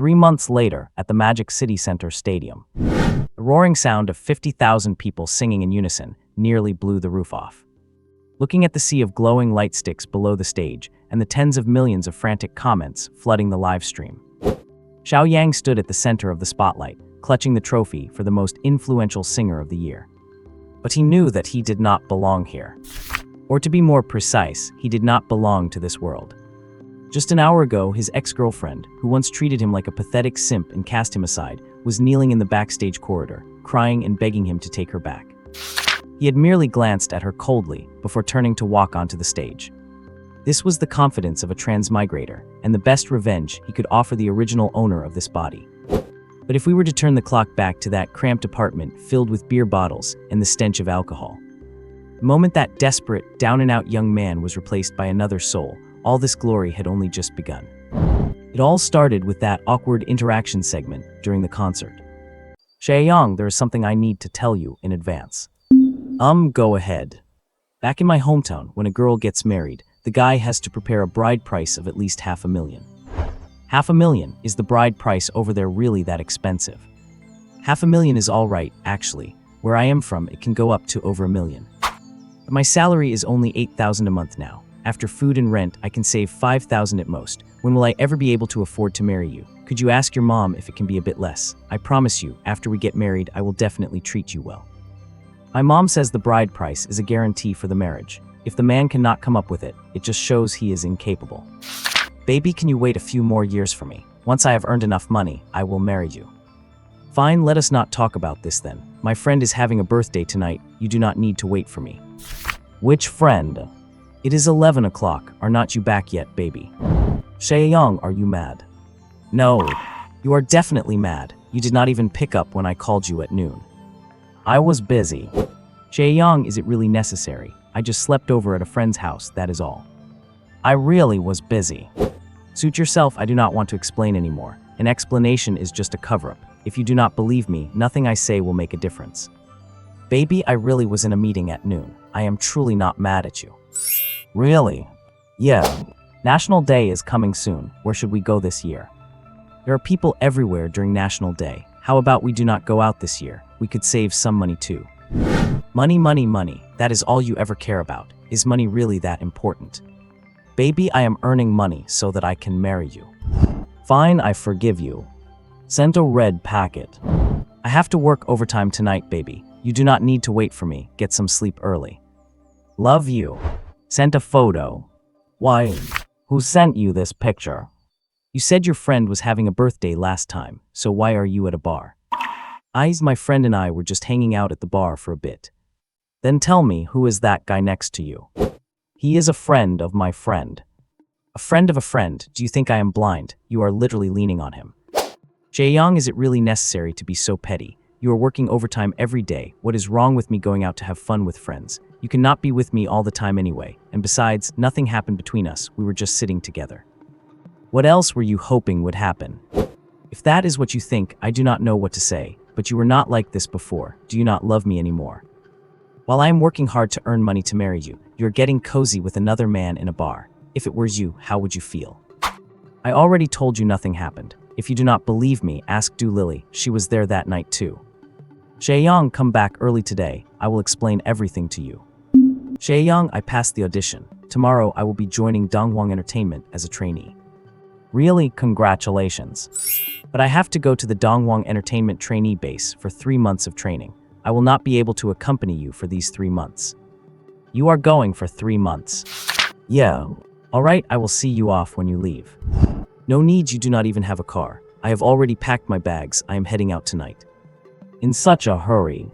3 months later, at the Magic City Center Stadium, the roaring sound of 50,000 people singing in unison nearly blew the roof off. Looking at the sea of glowing light sticks below the stage and the tens of millions of frantic comments flooding the live stream, Xiao Yang stood at the center of the spotlight, clutching the trophy for the most influential singer of the year. But he knew that he did not belong here. Or to be more precise, he did not belong to this world. Just an hour ago, his ex-girlfriend, who once treated him like a pathetic simp and cast him aside, was kneeling in the backstage corridor, crying and begging him to take her back. He had merely glanced at her coldly before turning to walk onto the stage. This was the confidence of a transmigrator, and the best revenge he could offer the original owner of this body. But if we were to turn the clock back to that cramped apartment filled with beer bottles and the stench of alcohol, the moment that desperate, down-and-out young man was replaced by another soul, all this glory had only just begun. It all started with that awkward interaction segment during the concert. Yang, there is something I need to tell you in advance. Go ahead. Back in my hometown, when a girl gets married, the guy has to prepare a bride price of at least $500,000. $500,000 is the bride price over there really that expensive? $500,000 is all right, actually. Where I am from, it can go up to over $1 million. But my salary is only $8,000 a month now. After food and rent, I can save $5,000 at most. When will I ever be able to afford to marry you? Could you ask your mom if it can be a bit less? I promise you, after we get married, I will definitely treat you well. My mom says the bride price is a guarantee for the marriage. If the man cannot come up with it, it just shows he is incapable. Baby, can you wait a few more years for me? Once I have earned enough money, I will marry you. Fine, let us not talk about this then. My friend is having a birthday tonight. You do not need to wait for me. Which friend? It is 11 o'clock. Are not you back yet, baby? Yang, are you mad? No, you are definitely mad. You did not even pick up when I called you at noon. I was busy. Yang, is it really necessary? I just slept over at a friend's house, that is all. I really was busy. Suit yourself, I do not want to explain anymore. An explanation is just a cover-up. If you do not believe me, nothing I say will make a difference. Baby, I really was in a meeting at noon. I am truly not mad at you. Really? Yeah. National Day is coming soon. Where should we go this year? There are people everywhere during National Day. How about we do not go out this year? We could save some money too. Money, money, money. That is all you ever care about. Is money really that important? Baby, I am earning money so that I can marry you. Fine, I forgive you. Send a red packet. I have to work overtime tonight, baby. You do not need to wait for me. Get some sleep early. Love you. Sent a photo. Why? Who sent you this picture? You said your friend was having a birthday last time, so why are you at a bar? My friend and I were just hanging out at the bar for a bit. Then tell me, who is that guy next to you? He is a friend of my friend. A friend of a friend? Do you think I am blind? You are literally leaning on him. Yang, is it really necessary to be so petty? You are working overtime every day. What is wrong with me going out to have fun with friends? You cannot be with me all the time anyway. And besides, nothing happened between us. We were just sitting together. What else were you hoping would happen? If that is what you think, I do not know what to say. But you were not like this before. Do you not love me anymore? While I am working hard to earn money to marry you, you are getting cozy with another man in a bar. If it were you, how would you feel? I already told you nothing happened. If you do not believe me, ask Du Lily. She was there that night too. Yang, come back early today. I will explain everything to you. Yang, I passed the audition. Tomorrow I will be joining Dongwang Entertainment as a trainee. Really? Congratulations. But I have to go to the Dongwang Entertainment trainee base for 3 months of training. I will not be able to accompany you for these 3 months. You are going for 3 months. Yeah. Alright, I will see you off when you leave. No need, you do not even have a car. I have already packed my bags. I am heading out tonight. In such a hurry.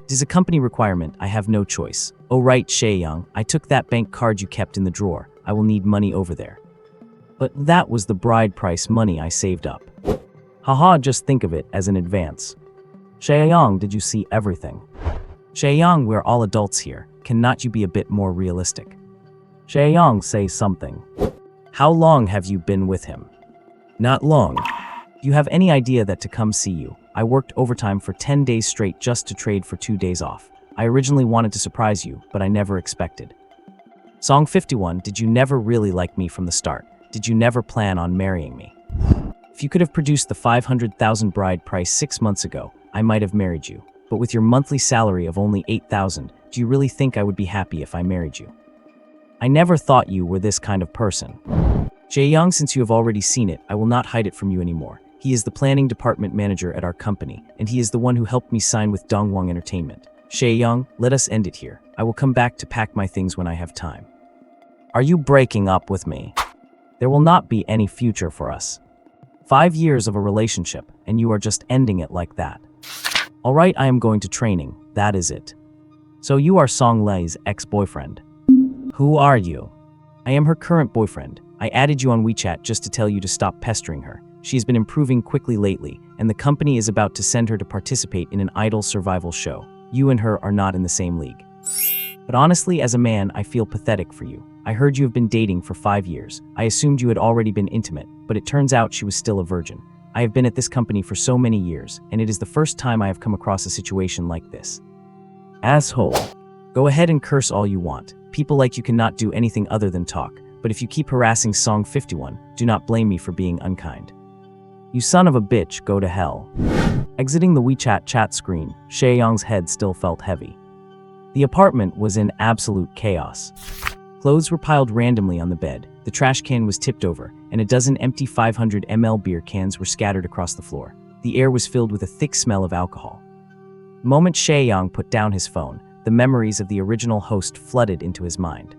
It is a company requirement. I have no choice. Oh right, Yang, I took that bank card you kept in the drawer. I will need money over there. But that was the bride price money I saved up. Haha, just think of it as an advance. Yang, did you see everything? Yang, we're all adults here. Cannot you be a bit more realistic? Yang, say something. How long have you been with him? Not long. Do you have any idea that to come see you, I worked overtime for 10 days straight just to trade for 2 days off. I originally wanted to surprise you, but I never expected. Song 51, did you never really like me from the start? Did you never plan on marrying me? If you could have produced the 500,000 bride price 6 months ago, I might have married you. But with your monthly salary of only 8,000, do you really think I would be happy if I married you? I never thought you were this kind of person. Jae-young, since you have already seen it, I will not hide it from you anymore. He is the planning department manager at our company, and he is the one who helped me sign with Dongwon Entertainment. Jae-young, let us end it here. I will come back to pack my things when I have time. Are you breaking up with me? There will not be any future for us. 5 years of a relationship, and you are just ending it like that. All right, I am going to training. That is it. So you are Song Lei's ex-boyfriend. Who are you? I am her current boyfriend. I added you on WeChat just to tell you to stop pestering her. She has been improving quickly lately, and the company is about to send her to participate in an idol survival show. You and her are not in the same league. But honestly, as a man, I feel pathetic for you. I heard you have been dating for 5 years. I assumed you had already been intimate, but it turns out she was still a virgin. I have been at this company for so many years, and it is the first time I have come across a situation like this. Asshole. Go ahead and curse all you want. People like you cannot do anything other than talk, but if you keep harassing Song 51, do not blame me for being unkind. You son of a bitch, go to hell. Exiting the WeChat chat screen, Jae-young's head still felt heavy. The apartment was in absolute chaos. Clothes were piled randomly on the bed, the trash can was tipped over, and a dozen empty 500 ml beer cans were scattered across the floor. The air was filled with a thick smell of alcohol. The moment Jae-young put down his phone, the memories of the original host flooded into his mind.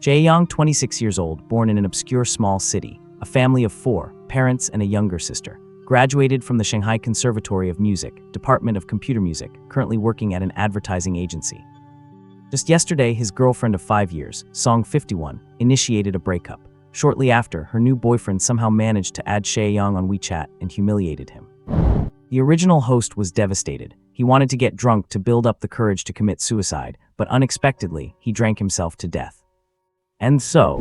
Jae-young, 26 years old, born in an obscure small city, a family of 4, parents and a younger sister. Graduated from the Shanghai Conservatory of Music, Department of Computer Music, currently working at an advertising agency. Just yesterday, his girlfriend of 5 years, Song 51, initiated a breakup. Shortly after, her new boyfriend somehow managed to add Jae-young on WeChat and humiliated him. The original host was devastated. He wanted to get drunk to build up the courage to commit suicide, but unexpectedly, he drank himself to death. And so,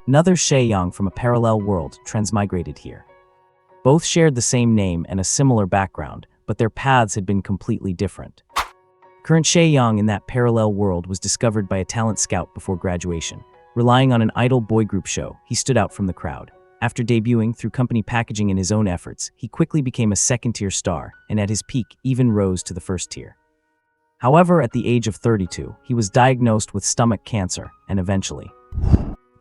another Jae-young from a parallel world transmigrated here. Both shared the same name and a similar background, but their paths had been completely different. Current Jae-young in that parallel world was discovered by a talent scout before graduation. Relying on an idol boy group show, he stood out from the crowd. After debuting through company packaging and his own efforts, he quickly became a second-tier star, and at his peak, even rose to the first tier. However, at the age of 32, he was diagnosed with stomach cancer, and eventually,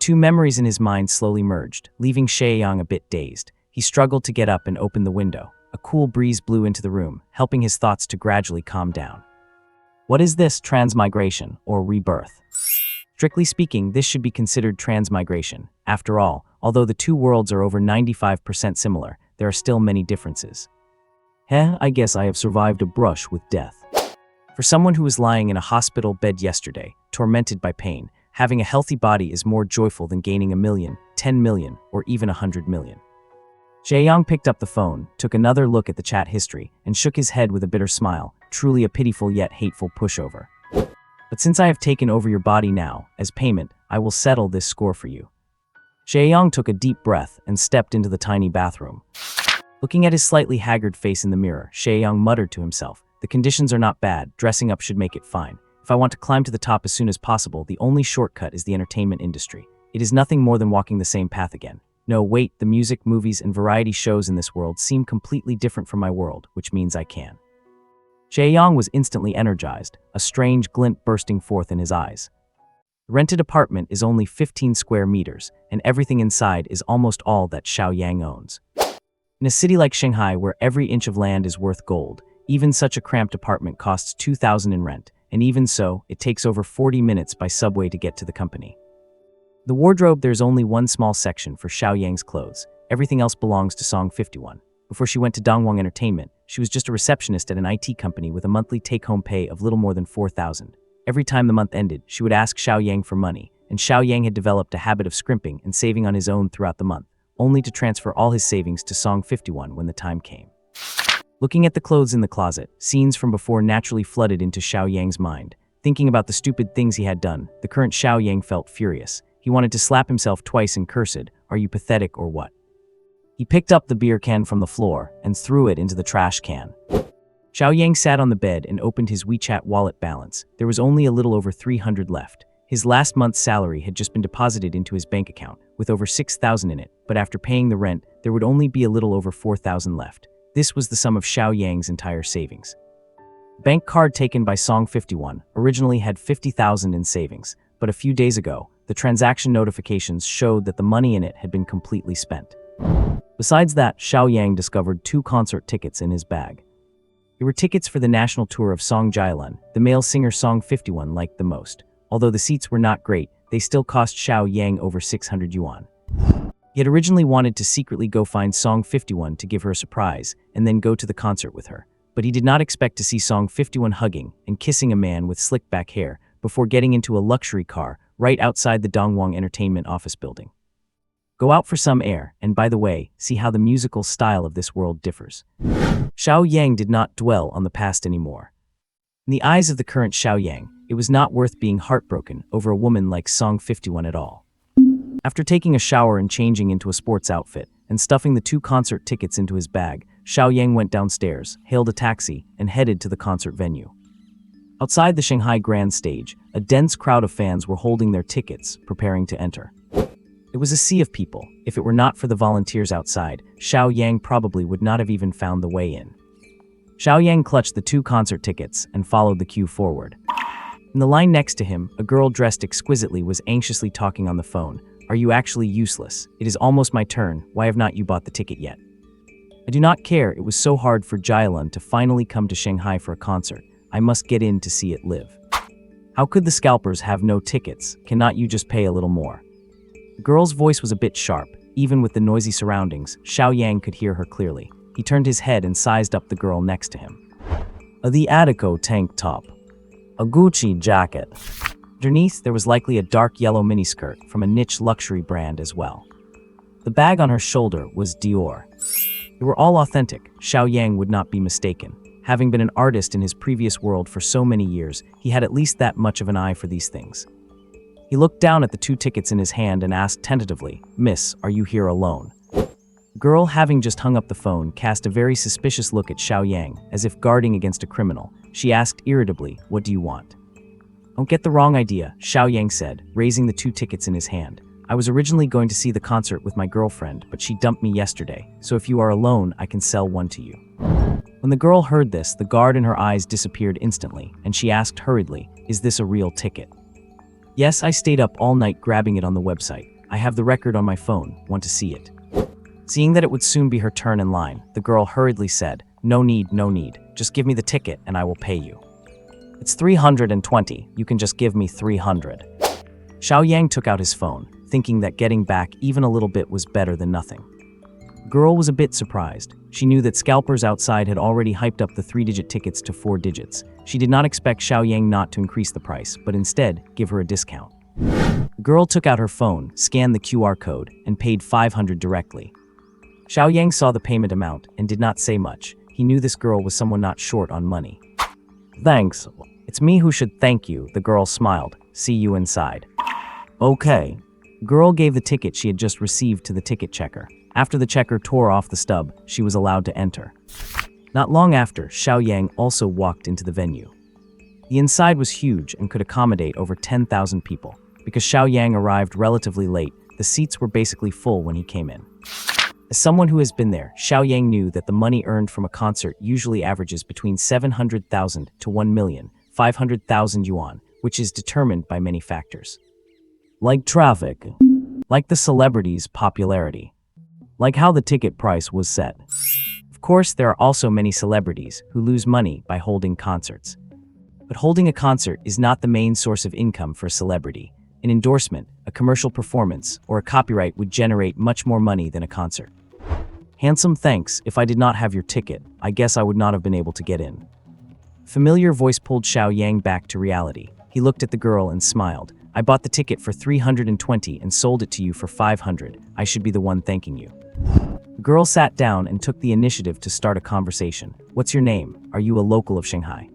2 memories in his mind slowly merged, leaving Jae-young a bit dazed. He struggled to get up and open the window. A cool breeze blew into the room, helping his thoughts to gradually calm down. What is this transmigration, or rebirth? Strictly speaking, this should be considered transmigration. After all, although the 2 worlds are over 95% similar, there are still many differences. I guess I have survived a brush with death. For someone who was lying in a hospital bed yesterday, tormented by pain, having a healthy body is more joyful than gaining 1 million, 10 million, or even 100 million. Jae-young picked up the phone, took another look at the chat history, and shook his head with a bitter smile, truly a pitiful yet hateful pushover. But since I have taken over your body now, as payment, I will settle this score for you. Jae-young took a deep breath and stepped into the tiny bathroom. Looking at his slightly haggard face in the mirror, Jae-young muttered to himself, the conditions are not bad, dressing up should make it fine. If I want to climb to the top as soon as possible, the only shortcut is the entertainment industry. It is nothing more than walking the same path again. No, wait, the music, movies, and variety shows in this world seem completely different from my world, which means I can. Jae-young was instantly energized, a strange glint bursting forth in his eyes. The rented apartment is only 15 square meters, and everything inside is almost all that Xiaoyang owns. In a city like Shanghai, where every inch of land is worth gold, even such a cramped apartment costs 2,000 in rent, and even so, it takes over 40 minutes by subway to get to the company. The wardrobe, there's only one small section for Xiaoyang's clothes. Everything else belongs to Song 51. Before she went to Dongwon Entertainment, she was just a receptionist at an IT company with a monthly take-home pay of little more than 4,000. Every time the month ended, she would ask Xiaoyang for money, and Xiaoyang had developed a habit of scrimping and saving on his own throughout the month, only to transfer all his savings to Song 51 when the time came. Looking at the clothes in the closet, scenes from before naturally flooded into Xiaoyang's mind. Thinking about the stupid things he had done, the current Xiaoyang felt furious. He wanted to slap himself twice and cursed, "Are you pathetic or what?" He picked up the beer can from the floor and threw it into the trash can. Xiaoyang sat on the bed and opened his WeChat wallet balance. There was only a little over 300 left. His last month's salary had just been deposited into his bank account, with over 6,000 in it, but after paying the rent, there would only be a little over 4,000 left. This was the sum of Xiao Yang's entire savings. Bank card taken by Song 51 originally had 50,000 in savings, but a few days ago, the transaction notifications showed that the money in it had been completely spent. Besides that, Xiao Yang discovered 2 concert tickets in his bag. They were tickets for the national tour of Song Jialan, the male singer Song 51 liked the most. Although the seats were not great, they still cost Xiao Yang over 600 yuan. He had originally wanted to secretly go find Song 51 to give her a surprise, and then go to the concert with her. But he did not expect to see Song 51 hugging and kissing a man with slick back hair before getting into a luxury car right outside the Dongwang Entertainment office building. Go out for some air, and by the way, see how the musical style of this world differs. Xiao Yang did not dwell on the past anymore. In the eyes of the current Xiao Yang, it was not worth being heartbroken over a woman like Song 51 at all. After taking a shower and changing into a sports outfit, and stuffing the 2 concert tickets into his bag, Xiao Yang went downstairs, hailed a taxi, and headed to the concert venue. Outside the Shanghai Grand Stage, a dense crowd of fans were holding their tickets, preparing to enter. It was a sea of people. If it were not for the volunteers outside, Xiao Yang probably would not have even found the way in. Xiao Yang clutched the 2 concert tickets and followed the queue forward. In the line next to him, a girl dressed exquisitely was anxiously talking on the phone. Are you actually useless? It is almost my turn. Why have not you bought the ticket yet? I do not care. It was so hard for Jialan to finally come to Shanghai for a concert. I must get in to see it live. How could the scalpers have no tickets? Cannot you just pay a little more? The girl's voice was a bit sharp. Even with the noisy surroundings, Xiao Yang could hear her clearly. He turned his head and sized up the girl next to him. The Adico tank top. A Gucci jacket. Underneath, there was likely a dark yellow miniskirt from a niche luxury brand as well. The bag on her shoulder was Dior. They were all authentic. Xiao Yang would not be mistaken. Having been an artist in his previous world for so many years, he had at least that much of an eye for these things. He looked down at the 2 tickets in his hand and asked tentatively, "Miss, are you here alone?" The girl, having just hung up the phone, cast a very suspicious look at Xiao Yang, as if guarding against a criminal. She asked irritably, "What do you want?" "Don't get the wrong idea," Xiao Yang said, raising the 2 tickets in his hand. "I was originally going to see the concert with my girlfriend, but she dumped me yesterday, so if you are alone, I can sell one to you." When the girl heard this, the guard in her eyes disappeared instantly, and she asked hurriedly, "Is this a real ticket?" "Yes, I stayed up all night grabbing it on the website. I have the record on my phone. Want to see it?" Seeing that it would soon be her turn in line, the girl hurriedly said, no need. Just give me the ticket and I will pay you." "It's 320. You can just give me 300. Xiao Yang took out his phone, thinking that getting back even a little bit was better than nothing. The girl was a bit surprised. She knew that scalpers outside had already hyped up the 3-digit tickets to 4 digits. She did not expect Xiao Yang not to increase the price, but instead give her a discount. The girl took out her phone, scanned the QR code, and paid 500 directly. Xiao Yang saw the payment amount and did not say much. He knew this girl was someone not short on money. "Thanks. It's me who should thank you," the girl smiled. "See you inside." "Okay." The girl gave the ticket she had just received to the ticket checker. After the checker tore off the stub, she was allowed to enter. Not long after, Xiao Yang also walked into the venue. The inside was huge and could accommodate over 10,000 people. Because Xiao Yang arrived relatively late, the seats were basically full when he came in. As someone who has been there, Xiao Yang knew that the money earned from a concert usually averages between 700,000 to 1,500,000 yuan, which is determined by many factors. Like traffic, like the celebrity's popularity, like how the ticket price was set. Of course, there are also many celebrities who lose money by holding concerts. But holding a concert is not the main source of income for a celebrity. An endorsement, a commercial performance, or a copyright would generate much more money than a concert. "Handsome, thanks. If I did not have your ticket, I guess I would not have been able to get in." Familiar voice pulled Xiao Yang back to reality. He looked at the girl and smiled. "I bought the ticket for 320 and sold it to you for 500. I should be the one thanking you." The girl sat down and took the initiative to start a conversation. "What's your name? Are you a local of Shanghai?"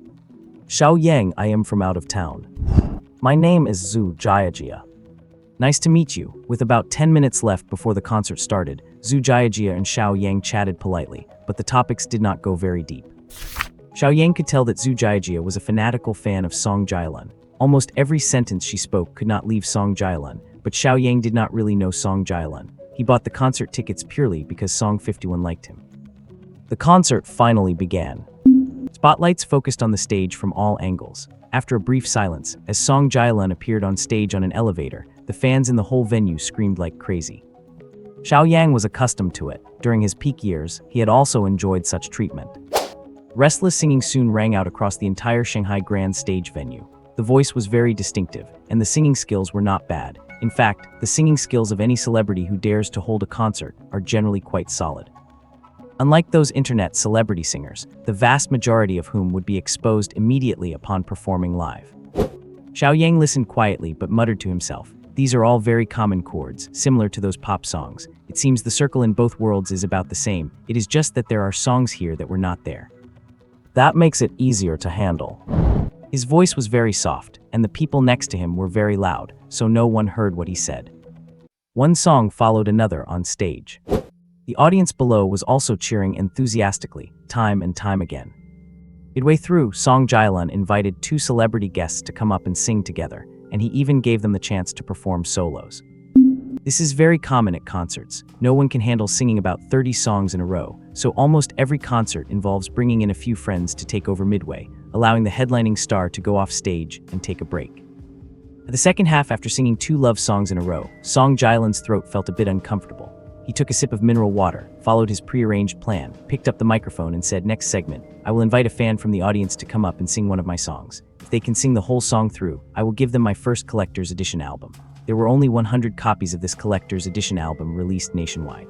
"Xiao Yang, I am from out of town. My name is Zhu Jiajia." "Nice to meet you." With about 10 minutes left before the concert started, Zhu Jiajia and Xiao Yang chatted politely, but the topics did not go very deep. Xiao Yang could tell that Zhu Jiajia was a fanatical fan of Song Jialan. Almost every sentence she spoke could not leave Song Jialun, but Xiao Yang did not really know Song Jialun. He bought the concert tickets purely because Song 51 liked him. The concert finally began. Spotlights focused on the stage from all angles. After a brief silence, as Song Jialun appeared on stage on an elevator, the fans in the whole venue screamed like crazy. Xiao Yang was accustomed to it. During his peak years, he had also enjoyed such treatment. Restless singing soon rang out across the entire Shanghai Grand Stage venue. The voice was very distinctive, and the singing skills were not bad. In fact, the singing skills of any celebrity who dares to hold a concert are generally quite solid. Unlike those internet celebrity singers, the vast majority of whom would be exposed immediately upon performing live. Xiao Yang listened quietly but muttered to himself, "These are all very common chords, similar to those pop songs. It seems the circle in both worlds is about the same. It is just that there are songs here that were not there. That makes it easier to handle." His voice was very soft, and the people next to him were very loud, so no one heard what he said. One song followed another on stage. The audience below was also cheering enthusiastically, time and time again. Midway through, Song Jialun invited 2 celebrity guests to come up and sing together, and he even gave them the chance to perform solos. This is very common at concerts. No one can handle singing about 30 songs in a row, so almost every concert involves bringing in a few friends to take over midway, allowing the headlining star to go off stage and take a break. At the second half, after singing 2 love songs in a row, Song Jialun's throat felt a bit uncomfortable. He took a sip of mineral water, followed his prearranged plan, picked up the microphone and said, "Next segment, I will invite a fan from the audience to come up and sing one of my songs. If they can sing the whole song through, I will give them my first collector's edition album." There were only 100 copies of this collector's edition album released nationwide.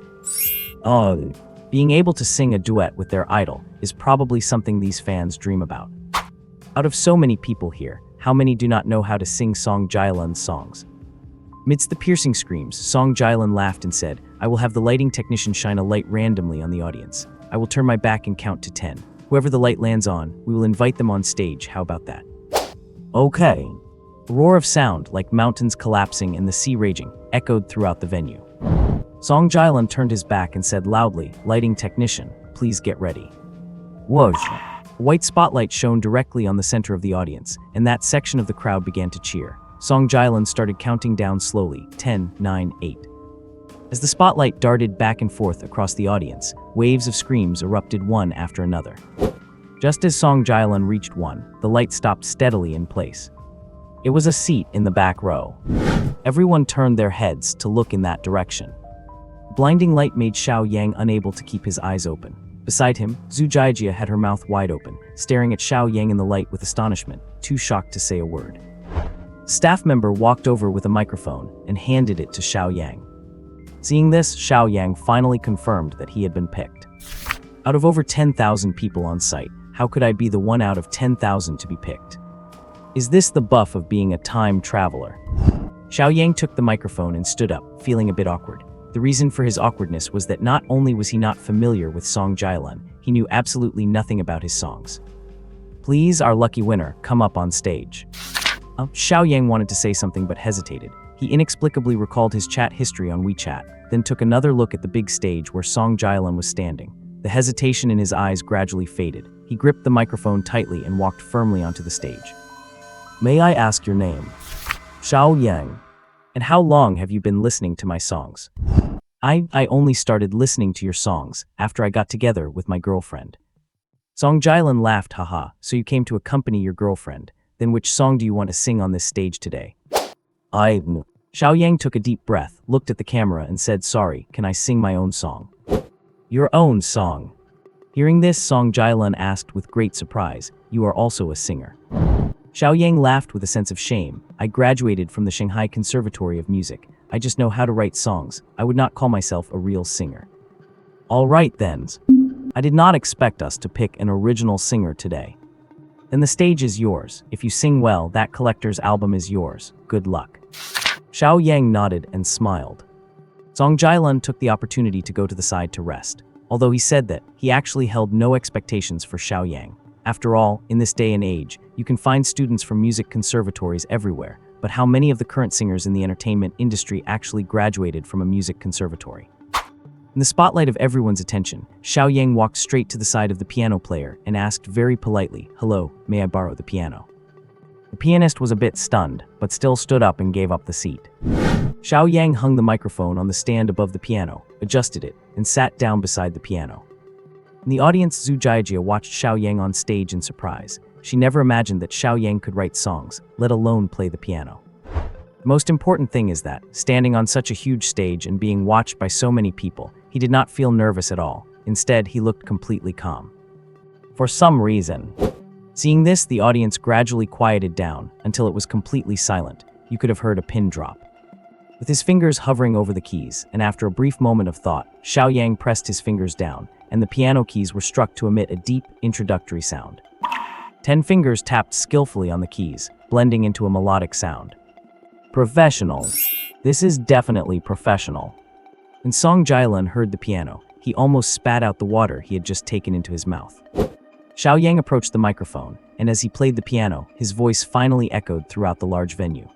Being able to sing a duet with their idol is probably something these fans dream about. Out of so many people here, how many do not know how to sing Song Jialun's songs? Amidst the piercing screams, Song Jialun laughed and said, "I will have the lighting technician shine a light randomly on the audience. I will turn my back and count to 10. Whoever the light lands on, we will invite them on stage. How about that?" Okay. A roar of sound, like mountains collapsing and the sea raging, echoed throughout the venue. Song Jialun turned his back and said loudly, "Lighting technician, please get ready." Whoosh! A white spotlight shone directly on the center of the audience, and that section of the crowd began to cheer. Song Jialun started counting down slowly, 10, 9, 8. As the spotlight darted back and forth across the audience, waves of screams erupted one after another. Just as Song Jialun reached 1, the light stopped steadily in place. It was a seat in the back row. Everyone turned their heads to look in that direction. The blinding light made Xiao Yang unable to keep his eyes open. Beside him, Zhu Jiajia had her mouth wide open, staring at Xiao Yang in the light with astonishment, too shocked to say a word. A staff member walked over with a microphone and handed it to Xiao Yang. Seeing this, Xiao Yang finally confirmed that he had been picked. Out of over 10,000 people on site, how could I be the one out of 10,000 to be picked? Is this the buff of being a time traveler? Xiao Yang took the microphone and stood up, feeling a bit awkward. The reason for his awkwardness was that not only was he not familiar with Song Jialun, he knew absolutely nothing about his songs. "Please, our lucky winner, come up on stage." Xiao Yang wanted to say something but hesitated. He inexplicably recalled his chat history on WeChat, then took another look at the big stage where Song Jialun was standing. The hesitation in his eyes gradually faded. He gripped the microphone tightly and walked firmly onto the stage. "May I ask your name?" "Xiao Yang." "And how long have you been listening to my songs?" I only started listening to your songs after I got together with my girlfriend." Song Jialun laughed, "Haha, so you came to accompany your girlfriend. Then which song do you want to sing on this stage today?" Xiao Yang took a deep breath, looked at the camera and said, "Sorry, can I sing my own song?" "Your own song?" Hearing this, Song Jialun asked with great surprise, "You are also a singer?" Xiao Yang laughed with a sense of shame. "I graduated from the Shanghai Conservatory of Music. I just know how to write songs. I would not call myself a real singer." "All right then. I did not expect us to pick an original singer today." "Then the stage is yours. If you sing well, that collector's album is yours. Good luck." Xiao Yang nodded and smiled. Song Jialun took the opportunity to go to the side to rest, although he said that he actually held no expectations for Xiao Yang. After all, in this day and age, you can find students from music conservatories everywhere, but how many of the current singers in the entertainment industry actually graduated from a music conservatory? In the spotlight of everyone's attention, Xiao Yang walked straight to the side of the piano player and asked very politely, "Hello, may I borrow the piano?" The pianist was a bit stunned, but still stood up and gave up the seat. Xiao Yang hung the microphone on the stand above the piano, adjusted it, and sat down beside the piano. In the audience, Zhu Jiajie watched Xiao Yang on stage in surprise. She never imagined that Xiao Yang could write songs, let alone play the piano. The most important thing is that, standing on such a huge stage and being watched by so many people, he did not feel nervous at all. Instead, he looked completely calm. For some reason. Seeing this, the audience gradually quieted down until it was completely silent. You could have heard a pin drop. With his fingers hovering over the keys, and after a brief moment of thought, Xiao Yang pressed his fingers down, and the piano keys were struck to emit a deep, introductory sound. 10 fingers tapped skillfully on the keys, blending into a melodic sound. Professional. This is definitely professional. When Song Jialan heard the piano, he almost spat out the water he had just taken into his mouth. Xiao Yang approached the microphone, and as he played the piano, his voice finally echoed throughout the large venue.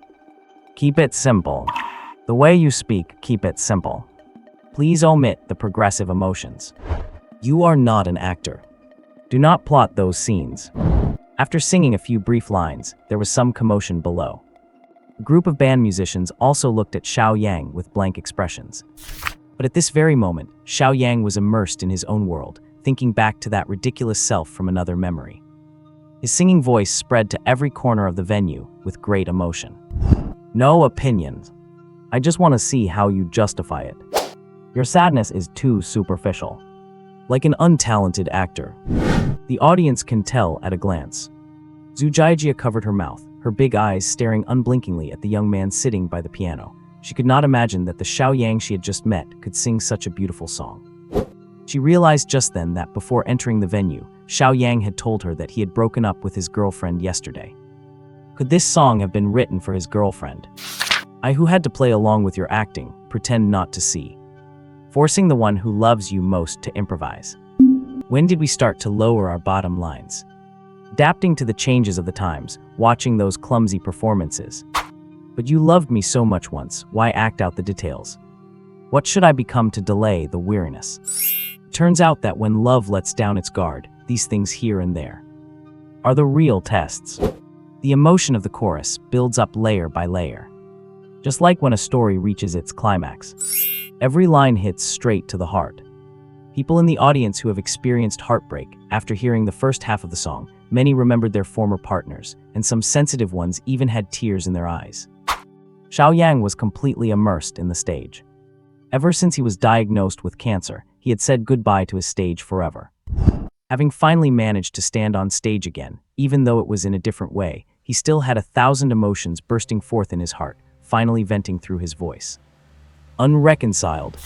Keep it simple. The way you speak, keep it simple. Please omit the progressive emotions. You are not an actor. Do not plot those scenes. After singing a few brief lines, there was some commotion below. A group of band musicians also looked at Xiao Yang with blank expressions. But at this very moment, Xiao Yang was immersed in his own world, thinking back to that ridiculous self from another memory. His singing voice spread to every corner of the venue with great emotion. No opinions. I just want to see how you justify it. Your sadness is too superficial. Like an untalented actor. The audience can tell at a glance. Zhu Jiajie covered her mouth, her big eyes staring unblinkingly at the young man sitting by the piano. She could not imagine that the Xiao Yang she had just met could sing such a beautiful song. She realized just then that before entering the venue, Xiao Yang had told her that he had broken up with his girlfriend yesterday. Could this song have been written for his girlfriend? I who had to play along with your acting, pretend not to see. Forcing the one who loves you most to improvise. When did we start to lower our bottom lines? Adapting to the changes of the times, watching those clumsy performances. But you loved me so much once, why act out the details? What should I become to delay the weariness? It turns out that when love lets down its guard, these things here and there are the real tests. The emotion of the chorus builds up layer by layer. Just like when a story reaches its climax. Every line hits straight to the heart. People in the audience who have experienced heartbreak after hearing the first half of the song, many remembered their former partners, and some sensitive ones even had tears in their eyes. Xiao Yang was completely immersed in the stage. Ever since he was diagnosed with cancer, he had said goodbye to his stage forever. Having finally managed to stand on stage again, even though it was in a different way, he still had 1,000 emotions bursting forth in his heart, finally venting through his voice. Unreconciled,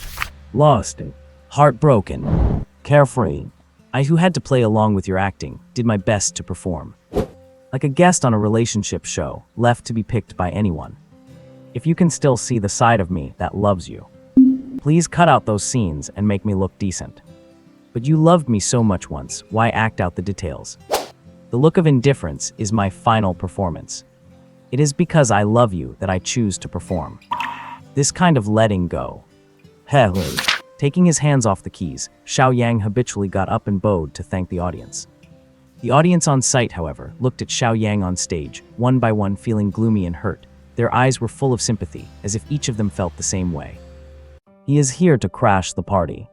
lost, heartbroken, carefree. I who had to play along with your acting, did my best to perform. Like a guest on a relationship show, left to be picked by anyone. If you can still see the side of me that loves you, please cut out those scenes and make me look decent. But you loved me so much once, why act out the details? The look of indifference is my final performance. It is because I love you that I choose to perform. This kind of letting go. Heh. Taking his hands off the keys, Xiao Yang habitually got up and bowed to thank the audience. The audience on site, however, looked at Xiao Yang on stage, one by one feeling gloomy and hurt. Their eyes were full of sympathy, as if each of them felt the same way. He is here to crash the party.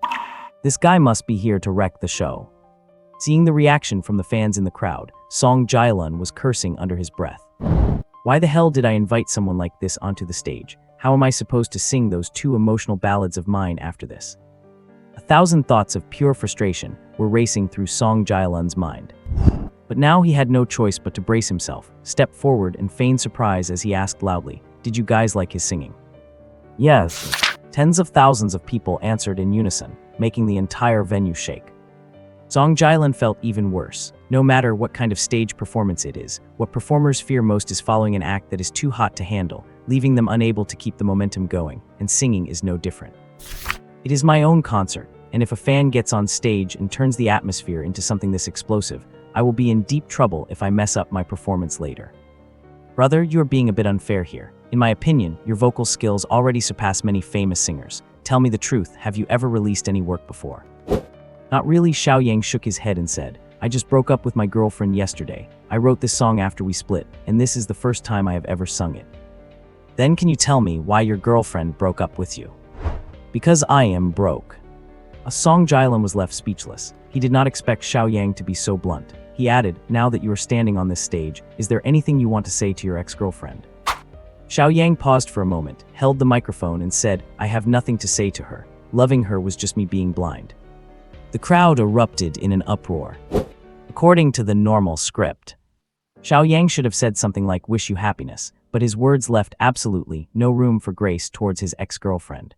This guy must be here to wreck the show. Seeing the reaction from the fans in the crowd, Song Jialan was cursing under his breath. Why the hell did I invite someone like this onto the stage? How am I supposed to sing those two emotional ballads of mine after this? 1,000 thoughts of pure frustration were racing through Song Jialan's mind. But now he had no choice but to brace himself, step forward and feign surprise as he asked loudly, "Did you guys like his singing?" Yes. Tens of thousands of people answered in unison, making the entire venue shake. Song Jialan felt even worse. No matter what kind of stage performance it is, what performers fear most is following an act that is too hot to handle, leaving them unable to keep the momentum going, and singing is no different. It is my own concert, and if a fan gets on stage and turns the atmosphere into something this explosive, I will be in deep trouble if I mess up my performance later. Brother, you are being a bit unfair here. In my opinion, your vocal skills already surpass many famous singers. Tell me the truth, have you ever released any work before? Not really, Xiao Yang shook his head and said, I just broke up with my girlfriend yesterday. I wrote this song after we split, and this is the first time I have ever sung it. Then can you tell me why your girlfriend broke up with you? Because I am broke. Song Jailan was left speechless. He did not expect Xiaoyang to be so blunt. He added, now that you are standing on this stage, is there anything you want to say to your ex-girlfriend? Xiaoyang paused for a moment, held the microphone and said, I have nothing to say to her. Loving her was just me being blind. The crowd erupted in an uproar. According to the normal script, Xiaoyang should have said something like wish you happiness, but his words left absolutely no room for grace towards his ex-girlfriend.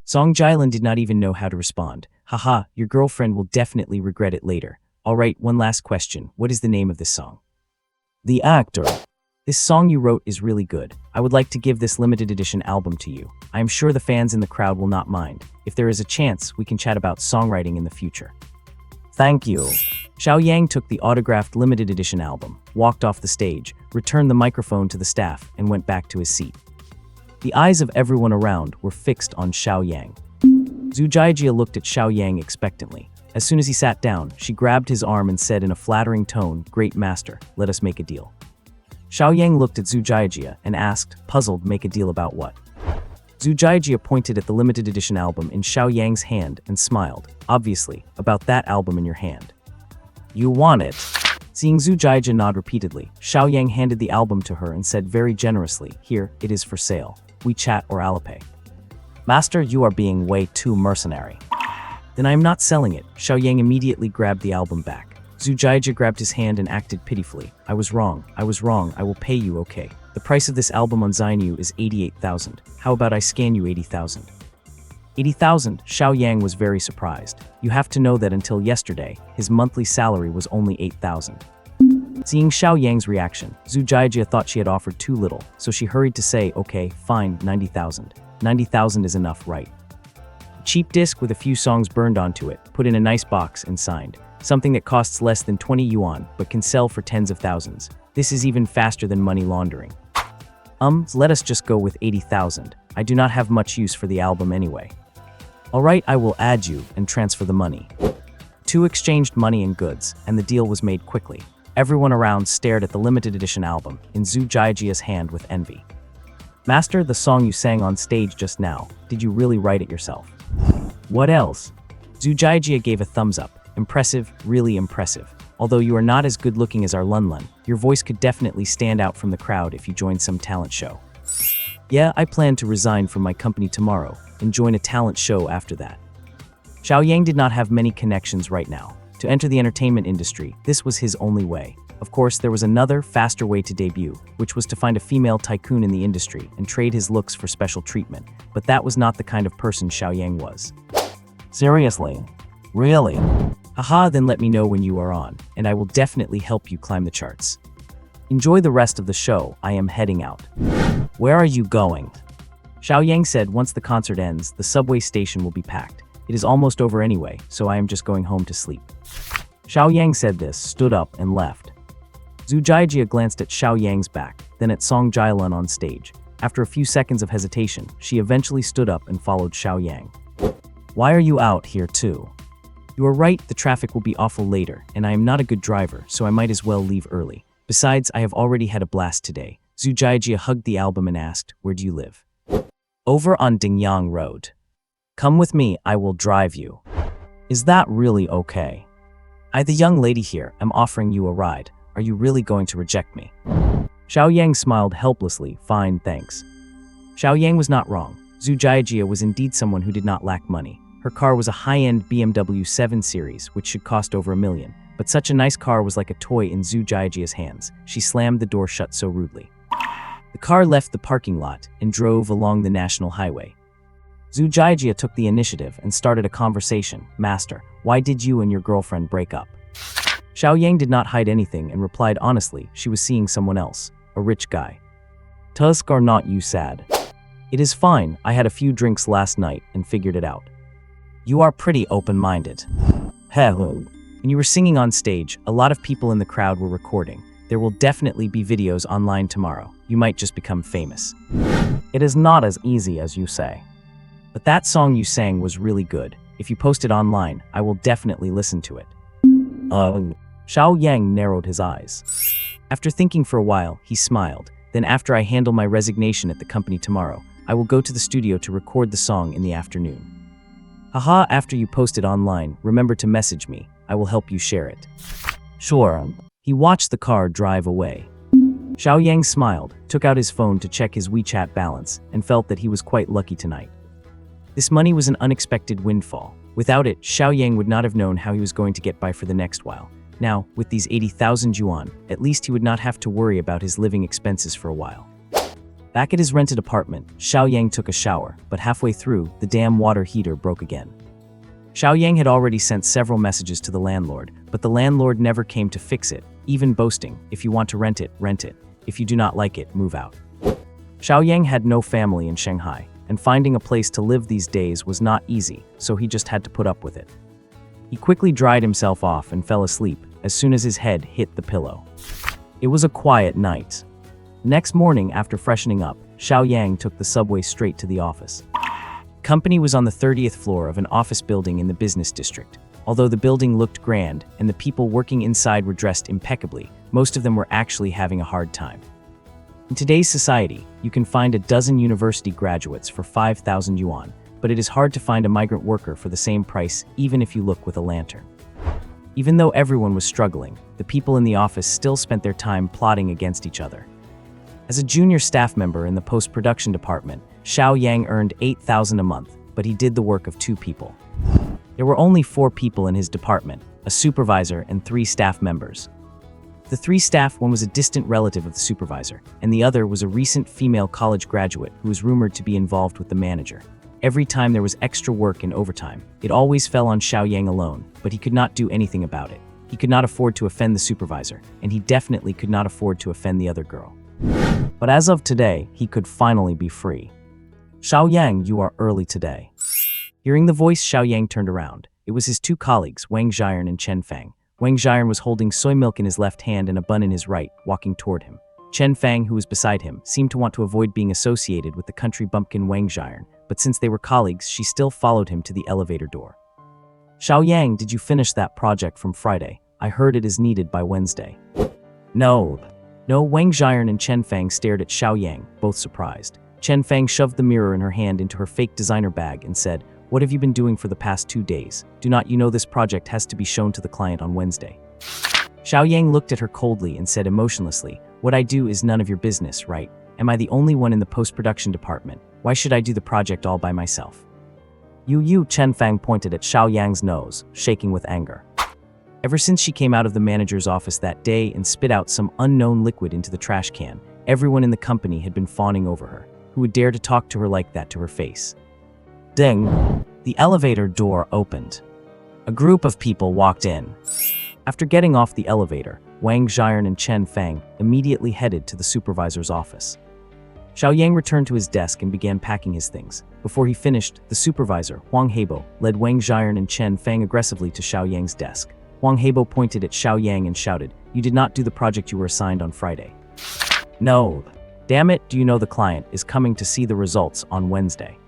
Song Jailan did not even know how to respond. Haha, your girlfriend will definitely regret it later. Alright, one last question. What is the name of this song? The actor. This song you wrote is really good. I would like to give this limited edition album to you. I am sure the fans in the crowd will not mind. If there is a chance, we can chat about songwriting in the future. Thank you. Xiaoyang took the autographed limited edition album, walked off the stage, returned the microphone to the staff, and went back to his seat. The eyes of everyone around were fixed on Xiaoyang. Zhu Jiajia looked at Xiaoyang expectantly. As soon as he sat down, she grabbed his arm and said in a flattering tone, Great master, let us make a deal. Xiaoyang looked at Zhu Jiajia and asked, puzzled, make a deal about what? Zhu Jiajia pointed at the limited edition album in Xiaoyang's hand and smiled, obviously, about that album in your hand. You want it? Seeing Zhu Jiajia nod repeatedly, Xiaoyang handed the album to her and said very generously, here, it is for sale. WeChat or Alipay. Master, you are being way too mercenary. Then I am not selling it. Xiaoyang immediately grabbed the album back. Zhu Jiajia grabbed his hand and acted pitifully. I was wrong, I will pay you, okay. The price of this album on Zainu is 88,000. How about I scan you 80,000? 80,000? Xiaoyang was very surprised. You have to know that until yesterday, his monthly salary was only 8,000. Seeing Xiaoyang's reaction, Zhu Jiajia thought she had offered too little, so she hurried to say, okay, fine, 90,000. 90,000 is enough, right? A cheap disc with a few songs burned onto it, put in a nice box and signed. Something that costs less than 20 yuan, but can sell for tens of thousands. This is even faster than money laundering. Let us just go with 80,000. I do not have much use for the album anyway. Alright, I will add you and transfer the money. Two exchanged money and goods, and the deal was made quickly. Everyone around stared at the limited edition album in Zhu Jiajia's hand with envy. Master, the song you sang on stage just now, did you really write it yourself? What else? Zhu Jiajia gave a thumbs up. Impressive, really impressive. Although you are not as good looking as our Lunlun, your voice could definitely stand out from the crowd if you joined some talent show. Yeah, I plan to resign from my company tomorrow and join a talent show after that. Xiaoyang did not have many connections right now. To enter the entertainment industry, this was his only way. Of course, there was another, faster way to debut, which was to find a female tycoon in the industry and trade his looks for special treatment, but that was not the kind of person Xiaoyang was. Seriously? Really? Haha, then let me know when you are on, and I will definitely help you climb the charts. Enjoy the rest of the show, I am heading out. Where are you going? Xiaoyang said once the concert ends, the subway station will be packed. It is almost over anyway, so I am just going home to sleep. Xiaoyang said this, stood up, and left. Zhu Jiajia glanced at Xiaoyang's back, then at Song Jailan on stage. After a few seconds of hesitation, she eventually stood up and followed Xiaoyang. Why are you out here too? You are right, the traffic will be awful later, and I am not a good driver, so I might as well leave early. Besides, I have already had a blast today. Zhu Jiajia hugged the album and asked, where do you live? Over on Dingyang Road. Come with me, I will drive you. Is that really okay? The young lady here, am offering you a ride. Are you really going to reject me? Xiaoyang smiled helplessly, fine, thanks. Xiaoyang was not wrong. Zhu Jiajia was indeed someone who did not lack money. Her car was a high-end BMW 7 Series, which should cost over $1 million. But such a nice car was like a toy in Zhu Jiajia's hands. She slammed the door shut so rudely. The car left the parking lot and drove along the national highway. Zhu Jiajia took the initiative and started a conversation. Master, why did you and your girlfriend break up? Xiaoyang did not hide anything and replied honestly, she was seeing someone else, a rich guy. Tusk are not you sad? It is fine, I had a few drinks last night and figured it out. You are pretty open-minded. Hello. When you were singing on stage, a lot of people in the crowd were recording. There will definitely be videos online tomorrow. You might just become famous. It is not as easy as you say. But that song you sang was really good. If you post it online, I will definitely listen to it. Xiao Yang narrowed his eyes. After thinking for a while, he smiled. Then after I handle my resignation at the company tomorrow, I will go to the studio to record the song in the afternoon. Haha, after you post it online, remember to message me. I will help you share it. Sure. He watched the car drive away. Xiao Yang smiled, took out his phone to check his WeChat balance, and felt that he was quite lucky tonight. This money was an unexpected windfall. Without it, Xiao Yang would not have known how he was going to get by for the next while. Now, with these 80,000 yuan, at least he would not have to worry about his living expenses for a while. Back at his rented apartment, Xiao Yang took a shower, but halfway through, the damn water heater broke again. Xiao Yang had already sent several messages to the landlord, but the landlord never came to fix it, even boasting, if you want to rent it, rent it. If you do not like it, move out. Xiao Yang had no family in Shanghai, and finding a place to live these days was not easy, so he just had to put up with it. He quickly dried himself off and fell asleep as soon as his head hit the pillow. It was a quiet night. Next morning, after freshening up, Xiao Yang took the subway straight to the office. Company was on the 30th floor of an office building in the business district. Although the building looked grand and the people working inside were dressed impeccably, most of them were actually having a hard time. In today's society, you can find a dozen university graduates for 5,000 yuan, but it is hard to find a migrant worker for the same price even if you look with a lantern. Even though everyone was struggling, the people in the office still spent their time plotting against each other. As a junior staff member in the post-production department, Xiao Yang earned 8,000 a month, but he did the work of 2 people. There were only 4 people in his department, a supervisor and 3 staff members. The 3 staff, one was a distant relative of the supervisor, and the other was a recent female college graduate who was rumored to be involved with the manager. Every time there was extra work and overtime, it always fell on Xiao Yang alone, but he could not do anything about it. He could not afford to offend the supervisor, and he definitely could not afford to offend the other girl. But as of today, he could finally be free. Xiao Yang, you are early today. Hearing the voice, Xiao Yang turned around. It was his 2 colleagues, Wang Jiren and Chen Fang. Wang Jiren was holding soy milk in his left hand and a bun in his right, walking toward him. Chen Fang, who was beside him, seemed to want to avoid being associated with the country bumpkin Wang Jiren, but since they were colleagues, she still followed him to the elevator door. Xiao Yang, did you finish that project from Friday? I heard it is needed by Wednesday. No, Wang Jiren and Chen Fang stared at Xiao Yang, both surprised. Chen Fang shoved the mirror in her hand into her fake designer bag and said, "What have you been doing for the past 2 days? Do not you know this project has to be shown to the client on Wednesday?" Xiao Yang looked at her coldly and said emotionlessly, "What I do is none of your business, right? Am I the only one in the post-production department? Why should I do the project all by myself?" You, Chen Fang pointed at Xiao Yang's nose, shaking with anger. Ever since she came out of the manager's office that day and spit out some unknown liquid into the trash can, everyone in the company had been fawning over her. Who would dare to talk to her like that to her face? Ding! The elevator door opened. A group of people walked in. After getting off the elevator, Wang Jiren and Chen Fang immediately headed to the supervisor's office. Xiao Yang returned to his desk and began packing his things. Before he finished, the supervisor, Huang Heibo, led Wang Jiren and Chen Fang aggressively to Xiao Yang's desk. Huang Heibo pointed at Xiao Yang and shouted, "You did not do the project you were assigned on Friday." "No. Damn it, do you know the client is coming to see the results on Wednesday?"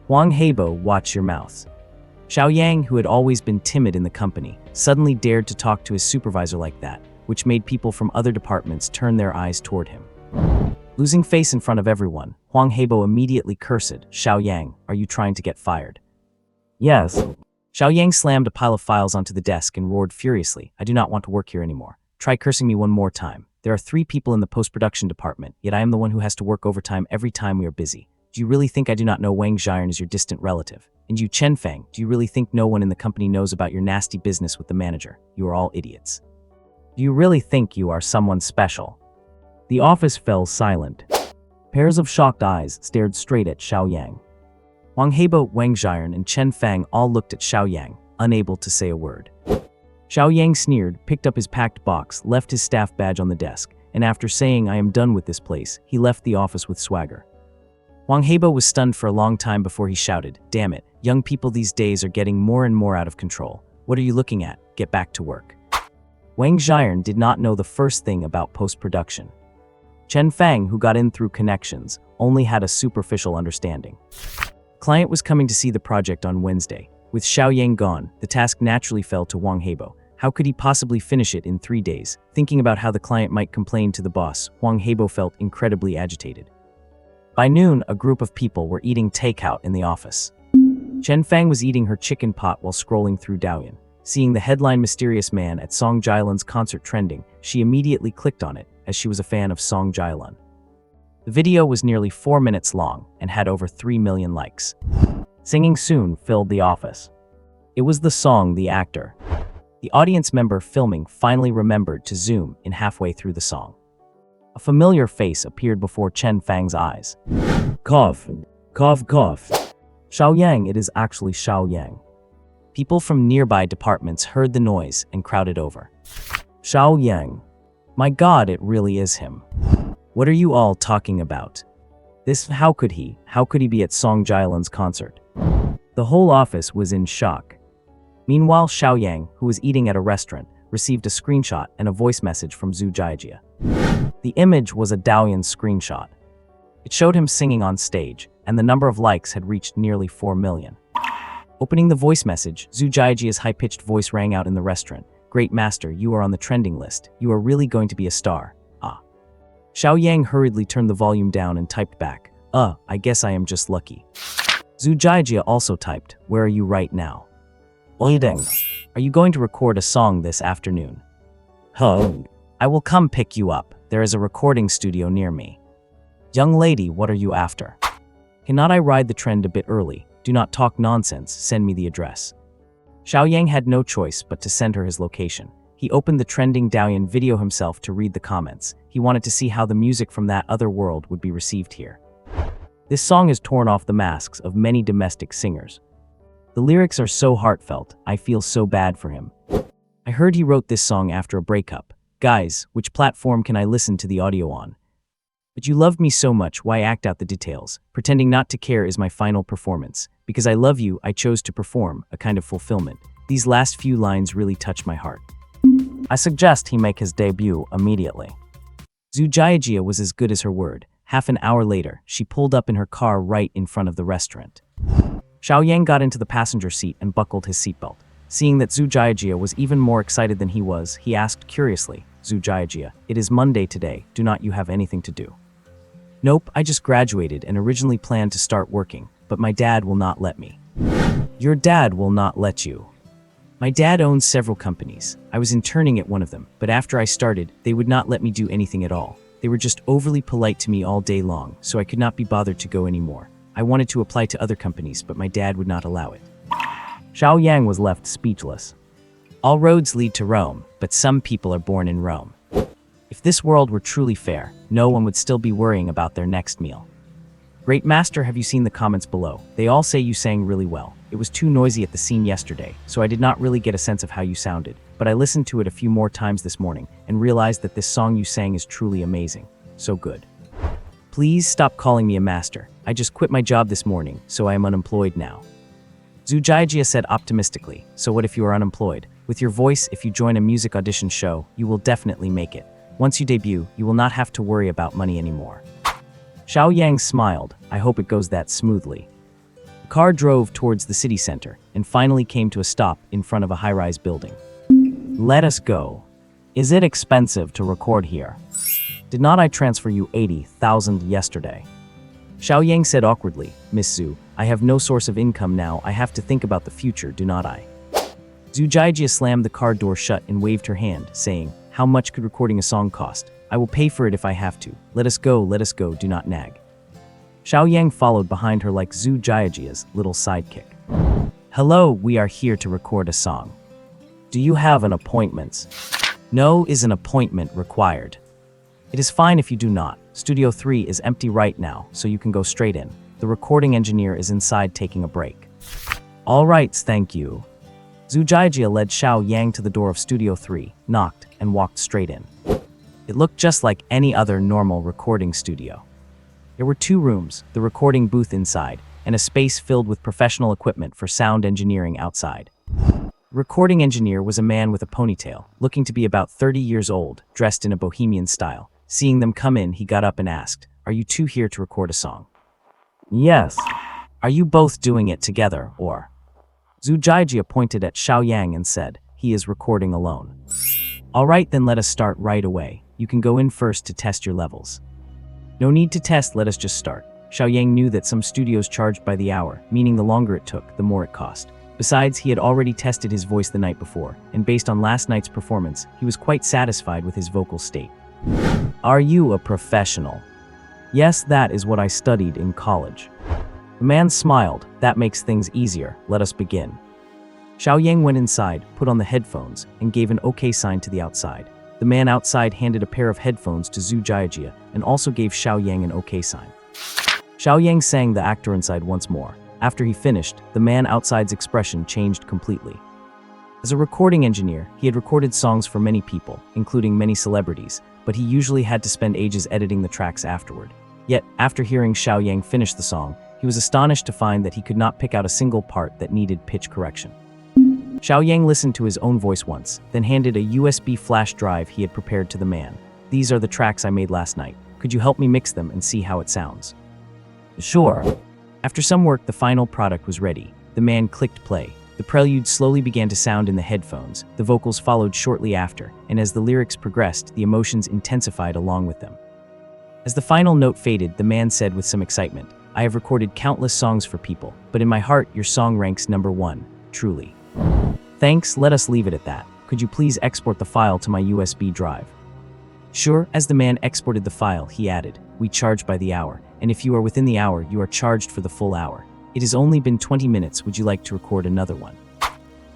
Huang Heibo, watch your mouth. Xiao Yang, who had always been timid in the company, suddenly dared to talk to his supervisor like that, which made people from other departments turn their eyes toward him. Losing face in front of everyone, Huang Heibo immediately cursed, "Xiao Yang, are you trying to get fired?" "Yes." Xiao Yang slammed a pile of files onto the desk and roared furiously, "I do not want to work here anymore. Try cursing me one more time. There are 3 people in the post-production department, yet I am the one who has to work overtime every time we are busy. Do you really think I do not know Wang Jiren is your distant relative? And you, Chen Fang, do you really think no one in the company knows about your nasty business with the manager? You are all idiots. Do you really think you are someone special?" The office fell silent. Pairs of shocked eyes stared straight at Xiao Yang. Huang Heibo, Wang Jiren, and Chen Fang all looked at Xiao Yang, unable to say a word. Xiao Yang sneered, picked up his packed box, left his staff badge on the desk, and after saying, "I am done with this place," he left the office with swagger. Huang Heibo was stunned for a long time before he shouted, "Damn it, young people these days are getting more and more out of control. What are you looking at? Get back to work." Wang Jiren did not know the first thing about post-production. Chen Fang, who got in through connections, only had a superficial understanding. Client was coming to see the project on Wednesday. With Xiao Yang gone, the task naturally fell to Huang Heibo. How could he possibly finish it in 3 days? Thinking about how the client might complain to the boss, Huang Hebo felt incredibly agitated. By noon, a group of people were eating takeout in the office. Chen Fang was eating her chicken pot while scrolling through Douyin. Seeing the headline Mysterious Man at Song Jailan's concert trending, she immediately clicked on it, as she was a fan of Song Jailan. The video was nearly 4 minutes long and had over 3 million likes. Singing soon filled the office. It was the song The Actor. The audience member filming finally remembered to zoom in halfway through the song. A familiar face appeared before Chen Fang's eyes. Cough, cough, cough. Xiao Yang, it is actually Xiao Yang. People from nearby departments heard the noise and crowded over. Xiao Yang. My God, it really is him. What are you all talking about? How could he be at Song Jailan's concert? The whole office was in shock. Meanwhile, Xiao Yang, who was eating at a restaurant, received a screenshot and a voice message from Zhu Jiajie. The image was a Douyin screenshot. It showed him singing on stage, and the number of likes had reached nearly 4 million. Opening the voice message, Zhu Jiajie's high-pitched voice rang out in the restaurant. Great master, you are on the trending list. You are really going to be a star. Ah. Xiao Yang hurriedly turned the volume down and typed back. I guess I am just lucky. Zhu Jiajie also typed, where are you right now? Waiting. Are you going to record a song this afternoon? I will come pick you up. There is a recording studio near me. Young lady, what are you after? Cannot I ride the trend a bit early? Do not talk nonsense, send me the address. Xiao Yang had no choice but to send her his location. He opened the trending Douyin video himself to read the comments. He wanted to see how the music from that other world would be received here. This song has torn off the masks of many domestic singers. The lyrics are so heartfelt, I feel so bad for him. I heard he wrote this song after a breakup. Guys, which platform can I listen to the audio on? But you loved me so much, why act out the details? Pretending not to care is my final performance. Because I love you, I chose to perform, a kind of fulfillment. These last few lines really touch my heart. I suggest he make his debut immediately. Zhu Jiajie was as good as her word. Half an hour later, she pulled up in her car right in front of the restaurant. Xiao Yang got into the passenger seat and buckled his seatbelt. Seeing that Zhu Jiajie was even more excited than he was, he asked curiously, Zhu Jiajie, it is Monday today, do not you have anything to do? Nope, I just graduated and originally planned to start working, but my dad will not let me. Your dad will not let you. My dad owns several companies. I was interning at one of them, but after I started, they would not let me do anything at all. They were just overly polite to me all day long, so I could not be bothered to go anymore. I wanted to apply to other companies, but my dad would not allow it. Xiao Yang was left speechless. All roads lead to Rome, but some people are born in Rome. If this world were truly fair, no one would still be worrying about their next meal. Great master, have you seen the comments below? They all say you sang really well. It was too noisy at the scene yesterday, so I did not really get a sense of how you sounded, but I listened to it a few more times this morning and realized that this song you sang is truly amazing. So good. Please stop calling me a master. I just quit my job this morning, so I am unemployed now. Zhu Jiajie said optimistically, so what if you are unemployed? With your voice, if you join a music audition show, you will definitely make it. Once you debut, you will not have to worry about money anymore. Xiao Yang smiled. I hope it goes that smoothly. The car drove towards the city center and finally came to a stop in front of a high-rise building. Let us go. Is it expensive to record here? Did not I transfer you 80,000 yesterday? Xiao Yang said awkwardly, Miss Zhu, I have no source of income now. I have to think about the future, do not I? Zhu Jiajie slammed the car door shut and waved her hand, saying, how much could recording a song cost? I will pay for it if I have to. Let us go, do not nag. Xiao Yang followed behind her like Zhu Jiajie's little sidekick. Hello, we are here to record a song. Do you have an appointment? No, is an appointment required? It is fine if you do not. Studio 3 is empty right now, so you can go straight in. The recording engineer is inside taking a break. All right, thank you. Zhu Jiajie led Xiao Yang to the door of Studio 3, knocked, and walked straight in. It looked just like any other normal recording studio. There were 2 rooms, the recording booth inside, and a space filled with professional equipment for sound engineering outside. The recording engineer was a man with a ponytail, looking to be about 30 years old, dressed in a bohemian style. Seeing them come in, he got up and asked, are you 2 here to record a song? Yes. Are you both doing it together, or? Zhu Jiajie pointed at Xiao Yang and said, he is recording alone. Alright, then let us start right away. You can go in first to test your levels. No need to test, let us just start. Xiaoyang knew that some studios charged by the hour, meaning the longer it took, the more it cost. Besides, he had already tested his voice the night before, and based on last night's performance, he was quite satisfied with his vocal state. Are you a professional? Yes, that is what I studied in college. The man smiled. That makes things easier. Let us begin. Xiaoyang went inside, put on the headphones, and gave an OK sign to the outside. The man outside handed a pair of headphones to Zhu Jiajia and also gave Xiaoyang an OK sign. Xiaoyang sang the actor inside once more. After he finished, the man outside's expression changed completely. As a recording engineer, he had recorded songs for many people, including many celebrities, but he usually had to spend ages editing the tracks afterward. Yet, after hearing Xiaoyang finish the song, he was astonished to find that he could not pick out a single part that needed pitch correction. Xiaoyang listened to his own voice once, then handed a USB flash drive he had prepared to the man. These are the tracks I made last night. Could you help me mix them and see how it sounds? Sure. After some work, the final product was ready. The man clicked play. The prelude slowly began to sound in the headphones. The vocals followed shortly after, and as the lyrics progressed, the emotions intensified along with them. As the final note faded, the man said with some excitement, I have recorded countless songs for people, but in my heart, your song ranks #1, truly. Thanks, let us leave it at that. Could you please export the file to my USB drive? Sure. As the man exported the file, he added, we charge by the hour, and if you are within the hour, you are charged for the full hour. It has only been 20 minutes, would you like to record another one?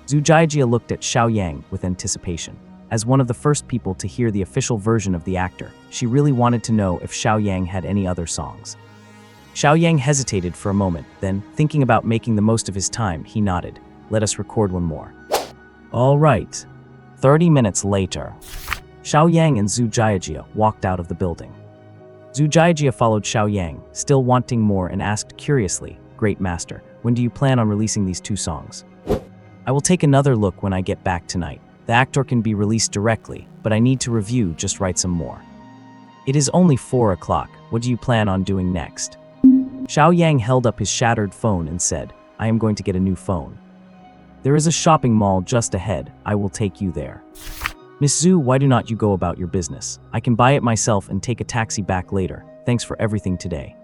Zhu Jiajia looked at Xiaoyang with anticipation. As one of the first people to hear the official version of the actor, she really wanted to know if Xiaoyang had any other songs. Xiaoyang hesitated for a moment, then, thinking about making the most of his time, he nodded. Let us record one more. All right. 30 minutes later, Xiaoyang and Zhu Jiajia walked out of the building. Zhu Jiajia followed Xiaoyang, still wanting more, and asked curiously, Great Master, when do you plan on releasing these 2 songs? I will take another look when I get back tonight. The actor can be released directly, but I need to review, just write some more. It is only 4 o'clock. What do you plan on doing next? Xiaoyang held up his shattered phone and said, I am going to get a new phone. There is a shopping mall just ahead. I will take you there. Miss Zhu, why do not you go about your business? I can buy it myself and take a taxi back later. Thanks for everything today.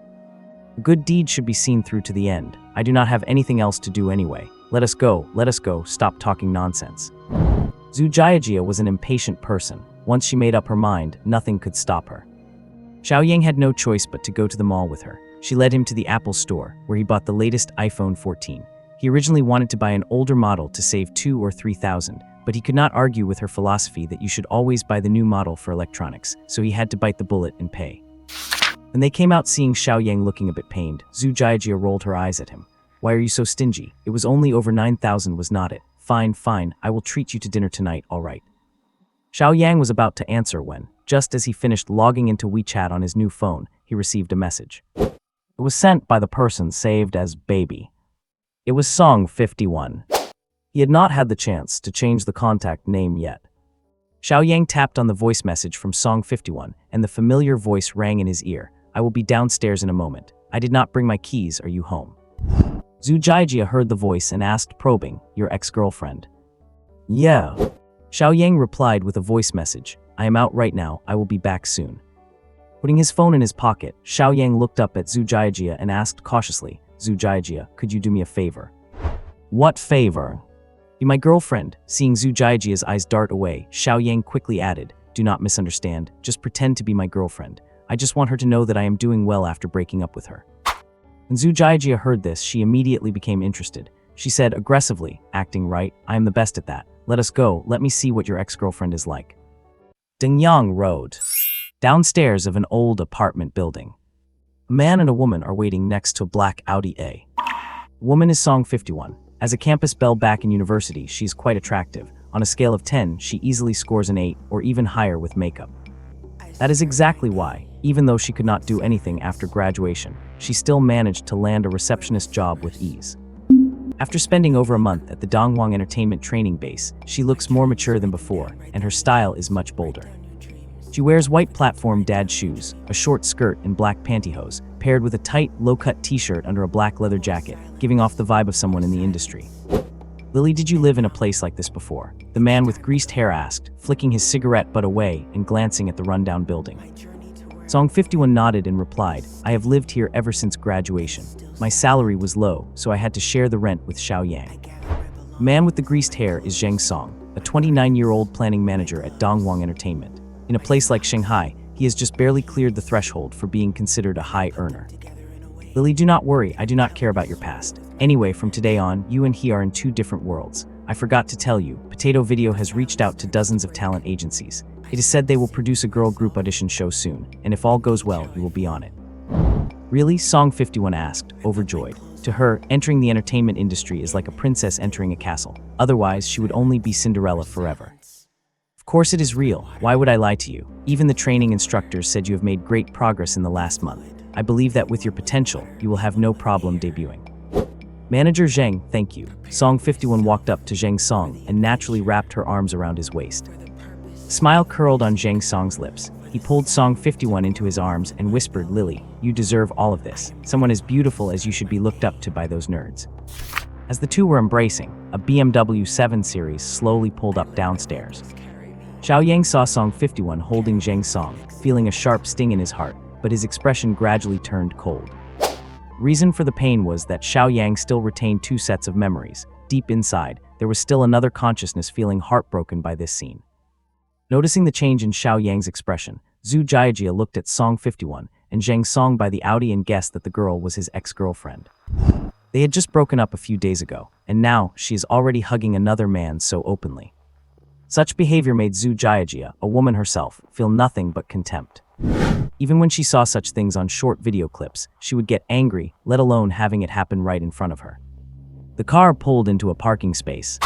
A good deed should be seen through to the end. I do not have anything else to do anyway. Let us go, stop talking nonsense. Zhu Jiajia was an impatient person. Once she made up her mind, nothing could stop her. Xiaoyang had no choice but to go to the mall with her. She led him to the Apple store, where he bought the latest iPhone 14. He originally wanted to buy an older model to save 2,000 or 3,000, but he could not argue with her philosophy that you should always buy the new model for electronics, so he had to bite the bullet and pay. When they came out seeing Xiaoyang looking a bit pained, Zhu Jiajia rolled her eyes at him. Why are you so stingy? It was only over 9,000, was not it? Fine, I will treat you to dinner tonight, all right. Xiaoyang was about to answer when, just as he finished logging into WeChat on his new phone, he received a message. It was sent by the person saved as Baby. It was Song 51. He had not had the chance to change the contact name yet. Xiaoyang tapped on the voice message from Song 51, and the familiar voice rang in his ear. I will be downstairs in a moment. I did not bring my keys, are you home? Zhu Jiajia heard the voice and asked, probing, your ex-girlfriend? Yeah. Xiaoyang replied with a voice message. I am out right now, I will be back soon. Putting his phone in his pocket, Xiaoyang looked up at Zhu Jiajia and asked cautiously, Zhu Jiajia, could you do me a favor? What favor? Be my girlfriend. Seeing Zhu Jiajia's eyes dart away, Xiaoyang quickly added, do not misunderstand, just pretend to be my girlfriend. I just want her to know that I am doing well after breaking up with her. When Zhu Jiajia heard this, she immediately became interested. She said aggressively, acting right, I am the best at that. Let us go, let me see what your ex-girlfriend is like. Dingyang Road. Downstairs of an old apartment building. A man and a woman are waiting next to a black Audi A. The woman is Song 51. As a campus belle back in university, she's quite attractive. On a scale of 10, she easily scores an 8 or even higher with makeup. That is exactly why, even though she could not do anything after graduation, she still managed to land a receptionist job with ease. After spending over a month at the Donghuang Entertainment training base, she looks more mature than before, and her style is much bolder. She wears white platform dad shoes, a short skirt and black pantyhose, paired with a tight, low-cut t-shirt under a black leather jacket, giving off the vibe of someone in the industry. Lily, did you live in a place like this before? The man with greased hair asked, flicking his cigarette butt away and glancing at the rundown building. Song 51 nodded and replied, I have lived here ever since graduation. My salary was low, so I had to share the rent with Xiao Yang. The man with the greased hair is Zheng Song, a 29-year-old planning manager at Dongwang Entertainment. In a place like Shanghai, he has just barely cleared the threshold for being considered a high earner. Lily, do not worry, I do not care about your past. Anyway, from today on, you and he are in two different worlds. I forgot to tell you, Potato Video has reached out to dozens of talent agencies. It is said they will produce a girl group audition show soon, and if all goes well, you will be on it. Really? Song 51 asked, overjoyed. To her, entering the entertainment industry is like a princess entering a castle. Otherwise, she would only be Cinderella forever. Of course it is real. Why would I lie to you? Even the training instructors said you have made great progress in the last month. I believe that with your potential, you will have no problem debuting. Manager Zheng, thank you. Song 51 walked up to Zheng Song and naturally wrapped her arms around his waist. A smile curled on Zheng Song's lips. He pulled Song 51 into his arms and whispered, Lily, you deserve all of this. Someone as beautiful as you should be looked up to by those nerds. As the two were embracing, a BMW 7 Series slowly pulled up downstairs. Xiao Yang saw Song 51 holding Zheng Song, feeling a sharp sting in his heart, but his expression gradually turned cold. Reason for the pain was that Xiao Yang still retained two sets of memories. Deep inside, there was still another consciousness feeling heartbroken by this scene. Noticing the change in Xiao Yang's expression, Zhu Jiajia looked at Song 51 and Zheng Song by the Audi and guessed that the girl was his ex-girlfriend. They had just broken up a few days ago, and now she is already hugging another man so openly. Such behavior made Zhu Jiajia, a woman herself, feel nothing but contempt. Even when she saw such things on short video clips, she would get angry, let alone having it happen right in front of her. The car pulled into a parking space.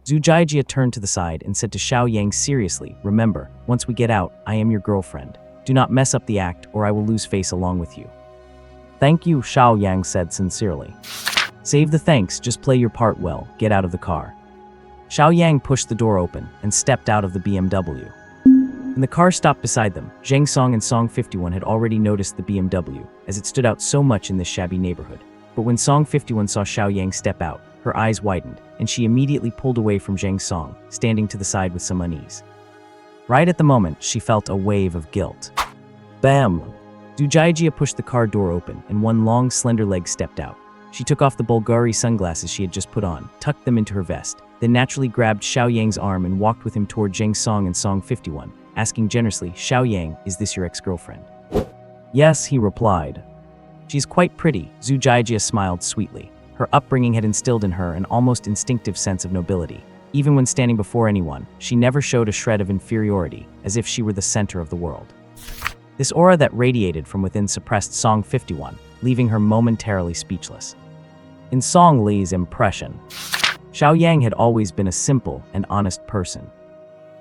Zhu Jiajia turned to the side and said to Xiao Yang seriously, remember, once we get out, I am your girlfriend. Do not mess up the act or I will lose face along with you. Thank you, Xiao Yang said sincerely. Save the thanks, just play your part well, get out of the car. Xiao Yang pushed the door open and stepped out of the BMW. When the car stopped beside them, Zheng Song and Song 51 had already noticed the BMW, as it stood out so much in this shabby neighborhood. But when Song 51 saw Xiao Yang step out, her eyes widened, and she immediately pulled away from Zheng Song, standing to the side with some unease. Right at the moment, she felt a wave of guilt. Bam! Zhu Jiajia pushed the car door open, and one long, slender leg stepped out. She took off the Bulgari sunglasses she had just put on, tucked them into her vest, then naturally grabbed Xiao Yang's arm and walked with him toward Zheng Song and Song 51, asking generously, Xiao Yang, is this your ex-girlfriend? Yes, he replied. She's quite pretty, Zhu Jiajia smiled sweetly. Her upbringing had instilled in her an almost instinctive sense of nobility. Even when standing before anyone, she never showed a shred of inferiority, as if she were the center of the world. This aura that radiated from within suppressed Song 51, leaving her momentarily speechless. In Song Li's impression, Xiao Yang had always been a simple and honest person.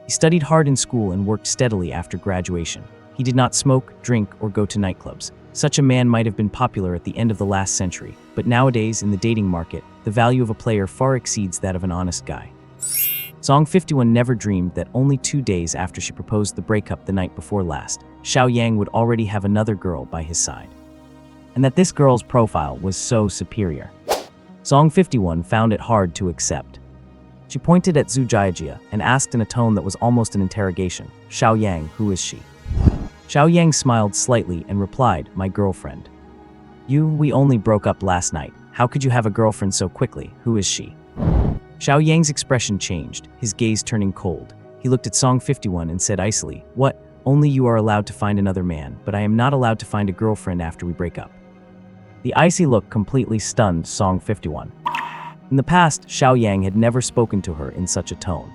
He studied hard in school and worked steadily after graduation. He did not smoke, drink, or go to nightclubs. Such a man might have been popular at the end of the last century, but nowadays, in the dating market, the value of a player far exceeds that of an honest guy. Song 51 never dreamed that only 2 days after she proposed the breakup the night before last, Xiao Yang would already have another girl by his side. And that this girl's profile was so superior. Song 51 found it hard to accept. She pointed at Zhu Jiajia and asked in a tone that was almost an interrogation, Xiao Yang, who is she? Xiao Yang smiled slightly and replied, my girlfriend. We only broke up last night. How could you have a girlfriend so quickly? Who is she? Xiao Yang's expression changed, his gaze turning cold. He looked at Song 51 and said icily, what? Only you are allowed to find another man, but I am not allowed to find a girlfriend after we break up. The icy look completely stunned Song 51. In the past, Xiao Yang had never spoken to her in such a tone.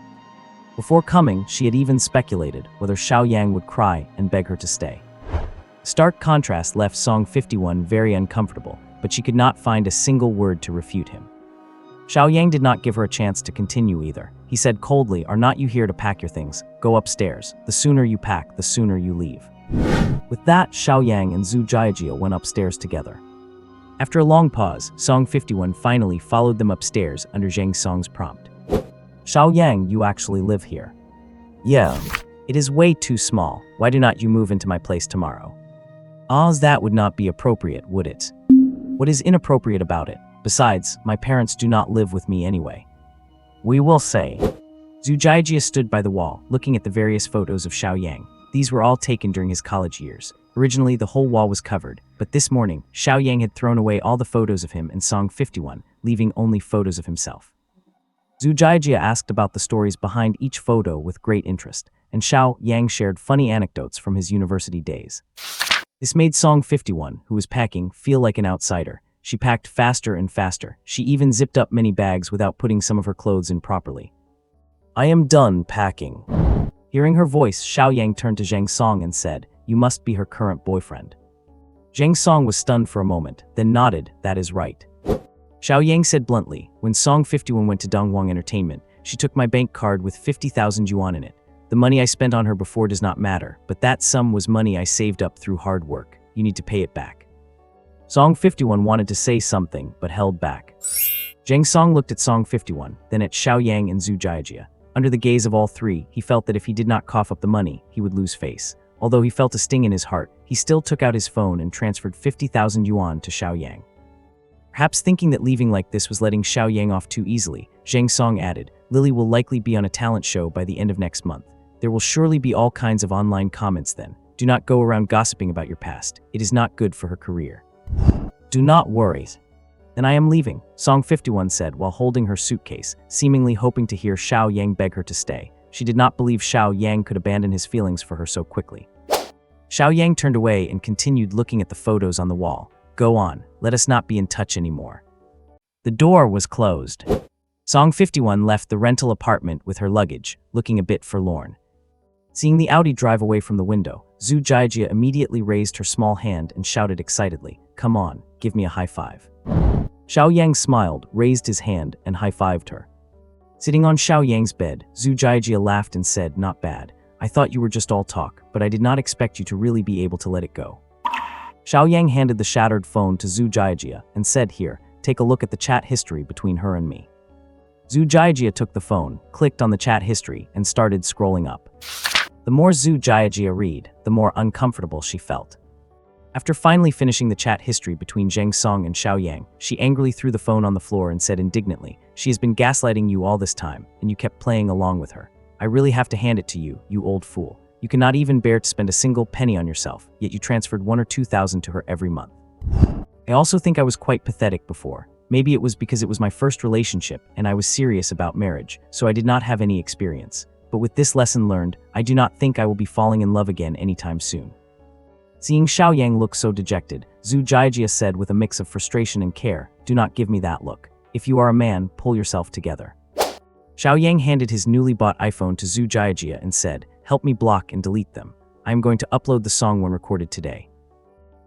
Before coming, she had even speculated whether Xiao Yang would cry and beg her to stay. Stark contrast left Song 51 very uncomfortable, but she could not find a single word to refute him. Xiao Yang did not give her a chance to continue either. He said coldly, are not you here to pack your things? Go upstairs. The sooner you pack, the sooner you leave. With that, Xiao Yang and Zhu Jiajia went upstairs together. After a long pause, Song 51 finally followed them upstairs under Zheng Song's prompt. Xiao Yang, you actually live here? Yeah. It is way too small. Why do not you move into my place tomorrow? That would not be appropriate, would it? What is inappropriate about it? Besides, my parents do not live with me anyway. We will say. Zhu Jiajia stood by the wall, looking at the various photos of Xiao Yang. These were all taken during his college years. Originally, the whole wall was covered, but this morning, Xiao Yang had thrown away all the photos of him in Song 51, leaving only photos of himself. Zhu Jiajia asked about the stories behind each photo with great interest, and Xiao Yang shared funny anecdotes from his university days. This made Song 51, who was packing, feel like an outsider. She packed faster and faster. She even zipped up many bags without putting some of her clothes in properly. I am done packing. Hearing her voice, Xiao Yang turned to Zhang Song and said, You must be her current boyfriend. Zhang Song was stunned for a moment, then nodded, That is right. Xiao Yang said bluntly, When Song 51 went to Dongwang Entertainment, she took my bank card with 50,000 yuan in it. The money I spent on her before does not matter, but that sum was money I saved up through hard work. You need to pay it back. Song 51 wanted to say something, but held back. Zhang Song looked at Song 51, then at Xiao Yang and Zhu Jiajia. Under the gaze of all three, he felt that if he did not cough up the money, he would lose face. Although he felt a sting in his heart, he still took out his phone and transferred 50,000 yuan to Xiao Yang. Perhaps thinking that leaving like this was letting Xiao Yang off too easily, Zhang Song added, Lily will likely be on a talent show by the end of next month. There will surely be all kinds of online comments then. Do not go around gossiping about your past. It is not good for her career. Do not worry. Then I am leaving, Song 51 said while holding her suitcase, seemingly hoping to hear Xiao Yang beg her to stay. She did not believe Xiao Yang could abandon his feelings for her so quickly. Xiao Yang turned away and continued looking at the photos on the wall. Go on, let us not be in touch anymore. The door was closed. Song 51 left the rental apartment with her luggage, looking a bit forlorn. Seeing the Audi drive away from the window, Zhu Jiajia immediately raised her small hand and shouted excitedly, Come on, give me a high five. Xiao Yang smiled, raised his hand, and high-fived her. Sitting on Xiao Yang's bed, Zhu Jiajia laughed and said, Not bad. I thought you were just all talk, but I did not expect you to really be able to let it go. Xiao Yang handed the shattered phone to Zhu Jiajia and said, Here, take a look at the chat history between her and me. Zhu Jiajia took the phone, clicked on the chat history, and started scrolling up. The more Zhu Jiajia read, the more uncomfortable she felt. After finally finishing the chat history between Zhang Song and Xiao Yang, she angrily threw the phone on the floor and said indignantly, She has been gaslighting you all this time, and you kept playing along with her. I really have to hand it to you, you old fool. You cannot even bear to spend a single penny on yourself, yet you transferred 1 or 2,000 to her every month. I also think I was quite pathetic before. Maybe it was because it was my first relationship and I was serious about marriage, so I did not have any experience. But with this lesson learned, I do not think I will be falling in love again anytime soon. Seeing Xiao Yang look so dejected, Zhu Jiajia said with a mix of frustration and care, Do not give me that look. If you are a man, pull yourself together. Xiao Yang handed his newly bought iPhone to Zhu Jiajia and said, Help me block and delete them. I am going to upload the song when recorded today.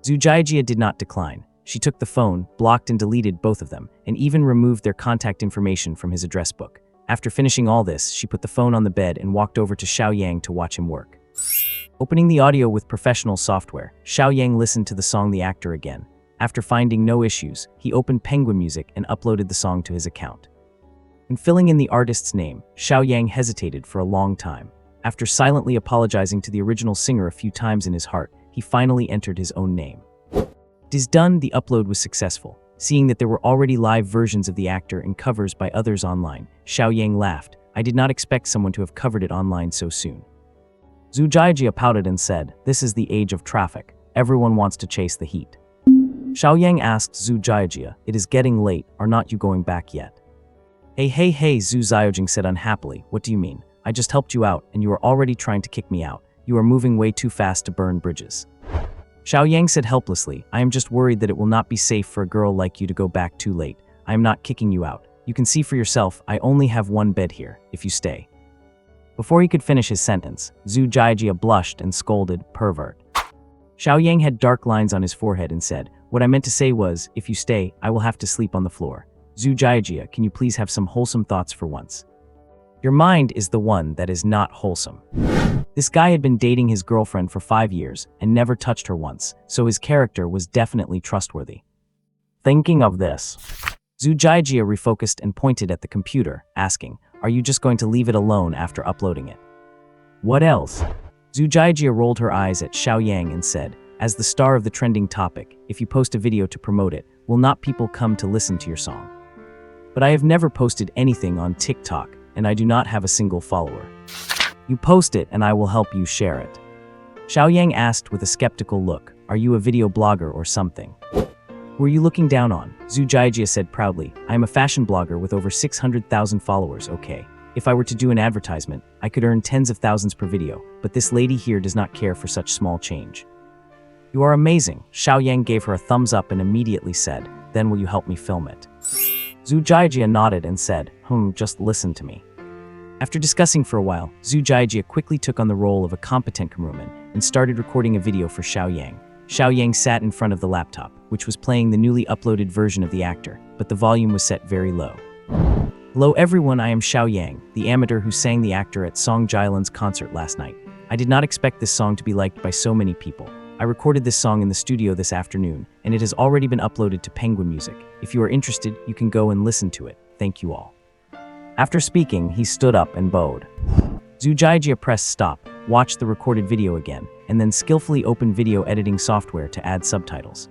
Zhu Jiajia did not decline. She took the phone, blocked and deleted both of them, and even removed their contact information from his address book. After finishing all this, she put the phone on the bed and walked over to Xiao Yang to watch him work. Opening the audio with professional software, Xiao Yang listened to the song The Actor again. After finding no issues, he opened Penguin Music and uploaded the song to his account. When filling in the artist's name, Xiao Yang hesitated for a long time. After silently apologizing to the original singer a few times in his heart, he finally entered his own name. It is done, the upload was successful. Seeing that there were already live versions of The Actor and covers by others online, Xiao Yang laughed. I did not expect someone to have covered it online so soon. Zhu Jiajia pouted and said, This is the age of traffic. Everyone wants to chase the heat. Xiao Yang asked Zhu Jiajia, It is getting late, are not you going back yet? Hey, Zhu Jiajing said unhappily, What do you mean? I just helped you out, and you are already trying to kick me out. You are moving way too fast to burn bridges. Xiao Yang said helplessly, I am just worried that it will not be safe for a girl like you to go back too late. I am not kicking you out. You can see for yourself, I only have one bed here, if you stay. Before he could finish his sentence, Zhu Jiajia blushed and scolded, Pervert. Xiao Yang had dark lines on his forehead and said, What I meant to say was, if you stay, I will have to sleep on the floor. Zhu Jiajia, can you please have some wholesome thoughts for once? Your mind is the one that is not wholesome. This guy had been dating his girlfriend for 5 years and never touched her once, so his character was definitely trustworthy. Thinking of this, Zhu Jiajia refocused and pointed at the computer, asking, Are you just going to leave it alone after uploading it? What else? Zhu Jiajia rolled her eyes at Xiao Yang and said, As the star of the trending topic, if you post a video to promote it, will not people come to listen to your song? But I have never posted anything on TikTok, and I do not have a single follower. You post it and I will help you share it. Xiaoyang asked with a skeptical look, are you a video blogger or something? Who are you looking down on? Zhu Jiajia said proudly, I am a fashion blogger with over 600,000 followers, okay. If I were to do an advertisement, I could earn tens of thousands per video, but this lady here does not care for such small change. You are amazing. Xiaoyang gave her a thumbs up and immediately said, then will you help me film it? Zhu Jiajia nodded and said, just listen to me. After discussing for a while, Zhu Jiajia quickly took on the role of a competent cameraman and started recording a video for Xiaoyang. Xiaoyang sat in front of the laptop, which was playing the newly uploaded version of the actor, but the volume was set very low. Hello everyone, I am Xiaoyang, the amateur who sang the actor at Song Jialan's concert last night. I did not expect this song to be liked by so many people. I recorded this song in the studio this afternoon, and it has already been uploaded to Penguin Music. If you are interested, you can go and listen to it. Thank you all. After speaking, he stood up and bowed. Zhu Jiajia pressed stop, watched the recorded video again, and then skillfully opened video editing software to add subtitles.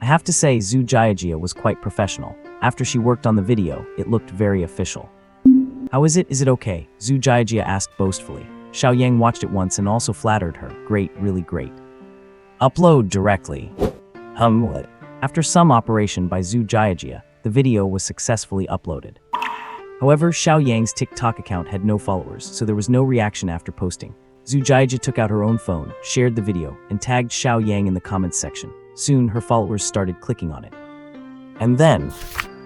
I have to say Zhu Jiajia was quite professional. After she worked on the video, it looked very official. How is it? Is it okay? Zhu Jiajia asked boastfully. Xiaoyang watched it once and also flattered her. Great, really great. Upload directly. After some operation by Zhu Jiajia, the video was successfully uploaded. However, Xiaoyang's TikTok account had no followers, so there was no reaction after posting. Zhu Jiajia took out her own phone, shared the video, and tagged Xiaoyang in the comments section. Soon, her followers started clicking on it. And then,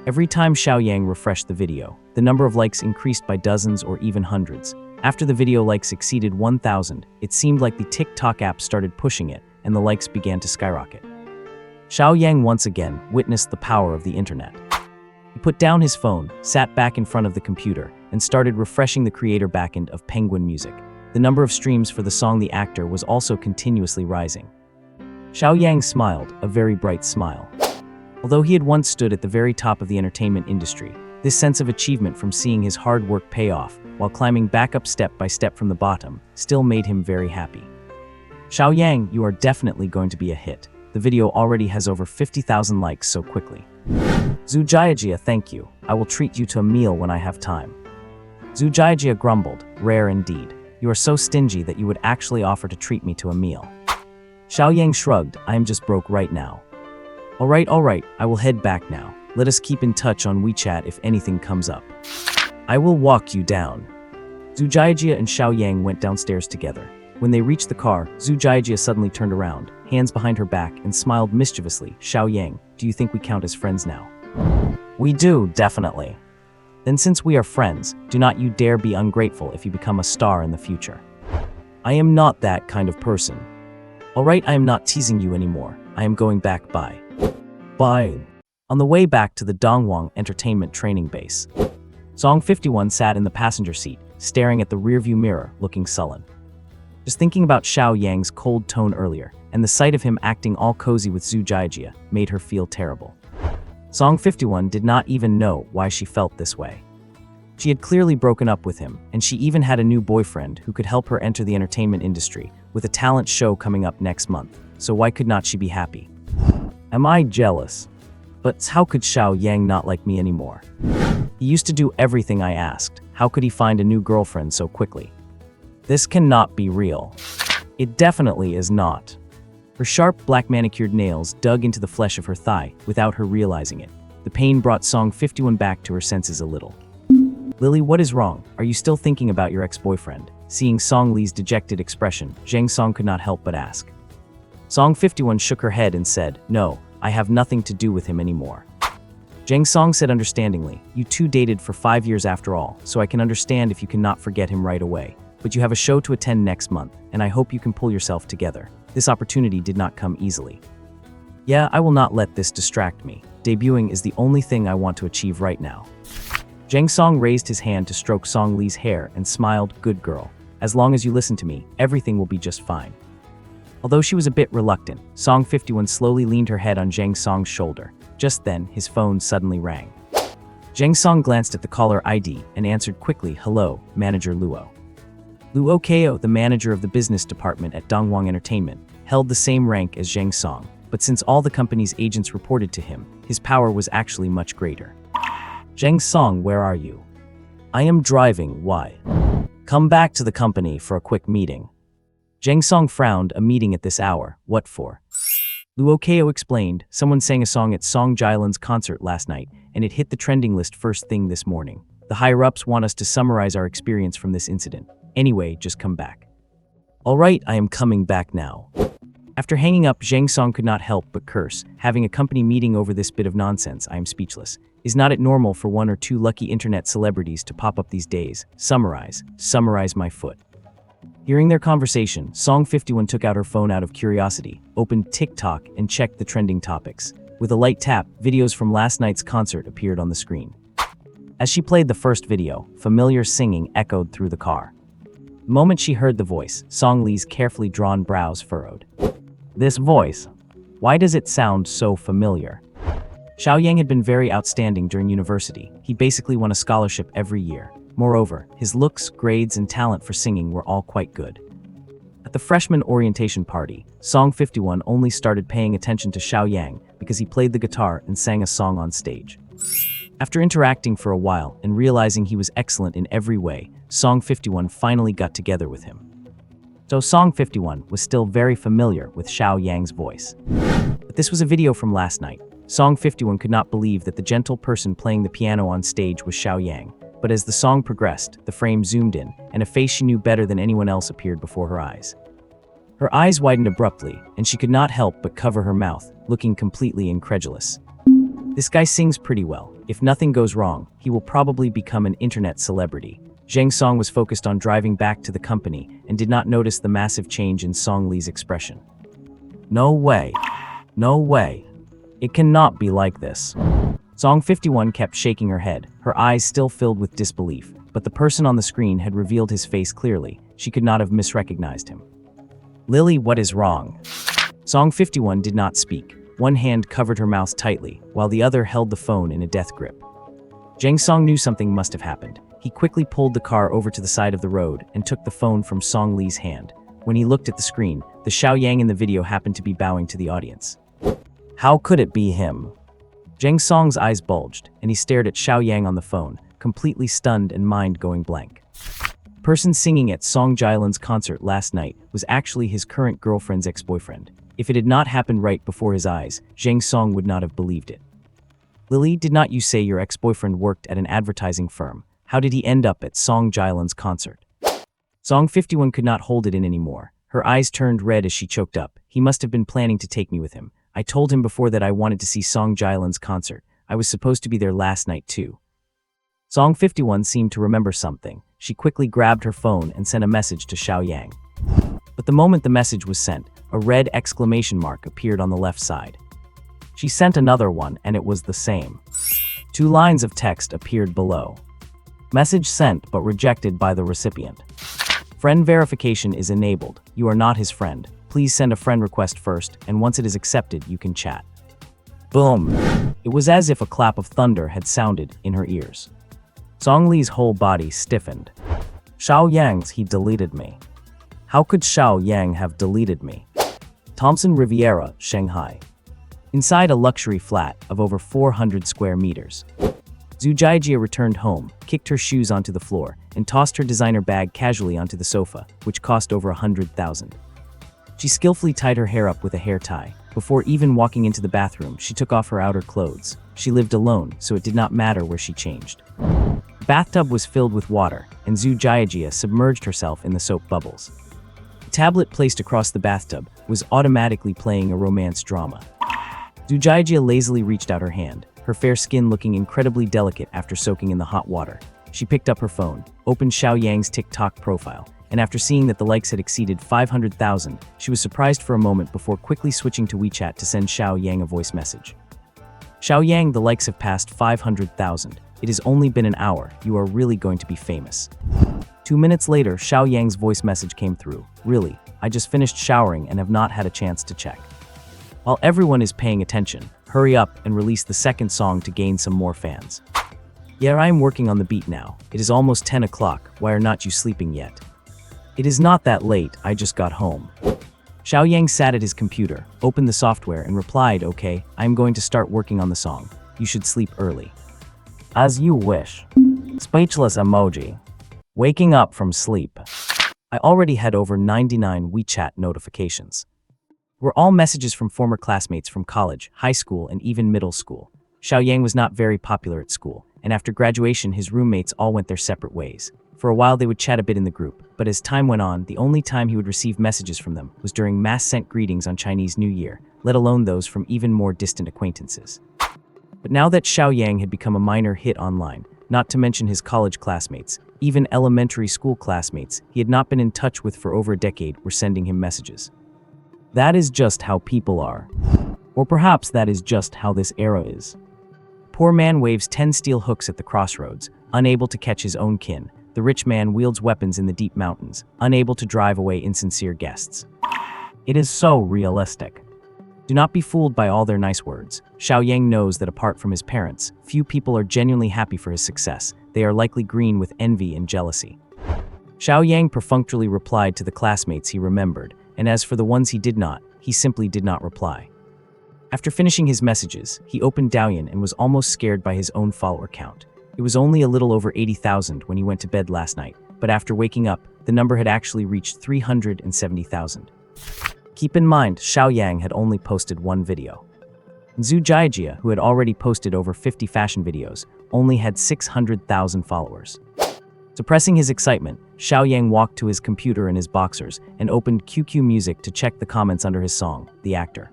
every time Xiaoyang refreshed the video, the number of likes increased by dozens or even hundreds. After the video likes exceeded 1,000, it seemed like the TikTok app started pushing it, and the likes began to skyrocket. Xiaoyang once again witnessed the power of the internet. He put down his phone, sat back in front of the computer, and started refreshing the creator backend of Penguin Music. The number of streams for the song The Actor was also continuously rising. Xiaoyang smiled, a very bright smile. Although he had once stood at the very top of the entertainment industry, this sense of achievement from seeing his hard work pay off, while climbing back up step by step from the bottom, still made him very happy. Xiaoyang, you are definitely going to be a hit. The video already has over 50,000 likes so quickly. Zhu Jiajia, thank you. I will treat you to a meal when I have time. Zhu Jiajia grumbled, rare indeed. You are so stingy that you would actually offer to treat me to a meal. Xiaoyang shrugged, I am just broke right now. Alright, I will head back now. Let us keep in touch on WeChat if anything comes up. I will walk you down. Zhu Jiajia and Xiaoyang went downstairs together. When they reached the car, Zhu Jiajia suddenly turned around, hands behind her back, and smiled mischievously. Xiaoyang, do you think we count as friends now? We do, definitely. Then since we are friends, do not you dare be ungrateful if you become a star in the future. I am not that kind of person. Alright, I am not teasing you anymore. I am going back. Bye. Bye. On the way back to the Dongwang Entertainment Training Base, Song 51 sat in the passenger seat, staring at the rearview mirror, looking sullen. Just thinking about Xiaoyang's cold tone earlier, and the sight of him acting all cozy with Zhu Jiajia, made her feel terrible. Song 51 did not even know why she felt this way. She had clearly broken up with him, and she even had a new boyfriend who could help her enter the entertainment industry, with a talent show coming up next month, so why could not she be happy? Am I jealous? But how could Xiaoyang not like me anymore? He used to do everything I asked. How could he find a new girlfriend so quickly? This cannot be real. It definitely is not. Her sharp, black manicured nails dug into the flesh of her thigh without her realizing it. The pain brought Song 51 back to her senses a little. Lily, what is wrong? Are you still thinking about your ex-boyfriend? Seeing Song Li's dejected expression, Zhang Song could not help but ask. Song 51 shook her head and said, No, I have nothing to do with him anymore. Zhang Song said understandingly, You two dated for 5 years after all, so I can understand if you cannot forget him right away. But you have a show to attend next month, and I hope you can pull yourself together. This opportunity did not come easily. Yeah, I will not let this distract me. Debuting is the only thing I want to achieve right now. Zhang Song raised his hand to stroke Song Li's hair and smiled, Good girl. As long as you listen to me, everything will be just fine. Although she was a bit reluctant, Song 51 slowly leaned her head on Zhang Song's shoulder. Just then, his phone suddenly rang. Zhang Song glanced at the caller ID and answered quickly, Hello, Manager Luo. Luo Ko, the manager of the business department at Dongwang Entertainment, held the same rank as Zhang Song, but since all the company's agents reported to him, his power was actually much greater. Zheng Song, where are you? I am driving, why? Come back to the company for a quick meeting. Zheng Song frowned, a meeting at this hour, what for? Luo Kao explained, someone sang a song at Song Jialan's concert last night, and it hit the trending list first thing this morning. The higher-ups want us to summarize our experience from this incident. Anyway, just come back. All right, I am coming back now. After hanging up, Zheng Song could not help but curse. Having a company meeting over this bit of nonsense, I am speechless. Is not it normal for one or two lucky internet celebrities to pop up these days? Summarize my foot. Hearing their conversation, Song 51 took out her phone out of curiosity, opened TikTok, and checked the trending topics. With a light tap, videos from last night's concert appeared on the screen. As she played the first video, familiar singing echoed through the car. The moment she heard the voice, Song Li's carefully drawn brows furrowed. This voice, why does it sound so familiar? Xiao Yang had been very outstanding during university. He basically won a scholarship every year. Moreover, his looks, grades, and talent for singing were all quite good. At the freshman orientation party, Song 51 only started paying attention to Xiao Yang because he played the guitar and sang a song on stage. After interacting for a while and realizing he was excellent in every way, Song 51 finally got together with him. So Song 51 was still very familiar with Xiao Yang's voice. But this was a video from last night. Song 51 could not believe that the gentle person playing the piano on stage was Xiao Yang. But as the song progressed, the frame zoomed in, and a face she knew better than anyone else appeared before her eyes. Her eyes widened abruptly, and she could not help but cover her mouth, looking completely incredulous. This guy sings pretty well. If nothing goes wrong, he will probably become an internet celebrity. Zheng Song was focused on driving back to the company and did not notice the massive change in Song Li's expression. No way. No way. It cannot be like this. Song 51 kept shaking her head, her eyes still filled with disbelief, but the person on the screen had revealed his face clearly. She could not have misrecognized him. Lily, what is wrong? Song 51 did not speak. One hand covered her mouth tightly, while the other held the phone in a death grip. Zheng Song knew something must have happened. He quickly pulled the car over to the side of the road and took the phone from Song Li's hand. When he looked at the screen, the Xiao Yang in the video happened to be bowing to the audience. How could it be him? Zheng Song's eyes bulged, and he stared at Xiao Yang on the phone, completely stunned and mind going blank. The person singing at Song Jialan's concert last night was actually his current girlfriend's ex-boyfriend. If it had not happened right before his eyes, Zheng Song would not have believed it. Lily, did not you say your ex-boyfriend worked at an advertising firm? How did he end up at Song Jialan's concert? Song 51 could not hold it in anymore. Her eyes turned red as she choked up. He must have been planning to take me with him. I told him before that I wanted to see Song Jialan's concert. I was supposed to be there last night too. Song 51 seemed to remember something. She quickly grabbed her phone and sent a message to Xiao Yang. But the moment the message was sent, a red exclamation mark appeared on the left side. She sent another one, and it was the same. 2 lines of text appeared below. Message sent but rejected by the recipient. Friend verification is enabled. You are not his friend. Please send a friend request first, and once it is accepted, you can chat. Boom! It was as if a clap of thunder had sounded in her ears. Song Li's whole body stiffened. Xiao Yang's, he deleted me. How could Xiao Yang have deleted me? Thompson Riviera, Shanghai. Inside a luxury flat of over 400 square meters. Zhu Jiajia returned home, kicked her shoes onto the floor, and tossed her designer bag casually onto the sofa, which cost over 100,000. She skillfully tied her hair up with a hair tie. Before even walking into the bathroom, she took off her outer clothes. She lived alone, so it did not matter where she changed. The bathtub was filled with water, and Zhu Jiajia submerged herself in the soap bubbles. The tablet placed across the bathtub was automatically playing a romance drama. Zhu Jiajia lazily reached out her hand, her fair skin looking incredibly delicate after soaking in the hot water. She picked up her phone, opened Xiao Yang's TikTok profile, and after seeing that the likes had exceeded 500,000, she was surprised for a moment before quickly switching to WeChat to send Xiao Yang a voice message. Xiao Yang, the likes have passed 500,000. It has only been an hour. You are really going to be famous. 2 minutes later, Xiao Yang's voice message came through. Really, I just finished showering and have not had a chance to check. While everyone is paying attention, hurry up and release the second song to gain some more fans. Yeah, I am working on the beat now. It is almost 10 o'clock. Why are not you sleeping yet? It is not that late, I just got home. Xiao Yang sat at his computer, opened the software, and replied, okay, I am going to start working on the song. You should sleep early. As you wish. Speechless emoji. Waking up from sleep. I already had over 99 WeChat notifications. Were all messages from former classmates from college, high school, and even middle school. Xiaoyang was not very popular at school, and after graduation his roommates all went their separate ways. For a while they would chat a bit in the group, but as time went on, the only time he would receive messages from them was during mass-sent greetings on Chinese New Year, let alone those from even more distant acquaintances. But now that Xiaoyang had become a minor hit online, not to mention his college classmates, even elementary school classmates he had not been in touch with for over a decade were sending him messages. That is just how people are. Or perhaps that is just how this era is. Poor man waves 10 steel hooks at the crossroads, unable to catch his own kin. The rich man wields weapons in the deep mountains, unable to drive away insincere guests. It is so realistic. Do not be fooled by all their nice words. Xiaoyang knows that apart from his parents, few people are genuinely happy for his success. They are likely green with envy and jealousy. Xiaoyang perfunctorily replied to the classmates he remembered, and as for the ones he did not, he simply did not reply. After finishing his messages, he opened Douyin and was almost scared by his own follower count. It was only a little over 80,000 when he went to bed last night, but after waking up, the number had actually reached 370,000. Keep in mind, Xiaoyang had only posted one video. Zhu Jiajia, who had already posted over 50 fashion videos, only had 600,000 followers. Suppressing his excitement, Xiaoyang walked to his computer in his boxers and opened QQ Music to check the comments under his song, The Actor.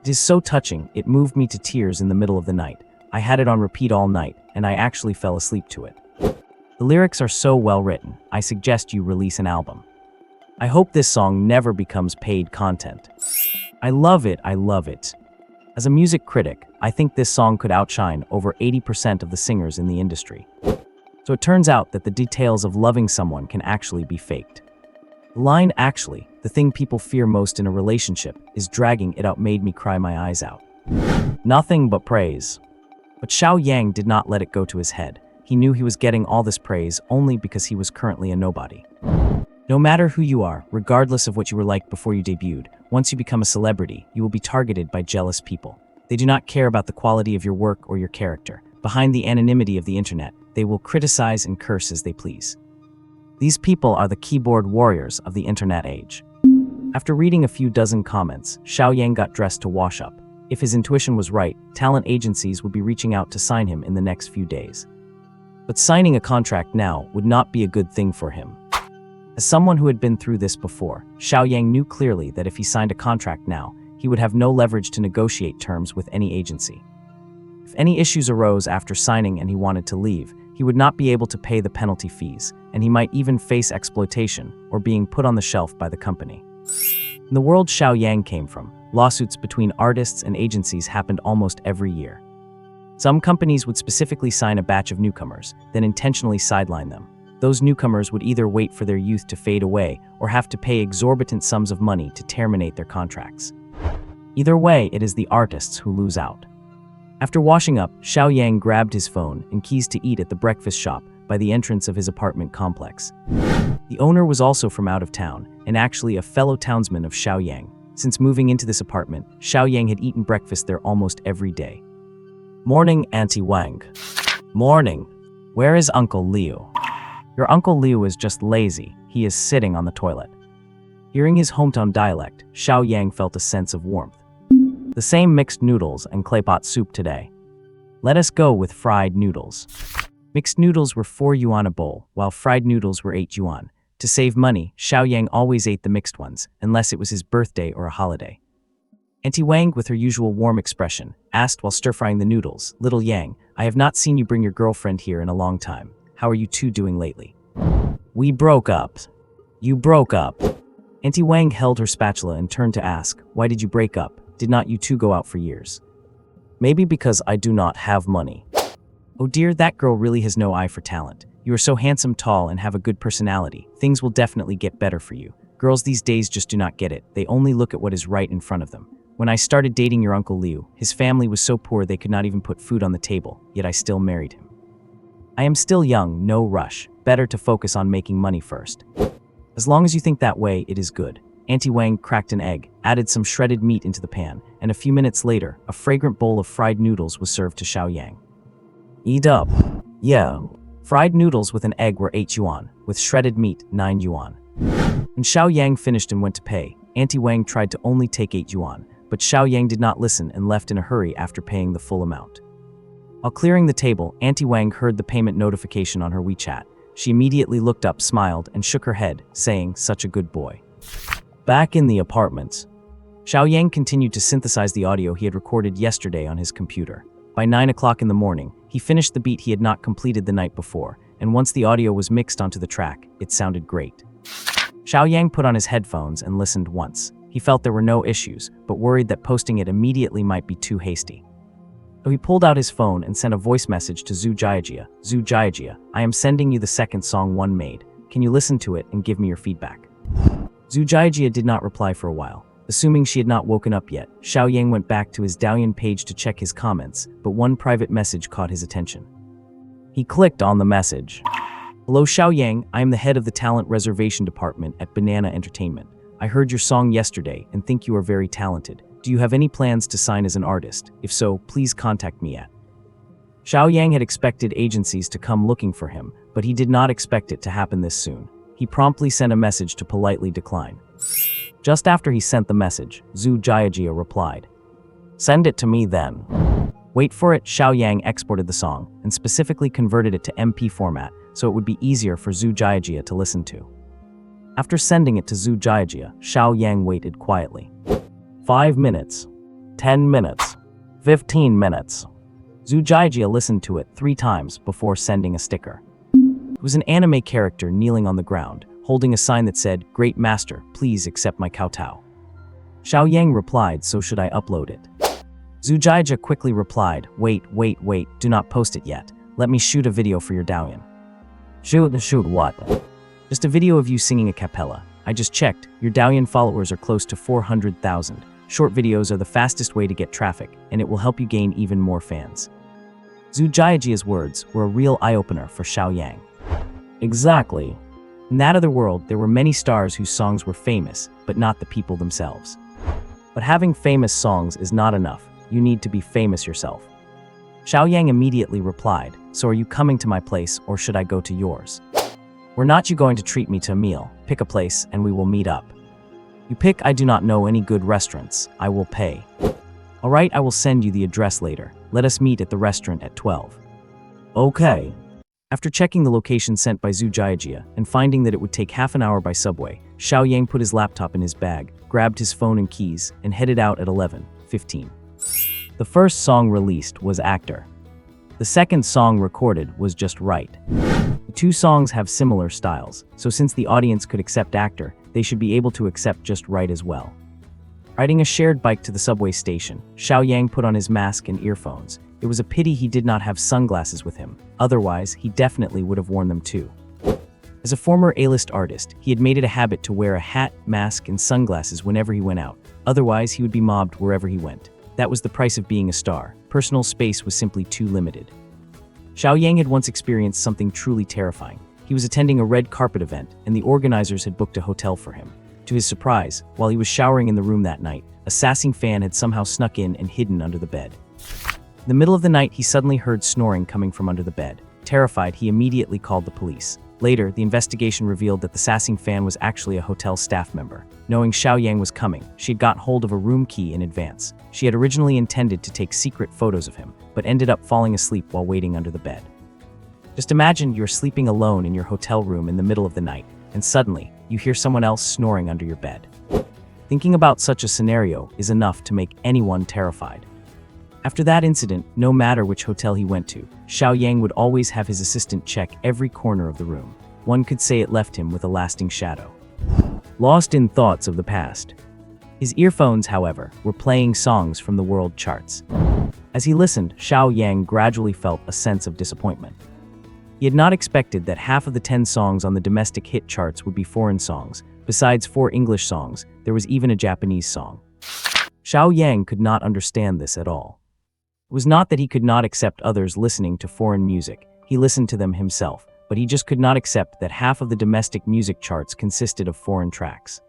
It is so touching, it moved me to tears in the middle of the night. I had it on repeat all night, and I actually fell asleep to it. The lyrics are so well written, I suggest you release an album. I hope this song never becomes paid content. I love it, I love it. As a music critic, I think this song could outshine over 80% of the singers in the industry. So it turns out that the details of loving someone can actually be faked. The line "actually, the thing people fear most in a relationship is dragging it out" made me cry my eyes out. Nothing but praise. But Xiaoyang did not let it go to his head. He knew he was getting all this praise only because he was currently a nobody. No matter who you are, regardless of what you were like before you debuted, once you become a celebrity, you will be targeted by jealous people. They do not care about the quality of your work or your character. Behind the anonymity of the internet, they will criticize and curse as they please. These people are the keyboard warriors of the internet age. After reading a few dozen comments, Xiaoyang got dressed to wash up. If his intuition was right, talent agencies would be reaching out to sign him in the next few days. But signing a contract now would not be a good thing for him. As someone who had been through this before, Xiaoyang knew clearly that if he signed a contract now, he would have no leverage to negotiate terms with any agency. If any issues arose after signing and he wanted to leave, he would not be able to pay the penalty fees, and he might even face exploitation or being put on the shelf by the company. In the world Xiaoyang came from, lawsuits between artists and agencies happened almost every year. Some companies would specifically sign a batch of newcomers, then intentionally sideline them. Those newcomers would either wait for their youth to fade away or have to pay exorbitant sums of money to terminate their contracts. Either way, it is the artists who lose out. After washing up, Xiaoyang grabbed his phone and keys to eat at the breakfast shop by the entrance of his apartment complex. The owner was also from out of town, and actually a fellow townsman of Xiaoyang. Since moving into this apartment, Xiaoyang had eaten breakfast there almost every day. Morning, Auntie Wang. Morning. Where is Uncle Liu? Your Uncle Liu is just lazy. He is sitting on the toilet. Hearing his hometown dialect, Xiaoyang felt a sense of warmth. The same mixed noodles and claypot soup today. Let us go with fried noodles. Mixed noodles were 4 yuan a bowl, while fried noodles were 8 yuan. To save money, Xiaoyang always ate the mixed ones, unless it was his birthday or a holiday. Auntie Wang, with her usual warm expression, asked while stir-frying the noodles, "Little Yang, I have not seen you bring your girlfriend here in a long time. How are you two doing lately?" "We broke up." "You broke up?" Auntie Wang held her spatula and turned to ask, "Why did you break up? Did not you two go out for years?" "Maybe because I do not have money." "Oh dear, that girl really has no eye for talent. You are so handsome, tall, and have a good personality. Things will definitely get better for you. Girls these days just do not get it. They only look at what is right in front of them. When I started dating your Uncle Liu, his family was so poor they could not even put food on the table, yet I still married him. I am still young, no rush. Better to focus on making money first." "As long as you think that way, it is good." Auntie Wang cracked an egg, added some shredded meat into the pan, and a few minutes later, a fragrant bowl of fried noodles was served to Xiaoyang. Eat up. Yeah. Fried noodles with an egg were 8 yuan, with shredded meat, 9 yuan. When Xiao Yang finished and went to pay, Auntie Wang tried to only take 8 yuan, but Xiao Yang did not listen and left in a hurry after paying the full amount. While clearing the table, Auntie Wang heard the payment notification on her WeChat. She immediately looked up, smiled, and shook her head, saying, "Such a good boy." Back in the apartments, Xiao Yang continued to synthesize the audio he had recorded yesterday on his computer. By 9 o'clock in the morning, he finished the beat he had not completed the night before, and once the audio was mixed onto the track, it sounded great. Xiao Yang put on his headphones and listened once. He felt there were no issues, but worried that posting it immediately might be too hasty. So he pulled out his phone and sent a voice message to Zhu Jiajia. "Zhu Jiajia, I am sending you the second song one made. Can you listen to it and give me your feedback?" Zhu Jiajia did not reply for a while. Assuming she had not woken up yet, Xiao Yang went back to his Douyin page to check his comments, but one private message caught his attention. He clicked on the message. "Hello Xiao Yang, I am the head of the talent reservation department at Banana Entertainment. I heard your song yesterday and think you are very talented. Do you have any plans to sign as an artist? If so, please contact me at..." Xiao Yang had expected agencies to come looking for him, but he did not expect it to happen this soon. He promptly sent a message to politely decline. Just after he sent the message, Zhu Jiajia replied, "Send it to me then." Wait for it. Xiao Yang exported the song and specifically converted it to MP format so it would be easier for Zhu Jiajia to listen to. After sending it to Zhu Jiajia, Xiao Yang waited quietly. 5 minutes, 10 minutes, 15 minutes. Zhu Jiajia listened to it 3 times before sending a sticker. It was an anime character kneeling on the ground, holding a sign that said, "Great Master, please accept my kowtow." Xiao Yang replied, "So should I upload it?" Zhu Jiajia quickly replied, wait, do not post it yet. Let me shoot a video for your Douyin." Shoot what? "Just a video of you singing a cappella. I just checked, your Douyin followers are close to 400,000. Short videos are the fastest way to get traffic, and it will help you gain even more fans." Zhu Jiajia's words were a real eye-opener for Xiao Yang. Exactly. In that other world, there were many stars whose songs were famous, but not the people themselves. But having famous songs is not enough. You need to be famous yourself. Xiao Yang immediately replied, "So are you coming to my place, or should I go to yours? Were not you going to treat me to a meal? Pick a place, and we will meet up." "You pick. I do not know any good restaurants. I will pay." "All right, I will send you the address later. Let us meet at the restaurant at 12. "Okay." After checking the location sent by Zhu Jiajia and finding that it would take half an hour by subway, Xiao Yang put his laptop in his bag, grabbed his phone and keys, and headed out at 11:15. The first song released was Actor. The second song recorded was Just Right. The 2 songs have similar styles, so since the audience could accept Actor, they should be able to accept Just Right as well. Riding a shared bike to the subway station, Xiao Yang put on his mask and earphones. It was a pity he did not have sunglasses with him, otherwise he definitely would have worn them too. As a former A-list artist, he had made it a habit to wear a hat, mask, and sunglasses whenever he went out, otherwise he would be mobbed wherever he went. That was the price of being a star. Personal space was simply too limited. Xiao Yang had once experienced something truly terrifying. He was attending a red carpet event, and the organizers had booked a hotel for him. To his surprise, while he was showering in the room that night, a sassing fan had somehow snuck in and hidden under the bed. In the middle of the night, he suddenly heard snoring coming from under the bed. Terrified, he immediately called the police. Later, the investigation revealed that the sassing fan was actually a hotel staff member. Knowing Xiao Yang was coming, she had got hold of a room key in advance. She had originally intended to take secret photos of him, but ended up falling asleep while waiting under the bed. Just imagine you're sleeping alone in your hotel room in the middle of the night, and suddenly, you hear someone else snoring under your bed. Thinking about such a scenario is enough to make anyone terrified. After that incident, no matter which hotel he went to, Xiao Yang would always have his assistant check every corner of the room. One could say it left him with a lasting shadow. Lost in thoughts of the past. His earphones, however, were playing songs from the world charts. As he listened, Xiao Yang gradually felt a sense of disappointment. He had not expected that half of the 10 songs on the domestic hit charts would be foreign songs. Besides 4 English songs, there was even a Japanese song. Xiao Yang could not understand this at all. It was not that he could not accept others listening to foreign music. He listened to them himself, but he just could not accept that half of the domestic music charts consisted of foreign tracks.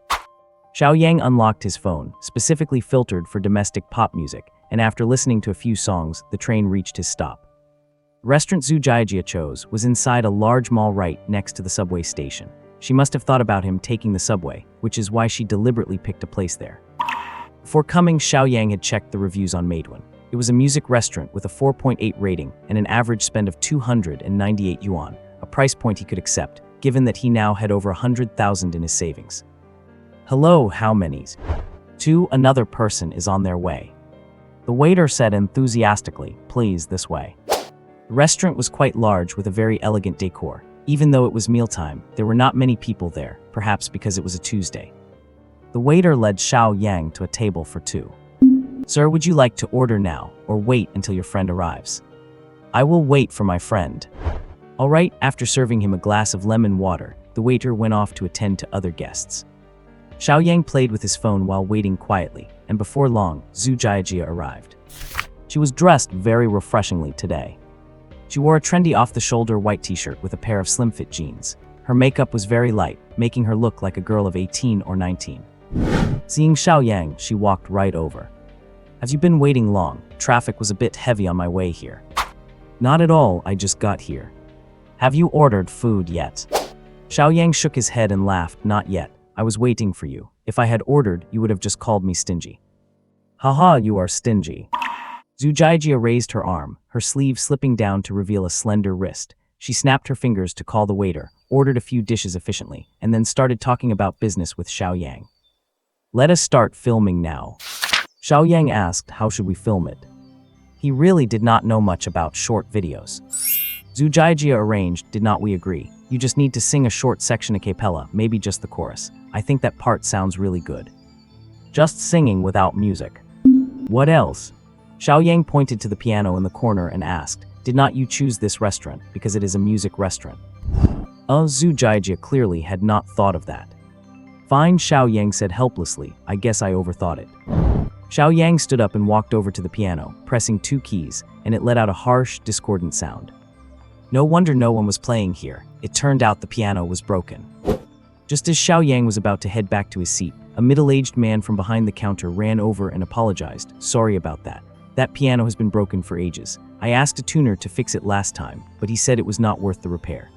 Xiao Yang unlocked his phone, specifically filtered for domestic pop music, and after listening to a few songs, the train reached his stop. The restaurant Zhu Jiajia chose was inside a large mall right next to the subway station. She must have thought about him taking the subway, which is why she deliberately picked a place there. Before coming, Xiao Yang had checked the reviews on Meituan. It was a music restaurant with a 4.8 rating and an average spend of 298 yuan, a price point he could accept, given that he now had over 100,000 in his savings. Hello, how many's? 2, another person is on their way. The waiter said enthusiastically, please, this way. The restaurant was quite large with a very elegant decor. Even though it was mealtime, there were not many people there, perhaps because it was a Tuesday. The waiter led Xiao Yang to a table for 2. Sir, would you like to order now, or wait until your friend arrives? I will wait for my friend. All right, after serving him a glass of lemon water, the waiter went off to attend to other guests. Xiao Yang played with his phone while waiting quietly, and before long, Zhu Jiajia arrived. She was dressed very refreshingly today. She wore a trendy off-the-shoulder white t-shirt with a pair of slim-fit jeans. Her makeup was very light, making her look like a girl of 18 or 19. Seeing Xiao Yang, she walked right over. Have you been waiting long? Traffic was a bit heavy on my way here. Not at all, I just got here. Have you ordered food yet? Xiao Yang shook his head and laughed, not yet. I was waiting for you. If I had ordered, you would have just called me stingy. Haha, you are stingy. Zhu Jiajia raised her arm, her sleeve slipping down to reveal a slender wrist. She snapped her fingers to call the waiter, ordered a few dishes efficiently, and then started talking about business with Xiao Yang. Let us start filming now. Xiao Yang asked, how should we film it? He really did not know much about short videos. Zhu Jiajia arranged, did not we agree? You just need to sing a short section a cappella, maybe just the chorus. I think that part sounds really good. Just singing without music. What else? Xiao Yang pointed to the piano in the corner and asked, did not you choose this restaurant because it is a music restaurant? Zhu Jiajia clearly had not thought of that. Fine, Xiao Yang said helplessly, I guess I overthought it. Xiao Yang stood up and walked over to the piano, pressing 2 keys, and it let out a harsh, discordant sound. No wonder no one was playing here. It turned out the piano was broken. Just as Xiao Yang was about to head back to his seat, a middle-aged man from behind the counter ran over and apologized. Sorry about that. That piano has been broken for ages. I asked a tuner to fix it last time, but he said it was not worth the repair.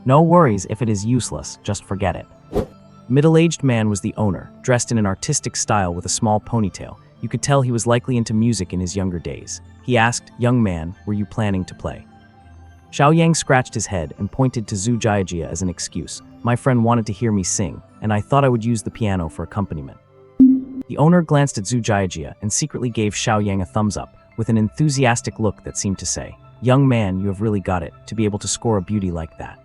No worries, if it is useless, just forget it. Middle-aged man was the owner, dressed in an artistic style with a small ponytail. You could tell he was likely into music in his younger days. He asked, young man, were you planning to play? Xiao Yang scratched his head and pointed to Zhu Jiajia as an excuse. My friend wanted to hear me sing, and I thought I would use the piano for accompaniment. The owner glanced at Zhu Jiajia and secretly gave Xiao Yang a thumbs up, with an enthusiastic look that seemed to say, young man, you have really got it, to be able to score a beauty like that.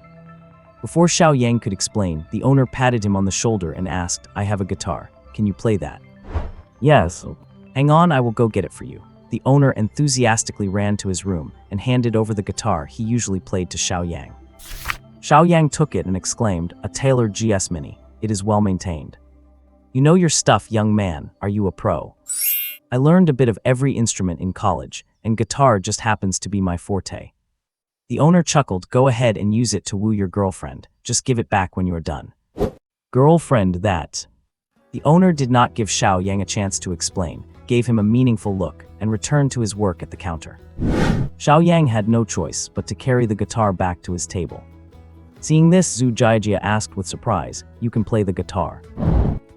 Before Xiao Yang could explain, the owner patted him on the shoulder and asked, I have a guitar. Can you play that? Yes. Hang on, I will go get it for you. The owner enthusiastically ran to his room and handed over the guitar he usually played to Xiao Yang. Xiao Yang took it and exclaimed, a Taylor GS Mini. It is well maintained. You know your stuff, young man. Are you a pro? I learned a bit of every instrument in college, and guitar just happens to be my forte. The owner chuckled, go ahead and use it to woo your girlfriend. Just give it back when you are done. Girlfriend, that. The owner did not give Xiao Yang a chance to explain, gave him a meaningful look, and returned to his work at the counter. Xiao Yang had no choice but to carry the guitar back to his table. Seeing this, Zhu Jiajia asked with surprise, you can play the guitar?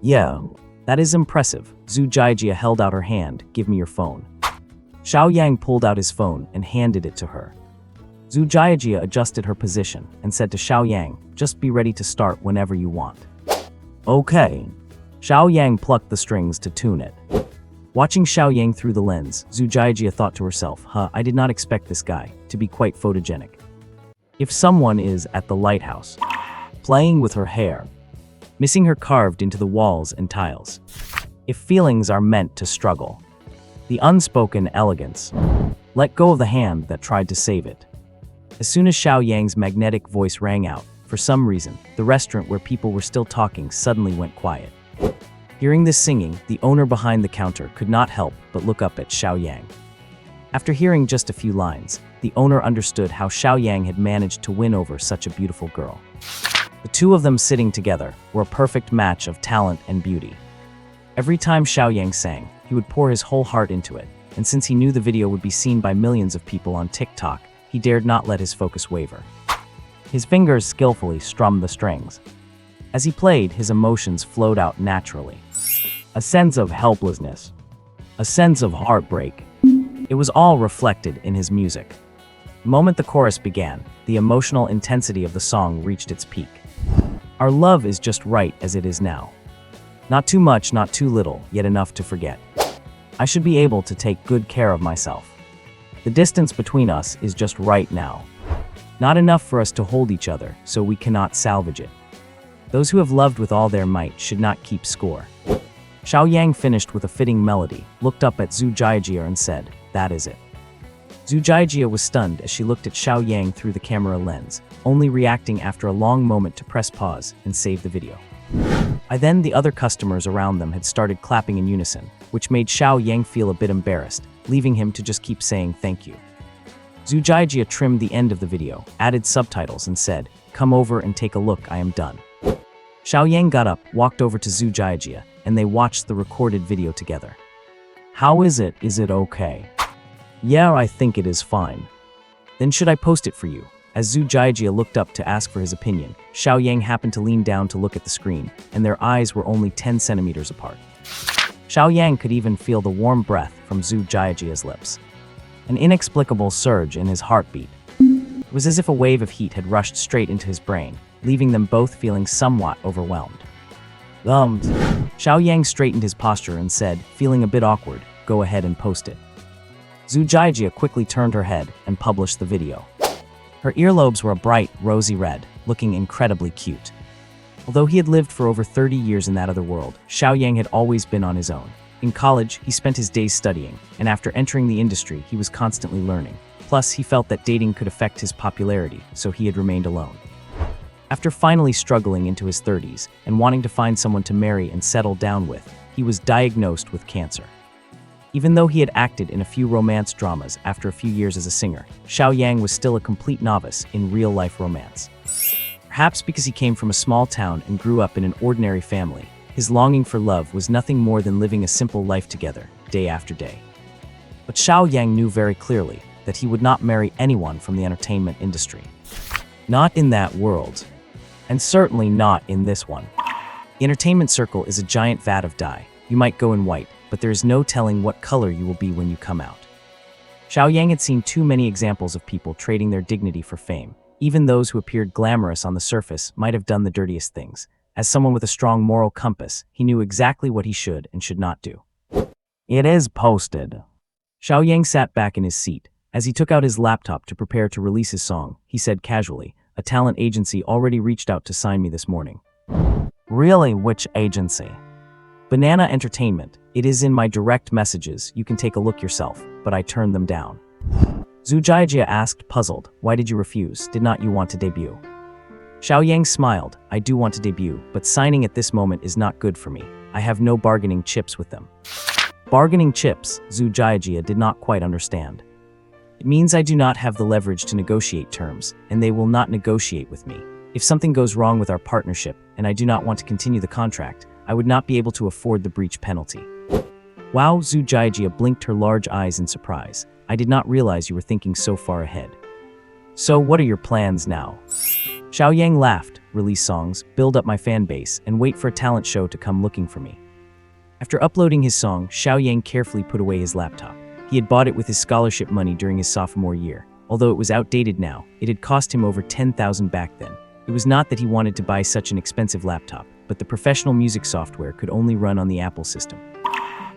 Yeah. That is impressive. Zhu Jiajia held out her hand, give me your phone. Xiao Yang pulled out his phone and handed it to her. Zhu Jiajia adjusted her position and said to Xiao Yang, just be ready to start whenever you want. Okay. Xiao Yang plucked the strings to tune it. Watching Xiao Yang through the lens, Zhu Jiajia thought to herself, I did not expect this guy to be quite photogenic. If someone is at the lighthouse, playing with her hair, missing her carved into the walls and tiles, if feelings are meant to struggle, the unspoken elegance, let go of the hand that tried to save it. As soon as Xiao Yang's magnetic voice rang out, for some reason, the restaurant where people were still talking suddenly went quiet. Hearing this singing, the owner behind the counter could not help but look up at Xiao Yang. After hearing just a few lines, the owner understood how Xiao Yang had managed to win over such a beautiful girl. The two of them sitting together were a perfect match of talent and beauty. Every time Xiao Yang sang, he would pour his whole heart into it, and since he knew the video would be seen by millions of people on TikTok, he dared not let his focus waver. His fingers skillfully strummed the strings. As he played, his emotions flowed out naturally. A sense of helplessness, a sense of heartbreak. It was all reflected in his music. The moment the chorus began, the emotional intensity of the song reached its peak. Our love is just right as it is now. Not too much, not too little, yet enough to forget. I should be able to take good care of myself. The distance between us is just right now. Not enough for us to hold each other, so we cannot salvage it. Those who have loved with all their might should not keep score. Xiao Yang finished with a fitting melody, looked up at Zhu Jiajie and said, "That is it." Zhu Jiajie was stunned as she looked at Xiao Yang through the camera lens, only reacting after a long moment to press pause and save the video. By then, the other customers around them had started clapping in unison, which made Xiao Yang feel a bit embarrassed, leaving him to just keep saying thank you. Zhu Jiajie trimmed the end of the video, added subtitles and said, "Come over and take a look, I am done." Xiao Yang got up, walked over to Zhu Jiajie, and they watched the recorded video together. "How is it? Is it okay?" "Yeah, I think it is fine." "Then should I post it for you?" As Zhu Jiajie looked up to ask for his opinion, Xiao Yang happened to lean down to look at the screen, and their eyes were only 10 centimeters apart. Xiao Yang could even feel the warm breath from Zhu Jiajie's lips. An inexplicable surge in his heartbeat. It was as if a wave of heat had rushed straight into his brain, leaving them both feeling somewhat overwhelmed. Xiao Yang straightened his posture and said, feeling a bit awkward, "Go ahead and post it." Zhu Jiajie quickly turned her head and published the video. Her earlobes were a bright, rosy red, looking incredibly cute. Although he had lived for over 30 years in that other world, Xiao Yang had always been on his own. In college, he spent his days studying, and after entering the industry, he was constantly learning. Plus, he felt that dating could affect his popularity, so he had remained alone. After finally struggling into his 30s and wanting to find someone to marry and settle down with, he was diagnosed with cancer. Even though he had acted in a few romance dramas after a few years as a singer, Xiao Yang was still a complete novice in real-life romance. Perhaps because he came from a small town and grew up in an ordinary family, his longing for love was nothing more than living a simple life together, day after day. But Xiao Yang knew very clearly that he would not marry anyone from the entertainment industry. Not in that world. And certainly not in this one. The entertainment circle is a giant vat of dye. You might go in white, but there is no telling what color you will be when you come out. Xiao Yang had seen too many examples of people trading their dignity for fame. Even those who appeared glamorous on the surface might have done the dirtiest things. As someone with a strong moral compass, he knew exactly what he should and should not do. "It is posted." Xiao Yang sat back in his seat. As he took out his laptop to prepare to release his song, he said casually, "A talent agency already reached out to sign me this morning." "Really? Which agency?" "Banana Entertainment. It is in my direct messages, you can take a look yourself, but I turned them down." Zhu Jiajie asked, puzzled, "Why did you refuse? Did not you want to debut?" Xiao Yang smiled, "I do want to debut, but signing at this moment is not good for me. I have no bargaining chips with them." Bargaining chips, Zhu Jiajie did not quite understand. "It means I do not have the leverage to negotiate terms, and they will not negotiate with me. If something goes wrong with our partnership, and I do not want to continue the contract, I would not be able to afford the breach penalty." Wow, Zhu Jiajie blinked her large eyes in surprise. "I did not realize you were thinking so far ahead. So what are your plans now?" Xiao Yang laughed, "Release songs, build up my fan base, and wait for a talent show to come looking for me." After uploading his song, Xiao Yang carefully put away his laptop. He had bought it with his scholarship money during his sophomore year. Although it was outdated now, it had cost him over 10,000 back then. It was not that he wanted to buy such an expensive laptop, but the professional music software could only run on the Apple system.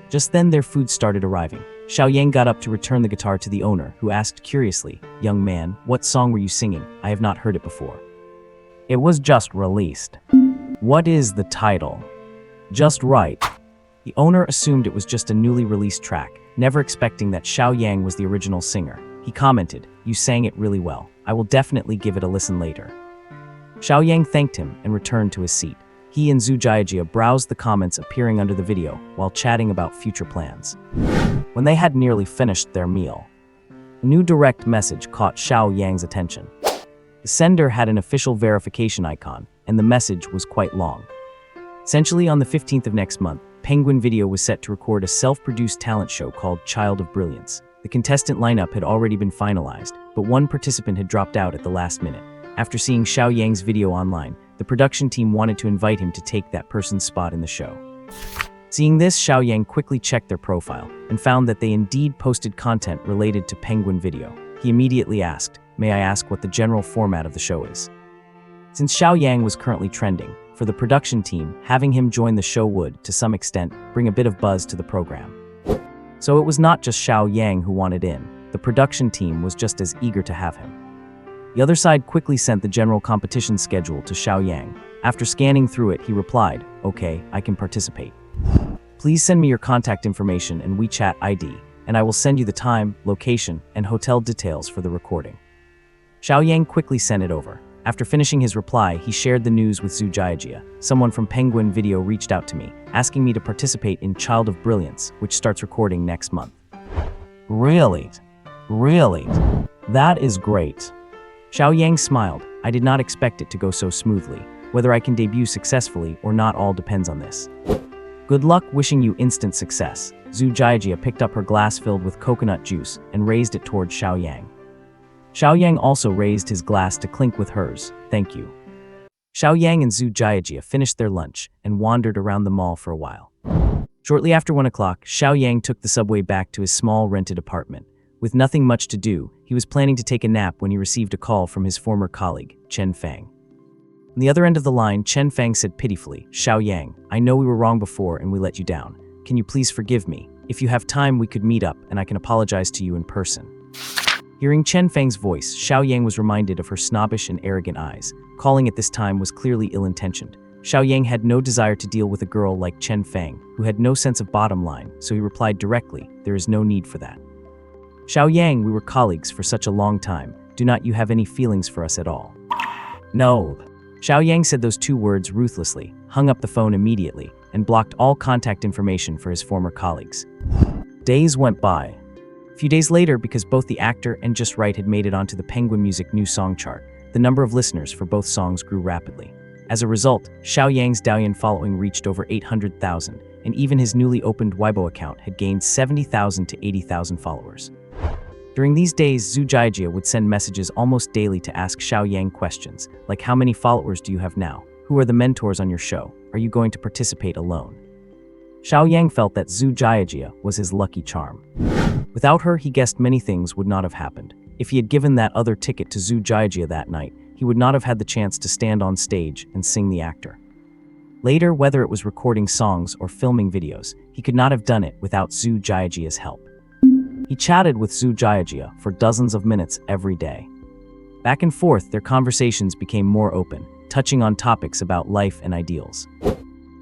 Just then their food started arriving. Xiao Yang got up to return the guitar to the owner, who asked curiously, "Young man, what song were you singing? I have not heard it before." "It was just released." "What is the title?" "Just Right." The owner assumed it was just a newly released track, never expecting that Xiao Yang was the original singer. He commented, "You sang it really well. I will definitely give it a listen later." Xiao Yang thanked him and returned to his seat. He and Zhu Jiajie browsed the comments appearing under the video while chatting about future plans. When they had nearly finished their meal, a new direct message caught Xiao Yang's attention. The sender had an official verification icon, and the message was quite long. Essentially, on the 15th of next month, Penguin Video was set to record a self-produced talent show called Child of Brilliance. The contestant lineup had already been finalized, but one participant had dropped out at the last minute. After seeing Xiao Yang's video online, the production team wanted to invite him to take that person's spot in the show. Seeing this, Xiao Yang quickly checked their profile and found that they indeed posted content related to Penguin Video. He immediately asked, "May I ask what the general format of the show is?" Since Xiao Yang was currently trending, for the production team, having him join the show would, to some extent, bring a bit of buzz to the program. So it was not just Xiao Yang who wanted in, the production team was just as eager to have him. The other side quickly sent the general competition schedule to Xiao Yang. After scanning through it, he replied, "Okay, I can participate. Please send me your contact information and WeChat ID, and I will send you the time, location, and hotel details for the recording." Xiao Yang quickly sent it over. After finishing his reply, he shared the news with Zhu Jiajia. "Someone from Penguin Video reached out to me, asking me to participate in Child of Brilliance, which starts recording next month." Really? Really? That is great. Xiao Yang smiled. "I did not expect it to go so smoothly. Whether I can debut successfully or not all depends on this. Good luck, wishing you instant success." Zhu Jiajia picked up her glass filled with coconut juice and raised it towards Xiao Yang. Xiao Yang also raised his glass to clink with hers. "Thank you." Xiao Yang and Zhu Jiajia finished their lunch and wandered around the mall for a while. Shortly after 1 o'clock, Xiao Yang took the subway back to his small rented apartment. With nothing much to do, he was planning to take a nap when he received a call from his former colleague, Chen Fang. On the other end of the line, Chen Fang said pitifully, "Xiao Yang, I know we were wrong before and we let you down. Can you please forgive me? If you have time, we could meet up and I can apologize to you in person." Hearing Chen Fang's voice, Xiao Yang was reminded of her snobbish and arrogant eyes. Calling at this time was clearly ill-intentioned. Xiao Yang had no desire to deal with a girl like Chen Fang, who had no sense of bottom line, so he replied directly, "There is no need for that. Xiao Yang, we were colleagues for such a long time. Do not you have any feelings for us at all?" "No." Xiao Yang said those two words ruthlessly, hung up the phone immediately, and blocked all contact information for his former colleagues. Days went by. A few days later, because both the actor and Just Right had made it onto the Penguin Music new song chart, the number of listeners for both songs grew rapidly. As a result, Xiao Yang's Douyin following reached over 800,000, and even his newly opened Weibo account had gained 70,000 to 80,000 followers. During these days, Zhu Jiajia would send messages almost daily to ask Xiao Yang questions, like how many followers do you have now? Who are the mentors on your show? Are you going to participate alone? Xiao Yang felt that Zhu Jiajia was his lucky charm. Without her, he guessed many things would not have happened. If he had given that other ticket to Zhu Jiajia that night, he would not have had the chance to stand on stage and sing the actor. Later, whether it was recording songs or filming videos, he could not have done it without Zhu Jiajia's help. He chatted with Zhu Jiajia for dozens of minutes every day. Back and forth, their conversations became more open, touching on topics about life and ideals.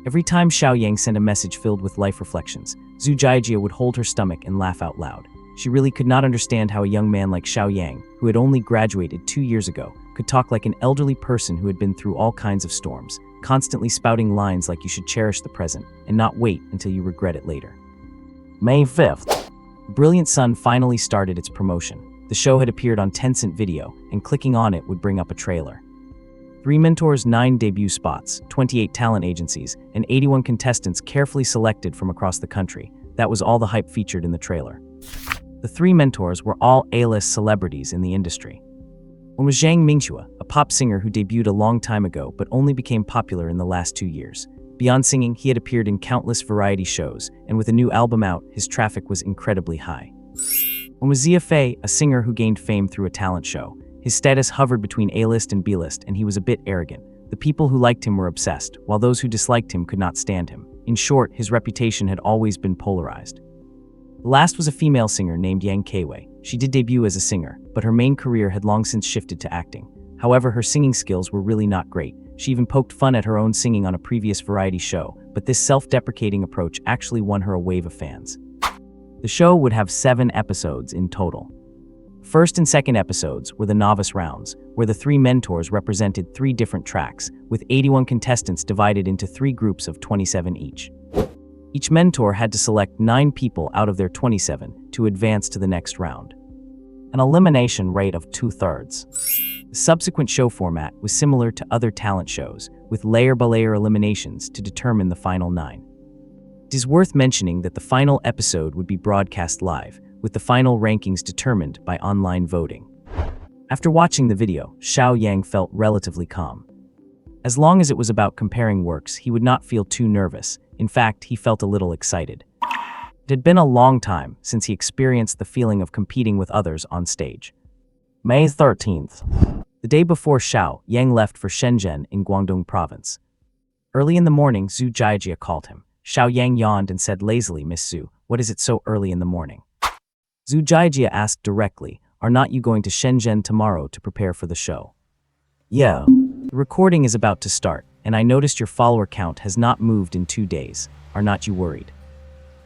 Every time Xiao Yang sent a message filled with life reflections, Zhu Jiajia would hold her stomach and laugh out loud. She really could not understand how a young man like Xiao Yang, who had only graduated 2 years ago, could talk like an elderly person who had been through all kinds of storms, constantly spouting lines like you should cherish the present and not wait until you regret it later. May 5th. Brilliant Sun finally started its promotion. The show had appeared on Tencent Video, and clicking on it would bring up a trailer. 3 mentors, 9 debut spots, 28 talent agencies, and 81 contestants carefully selected from across the country. That was all the hype featured in the trailer. The 3 mentors were all A-list celebrities in the industry. One was Zhang Mingxue, a pop singer who debuted a long time ago but only became popular in the last 2 years. Beyond singing, he had appeared in countless variety shows, and with a new album out, his traffic was incredibly high. One was Zia Fei, a singer who gained fame through a talent show. His status hovered between A-list and B-list, and he was a bit arrogant. The people who liked him were obsessed, while those who disliked him could not stand him. In short, his reputation had always been polarized. The last was a female singer named Yang Keiwei. She did debut as a singer, but her main career had long since shifted to acting. However, her singing skills were really not great. She even poked fun at her own singing on a previous variety show, but this self-deprecating approach actually won her a wave of fans. The show would have 7 episodes in total. First and second episodes were the novice rounds, where the 3 mentors represented 3 different tracks, with 81 contestants divided into 3 groups of 27 each. Each mentor had to select 9 people out of their 27 to advance to the next round. An elimination rate of 2/3. The subsequent show format was similar to other talent shows, with layer-by-layer eliminations to determine the final 9. It is worth mentioning that the final episode would be broadcast live, with the final rankings determined by online voting. After watching the video, Xiao Yang felt relatively calm. As long as it was about comparing works, he would not feel too nervous. In fact, he felt a little excited. It had been a long time since he experienced the feeling of competing with others on stage. May 13th. The day before Xiao Yang left for Shenzhen in Guangdong province. Early in the morning, Zhu Jiajie called him. Xiao Yang yawned and said lazily, "Miss Zhu, what is it so early in the morning?" Zhu Jiajie asked directly, "Are not you going to Shenzhen tomorrow to prepare for the show?" "Yeah. The recording is about to start, and I noticed your follower count has not moved in 2 days. Are not you worried?"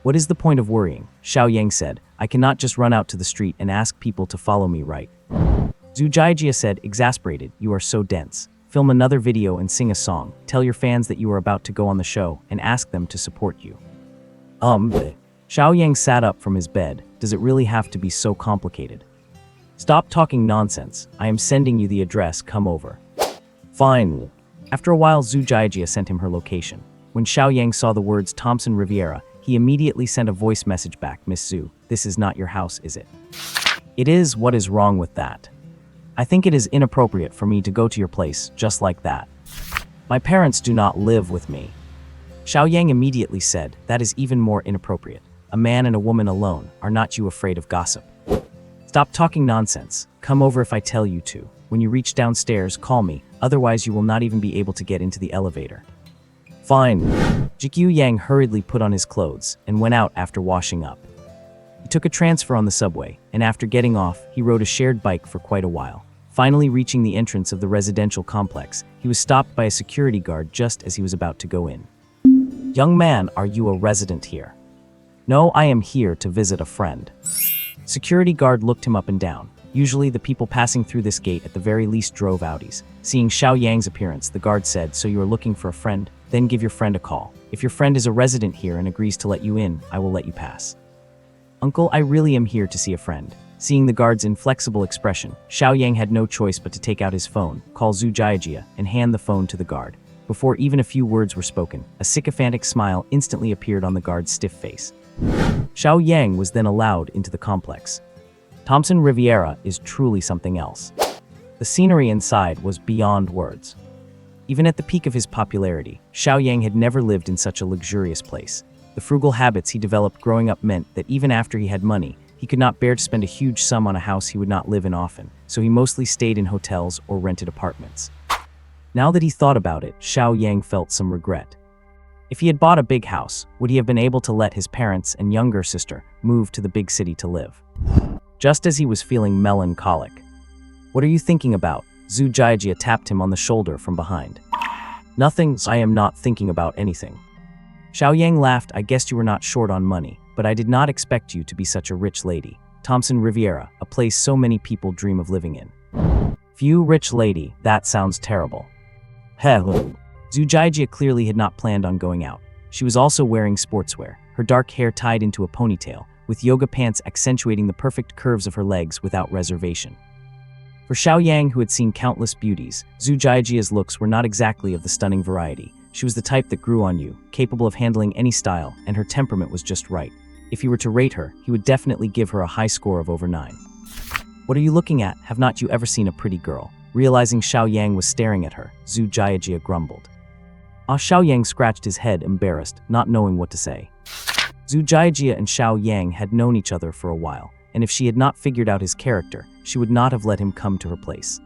"What is the point of worrying?" Xiao Yang said. "I cannot just run out to the street and ask people to follow me, right?" Zhu Jiajie said, exasperated, "You are so dense. Film another video and sing a song. Tell your fans that you are about to go on the show and ask them to support you." Xiao Yang sat up from his bed. "Does it really have to be so complicated?" "Stop talking nonsense. I am sending you the address. Come over." "Fine." After a while, Zhu Jiajie sent him her location. When Xiao Yang saw the words Thompson Riviera, he immediately sent a voice message back. "Miss Zhu, this is not your house, is it?" "It is. What is wrong with that? I think it is inappropriate for me to go to your place just like that. My parents do not live with me." Xiao Yang immediately said, "That is even more inappropriate. A man and a woman alone. Are not you afraid of gossip?" "Stop talking nonsense. Come over if I tell you to. When you reach downstairs, call me, otherwise you will not even be able to get into the elevator." "Fine." Jikyu Yang hurriedly put on his clothes and went out after washing up. He took a transfer on the subway, and after getting off, he rode a shared bike for quite a while. Finally reaching the entrance of the residential complex, he was stopped by a security guard just as he was about to go in. "Young man, are you a resident here?" "No, I am here to visit a friend." Security guard looked him up and down. Usually the people passing through this gate at the very least drove Audis. Seeing Xiao Yang's appearance, the guard said, "So you are looking for a friend? Then give your friend a call. If your friend is a resident here and agrees to let you in, I will let you pass." "Uncle, I really am here to see a friend." Seeing the guard's inflexible expression, Xiao Yang had no choice but to take out his phone, call Zhu Jiajie, and hand the phone to the guard. Before even a few words were spoken, a sycophantic smile instantly appeared on the guard's stiff face. Xiao Yang was then allowed into the complex. Thompson Riviera is truly something else. The scenery inside was beyond words. Even at the peak of his popularity, Xiao Yang had never lived in such a luxurious place. The frugal habits he developed growing up meant that even after he had money, he could not bear to spend a huge sum on a house he would not live in often, so he mostly stayed in hotels or rented apartments. Now that he thought about it, Xiao Yang felt some regret. If he had bought a big house, would he have been able to let his parents and younger sister move to the big city to live? Just as he was feeling melancholic. "What are you thinking about?" Zhu Jiajie tapped him on the shoulder from behind. "Nothing, I am not thinking about anything." Xiao Yang laughed. "I guessed you were not short on money, but I did not expect you to be such a rich lady. Thompson Riviera, a place so many people dream of living in." "Few rich lady, that sounds terrible." Hello. Zhu Jiajie clearly had not planned on going out. She was also wearing sportswear, her dark hair tied into a ponytail, with yoga pants accentuating the perfect curves of her legs without reservation. For Xiao Yang, who had seen countless beauties, Zhu Jiajie's looks were not exactly of the stunning variety. She was the type that grew on you, capable of handling any style, and her temperament was just right. If he were to rate her, he would definitely give her a high score of over 9. "What are you looking at? Have not you ever seen a pretty girl?" Realizing Xiao Yang was staring at her, Zhu Jiajie grumbled. Xiao Yang scratched his head, embarrassed, not knowing what to say. Zhu Jiajie and Xiao Yang had known each other for a while, and if she had not figured out his character, she would not have let him come to her place.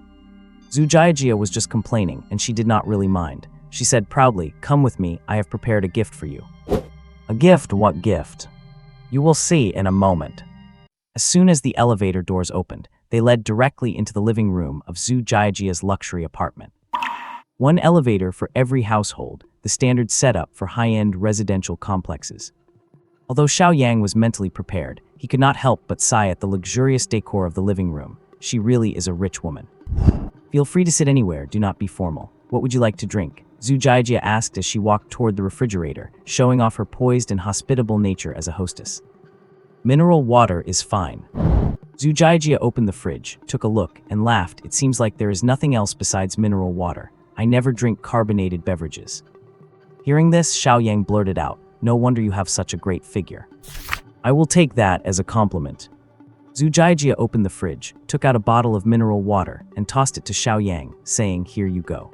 Zhu Jiajie was just complaining, and she did not really mind. She said proudly, "Come with me, I have prepared a gift for you." "A gift? What gift?" "You will see in a moment." As soon as the elevator doors opened, they led directly into the living room of Zhu Jiajie's luxury apartment. One elevator for every household, the standard setup for high-end residential complexes. Although Xiao Yang was mentally prepared, he could not help but sigh at the luxurious decor of the living room. She really is a rich woman. "Feel free to sit anywhere, do not be formal. What would you like to drink?" Zhu Jiajie asked as she walked toward the refrigerator, showing off her poised and hospitable nature as a hostess. "Mineral water is fine." Zhu Jiajie opened the fridge, took a look, and laughed. "It seems like there is nothing else besides mineral water. I never drink carbonated beverages." Hearing this, Xiao Yang blurted out, "No wonder you have such a great figure." "I will take that as a compliment." Zhu Jiajie opened the fridge, took out a bottle of mineral water, and tossed it to Xiao Yang, saying, "Here you go."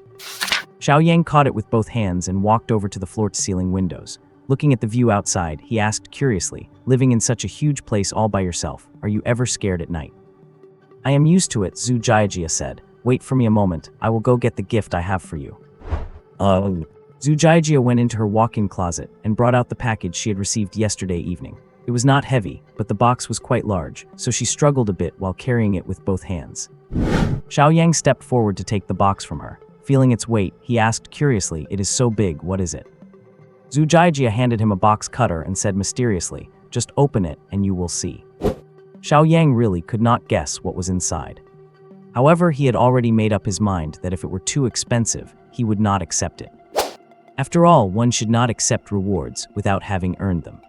Xiao Yang caught it with both hands and walked over to the floor-to-ceiling windows. Looking at the view outside, he asked curiously, "Living in such a huge place all by yourself, are you ever scared at night?" "I am used to it," Zhu Jiajie said. "Wait for me a moment, I will go get the gift I have for you." Zhu Jiajie went into her walk-in closet and brought out the package she had received yesterday evening. It was not heavy, but the box was quite large, so she struggled a bit while carrying it with both hands. Xiao Yang stepped forward to take the box from her. Feeling its weight, he asked curiously, "It is so big, what is it?" Zhu Jiajie handed him a box cutter and said mysteriously, "Just open it and you will see." Xiao Yang really could not guess what was inside. However, he had already made up his mind that if it were too expensive, he would not accept it. After all, one should not accept rewards without having earned them.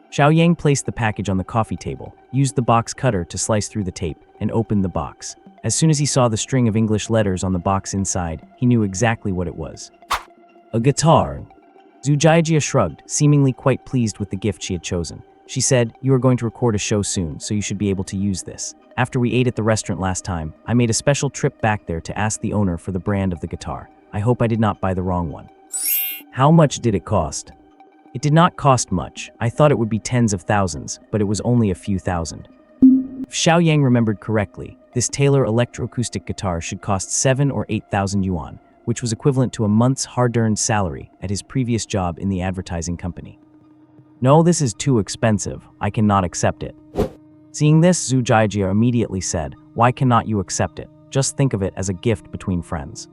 Xiao Yang placed the package on the coffee table, used the box cutter to slice through the tape, and opened the box. As soon as he saw the string of English letters on the box inside, he knew exactly what it was. A guitar. Zhu Jiajie shrugged, seemingly quite pleased with the gift she had chosen. She said, "You are going to record a show soon, so you should be able to use this. After we ate at the restaurant last time, I made a special trip back there to ask the owner for the brand of the guitar. I hope I did not buy the wrong one." "How much did it cost?" "It did not cost much. I thought it would be tens of thousands, but it was only a few thousand." If Xiao Yang remembered correctly, this Taylor electroacoustic guitar should cost 7 or 8,000 yuan, which was equivalent to a month's hard-earned salary at his previous job in the advertising company. "No, this is too expensive. I cannot accept it." Seeing this, Zhu Jiajie immediately said, "Why cannot you accept it? Just think of it as a gift between friends."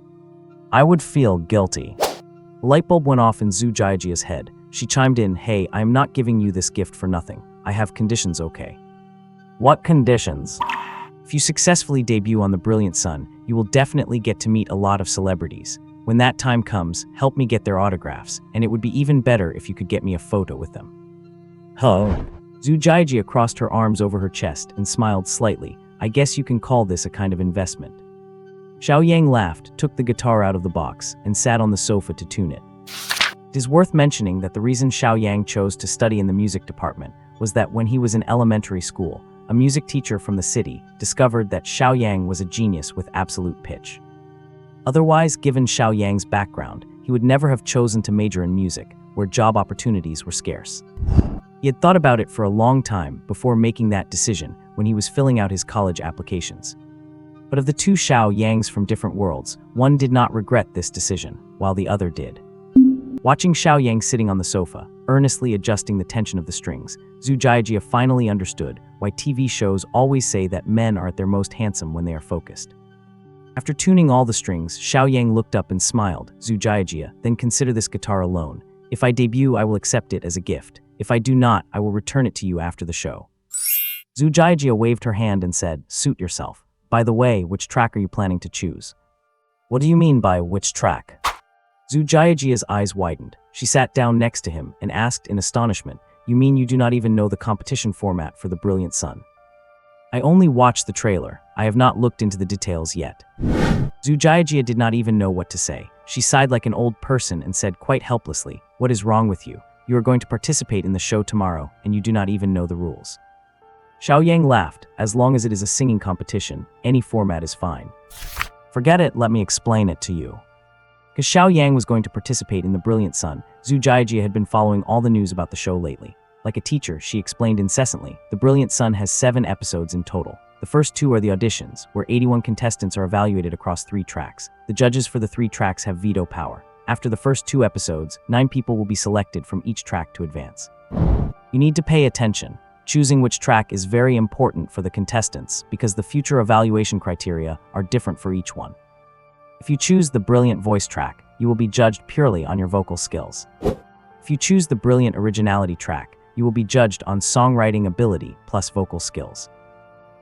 "I would feel guilty." The light bulb went off in Zhu Jiajie's head. She chimed in, "Hey, I am not giving you this gift for nothing. I have conditions, okay?" "What conditions?" "If you successfully debut on The Brilliant Sun, you will definitely get to meet a lot of celebrities. When that time comes, help me get their autographs, and it would be even better if you could get me a photo with them." "Huh?" Zhu Jiajie crossed her arms over her chest and smiled slightly. "I guess you can call this a kind of investment." Xiao Yang laughed, took the guitar out of the box, and sat on the sofa to tune it. It is worth mentioning that the reason Xiao Yang chose to study in the music department was that when he was in elementary school, a music teacher from the city discovered that Xiao Yang was a genius with absolute pitch. Otherwise, given Xiao Yang's background, he would never have chosen to major in music, where job opportunities were scarce. He had thought about it for a long time before making that decision when he was filling out his college applications. But of the two Xiao Yangs from different worlds, one did not regret this decision, while the other did. Watching Xiao Yang sitting on the sofa, earnestly adjusting the tension of the strings, Zhu Jiajie finally understood why TV shows always say that men are at their most handsome when they are focused. After tuning all the strings, Xiao Yang looked up and smiled. "Zhu Jiajie, then consider this guitar alone. If I debut, I will accept it as a gift. If I do not, I will return it to you after the show." Zhu Jiajie waved her hand and said, "Suit yourself. By the way, which track are you planning to choose?" "What do you mean by which track?" Zhu Jiajie's eyes widened. She sat down next to him and asked in astonishment, "You mean you do not even know the competition format for The Brilliant Sun?" "I only watched the trailer. I have not looked into the details yet." Zhu Jiajie did not even know what to say. She sighed like an old person and said quite helplessly, "What is wrong with you? You are going to participate in the show tomorrow, and you do not even know the rules." Xiao Yang laughed. "As long as it is a singing competition, any format is fine." "Forget it, let me explain it to you." Because Xiao Yang was going to participate in The Brilliant Sun, Zhu Jiajie had been following all the news about the show lately. Like a teacher, she explained incessantly, The Brilliant Sun has 7 episodes in total. The first 2 are the auditions, where 81 contestants are evaluated across 3 tracks. The judges for the 3 tracks have veto power. After the first 2 episodes, 9 people will be selected from each track to advance. You need to pay attention. Choosing which track is very important for the contestants because the future evaluation criteria are different for each one. If you choose the brilliant voice track, you will be judged purely on your vocal skills. If you choose the brilliant originality track, you will be judged on songwriting ability plus vocal skills.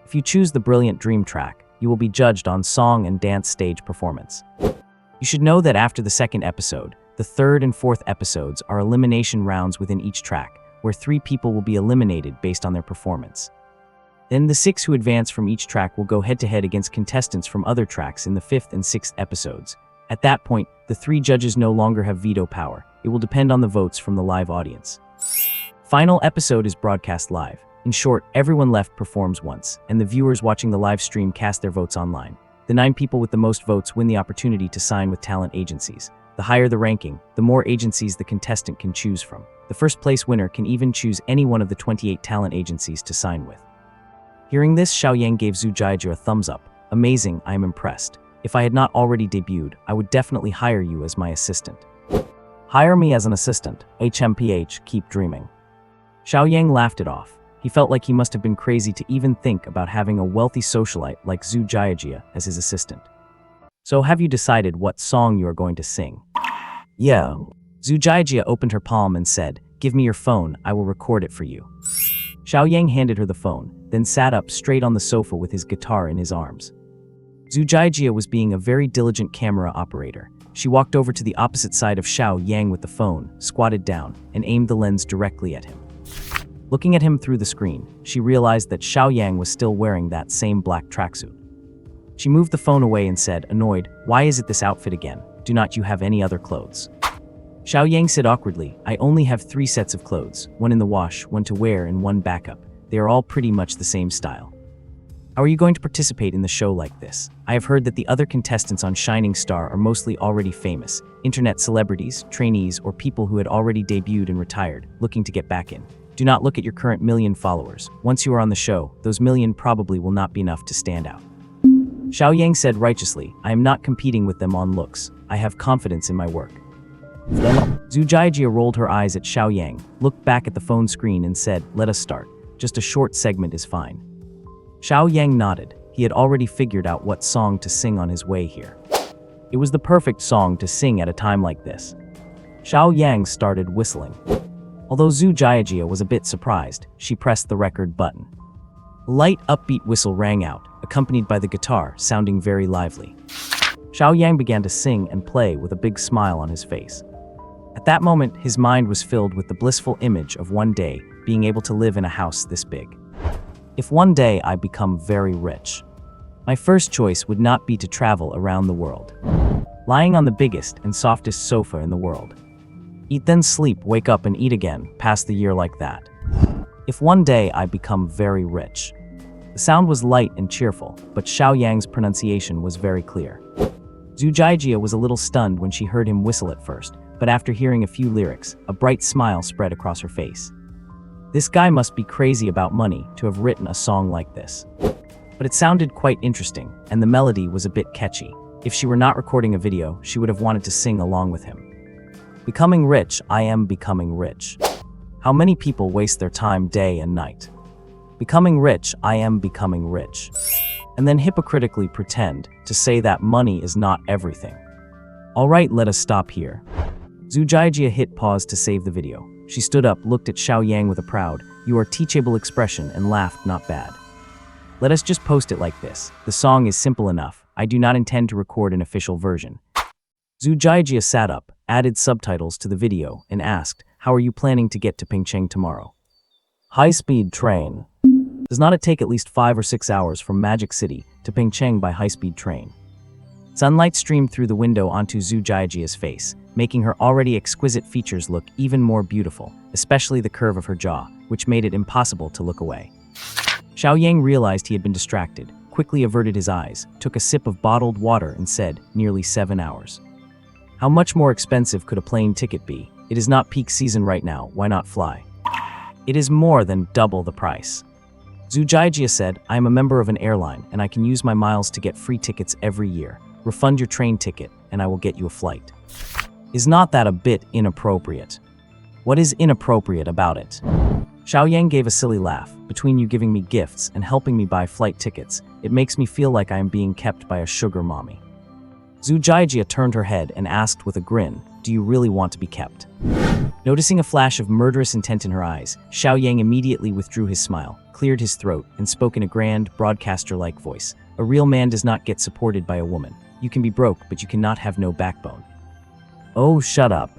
If you choose the brilliant dream track, you will be judged on song and dance stage performance. You should know that after the second episode, the third and fourth episodes are elimination rounds within each track, where 3 people will be eliminated based on their performance. Then the 6 who advance from each track will go head-to-head against contestants from other tracks in the 5th and 6th episodes. At that point, the 3 judges no longer have veto power. It will depend on the votes from the live audience. Final episode is broadcast live. In short, everyone left performs once, and the viewers watching the live stream cast their votes online. The 9 people with the most votes win the opportunity to sign with talent agencies. The higher the ranking, the more agencies the contestant can choose from. The first place winner can even choose any one of the 28 talent agencies to sign with. Hearing this, Xiaoyang gave Zhu Jiajie a thumbs up. Amazing, I am impressed. If I had not already debuted, I would definitely hire you as my assistant. Hire me as an assistant. HMPH, keep dreaming. Xiaoyang laughed it off. He felt like he must have been crazy to even think about having a wealthy socialite like Zhu Jiajie as his assistant. So have you decided what song you are going to sing? Yeah. Zhu Jiajie opened her palm and said, "Give me your phone, I will record it for you." Xiaoyang handed her the phone, then sat up straight on the sofa with his guitar in his arms. Zhu Jiajie was being a very diligent camera operator. She walked over to the opposite side of Xiaoyang with the phone, squatted down, and aimed the lens directly at him. Looking at him through the screen, she realized that Xiaoyang was still wearing that same black tracksuit. She moved the phone away and said, annoyed, "Why is it this outfit again? Do not you have any other clothes?" Xiaoyang said awkwardly, "I only have 3 sets of clothes, one in the wash, one to wear, and one backup. They are all pretty much the same style." "How are you going to participate in the show like this? I have heard that the other contestants on Shining Star are mostly already famous, internet celebrities, trainees, or people who had already debuted and retired, looking to get back in. Do not look at your current million followers. Once you are on the show, those million probably will not be enough to stand out." Xiaoyang said righteously, "I am not competing with them on looks. I have confidence in my work." Zhu Jiajie rolled her eyes at Xiaoyang, looked back at the phone screen and said, "Let us start. Just a short segment is fine." Xiaoyang nodded. He had already figured out what song to sing on his way here. It was the perfect song to sing at a time like this. Xiaoyang started whistling. Although Zhu Jiajie was a bit surprised, she pressed the record button. A light, upbeat whistle rang out, accompanied by the guitar, sounding very lively. Xiaoyang began to sing and play with a big smile on his face. At that moment, his mind was filled with the blissful image of one day being able to live in a house this big. If one day I become very rich, my first choice would not be to travel around the world, lying on the biggest and softest sofa in the world. Eat then sleep, wake up and eat again, pass the year like that. If one day I become very rich. The sound was light and cheerful, but Xiaoyang's pronunciation was very clear. Zhu Jiajie was a little stunned when she heard him whistle at first, but after hearing a few lyrics, a bright smile spread across her face. This guy must be crazy about money to have written a song like this. But it sounded quite interesting, and the melody was a bit catchy. If she were not recording a video, she would have wanted to sing along with him. Becoming rich, I am becoming rich. How many people waste their time day and night? Becoming rich, I am becoming rich. And then hypocritically pretend to say that money is not everything. Alright, let us stop here. Zhu Jiajie hit pause to save the video. She stood up, looked at Xiaoyang with a proud, "You are teachable" expression and laughed not bad. Let us just post it like this. The song is simple enough. I do not intend to record an official version. Zhu Jiajie sat up, added subtitles to the video, and asked, "How are you planning to get to Pingcheng tomorrow?" High-speed train. Does not it take at least 5 or 6 hours from Magic City to Pingcheng by high-speed train? Sunlight streamed through the window onto Zhu Jiajie's face, making her already exquisite features look even more beautiful, especially the curve of her jaw, which made it impossible to look away. Xiaoyang realized he had been distracted, quickly averted his eyes, took a sip of bottled water and said, "Nearly 7 hours. How much more expensive could a plane ticket be? It is not peak season right now, why not fly?" "It is more than double the price." Zhu Jiajie said, "I am a member of an airline and I can use my miles to get free tickets every year. Refund your train ticket and I will get you a flight." Is not that a bit inappropriate? What is inappropriate about it? Xiaoyang gave a silly laugh. Between you giving me gifts and helping me buy flight tickets, it makes me feel like I am being kept by a sugar mommy. Zhu Jiajie turned her head and asked with a grin, "Do you really want to be kept?" Noticing a flash of murderous intent in her eyes, Xiaoyang immediately withdrew his smile, cleared his throat, and spoke in a grand, broadcaster-like voice. "A real man does not get supported by a woman. You can be broke, but you cannot have no backbone." "Oh, shut up."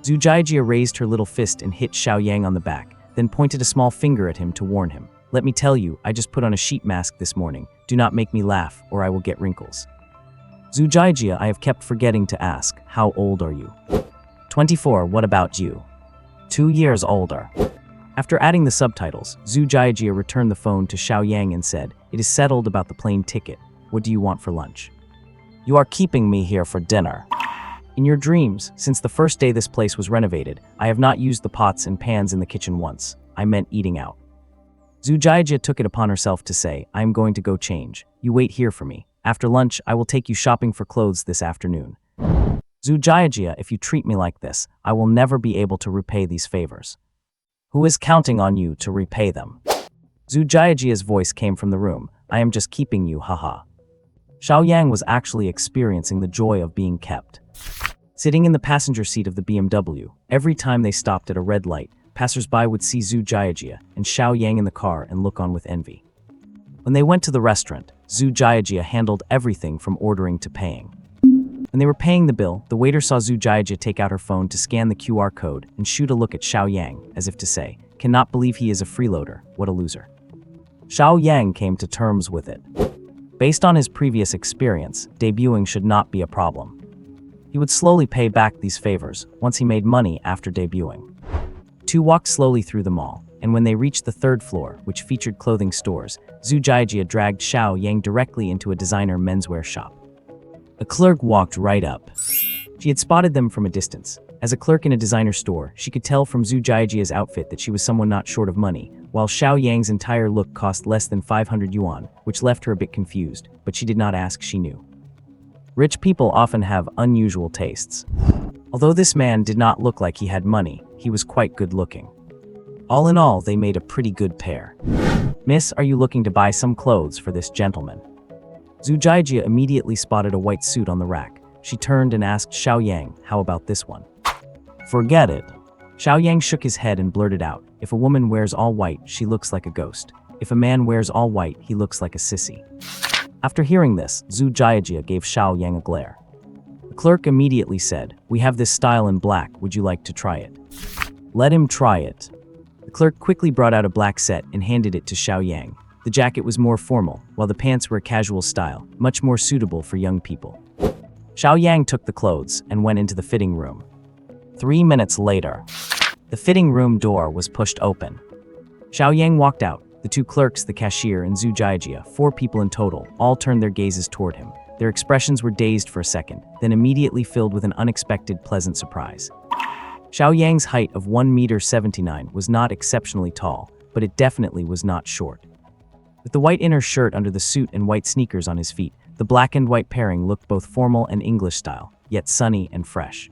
Zhu Jiajie raised her little fist and hit Xiaoyang on the back, then pointed a small finger at him to warn him. "Let me tell you, I just put on a sheet mask this morning. Do not make me laugh, or I will get wrinkles." Zhu Jiajie, I have kept forgetting to ask, how old are you? 24, what about you? 2 years older. After adding the subtitles, Zhu Jiajia returned the phone to Xiao Yang and said, "It is settled about the plane ticket. What do you want for lunch?" "You are keeping me here for dinner." "In your dreams, since the first day this place was renovated, I have not used the pots and pans in the kitchen once. I meant eating out." Zhu Jiajia took it upon herself to say, "I am going to go change. You wait here for me. After lunch, I will take you shopping for clothes this afternoon." "Zhu Jiajia, if you treat me like this, I will never be able to repay these favors." "Who is counting on you to repay them?" Zhu Jiajia's voice came from the room. "I am just keeping you, haha." Xiao Yang was actually experiencing the joy of being kept. Sitting in the passenger seat of the BMW, every time they stopped at a red light, passers-by would see Zhu Jiajia and Xiao Yang in the car and look on with envy. When they went to the restaurant, Zhu Jiajia handled everything from ordering to paying. When they were paying the bill, the waiter saw Zhu Jiajia take out her phone to scan the QR code and shoot a look at Xiao Yang, as if to say, "Cannot believe he is a freeloader, what a loser." Xiao Yang came to terms with it. Based on his previous experience, debuting should not be a problem. He would slowly pay back these favors once he made money after debuting. Two walked slowly through the mall, and when they reached the third floor, which featured clothing stores, Zhu Jiajia dragged Xiao Yang directly into a designer menswear shop. A clerk walked right up. She had spotted them from a distance. As a clerk in a designer store, she could tell from Zhu Jiajia's outfit that she was someone not short of money, while Xiao Yang's entire look cost less than 500 yuan, which left her a bit confused, but she did not ask, she knew. Rich people often have unusual tastes. Although this man did not look like he had money, he was quite good looking. All in all, they made a pretty good pair. "Miss, are you looking to buy some clothes for this gentleman?" Zhu Jiajia immediately spotted a white suit on the rack. She turned and asked Xiao Yang, "How about this one?" "Forget it." Xiao Yang shook his head and blurted out, "If a woman wears all white, she looks like a ghost. If a man wears all white, he looks like a sissy." After hearing this, Zhu Jiajia gave Xiao Yang a glare. The clerk immediately said, "We have this style in black, would you like to try it?" "Let him try it." The clerk quickly brought out a black set and handed it to Xiao Yang. The jacket was more formal, while the pants were a casual style, much more suitable for young people. Xiao Yang took the clothes and went into the fitting room. 3 minutes later, the fitting room door was pushed open. Xiao Yang walked out. The two clerks, the cashier, and Zhu Jiajia, 4 people in total, all turned their gazes toward him. Their expressions were dazed for a second, then immediately filled with an unexpected, pleasant surprise. Xiao Yang's height of 1.79 meters was not exceptionally tall, but it definitely was not short. With the white inner shirt under the suit and white sneakers on his feet, the black and white pairing looked both formal and English style, yet sunny and fresh.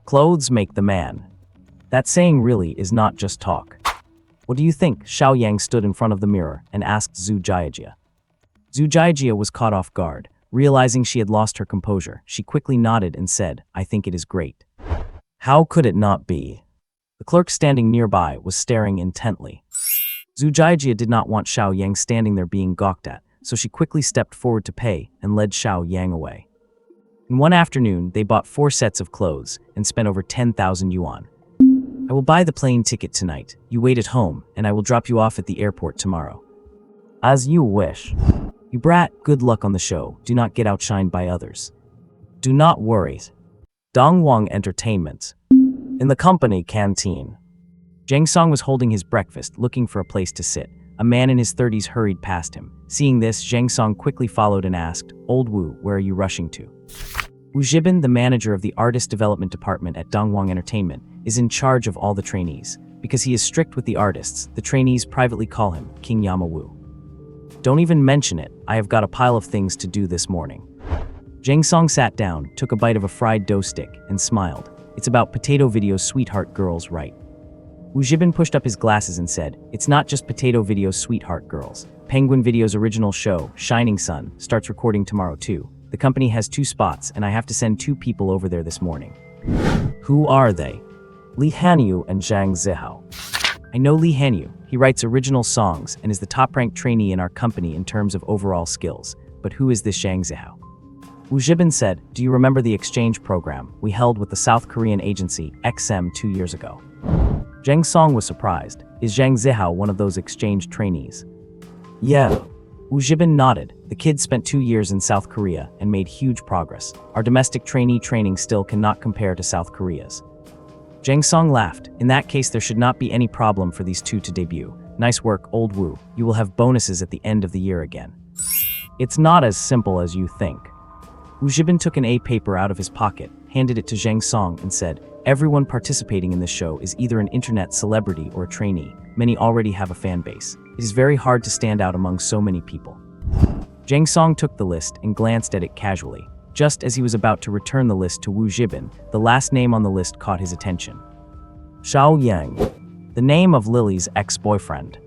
Clothes make the man. That saying really is not just talk. What do you think? Xiao Yang stood in front of the mirror and asked Zhu Jiajia. Zhu Jiajia was caught off guard. Realizing she had lost her composure, she quickly nodded and said, "I think it is great." How could it not be? The clerk standing nearby was staring intently. Zhu Jiajia did not want Xiao Yang standing there being gawked at, so she quickly stepped forward to pay and led Xiao Yang away. In one afternoon, they bought 4 sets of clothes and spent over 10,000 yuan. "I will buy the plane ticket tonight. You wait at home, and I will drop you off at the airport tomorrow." "As you wish." "You brat, good luck on the show. Do not get outshined by others." "Do not worry." Dongwang Entertainment. In the company canteen. Zhang Song was holding his breakfast, looking for a place to sit. A man in his 30s hurried past him. Seeing this, Zhang Song quickly followed and asked, "Old Wu, where are you rushing to?" Wu Zhibin, the manager of the Artist Development Department at Dongwang Entertainment, is in charge of all the trainees. Because he is strict with the artists, the trainees privately call him King Yama Wu. "Don't even mention it, I have got a pile of things to do this morning." Zhang Song sat down, took a bite of a fried dough stick, and smiled. "It's about Potato Video's Sweetheart Girls, right?" Wu Zhibin pushed up his glasses and said, "It's not just Potato Video's Sweetheart Girls. Penguin Video's original show, Shining Sun, starts recording tomorrow too. The company has 2 spots, and I have to send 2 people over there this morning." "Who are they?" "Li Hanyu and Zhang Zihao." "I know Li Hanyu. He writes original songs and is the top-ranked trainee in our company in terms of overall skills. But who is this Zhang Zihao?" Wu Zhibin said, "Do you remember the exchange program we held with the South Korean agency XM 2 years ago?" Zhang Song was surprised. "Is Zhang Zihao one of those exchange trainees?" "Yeah." Wu Zhibin nodded. "The kid spent 2 years in South Korea and made huge progress. Our domestic trainee training still cannot compare to South Korea's." Zhang Song laughed. In that case, there should not be any problem for these two to debut. Nice work, old Wu. You will have bonuses at the end of the year again. It's not as simple as you think. Wu Zhibin took an A paper out of his pocket, handed it to Zhang Song, and said, everyone participating in this show is either an internet celebrity or a trainee. Many already have a fan base. It is very hard to stand out among so many people. Zhang Song took the list and glanced at it casually. Just as he was about to return the list to Wu Zhibin, the last name on the list caught his attention. Xiao Yang, the name of Lily's ex-boyfriend.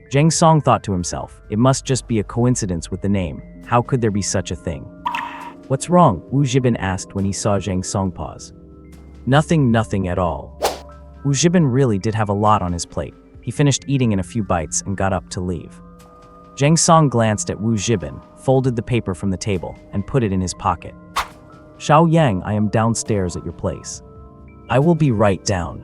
Zhang Song thought to himself, it must just be a coincidence with the name. How could there be such a thing? What's wrong? Wu Zhibin asked when he saw Zhang Song pause. Nothing at all. Wu Zhibin really did have a lot on his plate. He finished eating in a few bites and got up to leave. Zhang Song glanced at Wu Zhibin, folded the paper from the table, and put it in his pocket. Xiao Yang, I am downstairs at your place. I will be right down.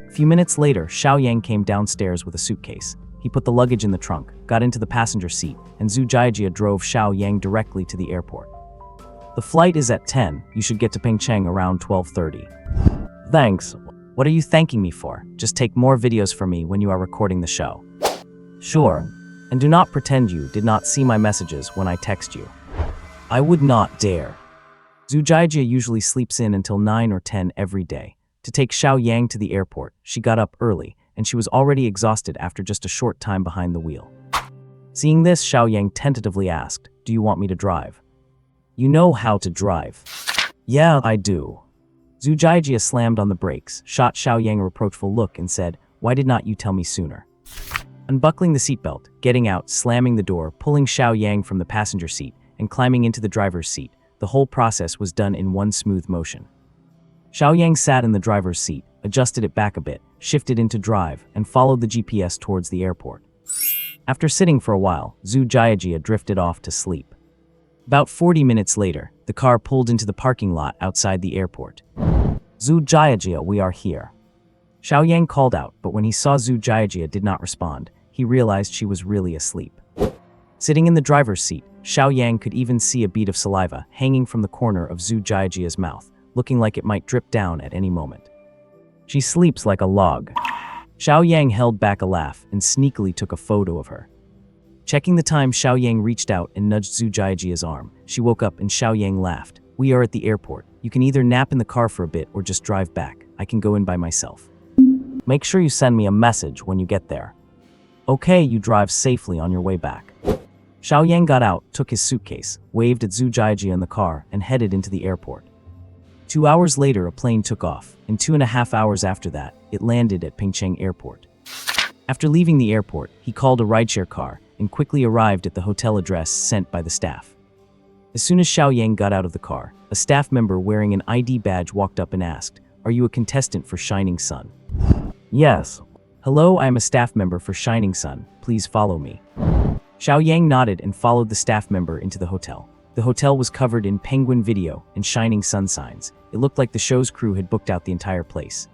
A few minutes later, Xiao Yang came downstairs with a suitcase. He put the luggage in the trunk, got into the passenger seat, and Zhu Jiajia drove Xiao Yang directly to the airport. The flight is at 10. You should get to Pengcheng around 12:30. Thanks. What are you thanking me for? Just take more videos for me when you are recording the show. Sure. And do not pretend you did not see my messages when I text you. I would not dare. Zhu Jiajia usually sleeps in until 9 or 10 every day. To take Xiao Yang to the airport, she got up early, and she was already exhausted after just a short time behind the wheel. Seeing this, Xiao Yang tentatively asked, do you want me to drive? You know how to drive. Yeah, I do. Zhu Jiajia slammed on the brakes, shot Xiao Yang a reproachful look, and said, why did not you tell me sooner? Unbuckling the seatbelt, getting out, slamming the door, pulling Xiao Yang from the passenger seat, and climbing into the driver's seat, the whole process was done in one smooth motion. Xiao Yang sat in the driver's seat, adjusted it back a bit, shifted into drive, and followed the GPS towards the airport. After sitting for a while, Zhu Jiajia drifted off to sleep. About 40 minutes later, the car pulled into the parking lot outside the airport. Zhu Jiajia, we are here. Xiao Yang called out, but when he saw Zhu Jiajia did not respond, he realized she was really asleep. Sitting in the driver's seat, Xiao Yang could even see a bead of saliva hanging from the corner of Zhu Jiajia's mouth, looking like it might drip down at any moment. She sleeps like a log. Xiao Yang held back a laugh and sneakily took a photo of her. Checking the time, Xiao Yang reached out and nudged Zhu Jiajia's arm. She woke up and Xiao Yang laughed. We are at the airport. You can either nap in the car for a bit or just drive back. I can go in by myself. Make sure you send me a message when you get there. Okay, you drive safely on your way back. Xiao Yang got out, took his suitcase, waved at Zhu Jiajia in the car, and headed into the airport. 2 hours later, a plane took off, and 2.5 hours after that, it landed at Pengcheng Airport. After leaving the airport, he called a rideshare car and quickly arrived at the hotel address sent by the staff. As soon as Xiao Yang got out of the car, a staff member wearing an ID badge walked up and asked, "Are you a contestant for Shining Sun?" "Yes." "Hello, I am a staff member for Shining Sun. Please follow me." Xiao Yang nodded and followed the staff member into the hotel. The hotel was covered in Penguin Video and Shining Sun signs. It looked like the show's crew had booked out the entire place.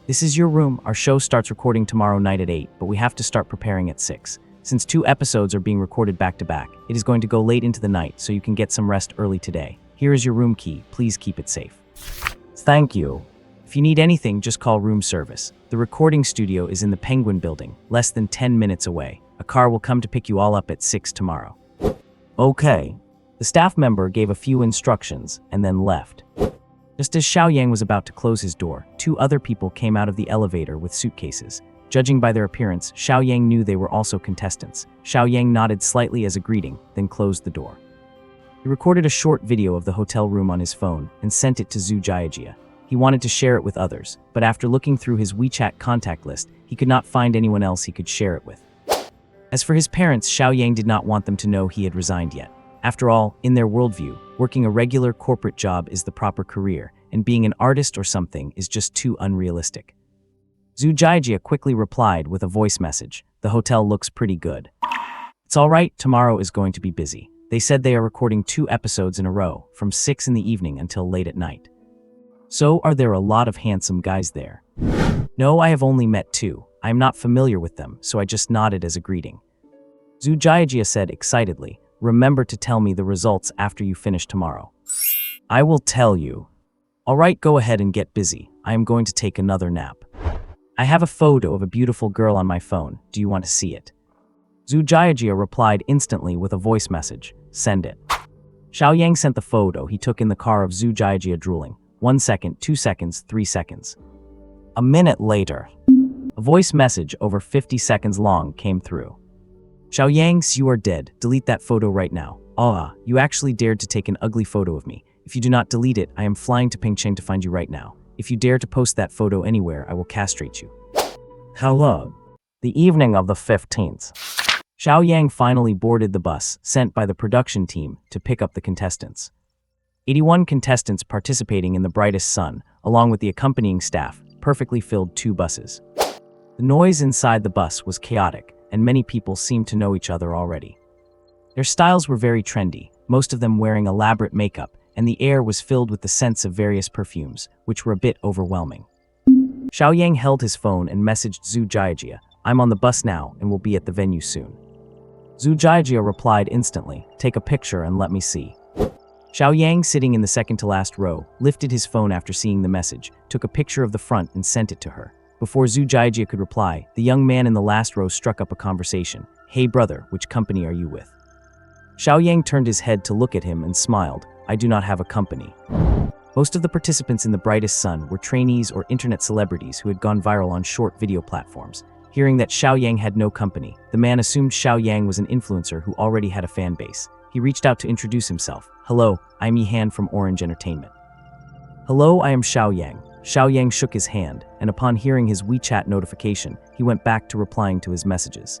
"This is your room. Our show starts recording tomorrow night at 8, but we have to start preparing at 6. Since 2 episodes are being recorded back to back, it is going to go late into the night, so you can get some rest early today. Here is your room key. Please keep it safe." "Thank you. If you need anything, just call room service. The recording studio is in the Penguin building, less than 10 minutes away. A car will come to pick you all up at 6 tomorrow." "Okay." The staff member gave a few instructions and then left. Just as Xiao Yang was about to close his door, 2 other people came out of the elevator with suitcases. Judging by their appearance, Xiao Yang knew they were also contestants. Xiao Yang nodded slightly as a greeting, then closed the door. He recorded a short video of the hotel room on his phone and sent it to Zhu Jiajia. He wanted to share it with others, but after looking through his WeChat contact list, he could not find anyone else he could share it with. As for his parents, Xiao Yang did not want them to know he had resigned yet. After all, in their worldview, working a regular corporate job is the proper career, and being an artist or something is just too unrealistic. Zhu Jiajia quickly replied with a voice message. "The hotel looks pretty good." "It's all right, tomorrow is going to be busy. They said they are recording 2 episodes in a row, from 6 in the evening until late at night." "So are there a lot of handsome guys there?" "No, I have only met 2. I am not familiar with them, so I just nodded as a greeting." Zhu Jiajia said excitedly, "Remember to tell me the results after you finish tomorrow." "I will tell you." "All right, go ahead and get busy. I am going to take another nap. I have a photo of a beautiful girl on my phone. Do you want to see it? Zhu Jiajia replied instantly with a voice message. Send it. Xiao Yang sent the photo he took in the car of Zhu Jiajia drooling. 1 second, 2 seconds, 3 seconds. A minute later, a voice message over 50 seconds long came through. Xiao Yangs, you are dead. Delete that photo right now. Ah, you actually dared to take an ugly photo of me. If you do not delete it, I am flying to Pingcheng to find you right now. If you dare to post that photo anywhere, I will castrate you. Hello. The evening of the 15th. Xiao Yang finally boarded the bus sent by the production team to pick up the contestants. 81 contestants participating in the brightest sun, along with the accompanying staff, perfectly filled 2 buses. The noise inside the bus was chaotic, and many people seemed to know each other already. Their styles were very trendy, most of them wearing elaborate makeup, and the air was filled with the scents of various perfumes, which were a bit overwhelming. Xiao Yang held his phone and messaged Zhu Jiajia, I'm on the bus now and will be at the venue soon. Zhu Jiajia replied instantly, take a picture and let me see. Xiao Yang, sitting in the second-to-last row, lifted his phone after seeing the message, took a picture of the front and sent it to her. Before Zhu Jiajia could reply, the young man in the last row struck up a conversation. Hey brother, which company are you with? Xiao Yang turned his head to look at him and smiled. I do not have a company. Most of the participants in the brightest sun were trainees or internet celebrities who had gone viral on short video platforms. Hearing that Xiao Yang had no company, the man assumed Xiao Yang was an influencer who already had a fan base. He reached out to introduce himself. Hello, I'm Yihan from Orange Entertainment. Hello, I am Xiao Yang. Xiao Yang shook his hand, and upon hearing his WeChat notification, he went back to replying to his messages.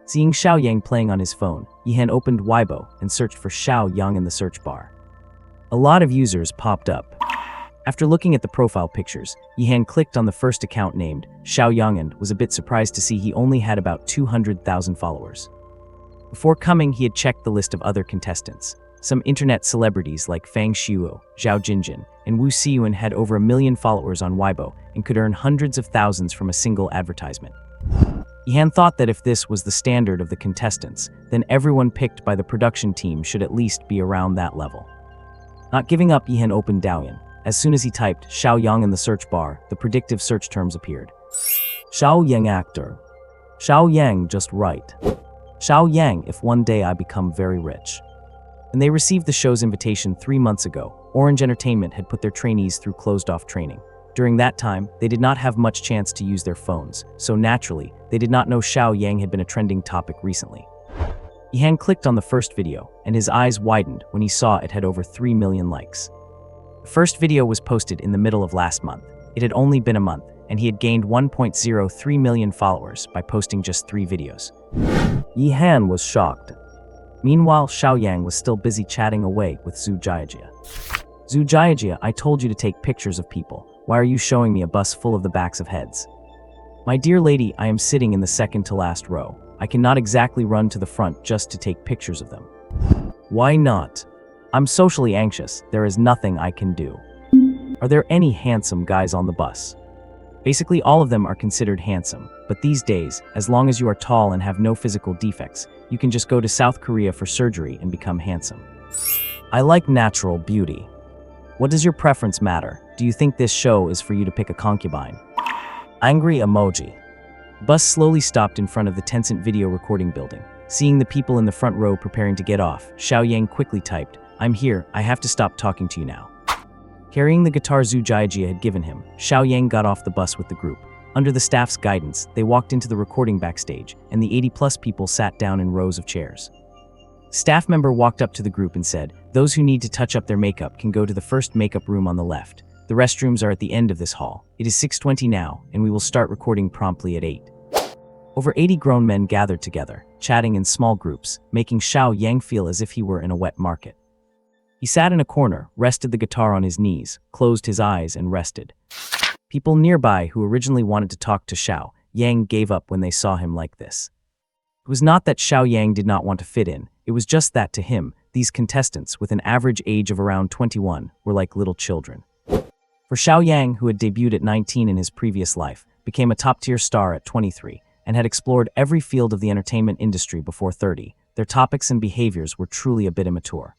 Seeing Xiao Yang playing on his phone, Yihan opened Weibo and searched for Xiao Yang in the search bar. A lot of users popped up. After looking at the profile pictures, Yihan clicked on the first account named Xiao Yang and was a bit surprised to see he only had about 200,000 followers. Before coming, he had checked the list of other contestants. Some internet celebrities like Fang Xiuo, Zhao Jinjin, and Wu Xiyuan had over 1 million followers on Weibo and could earn hundreds of thousands from a single advertisement. Yihan thought that if this was the standard of the contestants, then everyone picked by the production team should at least be around that level. Not giving up, Yihan opened Douyin. As soon as he typed Xiao Yang in the search bar, the predictive search terms appeared. Xiao Yang actor. Xiao Yang just right. Xiao Yang if one day I become very rich. When they received the show's invitation 3 months ago, Orange Entertainment had put their trainees through closed-off training. During that time, they did not have much chance to use their phones, so naturally, they did not know Xiao Yang had been a trending topic recently. Yihan clicked on the first video, and his eyes widened when he saw it had over 3 million likes. The first video was posted in the middle of last month. It had only been a month, and he had gained 1.03 million followers by posting just 3 videos. Yihan was shocked. Meanwhile, Xiao Yang was still busy chatting away with Zhu Jiajia. Zhu Jiajia, I told you to take pictures of people. Why are you showing me a bus full of the backs of heads? My dear lady, I am sitting in the second-to-last row. I cannot exactly run to the front just to take pictures of them. Why not? I'm socially anxious. There is nothing I can do. Are there any handsome guys on the bus? Basically, all of them are considered handsome, but these days, as long as you are tall and have no physical defects, you can just go to South Korea for surgery and become handsome. I like natural beauty. What does your preference matter? Do you think this show is for you to pick a concubine? Angry emoji. The bus slowly stopped in front of the Tencent video recording building. Seeing the people in the front row preparing to get off, Xiao Yang quickly typed, I'm here, I have to stop talking to you now. Carrying the guitar Zhu Jiajia had given him, Xiao Yang got off the bus with the group. Under the staff's guidance, they walked into the recording backstage, and the 80-plus people sat down in rows of chairs. A staff member walked up to the group and said, those who need to touch up their makeup can go to the first makeup room on the left. The restrooms are at the end of this hall. It is 6:20 now, and we will start recording promptly at 8. Over 80 grown men gathered together, chatting in small groups, making Xiao Yang feel as if he were in a wet market. He sat in a corner, rested the guitar on his knees, closed his eyes, and rested. People nearby who originally wanted to talk to Xiao Yang gave up when they saw him like this. It was not that Xiao Yang did not want to fit in, it was just that to him, these contestants, with an average age of around 21, were like little children. For Xiao Yang, who had debuted at 19 in his previous life, became a top-tier star at 23, and had explored every field of the entertainment industry before 30, their topics and behaviors were truly a bit immature.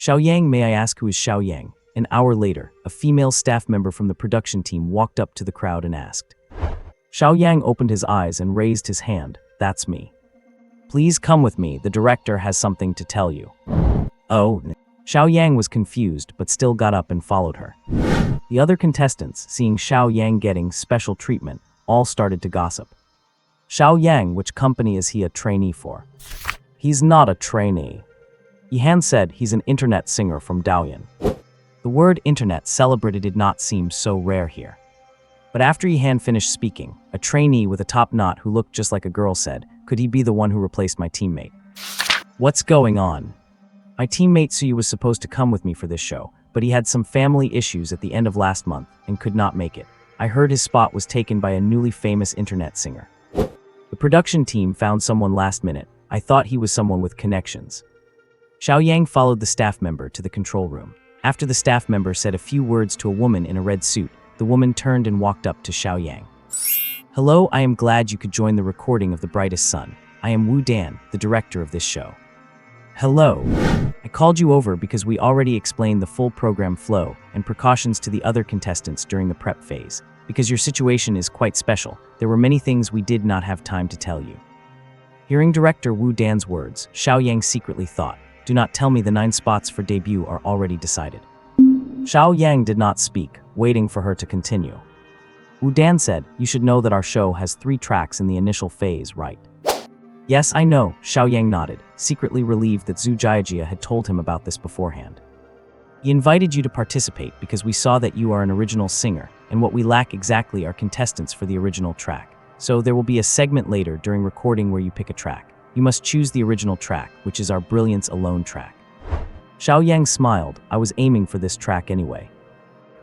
Xiao Yang, may I ask who is Xiao Yang? An hour later, a female staff member from the production team walked up to the crowd and asked. Xiao Yang opened his eyes and raised his hand. That's me. Please come with me, the director has something to tell you. Oh. Xiao Yang was confused, but still got up and followed her. The other contestants, seeing Xiao Yang getting special treatment, all started to gossip. Xiao Yang, which company is he a trainee for? He's not a trainee. Yihan said he's an internet singer from Daoyan. The word internet celebrated did not seem so rare here. But after Yihan finished speaking, a trainee with a top knot who looked just like a girl said, could he be the one who replaced my teammate? What's going on? My teammate Suyu was supposed to come with me for this show, but he had some family issues at the end of last month and could not make it. I heard his spot was taken by a newly famous internet singer. The production team found someone last minute. I thought he was someone with connections. Xiao Yang followed the staff member to the control room. After the staff member said a few words to a woman in a red suit, the woman turned and walked up to Xiao Yang. Hello, I am glad you could join the recording of The Brightest Sun. I am Wu Dan, the director of this show. Hello. I called you over because we already explained the full program flow and precautions to the other contestants during the prep phase. Because your situation is quite special, there were many things we did not have time to tell you. Hearing director Wu Dan's words, Xiao Yang secretly thought, do not tell me the 9 spots for debut are already decided. Xiao Yang did not speak, waiting for her to continue. Wu Dan said, you should know that our show has 3 tracks in the initial phase, right? Yes, I know, Xiao Yang nodded, secretly relieved that Zhu Jiajia had told him about this beforehand. He invited you to participate because we saw that you are an original singer, and what we lack exactly are contestants for the original track. So there will be a segment later during recording where you pick a track. You must choose the original track, which is our Brilliance Alone track. Xiao Yang smiled. I was aiming for this track anyway.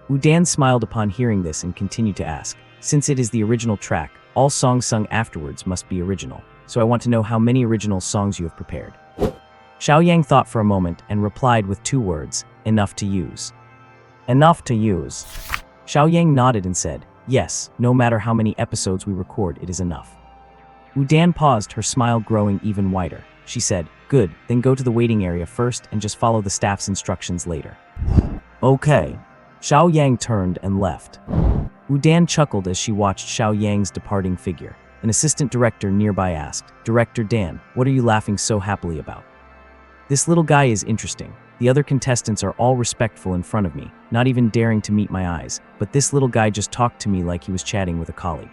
Wu Dan smiled upon hearing this and continued to ask, since it is the original track, all songs sung afterwards must be original, so I want to know how many original songs you have prepared. Xiao Yang thought for a moment and replied with 2 words, enough to use. Enough to use. Xiao Yang nodded and said, yes, no matter how many episodes we record, it is enough. Wu Dan paused, her smile growing even wider. She said, good, then go to the waiting area first and just follow the staff's instructions later. Okay. Xiao Yang turned and left. Wu Dan chuckled as she watched Xiao Yang's departing figure. An assistant director nearby asked, Director Dan, what are you laughing so happily about? This little guy is interesting. The other contestants are all respectful in front of me, not even daring to meet my eyes, but this little guy just talked to me like he was chatting with a colleague.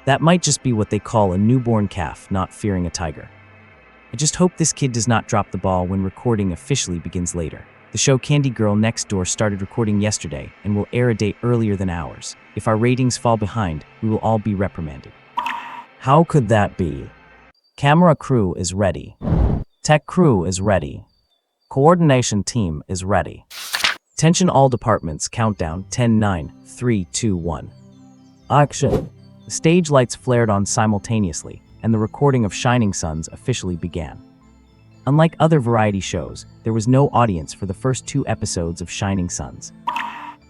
That might just be what they call a newborn calf not fearing a tiger. I just hope this kid does not drop the ball when recording officially begins later. The show Candy Girl Next Door started recording yesterday and will air a day earlier than ours. If our ratings fall behind, we will all be reprimanded. How could that be? Camera crew is ready. Tech crew is ready. Coordination team is ready. Attention all departments, countdown 10, 9, 3, 2, 1. Action. The stage lights flared on simultaneously, and the recording of Shining Suns officially began. Unlike other variety shows, there was no audience for the first 2 episodes of Shining Suns.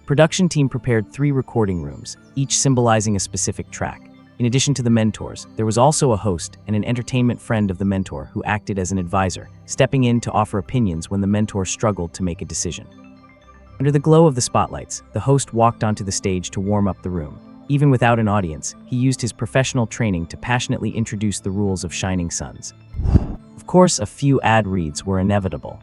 Production team prepared 3 recording rooms, each symbolizing a specific track. In addition to the mentors, there was also a host and an entertainment friend of the mentor who acted as an advisor, stepping in to offer opinions when the mentor struggled to make a decision. Under the glow of the spotlights, the host walked onto the stage to warm up the room. Even without an audience, he used his professional training to passionately introduce the rules of Shining Suns. Of course, a few ad reads were inevitable.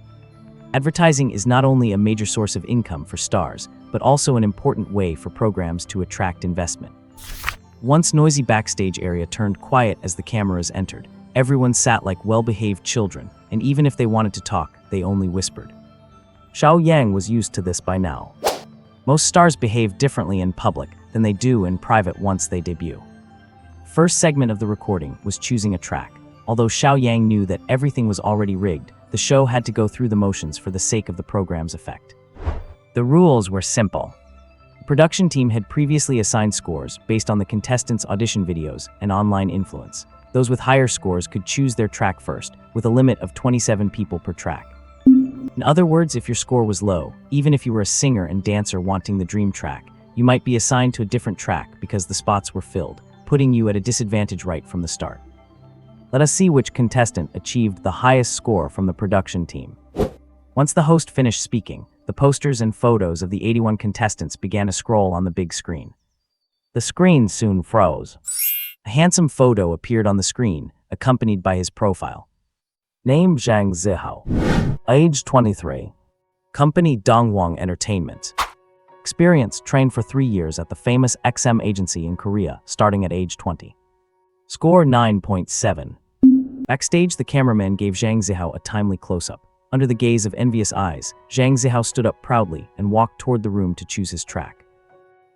Advertising is not only a major source of income for stars, but also an important way for programs to attract investment. Once noisy backstage area turned quiet as the cameras entered. Everyone sat like well-behaved children, and even if they wanted to talk, they only whispered. Xiao Yang was used to this by now. Most stars behave differently in public than they do in private once they debut. First segment of the recording was choosing a track. Although Xiao Yang knew that everything was already rigged, the show had to go through the motions for the sake of the program's effect. The rules were simple. The production team had previously assigned scores based on the contestants' audition videos and online influence. Those with higher scores could choose their track first, with a limit of 27 people per track. In other words, if your score was low, even if you were a singer and dancer wanting the dream track, you might be assigned to a different track because the spots were filled, putting you at a disadvantage right from the start. Let us see which contestant achieved the highest score from the production team. Once the host finished speaking, the posters and photos of the 81 contestants began to scroll on the big screen. The screen soon froze. A handsome photo appeared on the screen, accompanied by his profile. Name Zhang Zihao. Age 23. Company Dongwon Entertainment. Experience trained for 3 years at the famous XM agency in Korea, starting at age 20. Score 9.7. Backstage, the cameraman gave Zhang Zihao a timely close-up. Under the gaze of envious eyes, Zhang Zihao stood up proudly and walked toward the room to choose his track.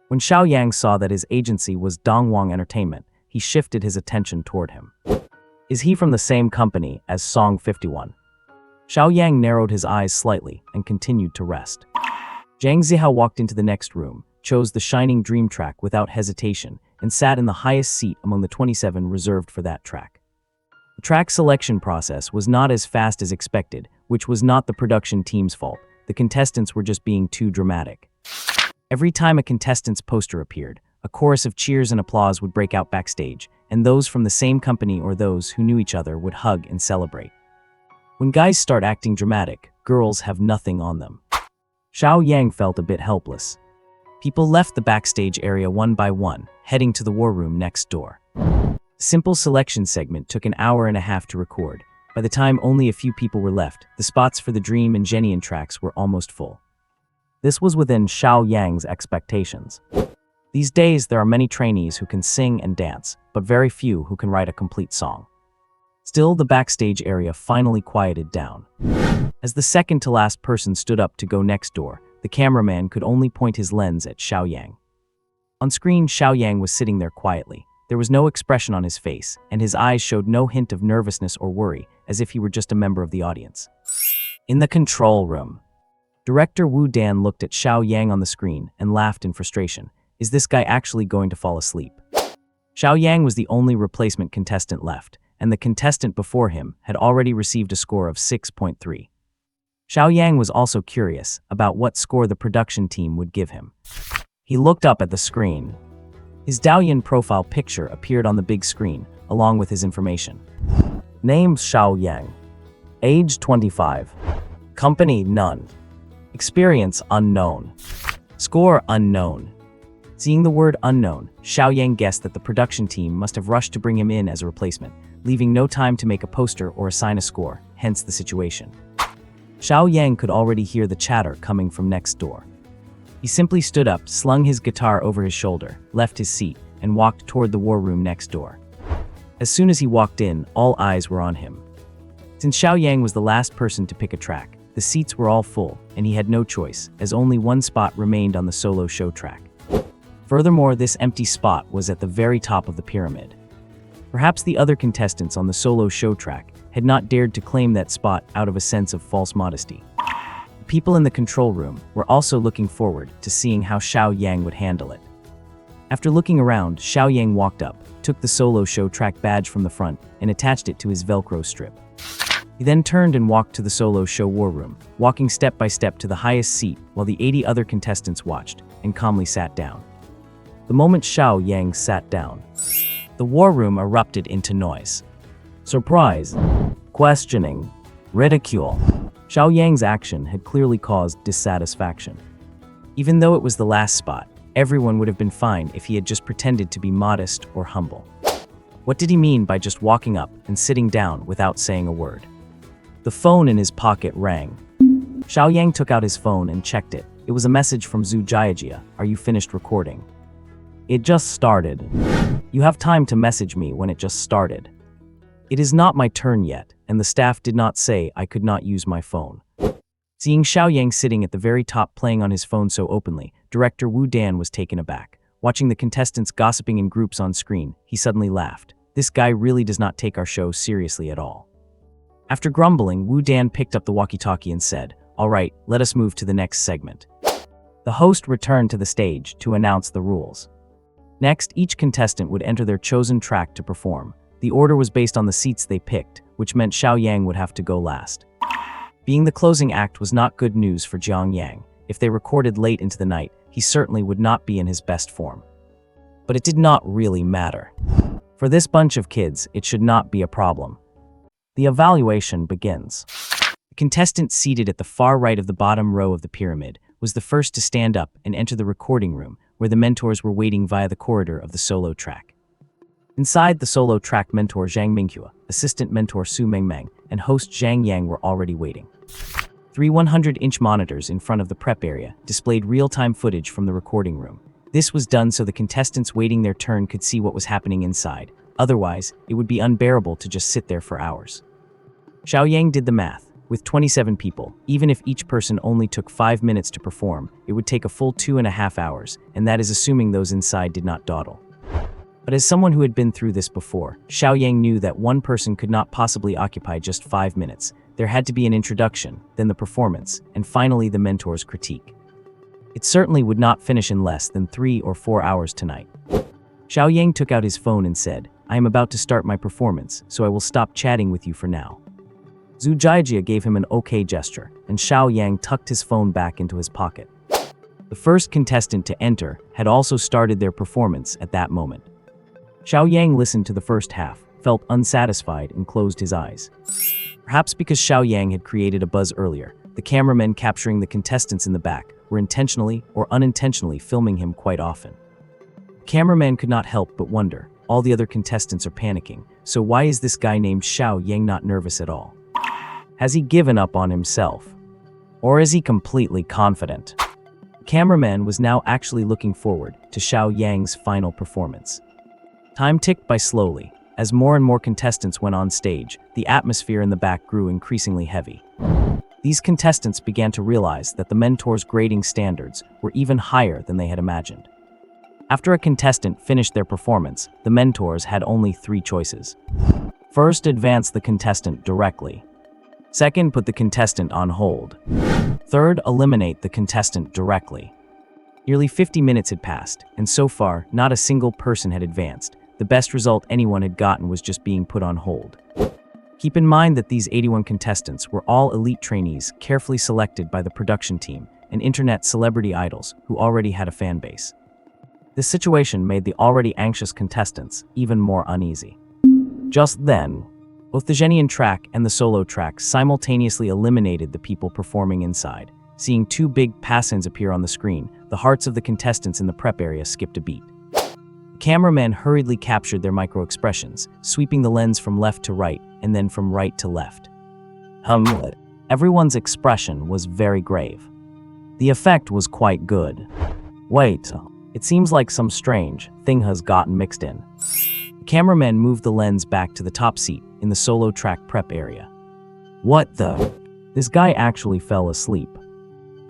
When Xiao Yang saw that his agency was Dongwon Entertainment, he shifted his attention toward him. Is he from the same company as Song 51? Xiao Yang narrowed his eyes slightly and continued to rest. Zhang Zihao walked into the next room, chose the Shining Dream track without hesitation, and sat in the highest seat among the 27 reserved for that track. The track selection process was not as fast as expected, which was not the production team's fault. The contestants were just being too dramatic. Every time a contestant's poster appeared, a chorus of cheers and applause would break out backstage, and those from the same company or those who knew each other would hug and celebrate. When guys start acting dramatic, girls have nothing on them. Xiao Yang felt a bit helpless. People left the backstage area one by one, heading to the war room next door. The simple selection segment took an hour and a half to record. By the time only a few people were left, the spots for the Dream and Genian tracks were almost full. This was within Xiao Yang's expectations. These days, there are many trainees who can sing and dance, but very few who can write a complete song. Still, the backstage area finally quieted down. As the second-to-last person stood up to go next door, the cameraman could only point his lens at Xiao Yang. On screen, Xiao Yang was sitting there quietly. There was no expression on his face, and his eyes showed no hint of nervousness or worry, as if he were just a member of the audience. In the control room, Director Wu Dan looked at Xiao Yang on the screen and laughed in frustration. Is this guy actually going to fall asleep? Xiao Yang was the only replacement contestant left, and the contestant before him had already received a score of 6.3. Xiao Yang was also curious about what score the production team would give him. He looked up at the screen. His Douyin profile picture appeared on the big screen, along with his information. Name Xiao Yang. Age 25. Company none. Experience unknown. Score unknown. Seeing the word unknown, Xiao Yang guessed that the production team must have rushed to bring him in as a replacement, leaving no time to make a poster or assign a score, hence the situation. Xiao Yang could already hear the chatter coming from next door. He simply stood up, slung his guitar over his shoulder, left his seat, and walked toward the war room next door. As soon as he walked in, all eyes were on him. Since Xiao Yang was the last person to pick a track, the seats were all full, and he had no choice, as only one spot remained on the solo show track. Furthermore, this empty spot was at the very top of the pyramid. Perhaps the other contestants on the solo show track had not dared to claim that spot out of a sense of false modesty. The people in the control room were also looking forward to seeing how Xiao Yang would handle it. After looking around, Xiao Yang walked up, took the solo show track badge from the front, and attached it to his Velcro strip. He then turned and walked to the solo show war room, walking step by step to the highest seat while the 80 other contestants watched, and calmly sat down. The moment Xiao Yang sat down, the war room erupted into noise. Surprise, questioning, ridicule. Xiao Yang's action had clearly caused dissatisfaction. Even though it was the last spot, everyone would have been fine if he had just pretended to be modest or humble. What did he mean by just walking up and sitting down without saying a word? The phone in his pocket rang. Xiao Yang took out his phone and checked it. It was a message from Zhu Jiajia. Are you finished recording? It just started. You have time to message me when it just started. It is not my turn yet, and the staff did not say I could not use my phone. Seeing Xiao Yang sitting at the very top playing on his phone so openly, Director Wu Dan was taken aback. Watching the contestants gossiping in groups on screen, he suddenly laughed. This guy really does not take our show seriously at all. After grumbling, Wu Dan picked up the walkie-talkie and said, "All right, let us move to the next segment." The host returned to the stage to announce the rules. Next, each contestant would enter their chosen track to perform. The order was based on the seats they picked, which meant Xiao Yang would have to go last. Being the closing act was not good news for Jiang Yang. If they recorded late into the night, he certainly would not be in his best form. But it did not really matter. For this bunch of kids, it should not be a problem. The evaluation begins. The contestant seated at the far right of the bottom row of the pyramid was the first to stand up and enter the recording room, where the mentors were waiting via the corridor of the solo track. Inside the solo track, mentor Zhang Minghua, assistant mentor Su Mengmeng, and host Zhang Yang were already waiting. Three 100-inch monitors in front of the prep area displayed real-time footage from the recording room. This was done so the contestants waiting their turn could see what was happening inside. Otherwise, it would be unbearable to just sit there for hours. Xiao Yang did the math. With 27 people, even if each person only took 5 minutes to perform, it would take a full 2.5 hours, and that is assuming those inside did not dawdle. But as someone who had been through this before, Xiao Yang knew that one person could not possibly occupy just 5 minutes. There had to be an introduction, then the performance, and finally the mentor's critique. It certainly would not finish in less than 3 or 4 hours tonight. Xiao Yang took out his phone and said, "I am about to start my performance, so I will stop chatting with you for now." Zhu Jiajia gave him an okay gesture, and Xiao Yang tucked his phone back into his pocket. The first contestant to enter had also started their performance at that moment. Xiao Yang listened to the first half, felt unsatisfied, and closed his eyes. Perhaps because Xiao Yang had created a buzz earlier, the cameramen capturing the contestants in the back were intentionally or unintentionally filming him quite often. The cameraman could not help but wonder, all the other contestants are panicking, so why is this guy named Xiao Yang not nervous at all? Has he given up on himself? Or is he completely confident? The cameraman was now actually looking forward to Xiao Yang's final performance. Time ticked by slowly. As more and more contestants went on stage, the atmosphere in the back grew increasingly heavy. These contestants began to realize that the mentors' grading standards were even higher than they had imagined. After a contestant finished their performance, the mentors had only 3 choices. First, advance the contestant directly. Second, put the contestant on hold. Third, eliminate the contestant directly. Nearly 50 minutes had passed, and so far, not a single person had advanced. The best result anyone had gotten was just being put on hold. Keep in mind that these 81 contestants were all elite trainees carefully selected by the production team and internet celebrity idols who already had a fan base. This situation made the already anxious contestants even more uneasy. Just then, both the Zhenian track and the solo track simultaneously eliminated the people performing inside. Seeing 2 big pass-ins appear on the screen, the hearts of the contestants in the prep area skipped a beat. The cameraman hurriedly captured their micro-expressions, sweeping the lens from left to right and then from right to left. Everyone's expression was very grave. The effect was quite good. Wait, it seems like some strange thing has gotten mixed in. The cameraman moved the lens back to the top seat in the solo track prep area. What the? This guy actually fell asleep.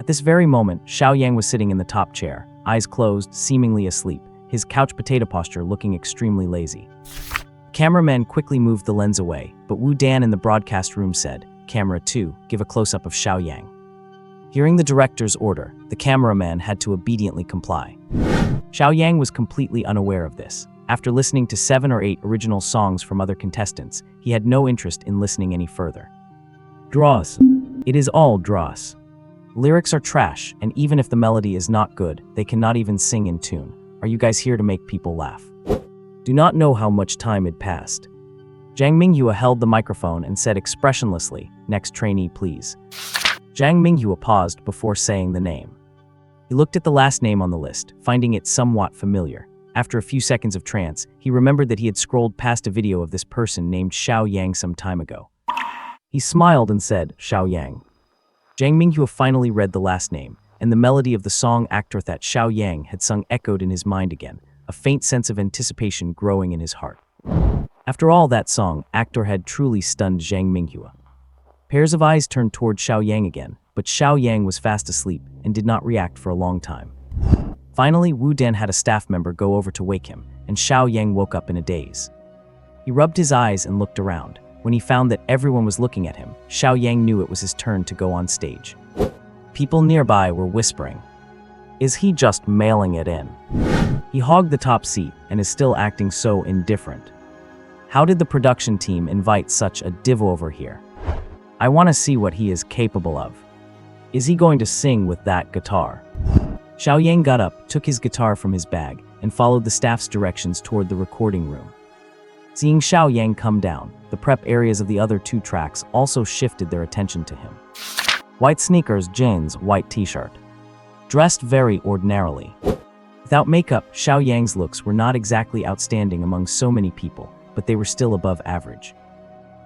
At this very moment, Xiao Yang was sitting in the top chair, eyes closed, seemingly asleep, his couch potato posture looking extremely lazy. The cameraman quickly moved the lens away, but Wu Dan in the broadcast room said, "Camera 2, give a close-up of Xiao Yang." Hearing the director's order, the cameraman had to obediently comply. Xiao Yang was completely unaware of this. After listening to 7 or 8 original songs from other contestants, he had no interest in listening any further. Dross. It is all dross. Lyrics are trash, and even if the melody is not good, they cannot even sing in tune. Are you guys here to make people laugh? Do not know how much time had passed. Zhang Minghua held the microphone and said expressionlessly, "Next trainee, please." Zhang Minghua paused before saying the name. He looked at the last name on the list, finding it somewhat familiar. After a few seconds of trance, he remembered that he had scrolled past a video of this person named Xiao Yang some time ago. He smiled and said, "Xiao Yang." Zhang Minghua finally read the last name, and the melody of the song actor that Xiao Yang had sung echoed in his mind again, a faint sense of anticipation growing in his heart. After all, that song actor had truly stunned Zhang Minghua. Pairs of eyes turned toward Xiao Yang again, but Xiao Yang was fast asleep and did not react for a long time. Finally, Wu Dan had a staff member go over to wake him, and Xiao Yang woke up in a daze. He rubbed his eyes and looked around. When he found that everyone was looking at him, Xiao Yang knew it was his turn to go on stage. People nearby were whispering, "Is he just mailing it in? He hogged the top seat and is still acting so indifferent. How did the production team invite such a div over here? I want to see what he is capable of. Is he going to sing with that guitar?" Xiao Yang got up, took his guitar from his bag, and followed the staff's directions toward the recording room. Seeing Xiao Yang come down, the prep areas of the other two tracks also shifted their attention to him. White sneakers, jeans, white t-shirt. Dressed very ordinarily. Without makeup, Xiao Yang's looks were not exactly outstanding among so many people, but they were still above average.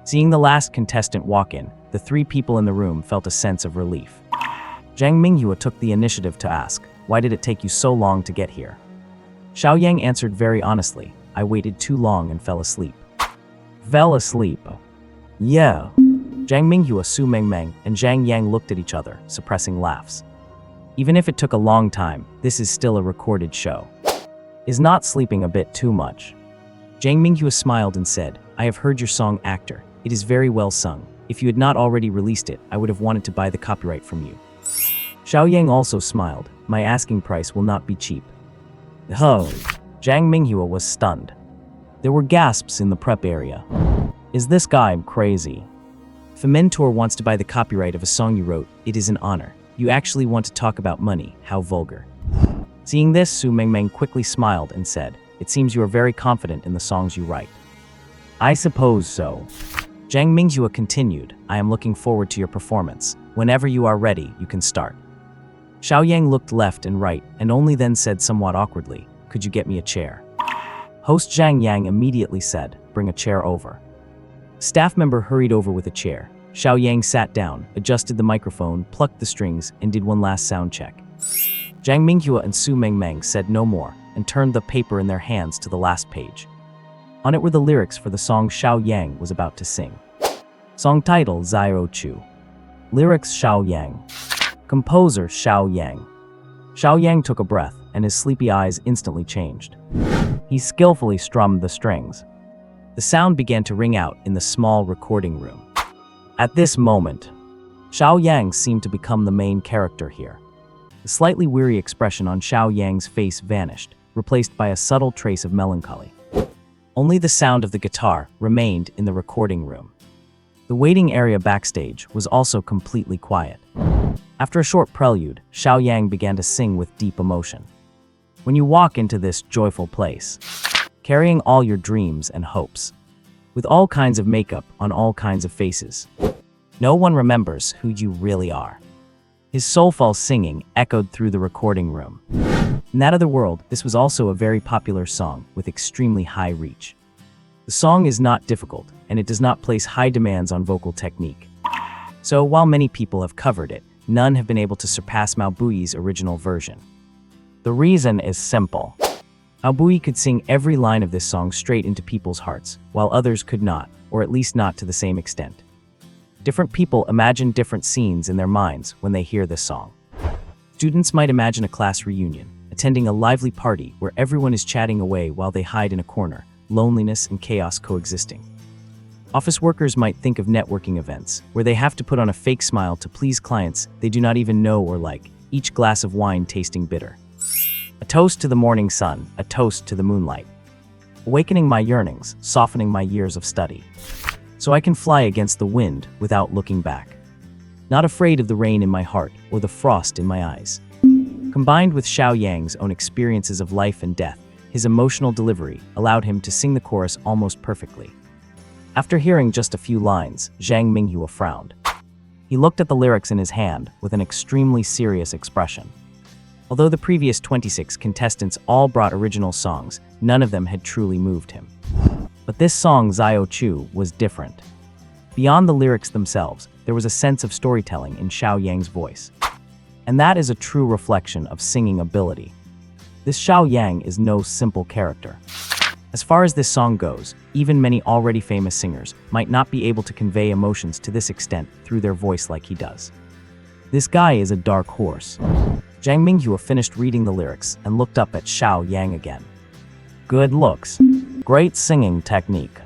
Seeing the last contestant walk in, the three people in the room felt a sense of relief. Zhang Minghua took the initiative to ask, "Why did it take you so long to get here?" Xiao Yang answered very honestly, "I waited too long and fell asleep." Fell asleep? Yeah. Zhang Minghua, Su Mengmeng, and Zhang Yang looked at each other, suppressing laughs. Even if it took a long time, this is still a recorded show. Is not sleeping a bit too much? Zhang Minghua smiled and said, "I have heard your song Actor. It is very well sung. If you had not already released it, I would have wanted to buy the copyright from you." Xiao Yang also smiled, "My asking price will not be cheap." Oh. Zhang Minghua was stunned. There were gasps in the prep area. Is this guy crazy? If a mentor wants to buy the copyright of a song you wrote, it is an honor. You actually want to talk about money, how vulgar. Seeing this, Su Mengmeng quickly smiled and said, "It seems you are very confident in the songs you write." I suppose so. Zhang Minghua continued, "I am looking forward to your performance. Whenever you are ready, you can start." Xiao Yang looked left and right and only then said somewhat awkwardly, "Could you get me a chair?" Host Zhang Yang immediately said, "Bring a chair over." Staff member hurried over with a chair. Xiao Yang sat down, adjusted the microphone, plucked the strings, and did one last sound check. Zhang Minghua and Su Mengmeng said no more and turned the paper in their hands to the last page. On it were the lyrics for the song Xiao Yang was about to sing. Song title, Xiao Chu. Lyrics, Xiao Yang. Composer, Xiao Yang. Xiao Yang took a breath, and his sleepy eyes instantly changed. He skillfully strummed the strings. The sound began to ring out in the small recording room. At this moment, Xiao Yang seemed to become the main character here. The slightly weary expression on Xiao Yang's face vanished, replaced by a subtle trace of melancholy. Only the sound of the guitar remained in the recording room. The waiting area backstage was also completely quiet. After a short prelude, Xiao Yang began to sing with deep emotion. When you walk into this joyful place, carrying all your dreams and hopes, with all kinds of makeup on all kinds of faces, no one remembers who you really are. His soulful singing echoed through the recording room. In that other world, this was also a very popular song with extremely high reach. The song is not difficult, and it does not place high demands on vocal technique. So while many people have covered it, none have been able to surpass Mao Buyi's original version. The reason is simple. Mao Buyi could sing every line of this song straight into people's hearts, while others could not, or at least not to the same extent. Different people imagine different scenes in their minds when they hear this song. Students might imagine a class reunion, attending a lively party where everyone is chatting away while they hide in a corner, loneliness and chaos coexisting. Office workers might think of networking events, where they have to put on a fake smile to please clients they do not even know or like, each glass of wine tasting bitter. A toast to the morning sun, a toast to the moonlight. Awakening my yearnings, softening my years of study. So I can fly against the wind without looking back. Not afraid of the rain in my heart or the frost in my eyes. Combined with Xiao Yang's own experiences of life and death, his emotional delivery allowed him to sing the chorus almost perfectly. After hearing just a few lines, Zhang Minghua frowned. He looked at the lyrics in his hand with an extremely serious expression. Although the previous 26 contestants all brought original songs, none of them had truly moved him. But this song, Xiao Chu, was different. Beyond the lyrics themselves, there was a sense of storytelling in Xiao Yang's voice. And that is a true reflection of singing ability. This Xiao Yang is no simple character. As far as this song goes, even many already famous singers might not be able to convey emotions to this extent through their voice like he does. This guy is a dark horse. Zhang Minghua finished reading the lyrics and looked up at Xiao Yang again. Good looks, great singing technique,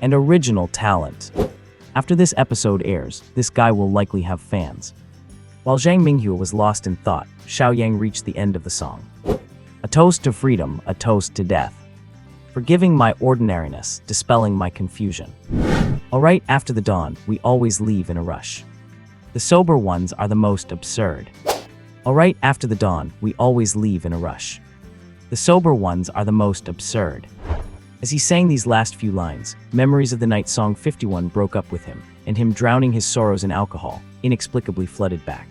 and original talent. After this episode airs, this guy will likely have fans. While Zhang Minghua was lost in thought, Xiao Yang reached the end of the song. A toast to freedom, a toast to death. Forgiving my ordinariness, dispelling my confusion. Alright, after the dawn, we always leave in a rush. The sober ones are the most absurd. Alright, after the dawn, we always leave in a rush. The sober ones are the most absurd. As he sang these last few lines, memories of the night song 51 broke up with him, and him drowning his sorrows in alcohol inexplicably flooded back.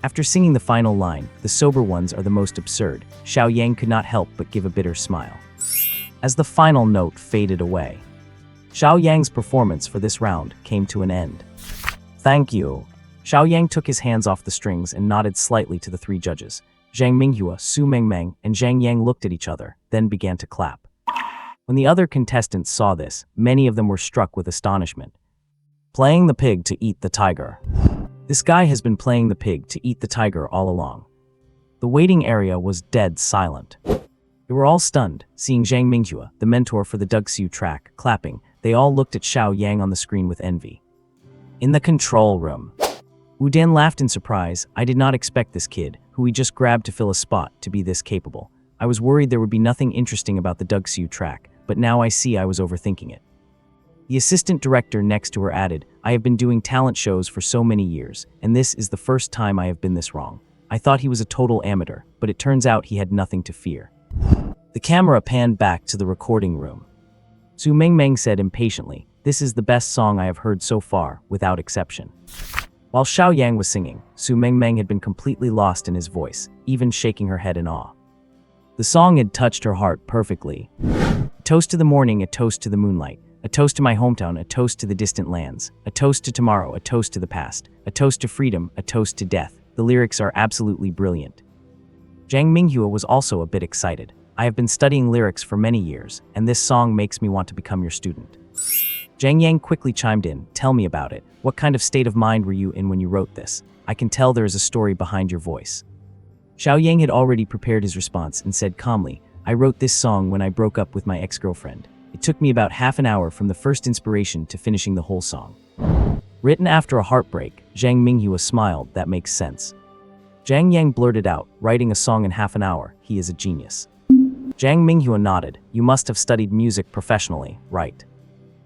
After singing the final line, the sober ones are the most absurd, Xiao Yang could not help but give a bitter smile. As the final note faded away, Xiao Yang's performance for this round came to an end. Thank you. Xiao Yang took his hands off the strings and nodded slightly to the three judges. Zhang Minghua, Su Mengmeng, and Zhang Yang looked at each other, then began to clap. When the other contestants saw this, many of them were struck with astonishment. Playing the pig to eat the tiger. This guy has been playing the pig to eat the tiger all along. The waiting area was dead silent. They were all stunned, seeing Zhang Minghua, the mentor for the Doug Siu track, clapping. They all looked at Xiao Yang on the screen with envy. In the control room, Wu Dan laughed in surprise. I did not expect this kid, who we just grabbed to fill a spot, to be this capable. I was worried there would be nothing interesting about the Doug Siu track, but now I see I was overthinking it. The assistant director next to her added, I have been doing talent shows for so many years, and this is the first time I have been this wrong. I thought he was a total amateur, but it turns out he had nothing to fear. The camera panned back to the recording room. Su Mengmeng said impatiently, this is the best song I have heard so far, without exception. While Xiao Yang was singing, Su Mengmeng had been completely lost in his voice, even shaking her head in awe. The song had touched her heart perfectly. A toast to the morning, a toast to the moonlight, a toast to my hometown, a toast to the distant lands, a toast to tomorrow, a toast to the past, a toast to freedom, a toast to death. The lyrics are absolutely brilliant. Zhang Minghua was also a bit excited. I have been studying lyrics for many years, and this song makes me want to become your student. Zhang Yang quickly chimed in, tell me about it. What kind of state of mind were you in when you wrote this? I can tell there is a story behind your voice. Xiao Yang had already prepared his response and said calmly, I wrote this song when I broke up with my ex-girlfriend. It took me about half an hour from the first inspiration to finishing the whole song. Written after a heartbreak, Zhang Minghua smiled, that makes sense. Zhang Yang blurted out, writing a song in half an hour, he is a genius. Zhang Minghua nodded, you must have studied music professionally, right?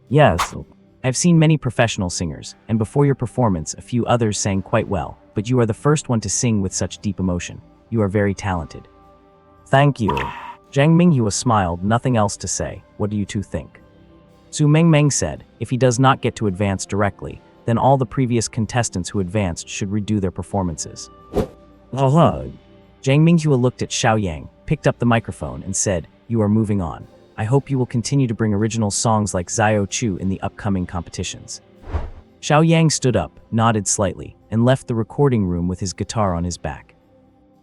Yes. I've seen many professional singers, and before your performance, a few others sang quite well, but you are the first one to sing with such deep emotion. You are very talented. Thank you. Zhang Minghua smiled, nothing else to say. What do you two think? Su Mengmeng said, if he does not get to advance directly, then all the previous contestants who advanced should redo their performances. Zhang Minghua looked at Xiao Yang, picked up the microphone, and said, you are moving on. I hope you will continue to bring original songs like Xiao Chu in the upcoming competitions. Xiao Yang stood up, nodded slightly, and left the recording room with his guitar on his back.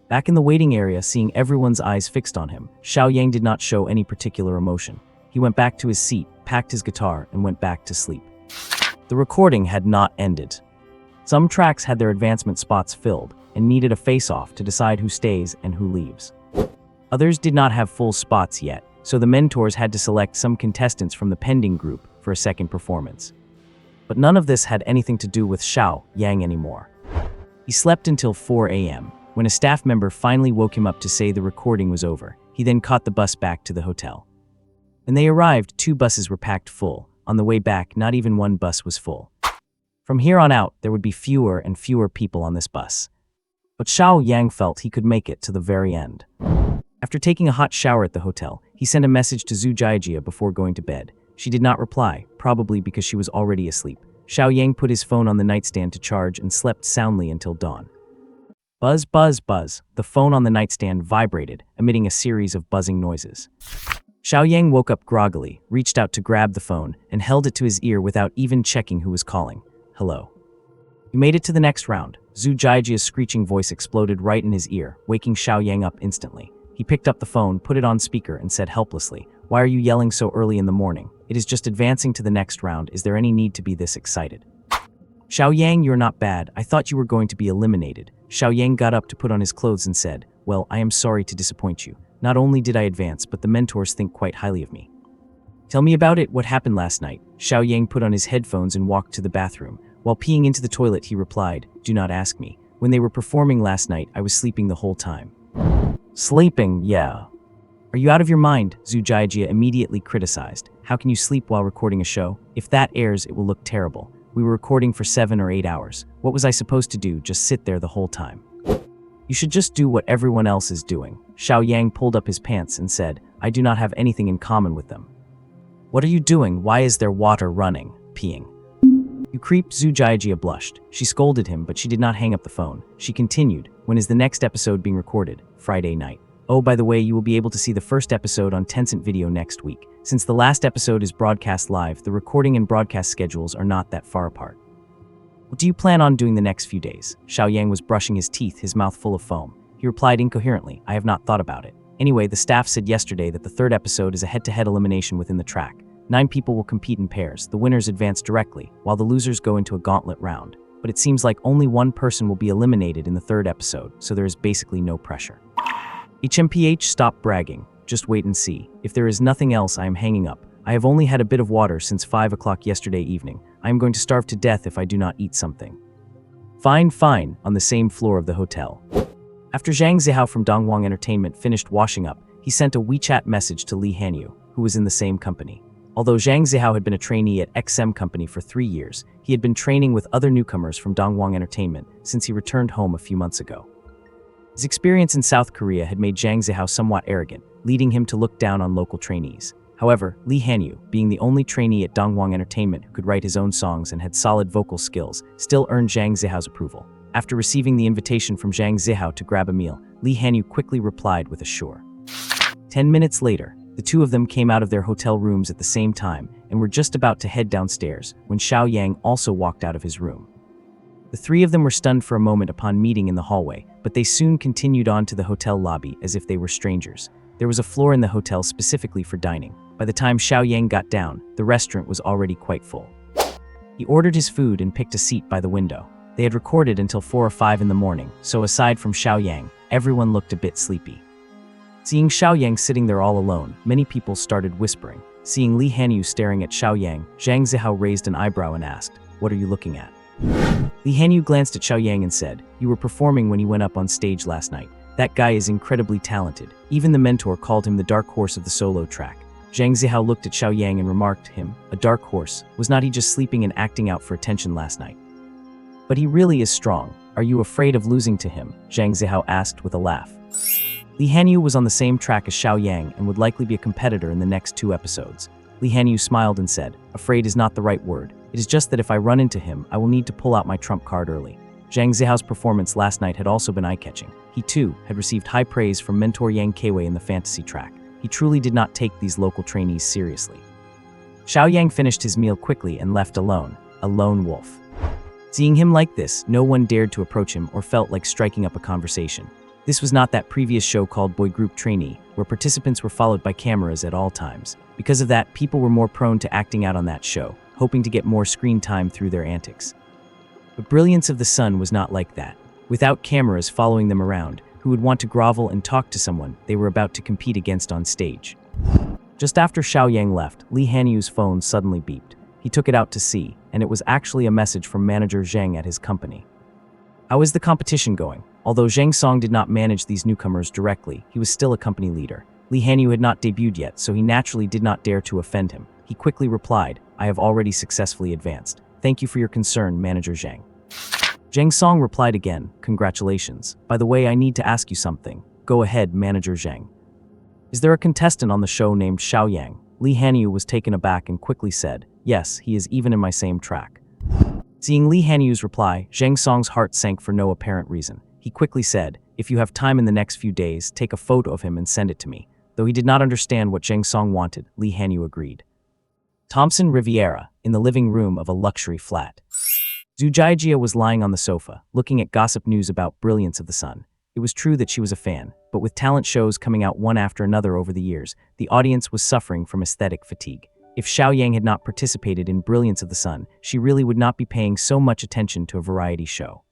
Back in the waiting area, seeing everyone's eyes fixed on him, Xiao Yang did not show any particular emotion. He went back to his seat, packed his guitar, and went back to sleep. The recording had not ended. Some tracks had their advancement spots filled and needed a face-off to decide who stays and who leaves. Others did not have full spots yet, so the mentors had to select some contestants from the pending group for a second performance. But none of this had anything to do with Xiao Yang anymore. He slept until 4 a.m. when a staff member finally woke him up to say the recording was over. He then caught the bus back to the hotel. When they arrived, 2 buses were packed full. On the way back, not even one bus was full. From here on out, there would be fewer and fewer people on this bus. But Xiao Yang felt he could make it to the very end. After taking a hot shower at the hotel, he sent a message to Zhu Jiajia before going to bed. She did not reply, probably because she was already asleep. Xiao Yang put his phone on the nightstand to charge and slept soundly until dawn. Buzz, buzz, buzz. The phone on the nightstand vibrated, emitting a series of buzzing noises. Xiao Yang woke up groggily, reached out to grab the phone, and held it to his ear without even checking who was calling. Hello. You made it to the next round. Zhu Jiajia's screeching voice exploded right in his ear, waking Xiao Yang up instantly. He picked up the phone, put it on speaker, and said helplessly, why are you yelling so early in the morning? It is just advancing to the next round. Is there any need to be this excited? Xiao Yang, you're not bad. I thought you were going to be eliminated. Xiao Yang got up to put on his clothes and said, well, I am sorry to disappoint you. Not only did I advance, but the mentors think quite highly of me. Tell me about it. What happened last night? Xiao Yang put on his headphones and walked to the bathroom. While peeing into the toilet, he replied, do not ask me. When they were performing last night, I was sleeping the whole time. Sleeping, yeah. Are you out of your mind? Zhu Jiajia immediately criticized. How can you sleep while recording a show? If that airs, it will look terrible. We were recording for 7 or 8 hours. What was I supposed to do? Just sit there the whole time? You should just do what everyone else is doing. Xiao Yang pulled up his pants and said, I do not have anything in common with them. What are you doing? Why is there water running? Peeing. You creep, Zhu Jiajia blushed. She scolded him, but she did not hang up the phone. She continued, when is the next episode being recorded? Friday night. Oh, by the way, you will be able to see the first episode on Tencent Video next week. Since the last episode is broadcast live, the recording and broadcast schedules are not that far apart. What do you plan on doing the next few days? Xiaoyang was brushing his teeth, his mouth full of foam. He replied incoherently, I have not thought about it. Anyway, the staff said yesterday that the third episode is a head-to-head elimination within the track. 9 people will compete in pairs. The winners advance directly, while the losers go into a gauntlet round. But it seems like only one person will be eliminated in the third episode, so there is basically no pressure. HMPH, stop bragging. Just wait and see. If there is nothing else, I am hanging up. I have only had a bit of water since 5 o'clock yesterday evening. I am going to starve to death if I do not eat something. Fine, on the same floor of the hotel. After Zhang Zihao from Dongwang Entertainment finished washing up, he sent a WeChat message to Li Hanyu, who was in the same company. Although Zhang Zihao had been a trainee at XM Company for 3 years, he had been training with other newcomers from Dongwang Entertainment since he returned home a few months ago. His experience in South Korea had made Zhang Zihao somewhat arrogant, leading him to look down on local trainees. However, Li Hanyu, being the only trainee at Dongwang Entertainment who could write his own songs and had solid vocal skills, still earned Zhang Zihao's approval. After receiving the invitation from Zhang Zihao to grab a meal, Li Hanyu quickly replied with a sure. 10 minutes later, the two of them came out of their hotel rooms at the same time and were just about to head downstairs when Xiaoyang also walked out of his room. The three of them were stunned for a moment upon meeting in the hallway, but they soon continued on to the hotel lobby as if they were strangers. There was a floor in the hotel specifically for dining. By the time Xiaoyang got down, the restaurant was already quite full. He ordered his food and picked a seat by the window. They had recorded until 4 or 5 in the morning, so aside from Xiaoyang, everyone looked a bit sleepy. Seeing Xiaoyang sitting there all alone, many people started whispering. Seeing Li Hanyu staring at Xiaoyang, Zhang Zihao raised an eyebrow and asked, "What are you looking at?" Li Hanyu glanced at Xiaoyang and said, "You were performing when you went up on stage last night. That guy is incredibly talented. Even the mentor called him the dark horse of the solo track." Zhang Zihao looked at Xiaoyang and remarked to him, "A dark horse? Was not he just sleeping and acting out for attention last night?" "But he really is strong. Are you afraid of losing to him?" Zhang Zihao asked with a laugh. Li Hanyu was on the same track as Xiaoyang and would likely be a competitor in the next 2 episodes. Li Hanyu smiled and said, "Afraid is not the right word. It is just that if I run into him, I will need to pull out my trump card early." Zhang Zihao's performance last night had also been eye-catching. He too had received high praise from mentor Yang Keiwei in the fantasy track. He truly did not take these local trainees seriously. Xiaoyang finished his meal quickly and left alone, a lone wolf. Seeing him like this, no one dared to approach him or felt like striking up a conversation. This was not that previous show called Boy Group Trainee, where participants were followed by cameras at all times. Because of that, people were more prone to acting out on that show, hoping to get more screen time through their antics. But Brilliance of the Sun was not like that. Without cameras following them around, who would want to grovel and talk to someone they were about to compete against on stage. Just after Xiaoyang left, Li Hanyu's phone suddenly beeped. He took it out to see, and it was actually a message from manager Zhang at his company. "How is the competition going?" Although Zhang Song did not manage these newcomers directly, he was still a company leader. Li Hanyu had not debuted yet, so he naturally did not dare to offend him. He quickly replied, "I have already successfully advanced. Thank you for your concern, Manager Zhang." Zhang Song replied again, "Congratulations. By the way, I need to ask you something." "Go ahead, Manager Zhang." "Is there a contestant on the show named Xiaoyang?" Li Hanyu was taken aback and quickly said, "Yes, he is even in my same track." Seeing Li Hanyu's reply, Zhang Song's heart sank for no apparent reason. He quickly said, "If you have time in the next few days, take a photo of him and send it to me." Though he did not understand what Zhang Song wanted, Li Hanyu agreed. Thompson Riviera, in the living room of a luxury flat. Zhu Jiajia was lying on the sofa, looking at gossip news about Brilliance of the Sun. It was true that she was a fan, but with talent shows coming out one after another over the years, the audience was suffering from aesthetic fatigue. If Xiaoyang had not participated in Brilliance of the Sun, she really would not be paying so much attention to a variety show.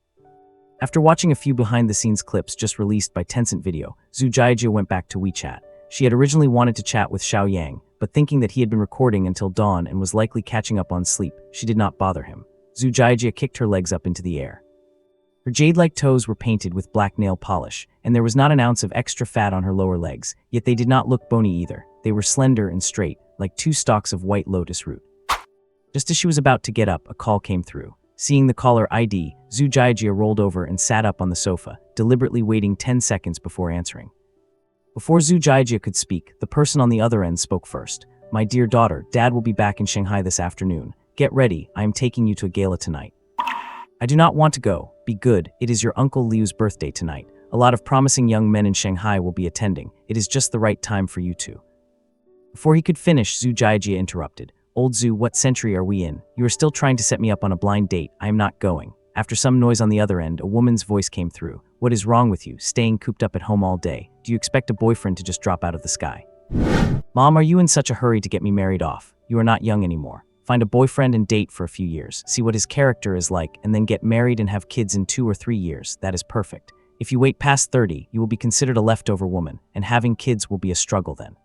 After watching a few behind-the-scenes clips just released by Tencent Video, Zhu Jiajia went back to WeChat. She had originally wanted to chat with Xiaoyang, but thinking that he had been recording until dawn and was likely catching up on sleep, she did not bother him. Zhu Jiajia kicked her legs up into the air. Her jade-like toes were painted with black nail polish, and there was not an ounce of extra fat on her lower legs, yet they did not look bony either. They were slender and straight, like 2 stalks of white lotus root. Just as she was about to get up, a call came through. Seeing the caller ID, Zhu Jiajia rolled over and sat up on the sofa, deliberately waiting 10 seconds before answering. Before Zhu Jiajia could speak, the person on the other end spoke first. My dear daughter, Dad will be back in Shanghai this afternoon. Get ready, I am taking you to a gala tonight. I do not want to go. Be good, it is your Uncle Liu's birthday tonight. A lot of promising young men in Shanghai will be attending. It is just the right time for you two. Before he could finish, Zhu Jiajia interrupted. Old Zhu, what century are we in? You are still trying to set me up on a blind date. I am not going. After some noise on the other end, a woman's voice came through. What is wrong with you, staying cooped up at home all day? Do you expect a boyfriend to just drop out of the sky? Mom, are you in such a hurry to get me married off? You are not young anymore. Find a boyfriend and date for a few years. See what his character is like, and then get married and have kids in 2 or 3 years. That is perfect. If you wait past 30, you will be considered a leftover woman, and having kids will be a struggle then.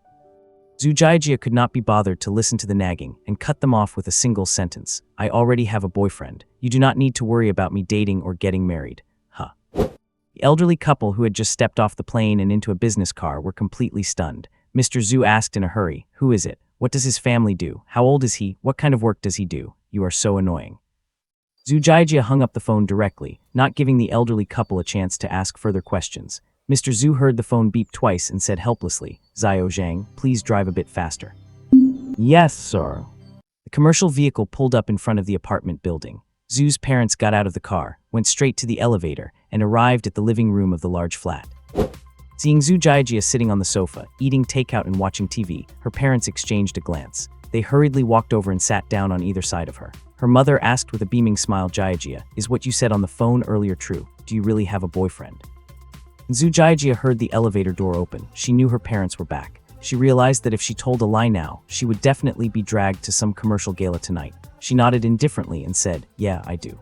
Zhu Jiajia could not be bothered to listen to the nagging and cut them off with a single sentence. I already have a boyfriend. You do not need to worry about me dating or getting married. Huh. The elderly couple who had just stepped off the plane and into a business car were completely stunned. Mr. Zhu asked in a hurry, who is it? What does his family do? How old is he? What kind of work does he do? You are so annoying. Zhu Jiajia hung up the phone directly, not giving the elderly couple a chance to ask further questions. Mr. Zhu heard the phone beep twice and said helplessly, Xiao Zhang, please drive a bit faster. Yes, sir. The commercial vehicle pulled up in front of the apartment building. Zhu's parents got out of the car, went straight to the elevator, and arrived at the living room of the large flat. Seeing Zhu Jiajia sitting on the sofa, eating takeout and watching TV, her parents exchanged a glance. They hurriedly walked over and sat down on either side of her. Her mother asked with a beaming smile, Jiajia, is what you said on the phone earlier true? Do you really have a boyfriend? Zhu Jiajia heard the elevator door open. She knew her parents were back. She realized that if she told a lie now, she would definitely be dragged to some commercial gala tonight. She nodded indifferently and said, yeah, I do.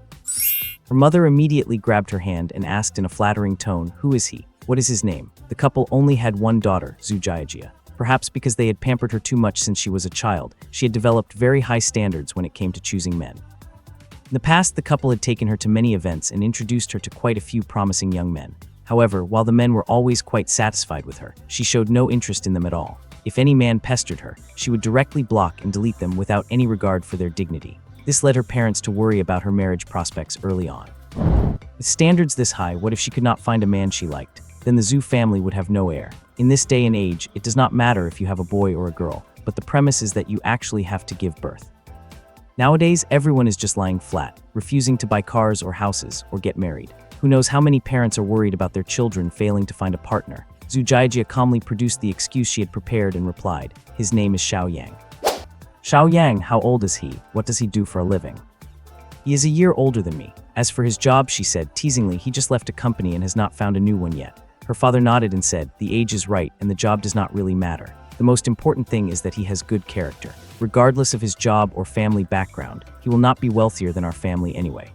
Her mother immediately grabbed her hand and asked in a flattering tone, who is he? What is his name? The couple only had one daughter, Zhu Jiajia. Perhaps because they had pampered her too much since she was a child, she had developed very high standards when it came to choosing men. In the past, the couple had taken her to many events and introduced her to quite a few promising young men. However, while the men were always quite satisfied with her, she showed no interest in them at all. If any man pestered her, she would directly block and delete them without any regard for their dignity. This led her parents to worry about her marriage prospects early on. With standards this high, what if she could not find a man she liked? Then the Zhu family would have no heir. In this day and age, it does not matter if you have a boy or a girl, but the premise is that you actually have to give birth. Nowadays, everyone is just lying flat, refusing to buy cars or houses or get married. Who knows how many parents are worried about their children failing to find a partner? Zhu Jiajia calmly produced the excuse she had prepared and replied, his name is Xiao Yang. Xiao Yang, how old is he? What does he do for a living? He is a year older than me. As for his job, she said, teasingly, he just left a company and has not found a new one yet. Her father nodded and said, the age is right and the job does not really matter. The most important thing is that he has good character. Regardless of his job or family background, he will not be wealthier than our family anyway.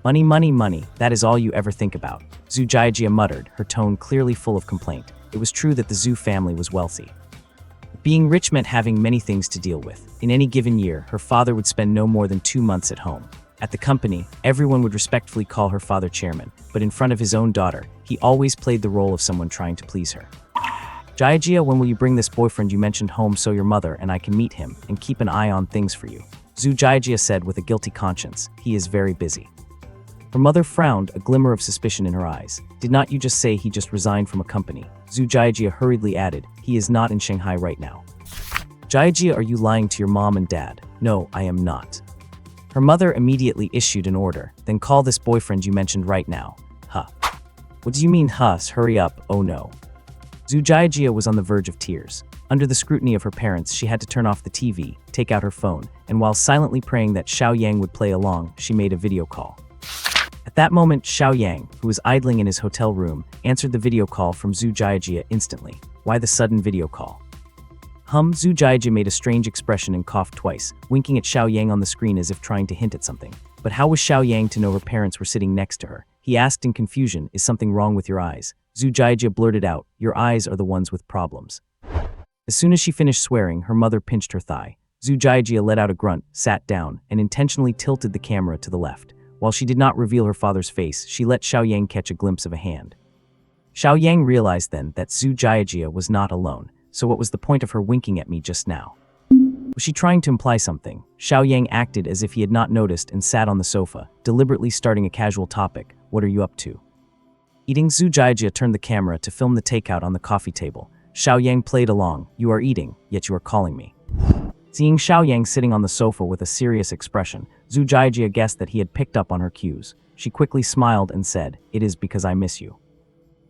Money, money, money, that is all you ever think about, Zhu Jiajia muttered, her tone clearly full of complaint. It was true that the Zhu family was wealthy. Being rich meant having many things to deal with. In any given year, her father would spend no more than 2 months at home. At the company, everyone would respectfully call her father chairman, but in front of his own daughter, he always played the role of someone trying to please her. Jiajia, when will you bring this boyfriend you mentioned home so your mother and I can meet him and keep an eye on things for you? Zhu Jiajia said with a guilty conscience, he is very busy. Her mother frowned, a glimmer of suspicion in her eyes. Did not you just say he just resigned from a company? Zhu Jiajia hurriedly added, he is not in Shanghai right now. Jiajia, are you lying to your mom and dad? No, I am not. Her mother immediately issued an order, then call this boyfriend you mentioned right now. Huh. What do you mean, huss? Hurry up, oh no. Zhu Jiajia was on the verge of tears. Under the scrutiny of her parents, she had to turn off the TV, take out her phone, and while silently praying that Xiao Yang would play along, she made a video call. At that moment, Xiao Yang, who was idling in his hotel room, answered the video call from Zhu Jiajia instantly. Why the sudden video call? Zhu Jiajia made a strange expression and coughed twice, winking at Xiao Yang on the screen as if trying to hint at something. But how was Xiao Yang to know her parents were sitting next to her? He asked in confusion, is something wrong with your eyes? Zhu Jiajia blurted out, your eyes are the ones with problems. As soon as she finished swearing, her mother pinched her thigh. Zhu Jiajia let out a grunt, sat down, and intentionally tilted the camera to the left. While she did not reveal her father's face, she let Xiao Yang catch a glimpse of a hand. Xiao Yang realized then that Zhu Jiajia was not alone, so what was the point of her winking at me just now? Was she trying to imply something? Xiao Yang acted as if he had not noticed and sat on the sofa, deliberately starting a casual topic. What are you up to? Eating. Zhu Jiajia turned the camera to film the takeout on the coffee table. Xiao Yang played along. You are eating, yet you are calling me. Seeing Xiaoyang sitting on the sofa with a serious expression, Zhu Jiajia guessed that he had picked up on her cues. She quickly smiled and said, "It is because I miss you."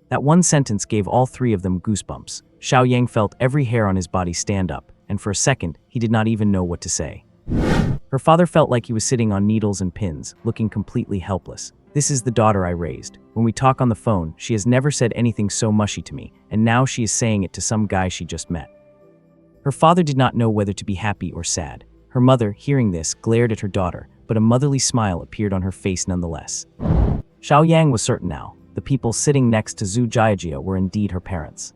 That one sentence gave all three of them goosebumps. Xiaoyang felt every hair on his body stand up, and for a second, he did not even know what to say. Her father felt like he was sitting on needles and pins, looking completely helpless. "This is the daughter I raised. When we talk on the phone, she has never said anything so mushy to me, and now she is saying it to some guy she just met." Her father did not know whether to be happy or sad. Her mother, hearing this, glared at her daughter, but a motherly smile appeared on her face nonetheless. Xiaoyang was certain now. The people sitting next to Zhu Jiajia were indeed her parents.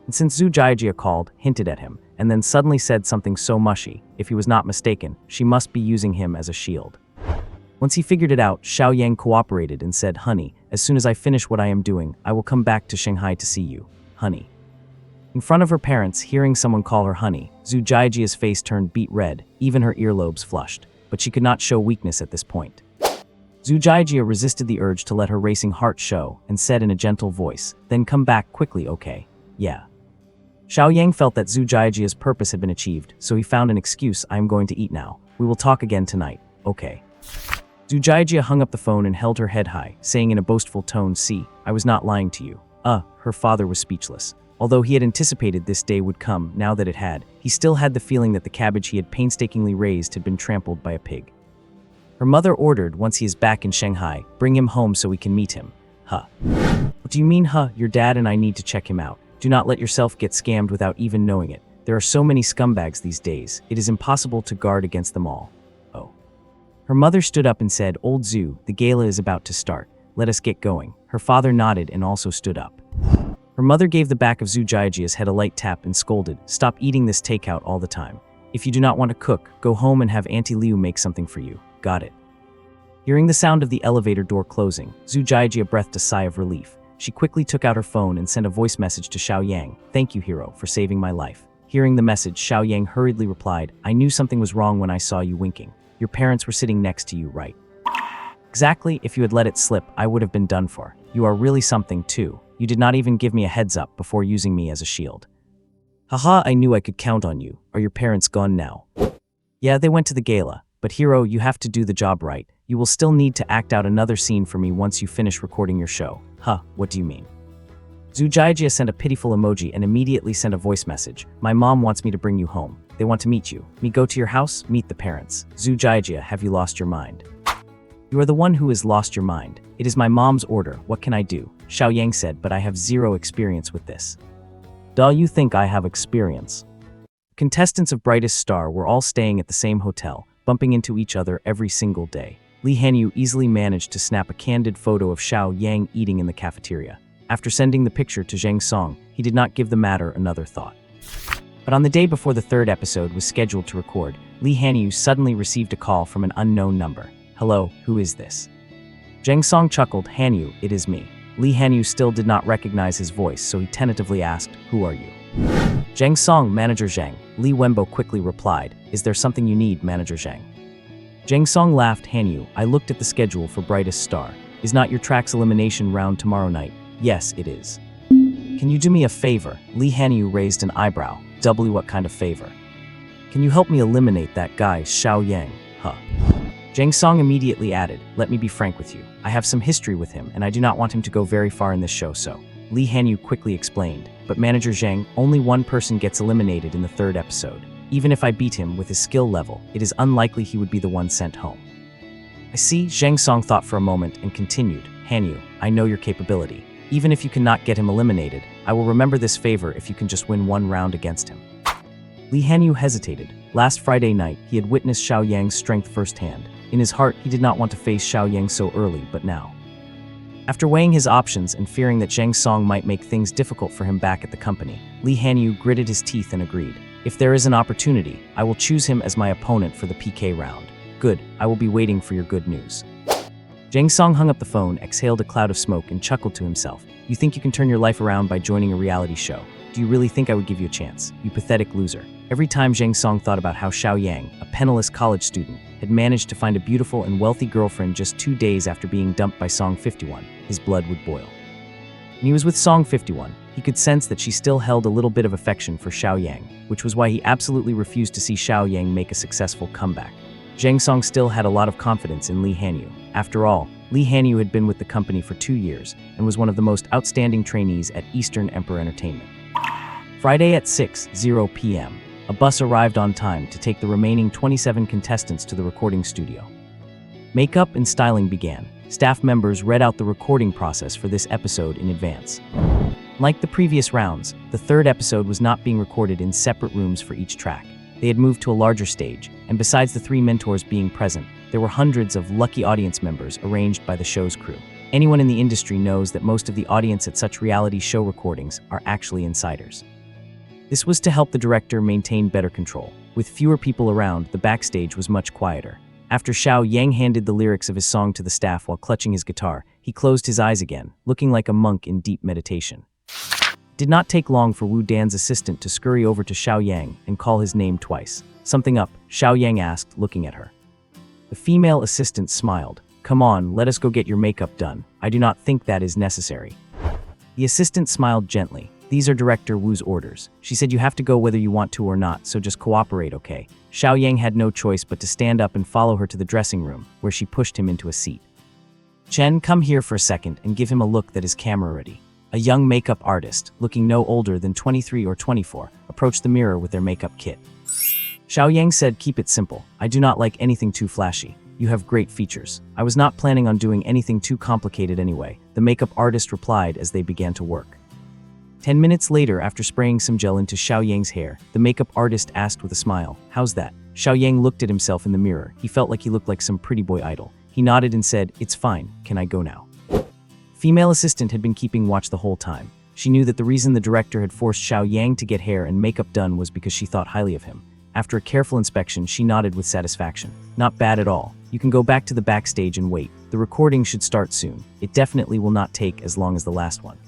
And since Zhu Jiajia called, hinted at him, and then suddenly said something so mushy, if he was not mistaken, she must be using him as a shield. Once he figured it out, Xiaoyang cooperated and said, "Honey, as soon as I finish what I am doing, I will come back to Shanghai to see you, honey." In front of her parents, hearing someone call her honey, Zhu Jiajia's face turned beet red, even her earlobes flushed, but she could not show weakness at this point. Zhu Jiajia resisted the urge to let her racing heart show and said in a gentle voice, "Then come back quickly, okay? Yeah." Xiaoyang felt that Zhu Jiajia's purpose had been achieved, so he found an excuse. "I am going to eat now. We will talk again tonight, okay?" Zhu Jiajia hung up the phone and held her head high, saying in a boastful tone, "See, I was not lying to you." Her father was speechless. Although he had anticipated this day would come, now that it had, he still had the feeling that the cabbage he had painstakingly raised had been trampled by a pig. Her mother ordered, once he is back in Shanghai, bring him home so we can meet him. What do you mean, Your dad and I need to check him out. Do not let yourself get scammed without even knowing it. There are so many scumbags these days, it is impossible to guard against them all. Oh. Her mother stood up and said, "Old Zhu, the gala is about to start. Let us get going." Her father nodded and also stood up. Her mother gave the back of Zhu Jiajia's head a light tap and scolded, "Stop eating this takeout all the time. If you do not want to cook, go home and have Auntie Liu make something for you. Got it?" Hearing the sound of the elevator door closing, Zhu Jiajia breathed a sigh of relief. She quickly took out her phone and sent a voice message to Xiaoyang, "Thank you, hero, for saving my life." Hearing the message, Xiaoyang hurriedly replied, "I knew something was wrong when I saw you winking. Your parents were sitting next to you, right?" "Exactly, if you had let it slip, I would have been done for. You are really something, too. You did not even give me a heads up before using me as a shield." "Haha, I knew I could count on you. Are your parents gone now?" "Yeah, they went to the gala. But hero, you have to do the job right. You will still need to act out another scene for me once you finish recording your show." What do you mean?" Zhu Jiajia sent a pitiful emoji and immediately sent a voice message. "My mom wants me to bring you home. They want to meet you. Me go to your house, meet the parents." "Zhu Jiajia, have you lost your mind?" "You are the one who has lost your mind. It is my mom's order. What can I do?" Xiaoyang said, "But I have zero experience with this." "Duh, you think I have experience?" Contestants of Brightest Star were all staying at the same hotel, bumping into each other every single day. Li Hanyu easily managed to snap a candid photo of Xiaoyang eating in the cafeteria. After sending the picture to Zhang Song, he did not give the matter another thought. But on the day before the third episode was scheduled to record, Li Hanyu suddenly received a call from an unknown number. "Hello, who is this?" Zhang Song chuckled, "Hanyu, it is me." Li Hanyu still did not recognize his voice, so he tentatively asked, "Who are you?" "Zhang Song, Manager Zhang." Li Wenbo quickly replied, "Is there something you need, Manager Zhang?" Zhang Song laughed, "Hanyu, I looked at the schedule for Brightest Star. Is not your track's elimination round tomorrow night?" "Yes, it is." "Can you do me a favor?" Li Hanyu raised an eyebrow. "Doubly what kind of favor?" "Can you help me eliminate that guy, Xiaoyang?" Zhang Song immediately added, "Let me be frank with you. I have some history with him, and I do not want him to go very far in this show, so." Li Hanyu quickly explained, "But Manager Zhang, only one person gets eliminated in the third episode. Even if I beat him with his skill level, it is unlikely he would be the one sent home." "I see," Zhang Song thought for a moment and continued, "Hanyu, I know your capability. Even if you cannot get him eliminated, I will remember this favor if you can just win one round against him." Li Hanyu hesitated. Last Friday night, he had witnessed Xiaoyang's strength firsthand. In his heart, he did not want to face Xiaoyang so early, but now. After weighing his options and fearing that Zhang Song might make things difficult for him back at the company, Li Hanyu gritted his teeth and agreed. "If there is an opportunity, I will choose him as my opponent for the PK round." "Good, I will be waiting for your good news." Zhang Song hung up the phone, exhaled a cloud of smoke, and chuckled to himself. "You think you can turn your life around by joining a reality show? Do you really think I would give you a chance? You pathetic loser." Every time Zhang Song thought about how Xiaoyang, a penniless college student, had managed to find a beautiful and wealthy girlfriend just 2 days after being dumped by Song 51, his blood would boil. When he was with Song 51, he could sense that she still held a little bit of affection for Xiao Yang, which was why he absolutely refused to see Xiao Yang make a successful comeback. Zhang Song still had a lot of confidence in Li Hanyu. After all, Li Hanyu had been with the company for 2 years and was one of the most outstanding trainees at Eastern Emperor Entertainment. Friday at 6:00 p.m., a bus arrived on time to take the remaining 27 contestants to the recording studio. Makeup and styling began. Staff members read out the recording process for this episode in advance. Like the previous rounds, the third episode was not being recorded in separate rooms for each track. They had moved to a larger stage, and besides the 3 mentors being present, there were hundreds of lucky audience members arranged by the show's crew. Anyone in the industry knows that most of the audience at such reality show recordings are actually insiders. This was to help the director maintain better control. With fewer people around, the backstage was much quieter. After Xiao Yang handed the lyrics of his song to the staff while clutching his guitar, he closed his eyes again, looking like a monk in deep meditation. It did not take long for Wu Dan's assistant to scurry over to Xiao Yang and call his name twice. "Something up?" Xiao Yang asked, looking at her. The female assistant smiled. "Come on, let us go get your makeup done. I do not think that is necessary." The assistant smiled gently. "These are Director Wu's orders. She said you have to go whether you want to or not, so just cooperate, okay?" Xiao Yang had no choice but to stand up and follow her to the dressing room, where she pushed him into a seat. "Chen, come here for a second and give him a look that is camera ready." A young makeup artist, looking no older than 23 or 24, approached the mirror with their makeup kit. Xiao Yang said, "Keep it simple. I do not like anything too flashy. You have great features. I was not planning on doing anything too complicated anyway," the makeup artist replied as they began to work. 10 minutes later, after spraying some gel into Xiao Yang's hair, the makeup artist asked with a smile, "How's that?" Xiao Yang looked at himself in the mirror. He felt like he looked like some pretty boy idol. He nodded and said, "It's fine. Can I go now?" Female assistant had been keeping watch the whole time. She knew that the reason the director had forced Xiao Yang to get hair and makeup done was because she thought highly of him. After a careful inspection, she nodded with satisfaction. "Not bad at all. You can go back to the backstage and wait. The recording should start soon. It definitely will not take as long as the last one."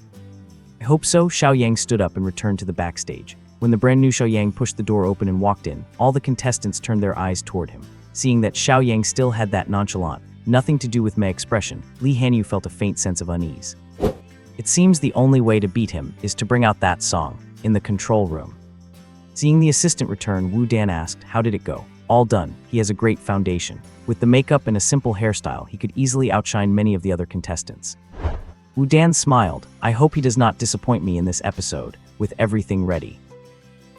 "I hope so." Xiao Yang stood up and returned to the backstage. When the brand new Xiao Yang pushed the door open and walked in, all the contestants turned their eyes toward him. Seeing that Xiao Yang still had that nonchalant, nothing to do with my expression, Li Hanyu felt a faint sense of unease. It seems the only way to beat him is to bring out that song, in the control room. Seeing the assistant return, Wu Dan asked, "How did it go?" "All done. He has a great foundation. With the makeup and a simple hairstyle, he could easily outshine many of the other contestants." Wu Dan smiled. "I hope he does not disappoint me in this episode, with everything ready."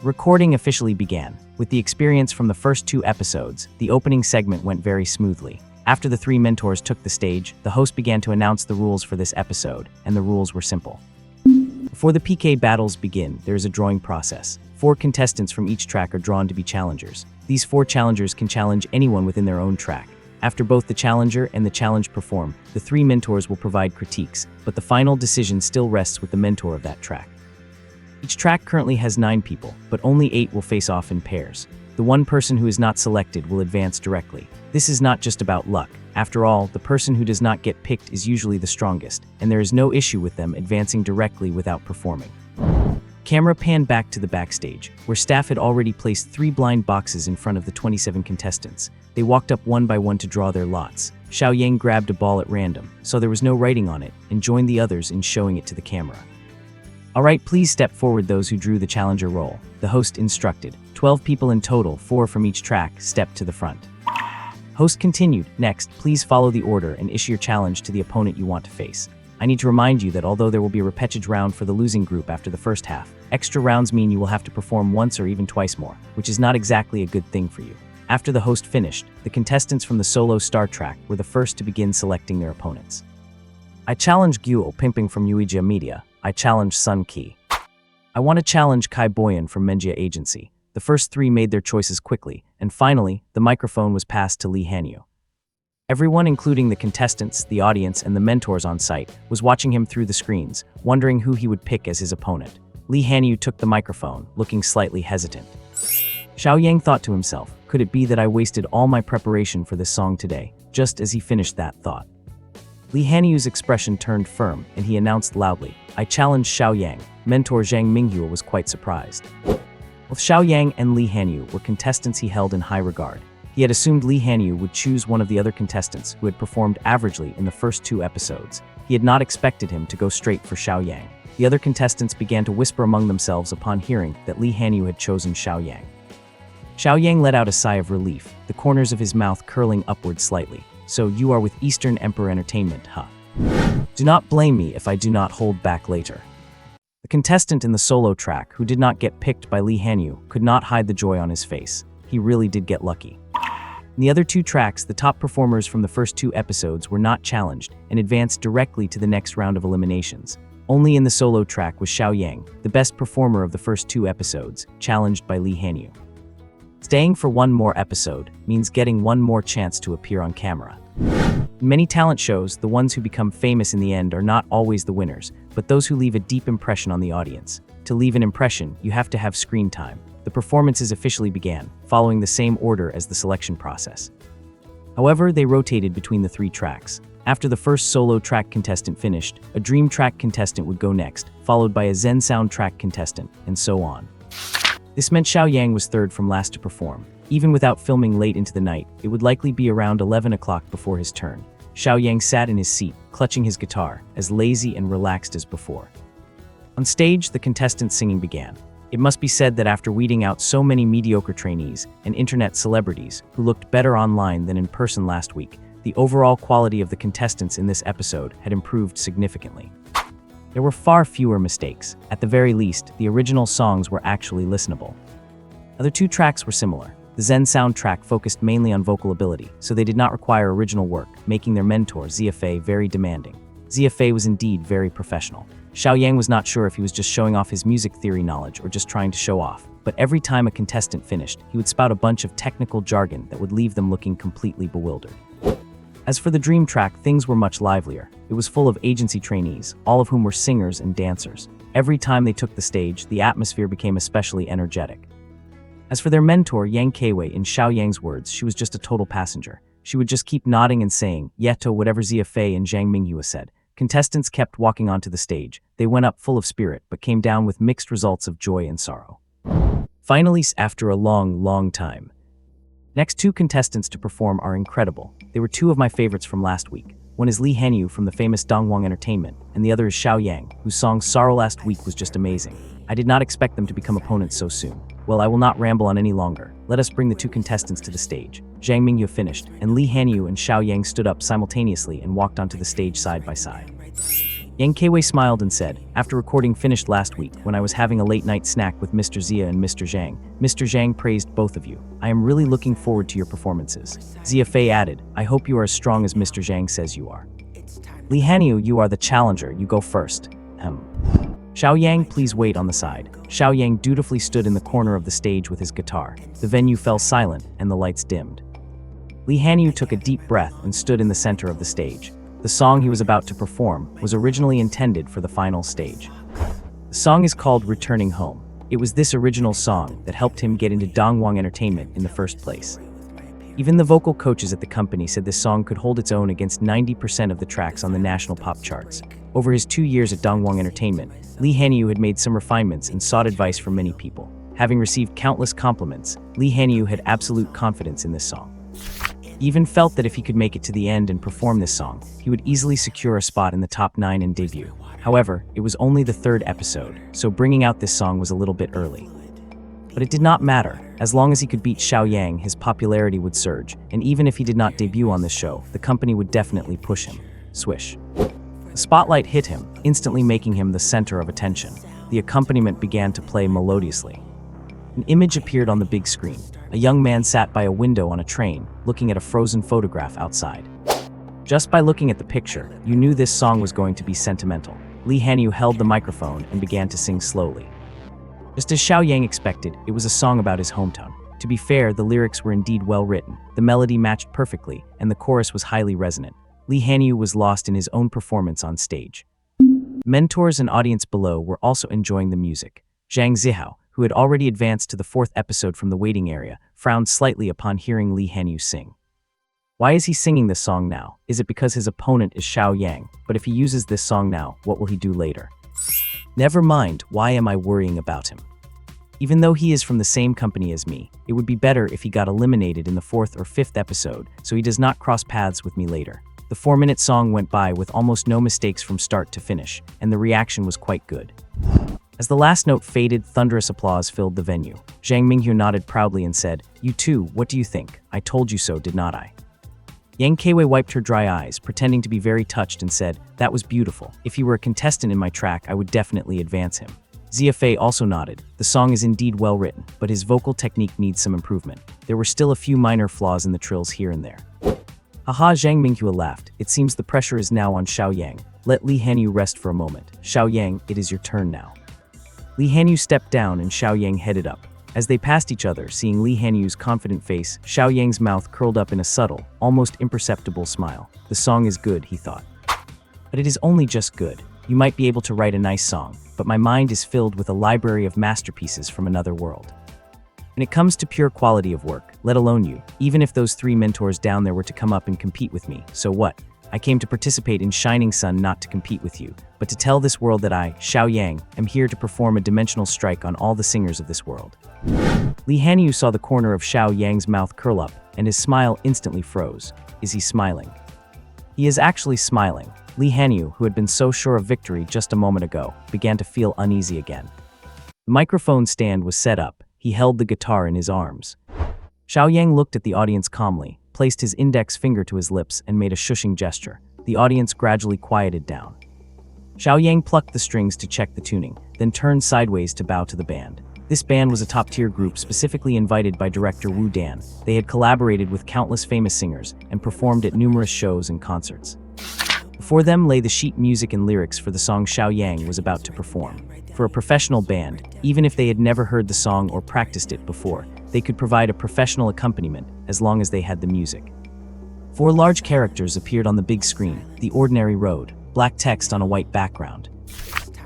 Recording officially began. With the experience from the first 2 episodes, the opening segment went very smoothly. After the 3 mentors took the stage, the host began to announce the rules for this episode, and the rules were simple. Before the PK battles begin, there is a drawing process. 4 contestants from each track are drawn to be challengers. These 4 challengers can challenge anyone within their own track. After both the challenger and the challenge perform, the 3 mentors will provide critiques, but the final decision still rests with the mentor of that track. Each track currently has 9 people, but only 8 will face off in pairs. The one person who is not selected will advance directly. This is not just about luck. After all, the person who does not get picked is usually the strongest, and there is no issue with them advancing directly without performing. Camera panned back to the backstage, where staff had already placed 3 blind boxes in front of the 27 contestants. They walked up one by one to draw their lots. Xiao Yang grabbed a ball at random, so there was no writing on it, and joined the others in showing it to the camera. "All right, please step forward those who drew the challenger role," the host instructed. 12 people in total, 4 from each track, stepped to the front. Host continued, "Next, please follow the order and issue your challenge to the opponent you want to face. I need to remind you that although there will be a repechage round for the losing group after the first half, extra rounds mean you will have to perform once or even twice more, which is not exactly a good thing for you." After the host finished, the contestants from the solo star track were the first to begin selecting their opponents. "I challenge Guo Pimping from Uija Media. I challenge Sun Ki. I want to challenge Kai Boyan from Menjia Agency." The first 3 made their choices quickly, and finally, the microphone was passed to Li Hanyu. Everyone, including the contestants, the audience, and the mentors on site, was watching him through the screens, wondering who he would pick as his opponent. Li Hanyu took the microphone, looking slightly hesitant. Xiao Yang thought to himself, "Could it be that I wasted all my preparation for this song today?" Just as he finished that thought, Li Hanyu's expression turned firm, and he announced loudly, "I challenge Xiao Yang." Mentor Zhang Minghua was quite surprised. Both Xiao Yang and Li Hanyu were contestants he held in high regard. He had assumed Li Hanyu would choose one of the other contestants who had performed averagely in the first 2 episodes. He had not expected him to go straight for Xiao Yang. The other contestants began to whisper among themselves upon hearing that Li Hanyu had chosen Xiao Yang. Xiao Yang let out a sigh of relief, the corners of his mouth curling upward slightly. "So you are with Eastern Emperor Entertainment, huh? Do not blame me if I do not hold back later." The contestant in the solo track, who did not get picked by Li Hanyu, could not hide the joy on his face. He really did get lucky. In the other two tracks, the top performers from the first two episodes were not challenged and advanced directly to the next round of eliminations. Only in the solo track was Xiao Yang, the best performer of the first two episodes, challenged by Li Hanyu. Staying for one more episode means getting one more chance to appear on camera. In many talent shows, the ones who become famous in the end are not always the winners, but those who leave a deep impression on the audience. To leave an impression, you have to have screen time. The performances officially began, following the same order as the selection process. However, they rotated between the three tracks. After the first solo track contestant finished, a dream track contestant would go next, followed by a Zen sound track contestant, and so on. This meant Xiao Yang was third from last to perform. Even without filming late into the night, it would likely be around 11 o'clock before his turn. Xiao Yang sat in his seat, clutching his guitar, as lazy and relaxed as before. On stage, the contestants' singing began. It must be said that after weeding out so many mediocre trainees and internet celebrities who looked better online than in person last week, the overall quality of the contestants in this episode had improved significantly. There were far fewer mistakes. At the very least, the original songs were actually listenable. Other two tracks were similar. The Zen sound track focused mainly on vocal ability, so they did not require original work, making their mentor, ZFA, very demanding. ZFA was indeed very professional. Xiao Yang was not sure if he was just showing off his music theory knowledge or just trying to show off, but every time a contestant finished, he would spout a bunch of technical jargon that would leave them looking completely bewildered. As for the dream track, things were much livelier. It was full of agency trainees, all of whom were singers and dancers. Every time they took the stage, the atmosphere became especially energetic. As for their mentor, Yang Keiwei, in Xiao Yang's words, she was just a total passenger. She would just keep nodding and saying, "Yeto," whatever ZFA and Zhang Minghua said. Contestants kept walking onto the stage. They went up full of spirit, but came down with mixed results of joy and sorrow. Finally, after a long time. Next two contestants to perform are incredible. They were two of my favorites from last week. One is Li Hanyu from the famous Dongwang Entertainment, and the other is Xiao Yang, whose song Sorrow last week was just amazing. I did not expect them to become opponents so soon. Well, I will not ramble on any longer. Let us bring the two contestants to the stage. Zhang Minghua finished, and Li Hanyu and Xiao Yang stood up simultaneously and walked onto the stage side by side. Yang Keiwei smiled and said, "After recording finished last week, when I was having a late-night snack with Mr. Zia and Mr. Zhang praised both of you. I am really looking forward to your performances." Zia Fei added, "I hope you are as strong as Mr. Zhang says you are." Li Hanyu, you are the challenger, you go first. Xiao Yang, please wait on the side. Xiao Yang dutifully stood in the corner of the stage with his guitar. The venue fell silent and the lights dimmed. Li Hanyu took a deep breath and stood in the center of the stage. The song he was about to perform was originally intended for the final stage. The song is called Returning Home. It was this original song that helped him get into Dongwang Entertainment in the first place. Even the vocal coaches at the company said this song could hold its own against 90% of the tracks on the national pop charts. Over his 2 years at Dongwang Entertainment, Li Hanyu had made some refinements and sought advice from many people. Having received countless compliments, Li Hanyu had absolute confidence in this song. He even felt that if he could make it to the end and perform this song, he would easily secure a spot in the top 9 and debut. However, it was only the 3rd episode, so bringing out this song was a little bit early. But it did not matter. As long as he could beat Xiao Yang, his popularity would surge, and even if he did not debut on this show, the company would definitely push him. Swish. The spotlight hit him, instantly making him the center of attention. The accompaniment began to play melodiously. An image appeared on the big screen. A young man sat by a window on a train, looking at a frozen photograph outside. Just by looking at the picture, you knew this song was going to be sentimental. Li Hanyu held the microphone and began to sing slowly. Just as Xiao Yang expected, it was a song about his hometown. To be fair, the lyrics were indeed well written, the melody matched perfectly, and the chorus was highly resonant. Li Hanyu was lost in his own performance on stage. Mentors and audience below were also enjoying the music. Zhang Zihao, who had already advanced to the 4th episode from the waiting area, frowned slightly upon hearing Li Hanyu sing. Why is he singing this song now? Is it because his opponent is Xiao Yang? But if he uses this song now, what will he do later? Never mind, why am I worrying about him? Even though he is from the same company as me, it would be better if he got eliminated in the 4th or 5th episode, so he does not cross paths with me later. The 4-minute song went by with almost no mistakes from start to finish, and the reaction was quite good. As the last note faded, thunderous applause filled the venue. Zhang Minghu nodded proudly and said, "You too, what do you think? I told you so, did not I?" Yang Keiwei wiped her dry eyes, pretending to be very touched, and said, "That was beautiful. If he were a contestant in my track, I would definitely advance him." Zia Fei also nodded. The song is indeed well written, but his vocal technique needs some improvement. There were still a few minor flaws in the trills here and there. Haha, Zhang Minghua laughed. It seems the pressure is now on Xiao Yang. Let Li Hanyu rest for a moment. Xiao Yang, it is your turn now. Li Hanyu stepped down and Xiao Yang headed up. As they passed each other, seeing Li Hanyu's confident face, Xiao Yang's mouth curled up in a subtle, almost imperceptible smile. The song is good, he thought. But it is only just good. You might be able to write a nice song, but my mind is filled with a library of masterpieces from another world. When it comes to pure quality of work, let alone you, even if those 3 mentors down there were to come up and compete with me, so what? I came to participate in Shining Sun not to compete with you, but to tell this world that I, Xiao Yang, am here to perform a dimensional strike on all the singers of this world. Li Hanyu saw the corner of Xiao Yang's mouth curl up, and his smile instantly froze. Is he smiling? He is actually smiling. Li Hanyu, who had been so sure of victory just a moment ago, began to feel uneasy again. The microphone stand was set up. He held the guitar in his arms. Xiao Yang looked at the audience calmly, placed his index finger to his lips, and made a shushing gesture. The audience gradually quieted down. Xiao Yang plucked the strings to check the tuning, then turned sideways to bow to the band. This band was a top-tier group specifically invited by director Wu Dan. They had collaborated with countless famous singers and performed at numerous shows and concerts. Before them lay the sheet music and lyrics for the song Xiao Yang was about to perform. For a professional band, even if they had never heard the song or practiced it before, they could provide a professional accompaniment as long as they had the music. 4 large characters appeared on the big screen: the ordinary road, black text on a white background.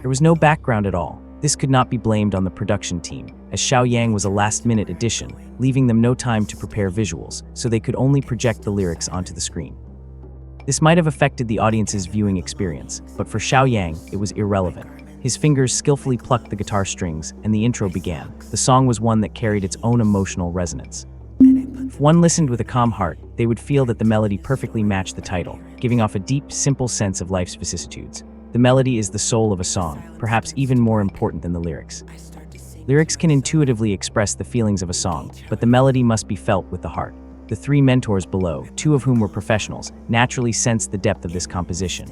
There was no background at all. This could not be blamed on the production team, as Xiao Yang was a last-minute addition, leaving them no time to prepare visuals, so they could only project the lyrics onto the screen. This might have affected the audience's viewing experience, but for Xiao Yang, it was irrelevant. His fingers skillfully plucked the guitar strings, and the intro began. The song was one that carried its own emotional resonance. If one listened with a calm heart, they would feel that the melody perfectly matched the title, giving off a deep, simple sense of life's vicissitudes. The melody is the soul of a song, perhaps even more important than the lyrics. Lyrics can intuitively express the feelings of a song, but the melody must be felt with the heart. The 3 mentors below, 2 of whom were professionals, naturally sensed the depth of this composition.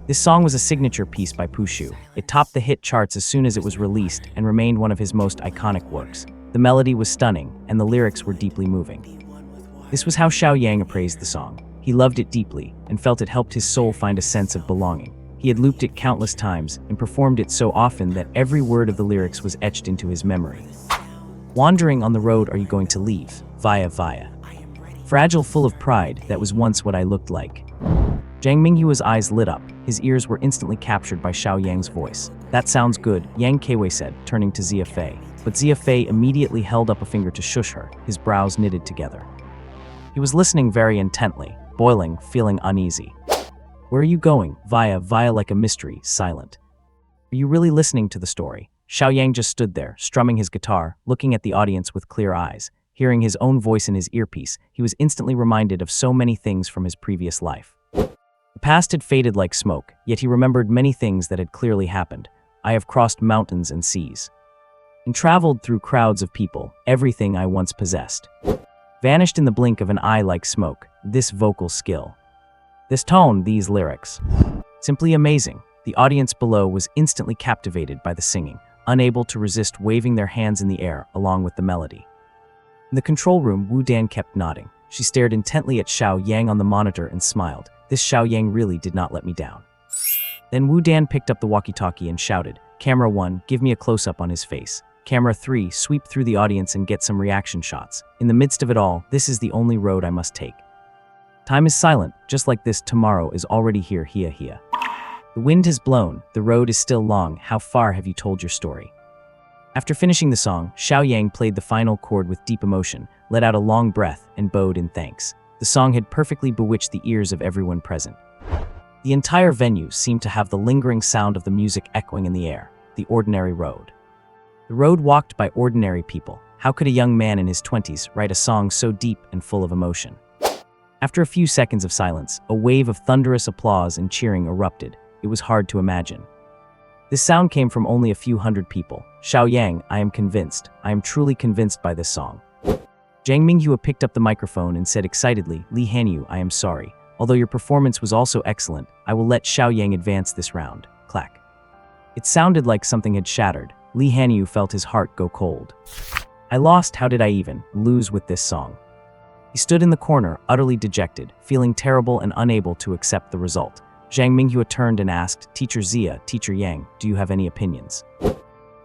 This song was a signature piece by Pushu. It topped the hit charts as soon as it was released and remained one of his most iconic works. The melody was stunning, and the lyrics were deeply moving. This was how Xiao Yang appraised the song. He loved it deeply and felt it helped his soul find a sense of belonging. He had looped it countless times and performed it so often that every word of the lyrics was etched into his memory. Wandering on the road are you going to leave? Via via. Fragile, full of pride, that was once what I looked like. Zhang Minghua's eyes lit up. His ears were instantly captured by Xiao Yang's voice. That sounds good, Yang Keiwei said, turning to Zia Fei. But Zia Fei immediately held up a finger to shush her, his brows knitted together. He was listening very intently, boiling, feeling uneasy. Where are you going? Via like a mystery, silent. Are you really listening to the story? Xiao Yang just stood there, strumming his guitar, looking at the audience with clear eyes. Hearing his own voice in his earpiece, he was instantly reminded of so many things from his previous life. The past had faded like smoke, yet he remembered many things that had clearly happened. I have crossed mountains and seas, and traveled through crowds of people. Everything I once possessed vanished in the blink of an eye like smoke. This vocal skill, this tone, these lyrics. Simply amazing. The audience below was instantly captivated by the singing, unable to resist waving their hands in the air along with the melody. In the control room, Wu Dan kept nodding. She stared intently at Xiao Yang on the monitor and smiled. This Xiao Yang really did not let me down. Then Wu Dan picked up the walkie-talkie and shouted, "Camera 1, give me a close-up on his face. Camera 3, sweep through the audience and get some reaction shots. In the midst of it all, this is the only road I must take. Time is silent, just like this tomorrow is already here, here. The wind has blown, the road is still long, how far have you told your story?" After finishing the song, Xiao Yang played the final chord with deep emotion, let out a long breath, and bowed in thanks. The song had perfectly bewitched the ears of everyone present. The entire venue seemed to have the lingering sound of the music echoing in the air. The ordinary road. The road walked by ordinary people. How could a young man in his 20s write a song so deep and full of emotion? After a few seconds of silence, a wave of thunderous applause and cheering erupted. It was hard to imagine. This sound came from only a few hundred people. Xiaoyang, I am convinced. I am truly convinced by this song. Zhang Minghua picked up the microphone and said excitedly, Li Hanyu, I am sorry. Although your performance was also excellent, I will let Xiaoyang advance this round. Clack. It sounded like something had shattered. Li Hanyu felt his heart go cold. I lost, how did I even lose with this song? He stood in the corner, utterly dejected, feeling terrible and unable to accept the result. Zhang Minghua turned and asked, Teacher Zia, Teacher Yang, do you have any opinions?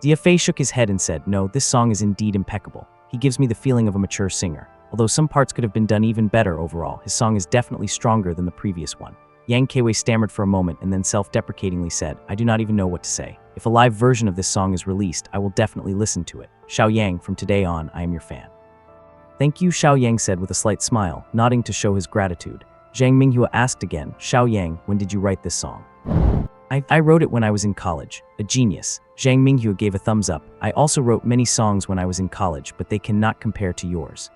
Diafei shook his head and said, no, this song is indeed impeccable. He gives me the feeling of a mature singer. Although some parts could have been done even better overall, his song is definitely stronger than the previous one. Yang Keiwei stammered for a moment and then self-deprecatingly said, I do not even know what to say. If a live version of this song is released, I will definitely listen to it. Xiaoyang, from today on, I am your fan. Thank you, Xiaoyang said with a slight smile, nodding to show his gratitude. Zhang Minghua asked again, Xiaoyang, when did you write this song? I wrote it when I was in college. A genius. Zhang Minghua gave a thumbs up. I also wrote many songs when I was in college, but they cannot compare to yours.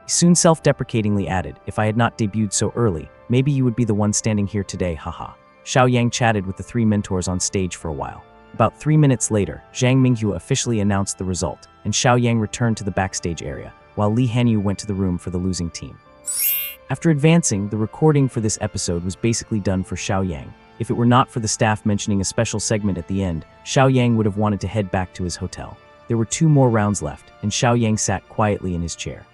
He soon self-deprecatingly added, if I had not debuted so early, maybe you would be the one standing here today, haha. Xiaoyang chatted with the three mentors on stage for a while. About 3 minutes later, Zhang Minghua officially announced the result, and Xiaoyang returned to the backstage area, while Li Hanyu went to the room for the losing team. After advancing, the recording for this episode was basically done for Xiaoyang. If it were not for the staff mentioning a special segment at the end, Xiaoyang would have wanted to head back to his hotel. There were 2 more rounds left, and Xiaoyang sat quietly in his chair.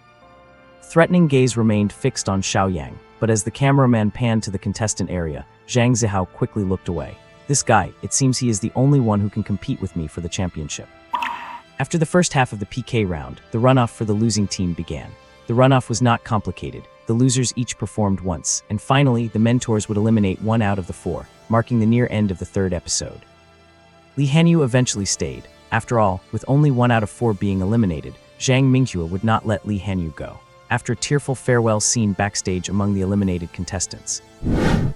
Threatening gaze remained fixed on Xiaoyang, but as the cameraman panned to the contestant area, Zhang Zihao quickly looked away. This guy, it seems he is the only one who can compete with me for the championship. After the first half of the PK round, the runoff for the losing team began. The runoff was not complicated. The losers each performed once, and finally, the mentors would eliminate 1 out of the 4, marking the near end of the 3rd episode. Li Hanyu eventually stayed. After all, with only 1 out of 4 being eliminated, Zhang Minghua would not let Li Hanyu go. After a tearful farewell scene backstage among the eliminated contestants.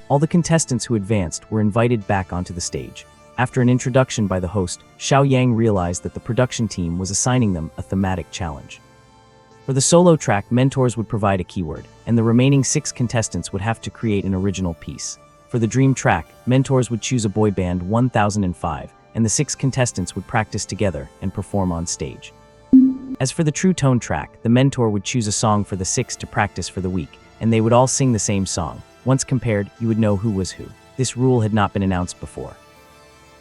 All the contestants who advanced were invited back onto the stage. After an introduction by the host, Xiaoyang realized that the production team was assigning them a thematic challenge. For the solo track, mentors would provide a keyword, and the remaining 6 contestants would have to create an original piece. For the dream track, mentors would choose a boy band 1005, and the 6 contestants would practice together and perform on stage. As for the true tone track, the mentor would choose a song for the 6 to practice for the week, and they would all sing the same song. Once compared, you would know who was who. This rule had not been announced before.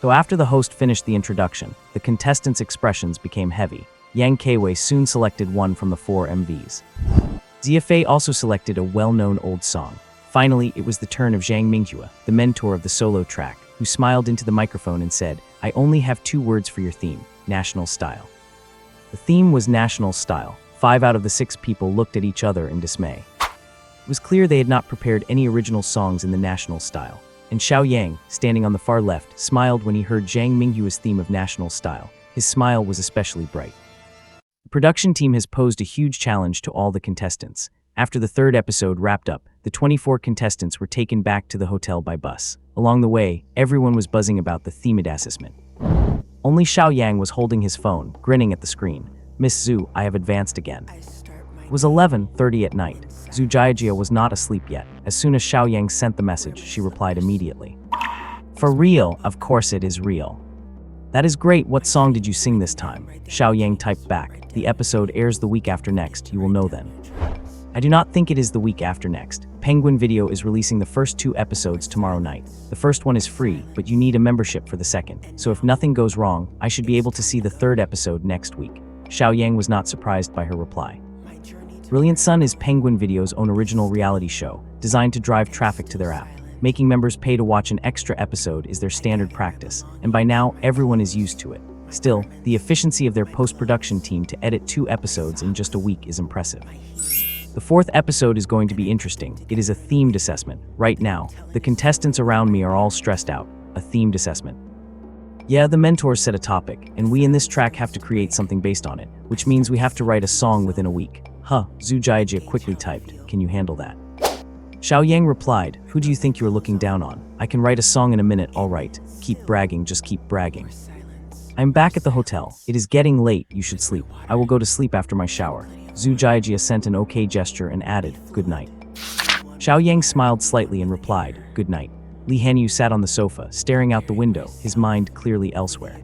So after the host finished the introduction, the contestants' expressions became heavy. Yang Keiwei soon selected one from the 4 MVs. Diafei also selected a well-known old song. Finally, it was the turn of Zhang Minghua, the mentor of the solo track, who smiled into the microphone and said, I only have 2 words for your theme, national style. The theme was national style. 5 out of the 6 people looked at each other in dismay. It was clear they had not prepared any original songs in the national style. And Xiaoyang, standing on the far left, smiled when he heard Zhang Minghua's theme of national style. His smile was especially bright. The production team has posed a huge challenge to all the contestants. After the 3rd episode wrapped up, the 24 contestants were taken back to the hotel by bus. Along the way, everyone was buzzing about the themed assessment. Only Xiaoyang was holding his phone, grinning at the screen. Miss Zhu, I have advanced again. It was 11:30 at night. Zhu Jiajia was not asleep yet. As soon as Xiaoyang sent the message, she replied immediately. For real, of course it is real. That is great, what song did you sing this time? Xiaoyang typed back. The episode airs the week after next, you will know then. I do not think it is the week after next. Penguin Video is releasing the first 2 episodes tomorrow night. The first one is free, but you need a membership for the second. So if nothing goes wrong, I should be able to see the 3rd episode next week. Xiaoyang was not surprised by her reply. Brilliant Sun is Penguin Video's own original reality show, designed to drive traffic to their app. Making members pay to watch an extra episode is their standard practice, and by now, everyone is used to it. Still, the efficiency of their post-production team to edit 2 episodes in just a week is impressive. The 4th episode is going to be interesting. It is a themed assessment. Right now, the contestants around me are all stressed out. A themed assessment. Yeah, the mentors set a topic, and we in this track have to create something based on it, which means we have to write a song within a week. Zhu Jiajia quickly typed, can you handle that? Xiaoyang replied, who do you think you are looking down on? I can write a song in a minute, all right. Keep bragging, just keep bragging. I'm back at the hotel. It is getting late, you should sleep. I will go to sleep after my shower. Zhu Jiajia sent an okay gesture and added, good night. Xiao Yang smiled slightly and replied, "Good night." Li Hanyu sat on the sofa, staring out the window, his mind clearly elsewhere.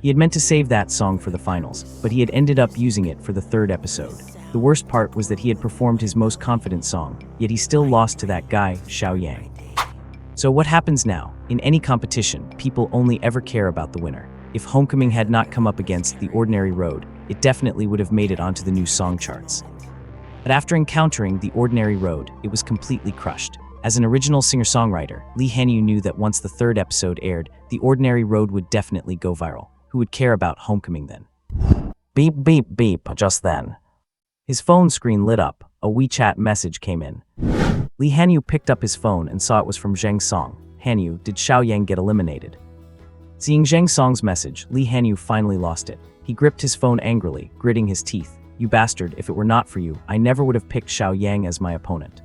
He had meant to save that song for the finals, but he had ended up using it for the third episode. The worst part was that he had performed his most confident song, yet he still lost to that guy, Xiao Yang. So what happens now? In any competition, people only ever care about the winner. If Homecoming had not come up against The Ordinary Road, it definitely would have made it onto the new song charts. But after encountering The Ordinary Road, it was completely crushed. As an original singer-songwriter, Li Hanyu knew that once the third episode aired, The Ordinary Road would definitely go viral. Who would care about Homecoming then? Beep, beep, beep, just then. His phone screen lit up. A WeChat message came in. Li Hanyu picked up his phone and saw it was from Zheng Song. "Hanyu, did Xiao Yang get eliminated?" Seeing Zheng Song's message, Li Hanyu finally lost it. He gripped his phone angrily, gritting his teeth. "You bastard, if it were not for you, I never would have picked Xiao Yang as my opponent."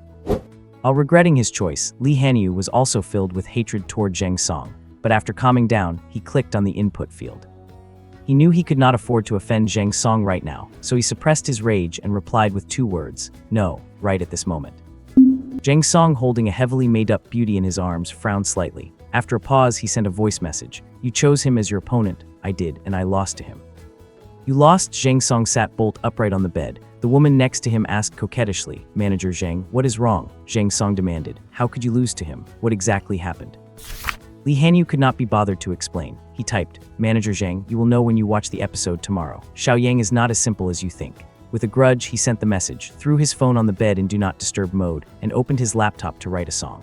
While regretting his choice, Li Hanyu was also filled with hatred toward Zheng Song, but after calming down, he clicked on the input field. He knew he could not afford to offend Zheng Song right now, so he suppressed his rage and replied with 2 words, "No," right at this moment. Zheng Song, holding a heavily made-up beauty in his arms, frowned slightly. After a pause, he sent a voice message. "You chose him as your opponent." "I did, and I lost to him." "You lost?" Zheng Song sat bolt upright on the bed. The woman next to him asked coquettishly, "Manager Zheng, what is wrong?" Zheng Song demanded, "How could you lose to him? What exactly happened?" Li Hanyu could not be bothered to explain. He typed, "Manager Zheng, you will know when you watch the episode tomorrow. Xiao Yang is not as simple as you think." With a grudge, he sent the message, threw his phone on the bed in Do Not Disturb mode, and opened his laptop to write a song.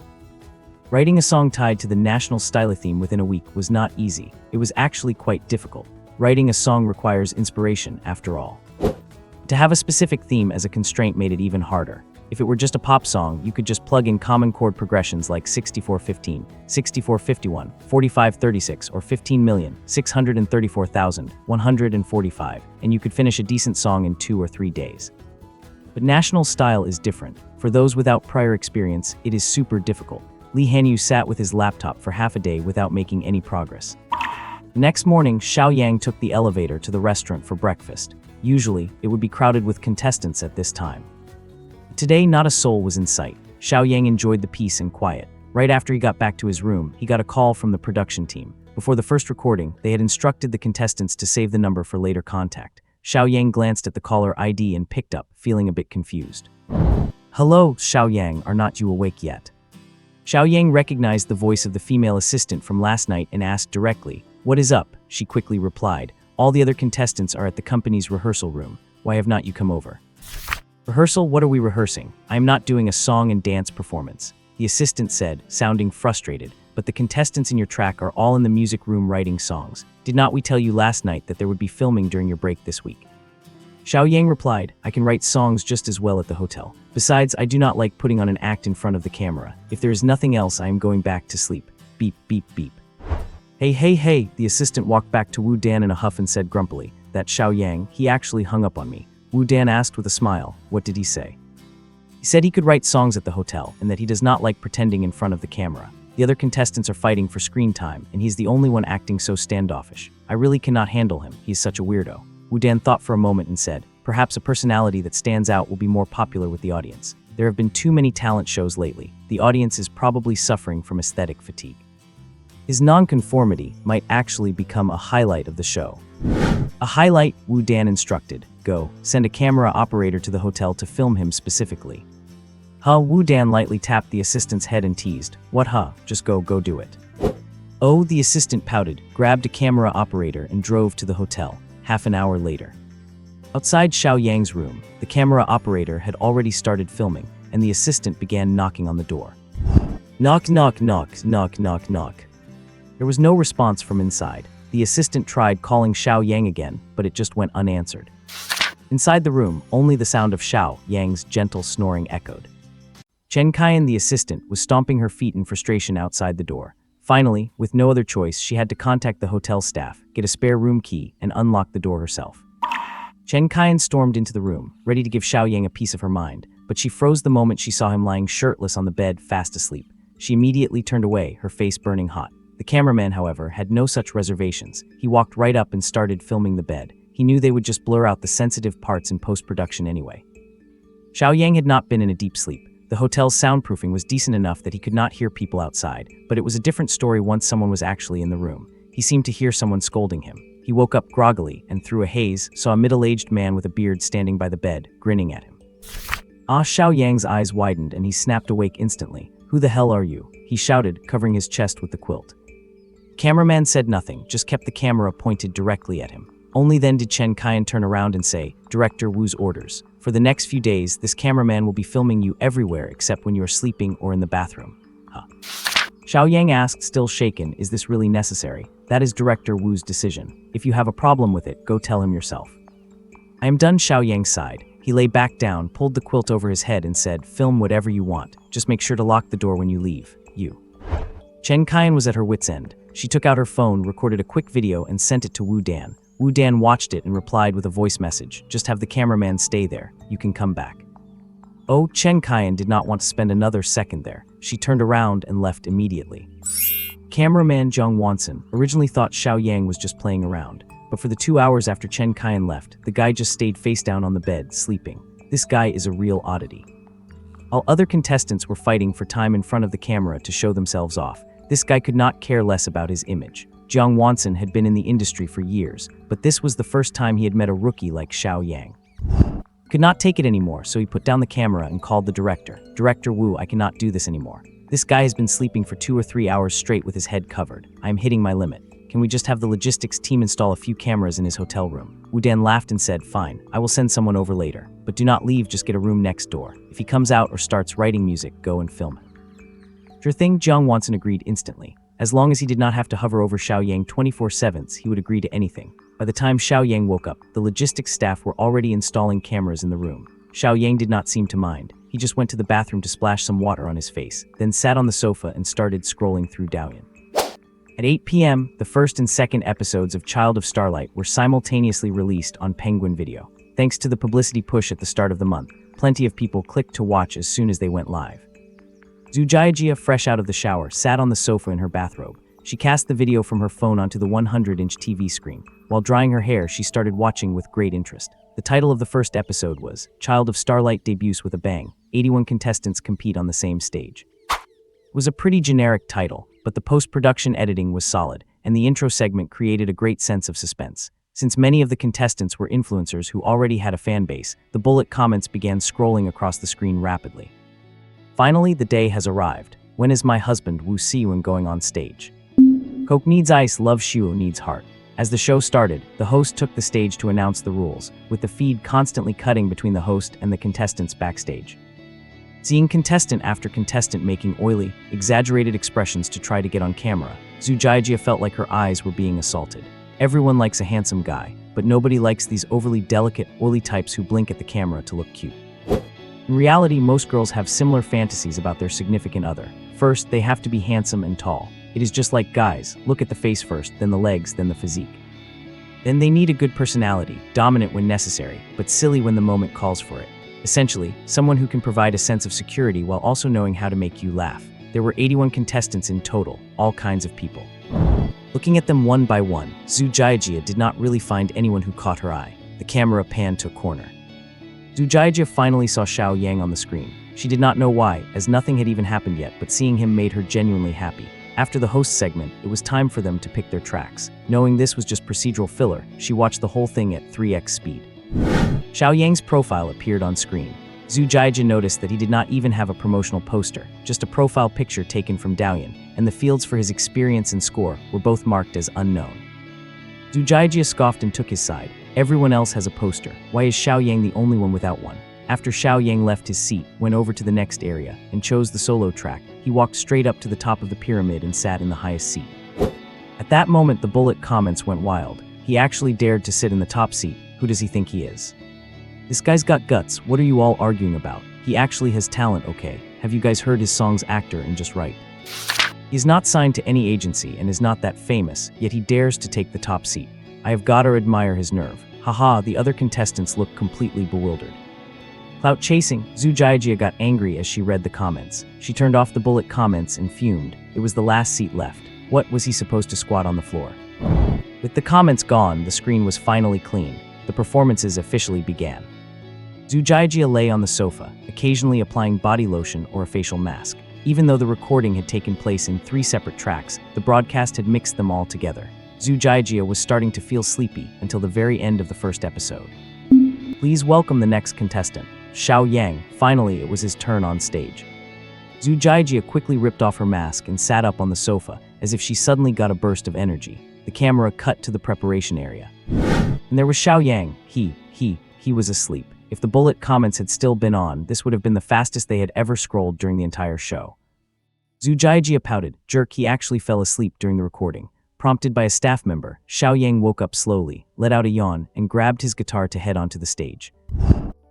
Writing a song tied to the national style theme within a week was not easy. It was actually quite difficult. Writing a song requires inspiration, after all. To have a specific theme as a constraint made it even harder. If it were just a pop song, you could just plug in common chord progressions like 6415, 6451, 4536, or 15,634,145, and you could finish a decent song in 2 or 3 days. But national style is different. For those without prior experience, it is super difficult. Li Hanyu sat with his laptop for half a day without making any progress. The next morning, Xiao Yang took the elevator to the restaurant for breakfast. Usually, it would be crowded with contestants at this time. Today, not a soul was in sight. Xiao Yang enjoyed the peace and quiet. Right after he got back to his room, he got a call from the production team. Before the first recording, they had instructed the contestants to save the number for later contact. Xiao Yang glanced at the caller ID and picked up, feeling a bit confused. "Hello, Xiao Yang, are not you awake yet?" Xiao Yang recognized the voice of the female assistant from last night and asked directly, "What is up?" She quickly replied, "All the other contestants are at the company's rehearsal room. Why have not you come over?" "Rehearsal? What are we rehearsing? I am not doing a song and dance performance," the assistant said, sounding frustrated. "But the contestants in your track are all in the music room writing songs. Did not we tell you last night that there would be filming during your break this week?" Xiao Yang replied, "I can write songs just as well at the hotel. Besides, I do not like putting on an act in front of the camera. If there is nothing else, I am going back to sleep." Beep, beep, beep. Hey, the assistant walked back to Wu Dan in a huff and said grumpily, "That Xiao Yang, he actually hung up on me." Wu Dan asked with a smile, "What did he say?" "He said he could write songs at the hotel and that he does not like pretending in front of the camera. The other contestants are fighting for screen time and he's the only one acting so standoffish. I really cannot handle him, he's such a weirdo." Wu Dan thought for a moment and said, "Perhaps a personality that stands out will be more popular with the audience. There have been too many talent shows lately. The audience is probably suffering from aesthetic fatigue. His nonconformity might actually become a highlight of the show." "A highlight?" Wu Dan instructed. "Go, send a camera operator to the hotel to film him specifically." "Huh?" Wu Dan lightly tapped the assistant's head and teased. "What huh? Just go do it." "Oh," the assistant pouted, grabbed a camera operator and drove to the hotel. Half an hour later. Outside Xiao Yang's room, the camera operator had already started filming, and the assistant began knocking on the door. Knock, knock, knock, knock, knock, knock. There was no response from inside. The assistant tried calling Xiao Yang again, but it just went unanswered. Inside the room, only the sound of Xiao Yang's gentle snoring echoed. Chen Kaiyan, the assistant, was stomping her feet in frustration outside the door. Finally, with no other choice, she had to contact the hotel staff, get a spare room key, and unlock the door herself. Chen Kaiyan stormed into the room, ready to give Xiao Yang a piece of her mind, but she froze the moment she saw him lying shirtless on the bed, fast asleep. She immediately turned away, her face burning hot. The cameraman, however, had no such reservations. He walked right up and started filming the bed. He knew they would just blur out the sensitive parts in post-production anyway. Xiao Yang had not been in a deep sleep, The hotel's soundproofing was decent enough that he could not hear people outside, but it was a different story once someone was actually in the room. He seemed to hear someone scolding him. He woke up groggily and, through a haze, saw a middle-aged man with a beard standing by the bed, grinning at him. Xiao Yang's eyes widened and he snapped awake instantly. "Who the hell are you?" he shouted, covering his chest with the quilt. Cameraman said nothing, just kept the camera pointed directly at him. Only then did Chen Qian turn around and say, "Director Wu's orders. For the next few days, this cameraman will be filming you everywhere except when you are sleeping or in the bathroom." Xiao Yang asked, still shaken, "Is this really necessary?" "That is Director Wu's decision. If you have a problem with it, go tell him yourself." "I am done," Xiao Yang sighed. He lay back down, pulled the quilt over his head and said, "Film whatever you want. Just make sure to lock the door when you leave. You." Chen Qian was at her wit's end. She took out her phone, recorded a quick video and sent it to Wu Dan. Wu Dan watched it and replied with a voice message, "Just have the cameraman stay there. You can come back." Oh, Chen Qian did not want to spend another second there. She turned around and left immediately. Cameraman Zhang Wanson originally thought Xiao Yang was just playing around, but for the 2 hours after Chen Qian left, the guy just stayed face down on the bed, sleeping. This guy is a real oddity. All other contestants were fighting for time in front of the camera to show themselves off. This guy could not care less about his image. Zhang Wanson had been in the industry for years, but this was the first time he had met a rookie like Xiao Yang. He could not take it anymore, so he put down the camera and called the director. "Director Wu, I cannot do this anymore. This guy has been sleeping for 2 or 3 hours straight with his head covered. I am hitting my limit. Can we just have the logistics team install a few cameras in his hotel room?" Wu Dan laughed and said, "Fine, I will send someone over later. But do not leave, just get a room next door. If he comes out or starts writing music, go and film him." Sure thing, Zhang Wanson agreed instantly. As long as he did not have to hover over Xiao Yang 24/7, he would agree to anything. By the time Xiao Yang woke up, the logistics staff were already installing cameras in the room. Xiao Yang did not seem to mind. He just went to the bathroom to splash some water on his face, then sat on the sofa and started scrolling through Douyin. At 8 p.m., the first and second episodes of Child of Starlight were simultaneously released on Penguin Video. Thanks to the publicity push at the start of the month, plenty of people clicked to watch as soon as they went live. Zhu Jiajia, fresh out of the shower, sat on the sofa in her bathrobe. She cast the video from her phone onto the 100-inch TV screen. While drying her hair, she started watching with great interest. The title of the first episode was Child of Starlight Debuts with a Bang. 81 contestants compete on the same stage. It was a pretty generic title, but the post-production editing was solid, and the intro segment created a great sense of suspense. Since many of the contestants were influencers who already had a fan base, the bullet comments began scrolling across the screen rapidly. Finally, the day has arrived. When is my husband Wu Siwen going on stage? Coke needs ice, love Shuo needs heart. As the show started, the host took the stage to announce the rules, with the feed constantly cutting between the host and the contestants backstage. Seeing contestant after contestant making oily, exaggerated expressions to try to get on camera, Zhu Jiajia felt like her eyes were being assaulted. Everyone likes a handsome guy, but nobody likes these overly delicate, oily types who blink at the camera to look cute. In reality, most girls have similar fantasies about their significant other. First, they have to be handsome and tall. It is just like guys, look at the face first, then the legs, then the physique. Then they need a good personality, dominant when necessary, but silly when the moment calls for it. Essentially, someone who can provide a sense of security while also knowing how to make you laugh. There were 81 contestants in total, all kinds of people. Looking at them one by one, Zhu Jiajia did not really find anyone who caught her eye. The camera panned to a corner. Zhu Jiajia finally saw Xiao Yang on the screen. She did not know why, as nothing had even happened yet, but seeing him made her genuinely happy. After the host segment, it was time for them to pick their tracks. Knowing this was just procedural filler, she watched the whole thing at 3x speed. Xiao Yang's profile appeared on screen. Zhu Jiajia noticed that he did not even have a promotional poster, just a profile picture taken from Douyin, and the fields for his experience and score were both marked as unknown. Zhu Jiajia scoffed and took his side. Everyone else has a poster. Why is Xiao Yang the only one without one? After Xiao Yang left his seat, went over to the next area, and chose the solo track, he walked straight up to the top of the pyramid and sat in the highest seat. At that moment, the bullet comments went wild. He actually dared to sit in the top seat. Who does he think he is? This guy's got guts. What are you all arguing about? He actually has talent, okay? Have you guys heard his songs Actor and Just Right? He's not signed to any agency and is not that famous, yet he dares to take the top seat. I have gotta admire his nerve. Haha, the other contestants looked completely bewildered. Clout chasing, Zhu Jiajia got angry as she read the comments. She turned off the bullet comments and fumed. It was the last seat left. What was he supposed to squat on the floor? With the comments gone, the screen was finally clean. The performances officially began. Zhu Jiajia lay on the sofa, occasionally applying body lotion or a facial mask. Even though the recording had taken place in 3 separate tracks, the broadcast had mixed them all together. Zhu Jiajia was starting to feel sleepy until the very end of the first episode. Please welcome the next contestant, Xiao Yang. Finally, it was his turn on stage. Zhu Jiajia quickly ripped off her mask and sat up on the sofa, as if she suddenly got a burst of energy. The camera cut to the preparation area. And there was Xiao Yang. He was asleep. If the bullet comments had still been on, this would have been the fastest they had ever scrolled during the entire show. Zhu Jiajia pouted. Jerk, he actually fell asleep during the recording. Prompted by a staff member, Xiao Yang woke up slowly, let out a yawn, and grabbed his guitar to head onto the stage.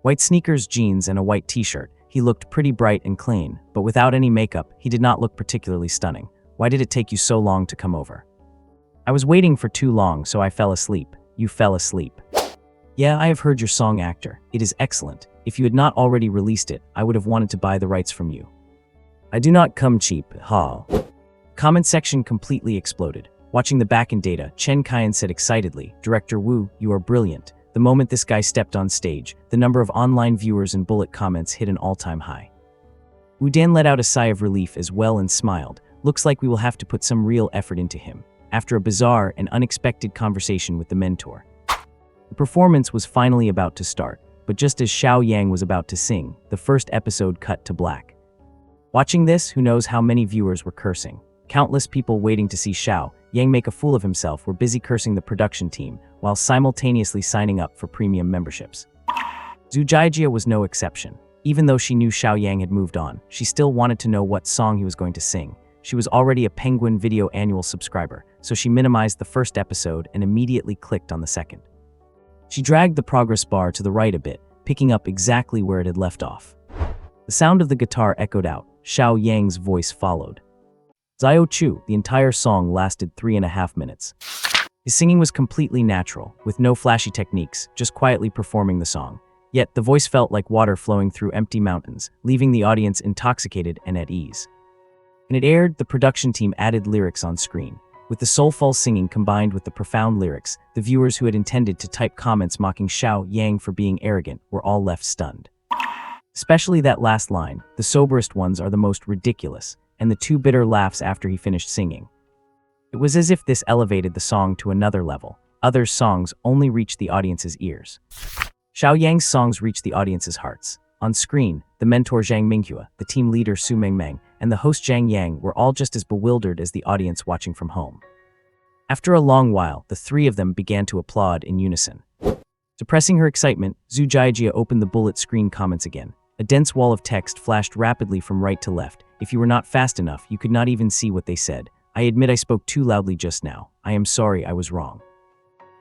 White sneakers, jeans, and a white t-shirt, he looked pretty bright and clean, but without any makeup, he did not look particularly stunning. Why did it take you so long to come over? I was waiting for too long, so I fell asleep. You fell asleep. Yeah, I have heard your song, actor. It is excellent. If you had not already released it, I would have wanted to buy the rights from you. I do not come cheap, ha. Comment section completely exploded. Watching the back-end data, Chen Qian said excitedly, Director Wu, you are brilliant. The moment this guy stepped on stage, the number of online viewers and bullet comments hit an all-time high. Wu Dan let out a sigh of relief as well and smiled. Looks like we will have to put some real effort into him. After a bizarre and unexpected conversation with the mentor. The performance was finally about to start, but just as Xiao Yang was about to sing, the first episode cut to black. Watching this, who knows how many viewers were cursing. Countless people waiting to see Xiao Yang make a fool of himself were busy cursing the production team, while simultaneously signing up for premium memberships. Zhu Jiajia was no exception. Even though she knew Xiao Yang had moved on, she still wanted to know what song he was going to sing. She was already a Penguin Video annual subscriber, so she minimized the first episode and immediately clicked on the second. She dragged the progress bar to the right a bit, picking up exactly where it had left off. The sound of the guitar echoed out. Xiao Yang's voice followed. Zio Chu, the entire song lasted 3.5 minutes. His singing was completely natural, with no flashy techniques, just quietly performing the song. Yet, the voice felt like water flowing through empty mountains, leaving the audience intoxicated and at ease. When it aired, the production team added lyrics on screen. With the soulful singing combined with the profound lyrics, the viewers who had intended to type comments mocking Xiao Yang for being arrogant were all left stunned. Especially that last line, the soberest ones are the most ridiculous, and the 2 bitter laughs after he finished singing. It was as if this elevated the song to another level. Others' songs only reached the audience's ears. Xiao Yang's songs reached the audience's hearts. On screen, the mentor Zhang Minghua, the team leader Su Mengmeng, and the host Zhang Yang were all just as bewildered as the audience watching from home. After a long while, the 3 of them began to applaud in unison. Suppressing her excitement, Zhu Jiajia opened the bullet screen comments again. A dense wall of text flashed rapidly from right to left. If you were not fast enough, you could not even see what they said. I admit I spoke too loudly just now. I am sorry, I was wrong.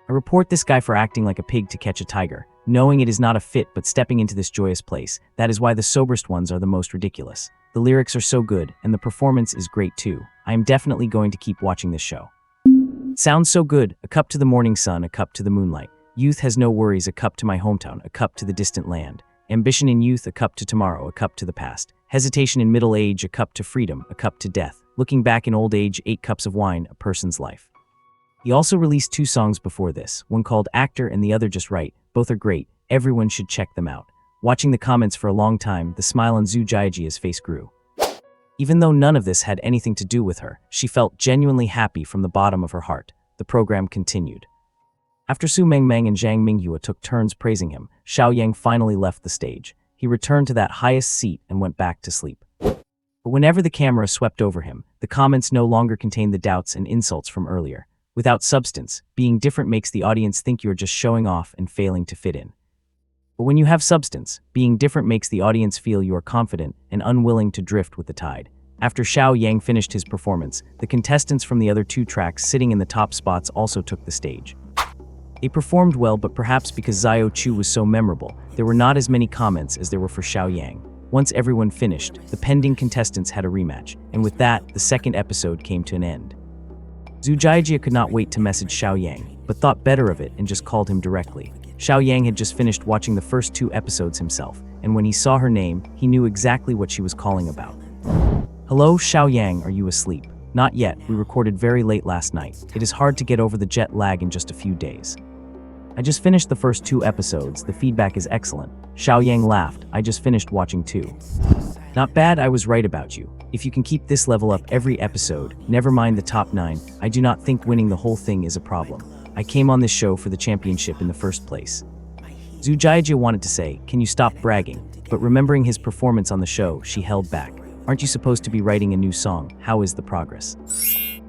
I report this guy for acting like a pig to catch a tiger, knowing it is not a fit but stepping into this joyous place. That is why the soberest ones are the most ridiculous. The lyrics are so good, and the performance is great too. I am definitely going to keep watching this show. It sounds so good. A cup to the morning sun, a cup to the moonlight. Youth has no worries, a cup to my hometown, a cup to the distant land. Ambition in youth, a cup to tomorrow, a cup to the past. Hesitation in middle age, a cup to freedom, a cup to death. Looking back in old age, 8 cups of wine, a person's life. He also released 2 songs before this, one called Actor and the other Just Right. Both are great. Everyone should check them out. Watching the comments for a long time, the smile on Zhu Jiajia's face grew. Even though none of this had anything to do with her, she felt genuinely happy from the bottom of her heart. The program continued. After Su Mengmeng and Zhang Minghua took turns praising him, Xiao Yang finally left the stage. He returned to that highest seat and went back to sleep. But whenever the camera swept over him, the comments no longer contained the doubts and insults from earlier. Without substance, being different makes the audience think you're just showing off and failing to fit in. But when you have substance, being different makes the audience feel you are confident and unwilling to drift with the tide. After Xiao Yang finished his performance, the contestants from the other 2 tracks sitting in the top spots also took the stage. They performed well, but perhaps because Zio Chu was so memorable, there were not as many comments as there were for Xiao Yang. Once everyone finished, the pending contestants had a rematch, and with that, the second episode came to an end. Zhu Jiajia could not wait to message Xiao Yang, but thought better of it and just called him directly. Xiao Yang had just finished watching the first 2 episodes himself, and when he saw her name, he knew exactly what she was calling about. Hello, Xiao Yang, are you asleep? Not yet, we recorded very late last night. It is hard to get over the jet lag in just a few days. I just finished the first 2 episodes, the feedback is excellent. Xiao Yang laughed, I just finished watching 2. Not bad, I was right about you. If you can keep this level up every episode, never mind the top 9, I do not think winning the whole thing is a problem. I came on this show for the championship in the first place. Zhu Jiajie wanted to say, can you stop bragging? But remembering his performance on the show, she held back. Aren't you supposed to be writing a new song? How is the progress?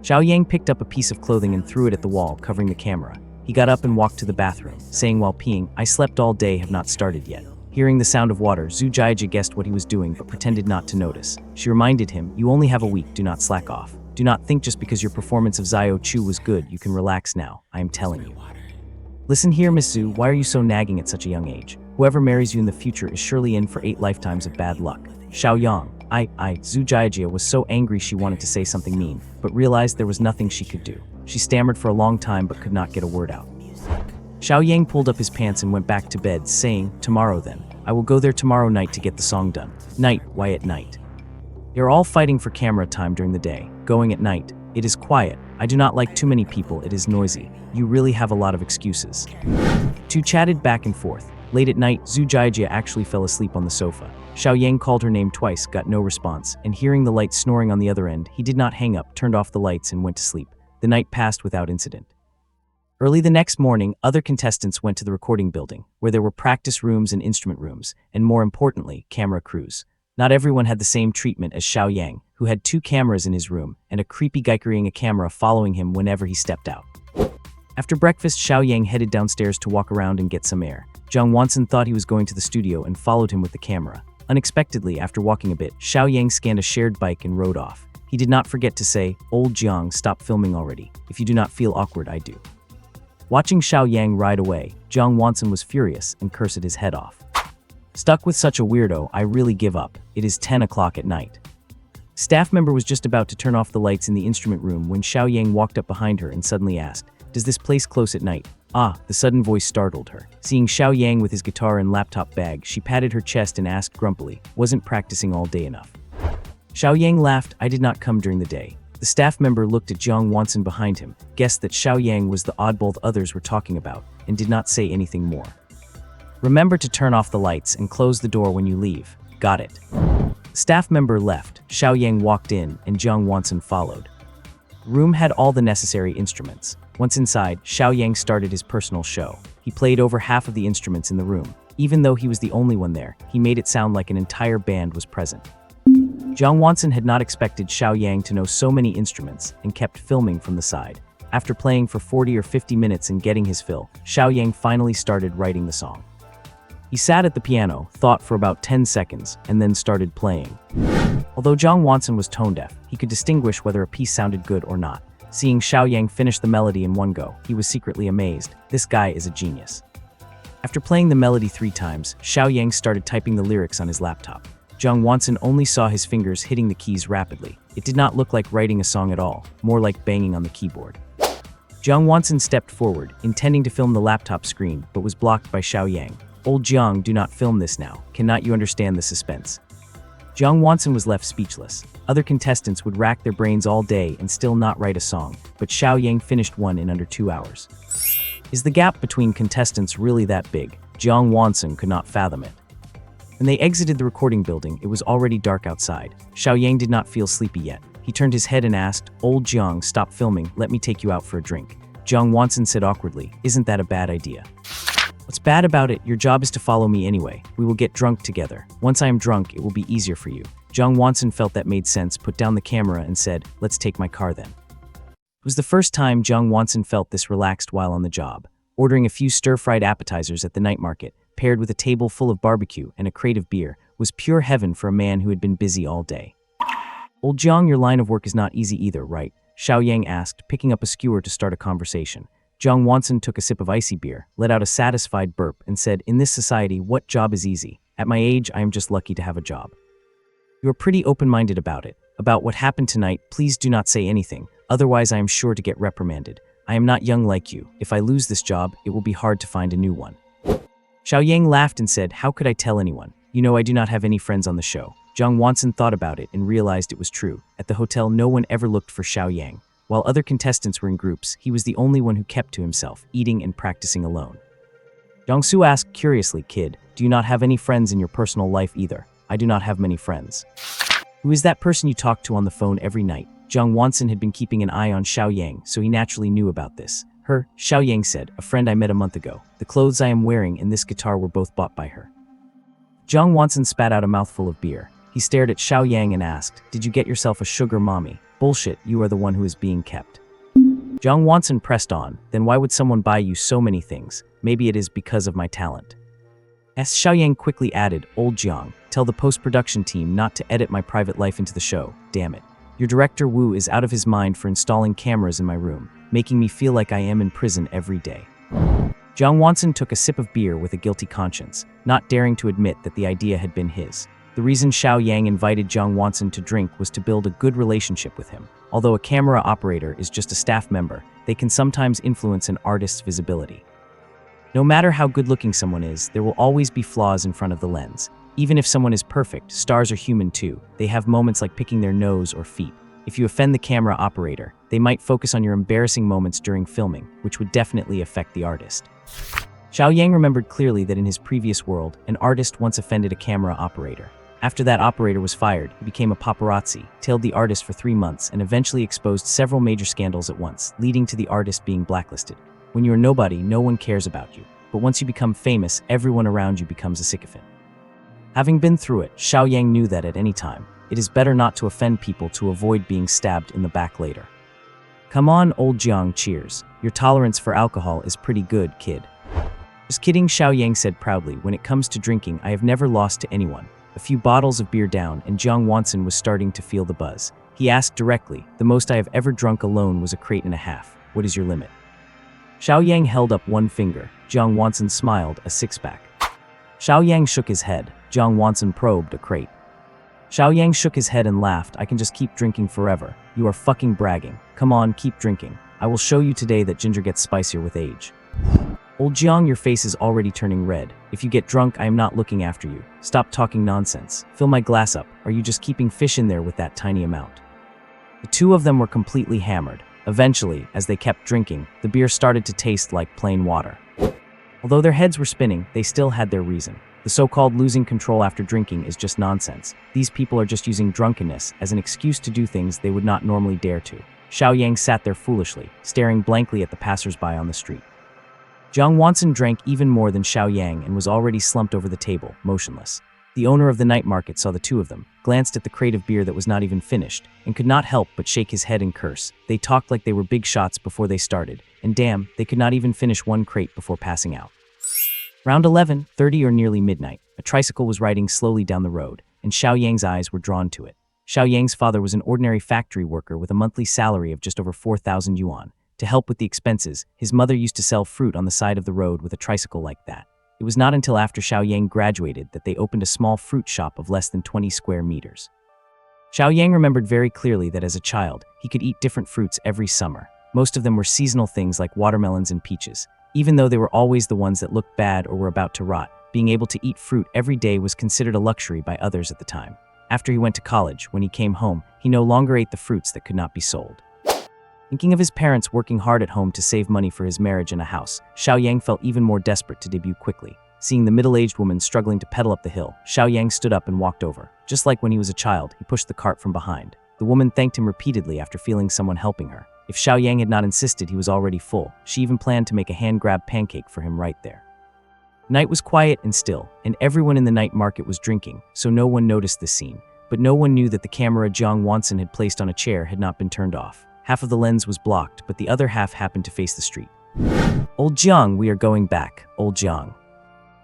Xiao Yang picked up a piece of clothing and threw it at the wall, covering the camera. He got up and walked to the bathroom, saying while peeing, I slept all day, have not started yet. Hearing the sound of water, Zhu Jiajie guessed what he was doing but pretended not to notice. She reminded him, you only have a week, do not slack off. Do not think just because your performance of Xiao Chu was good, you can relax now, I am telling you. Listen here, Miss Zhu, why are you so nagging at such a young age? Whoever marries you in the future is surely in for 8 lifetimes of bad luck. Xiao Yang, Zhu Jiajie was so angry she wanted to say something mean, but realized there was nothing she could do. She stammered for a long time but could not get a word out. Xiao Yang pulled up his pants and went back to bed, saying, tomorrow then. I will go there tomorrow night to get the song done. Night, why at night? You're all fighting for camera time during the day. Going at night. It is quiet. I do not like too many people, it is noisy. You really have a lot of excuses. Two chatted back and forth. Late at night, Zhu Jiajie actually fell asleep on the sofa. Xiao Yang called her name twice, got no response, and hearing the light snoring on the other end, he did not hang up, turned off the lights and went to sleep. The night passed without incident. Early the next morning, other contestants went to the recording building, where there were practice rooms and instrument rooms, and more importantly, camera crews. Not everyone had the same treatment as Xiao Yang, who had 2 cameras in his room, and a creepy guy carrying a camera following him whenever he stepped out. After breakfast, Xiao Yang headed downstairs to walk around and get some air. Jiang Wanson thought he was going to the studio and followed him with the camera. Unexpectedly, after walking a bit, Xiao Yang scanned a shared bike and rode off. He did not forget to say, old Jiang, stop filming already. If you do not feel awkward, I do. Watching Xiao Yang ride away, Jiang Wanson was furious and cursed his head off. Stuck with such a weirdo, I really give up. It is 10 o'clock at night. Staff member was just about to turn off the lights in the instrument room when Xiao Yang walked up behind her and suddenly asked, does this place close at night? Ah, the sudden voice startled her. Seeing Xiao Yang with his guitar and laptop bag, she patted her chest and asked grumpily, wasn't practicing all day enough? Xiao Yang laughed, I did not come during the day. The staff member looked at Jiang Wanson behind him, guessed that Xiao Yang was the oddball the others were talking about, and did not say anything more. Remember to turn off the lights and close the door when you leave. Got it. The staff member left, Xiao Yang walked in, and Jiang Wanson followed. The room had all the necessary instruments. Once inside, Xiao Yang started his personal show. He played over half of the instruments in the room. Even though he was the only one there, he made it sound like an entire band was present. Jiang Wanson had not expected Xiao Yang to know so many instruments and kept filming from the side. After playing for 40 or 50 minutes and getting his fill, Xiao Yang finally started writing the song. He sat at the piano, thought for about 10 seconds, and then started playing. Although Jiang Wanson was tone-deaf, he could distinguish whether a piece sounded good or not. Seeing Xiao Yang finish the melody in one go, he was secretly amazed. This guy is a genius. After playing the melody 3 times, Xiao Yang started typing the lyrics on his laptop. Jiang Wanson only saw his fingers hitting the keys rapidly. It did not look like writing a song at all, more like banging on the keyboard. Jiang Wanson stepped forward, intending to film the laptop screen, but was blocked by Xiao Yang. Old Jiang, do not film this now. Cannot you understand the suspense? Jiang Wanson was left speechless. Other contestants would rack their brains all day and still not write a song, but Xiao Yang finished one in under 2 hours. Is the gap between contestants really that big? Jiang Wanson could not fathom it. When they exited the recording building, it was already dark outside. Xiao Yang did not feel sleepy yet. He turned his head and asked, old Jiang, stop filming, let me take you out for a drink. Jiang Wanson said awkwardly, isn't that a bad idea? What's bad about it? Your job is to follow me anyway. We will get drunk together. Once I am drunk, it will be easier for you. Jiang Wanson felt that made sense, put down the camera and said, let's take my car then. It was the first time Jiang Wanson felt this relaxed while on the job. Ordering a few stir-fried appetizers at the night market, paired with a table full of barbecue and a crate of beer, was pure heaven for a man who had been busy all day. Old Jiang, your line of work is not easy either, right? Xiao Yang asked, picking up a skewer to start a conversation. Jiang Wanson took a sip of icy beer, let out a satisfied burp, and said, in this society, what job is easy? At my age, I am just lucky to have a job. You are pretty open-minded about it. About what happened tonight, please do not say anything, otherwise I am sure to get reprimanded. I am not young like you. If I lose this job, it will be hard to find a new one. Xiao Yang laughed and said, how could I tell anyone? You know I do not have any friends on the show. Jiang Wanson thought about it and realized it was true. At the hotel, no one ever looked for Xiao Yang. While other contestants were in groups, he was the only one who kept to himself, eating and practicing alone. Jiangsu asked curiously, kid, do you not have any friends in your personal life either? I do not have many friends. Who is that person you talk to on the phone every night? Jiang Wanson had been keeping an eye on Xiaoyang, so he naturally knew about this. Her, Xiaoyang said, a friend I met a month ago. The clothes I am wearing and this guitar were both bought by her. Jiang Wanson spat out a mouthful of beer. He stared at Xiaoyang and asked, did you get yourself a sugar mommy? Bullshit, you are the one who is being kept. Jiang Wanson pressed on, then why would someone buy you so many things? Maybe it is because of my talent. As Xiaoyang quickly added, old Jiang, tell the post-production team not to edit my private life into the show, damn it. Your director Wu is out of his mind for installing cameras in my room, making me feel like I am in prison every day. Jiang Wanson took a sip of beer with a guilty conscience, not daring to admit that the idea had been his. The reason Xiaoyang invited Jiang Wanson to drink was to build a good relationship with him. Although a camera operator is just a staff member, they can sometimes influence an artist's visibility. No matter how good-looking someone is, there will always be flaws in front of the lens. Even if someone is perfect, stars are human too. They have moments like picking their nose or feet. If you offend the camera operator, they might focus on your embarrassing moments during filming, which would definitely affect the artist. Xiaoyang remembered clearly that in his previous world, an artist once offended a camera operator. After that operator was fired, he became a paparazzi, tailed the artist for 3 months, and eventually exposed several major scandals at once, leading to the artist being blacklisted. When you are nobody, no one cares about you. But once you become famous, everyone around you becomes a sycophant. Having been through it, Xiaoyang knew that at any time, it is better not to offend people to avoid being stabbed in the back later. Come on, old Jiang, cheers. Your tolerance for alcohol is pretty good, kid. Just kidding, Xiaoyang said proudly. When it comes to drinking, I have never lost to anyone. A few bottles of beer down, and Jiang Wanson was starting to feel the buzz. He asked directly, the most I have ever drunk alone was a crate and a half. What is your limit? Xiaoyang held up one finger. Jiang Wanson smiled, a six-pack. Xiaoyang shook his head. Jiang Wanson probed, a crate. Xiaoyang shook his head and laughed. I can just keep drinking forever. You are fucking bragging. Come on, keep drinking. I will show you today that ginger gets spicier with age. Old Jiang, your face is already turning red. If you get drunk, I am not looking after you. Stop talking nonsense. Fill my glass up. Are you just keeping fish in there with that tiny amount? The two of them were completely hammered. Eventually, as they kept drinking, the beer started to taste like plain water. Although their heads were spinning, they still had their reason. The so-called losing control after drinking is just nonsense. These people are just using drunkenness as an excuse to do things they would not normally dare to. Xiaoyang sat there foolishly, staring blankly at the passers-by on the street. Jiang Wanson drank even more than Xiaoyang and was already slumped over the table, motionless. The owner of the night market saw the two of them, glanced at the crate of beer that was not even finished, and could not help but shake his head and curse. They talked like they were big shots before they started, and damn, they could not even finish one crate before passing out. Round 11:30 or nearly midnight, a tricycle was riding slowly down the road, and Xiaoyang's eyes were drawn to it. Xiaoyang's father was an ordinary factory worker with a monthly salary of just over 4,000 yuan. To help with the expenses, his mother used to sell fruit on the side of the road with a tricycle like that. It was not until after Xiaoyang graduated that they opened a small fruit shop of less than 20 square meters. Xiaoyang remembered very clearly that as a child, he could eat different fruits every summer. Most of them were seasonal things like watermelons and peaches. Even though they were always the ones that looked bad or were about to rot, being able to eat fruit every day was considered a luxury by others at the time. After he went to college, when he came home, he no longer ate the fruits that could not be sold. Thinking of his parents working hard at home to save money for his marriage and a house, Xiaoyang felt even more desperate to debut quickly. Seeing the middle-aged woman struggling to pedal up the hill, Xiaoyang stood up and walked over. Just like when he was a child, he pushed the cart from behind. The woman thanked him repeatedly after feeling someone helping her. If Xiaoyang had not insisted, he was already full. She even planned to make a hand-grab pancake for him right there. Night was quiet and still, and everyone in the night market was drinking, so no one noticed this scene. But no one knew that the camera Jiang Wanson had placed on a chair had not been turned off. Half of the lens was blocked, but the other half happened to face the street. Old Jiang, we are going back. Old Jiang.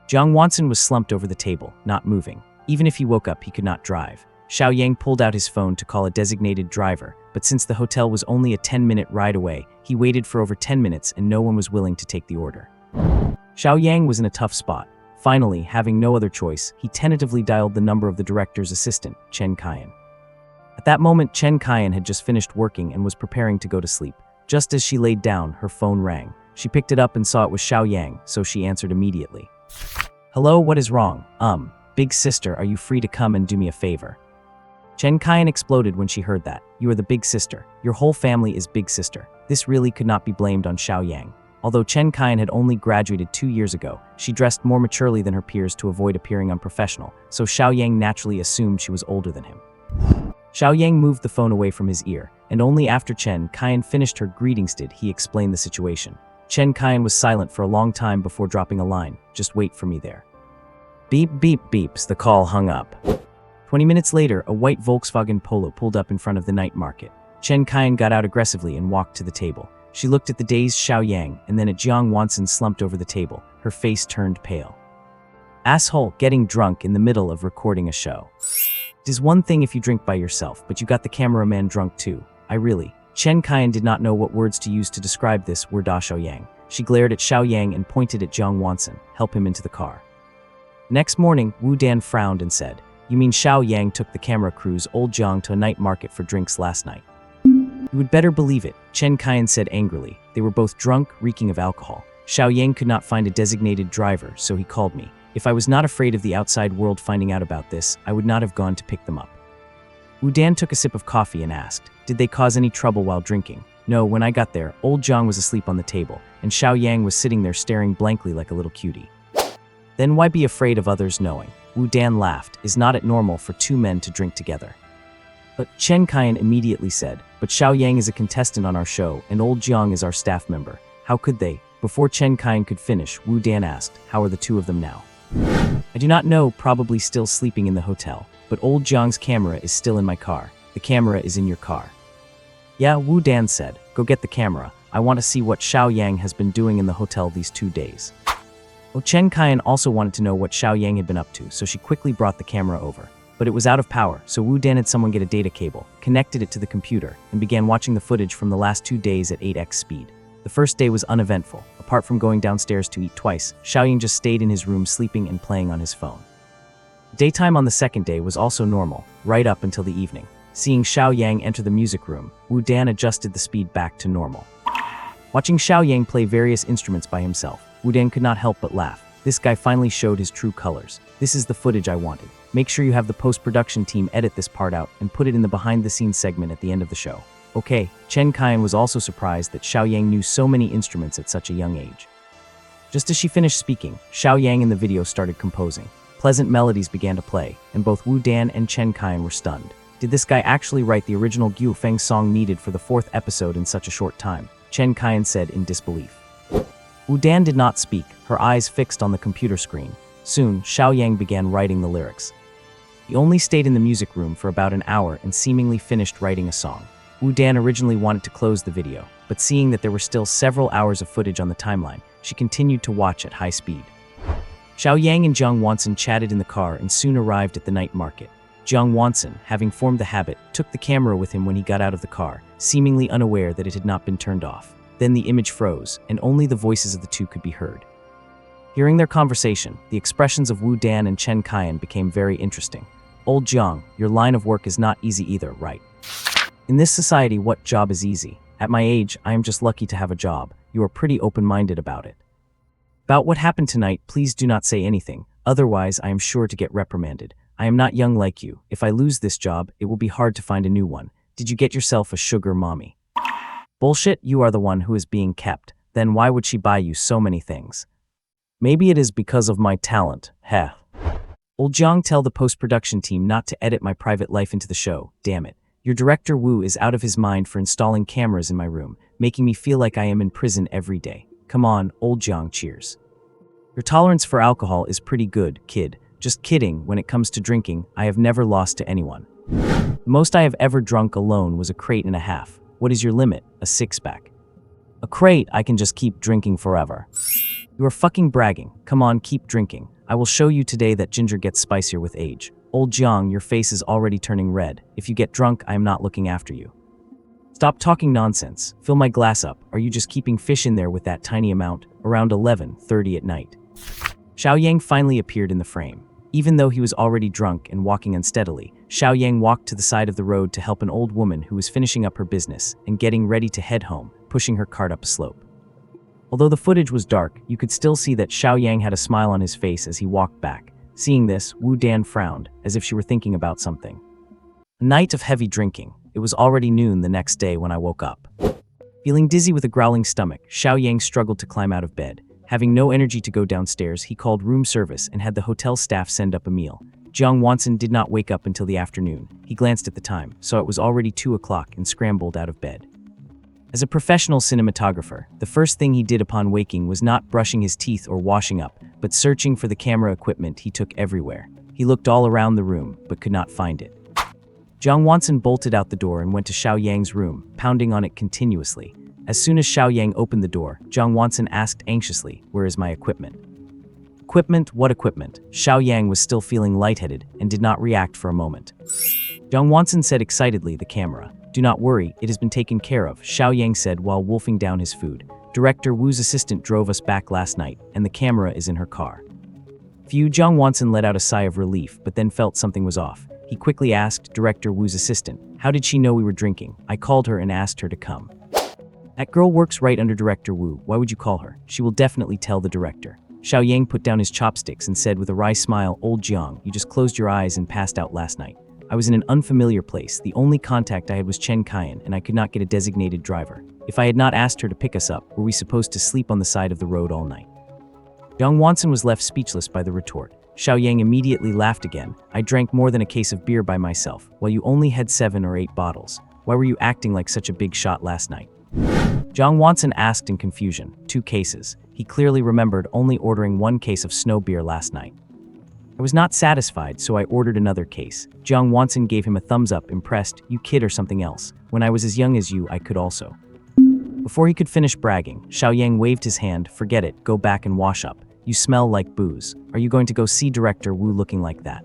Jiang Wanson was slumped over the table, not moving. Even if he woke up, he could not drive. Xiaoyang pulled out his phone to call a designated driver, but since the hotel was only a 10-minute ride away, he waited for over 10 minutes and no one was willing to take the order. Xiaoyang was in a tough spot. Finally, having no other choice, he tentatively dialed the number of the director's assistant, Chen Kaiyan. At that moment, Chen Kaiyan had just finished working and was preparing to go to sleep. Just as she laid down, her phone rang. She picked it up and saw it was Xiaoyang, so she answered immediately. Hello, what is wrong? Big sister, are you free to come and do me a favor? Chen Kaiyan exploded when she heard that. You are the big sister. Your whole family is big sister. This really could not be blamed on Xiaoyang. Although Chen Qian had only graduated 2 years ago, she dressed more maturely than her peers to avoid appearing unprofessional, so Xiao Yang naturally assumed she was older than him. Xiao Yang moved the phone away from his ear, and only after Chen Qian finished her greetings did he explain the situation. Chen Qian was silent for a long time before dropping a line, "Just wait for me there." Beep beep beeps, the call hung up. 20 minutes later, a white Volkswagen Polo pulled up in front of the night market. Chen Qian got out aggressively and walked to the table. She looked at the dazed Xiao Yang and then at Jiang Wanson slumped over the table. Her face turned pale. Asshole, getting drunk in the middle of recording a show. It is one thing if you drink by yourself, but you got the cameraman drunk too. Chen Qian did not know what words to use to describe this, were Da Xiao Yang. She glared at Xiao Yang and pointed at Jiang Wanson. Help him into the car. Next morning, Wu Dan frowned and said, "You mean Xiao Yang took the camera crew's old Jiang to a night market for drinks last night?" "You would better believe it," Chen Qian said angrily. "They were both drunk, reeking of alcohol. Xiao Yang could not find a designated driver, so he called me. If I was not afraid of the outside world finding out about this, I would not have gone to pick them up." Wu Dan took a sip of coffee and asked, "Did they cause any trouble while drinking?" "No, when I got there, old Jiang was asleep on the table, and Xiao Yang was sitting there staring blankly like a little cutie." "Then why be afraid of others knowing?" Wu Dan laughed. "Is not it normal for two men to drink together?" But Chen Qian immediately said, "But Xiao Yang is a contestant on our show, and old Jiang is our staff member. How could they?" Before Chen Qian could finish, Wu Dan asked, "How are the two of them now?" "I do not know, probably still sleeping in the hotel. But old Jiang's camera is still in my car. The camera is in your car." "Yeah," Wu Dan said. "Go get the camera. I want to see what Xiao Yang has been doing in the hotel these 2 days." Well, Chen Qian also wanted to know what Xiao Yang had been up to, so she quickly brought the camera over. But it was out of power, so Wu Dan had someone get a data cable, connected it to the computer, and began watching the footage from the last 2 days at 8x speed. The first day was uneventful. Apart from going downstairs to eat twice, Xiao Yang just stayed in his room sleeping and playing on his phone. Daytime on the second day was also normal, right up until the evening. Seeing Xiao Yang enter the music room, Wu Dan adjusted the speed back to normal. Watching Xiao Yang play various instruments by himself, Wu Dan could not help but laugh. This guy finally showed his true colors. This is the footage I wanted. Make sure you have the post-production team edit this part out and put it in the behind-the-scenes segment at the end of the show. Okay, Chen Qian was also surprised that Xiao Yang knew so many instruments at such a young age. Just as she finished speaking, Xiao Yang in the video started composing. Pleasant melodies began to play, and both Wu Dan and Chen Qian were stunned. Did this guy actually write the original Gu Feng song needed for the 4th episode in such a short time? Chen Qian said in disbelief. Wu Dan did not speak, her eyes fixed on the computer screen. Soon, Xiao Yang began writing the lyrics. He only stayed in the music room for about an hour and seemingly finished writing a song. Wu Dan originally wanted to close the video, but seeing that there were still several hours of footage on the timeline, she continued to watch at high speed. Xiao Yang and Jiang Wanson chatted in the car and soon arrived at the night market. Jiang Wanson, having formed the habit, took the camera with him when he got out of the car, seemingly unaware that it had not been turned off. Then the image froze, and only the voices of the two could be heard. Hearing their conversation, the expressions of Wu Dan and Chen Qian became very interesting. "Old Jiang, your line of work is not easy either, right? In this society, what job is easy? At my age, I am just lucky to have a job. You are pretty open-minded about it. About what happened tonight, please do not say anything, otherwise I am sure to get reprimanded. I am not young like you. If I lose this job, it will be hard to find a new one. Did you get yourself a sugar mommy?" "Bullshit, you are the one who is being kept. Then why would she buy you so many things?" "Maybe it is because of my talent, heh. Old Jiang, tell the post-production team not to edit my private life into the show, damn it. Your director Wu is out of his mind for installing cameras in my room, making me feel like I am in prison every day. Come on, old Jiang, cheers. Your tolerance for alcohol is pretty good, kid. Just kidding, when it comes to drinking, I have never lost to anyone. The most I have ever drunk alone was a crate and a half. What is your limit? A 6-pack. A crate, I can just keep drinking forever. You are fucking bragging. Come on, keep drinking. I will show you today that ginger gets spicier with age. Old Jiang, your face is already turning red. If you get drunk, I am not looking after you. Stop talking nonsense. Fill my glass up. Are you just keeping fish in there with that tiny amount? Around 11:30 at night." Xiao Yang finally appeared in the frame. Even though he was already drunk and walking unsteadily, Xiao Yang walked to the side of the road to help an old woman who was finishing up her business and getting ready to head home, pushing her cart up a slope. Although the footage was dark, you could still see that Xiao Yang had a smile on his face as he walked back. Seeing this, Wu Dan frowned, as if she were thinking about something. A night of heavy drinking. It was already noon the next day when I woke up. Feeling dizzy with a growling stomach, Xiao Yang struggled to climb out of bed. Having no energy to go downstairs, he called room service and had the hotel staff send up a meal. Jiang Wanson did not wake up until the afternoon. He glanced at the time, saw it was already 2 o'clock, and scrambled out of bed. As a professional cinematographer, the first thing he did upon waking was not brushing his teeth or washing up, but searching for the camera equipment he took everywhere. He looked all around the room, but could not find it. Jiang Wanson bolted out the door and went to Xiao Yang's room, pounding on it continuously. As soon as Xiao Yang opened the door, Jiang Wanson asked anxiously, "Where is my equipment?" "Equipment? What equipment?" Xiao Yang was still feeling lightheaded and did not react for a moment. Jiang Wanson said excitedly, "The camera. Do not worry, it has been taken care of," Xiao Yang said while wolfing down his food. "Director Wu's assistant drove us back last night, and the camera is in her car." Jiang Wanson let out a sigh of relief, but then felt something was off. He quickly asked Director Wu's assistant, "How did she know we were drinking? I called her and asked her to come." "That girl works right under Director Wu. Why would you call her? She will definitely tell the director." Xiao Yang put down his chopsticks and said with a wry smile, "Old Jiang, you just closed your eyes and passed out last night. I was in an unfamiliar place. The only contact I had was Chen Kayan, and I could not get a designated driver. If I had not asked her to pick us up, were we supposed to sleep on the side of the road all night?" Jiang Wanson was left speechless by the retort. Xiao Yang immediately laughed again. "I drank more than a case of beer by myself, while you only had 7 or 8 bottles. Why were you acting like such a big shot last night?" Jiang Wanson asked in confusion. 2 cases. He clearly remembered only ordering 1 case of snow beer last night. "I was not satisfied, so I ordered another case." Jiang Wanson gave him a thumbs up, impressed. "You kid or something else. When I was as young as you, I could also." Before he could finish bragging, Xiao Yang waved his hand. "Forget it, go back and wash up. You smell like booze. Are you going to go see Director Wu looking like that?"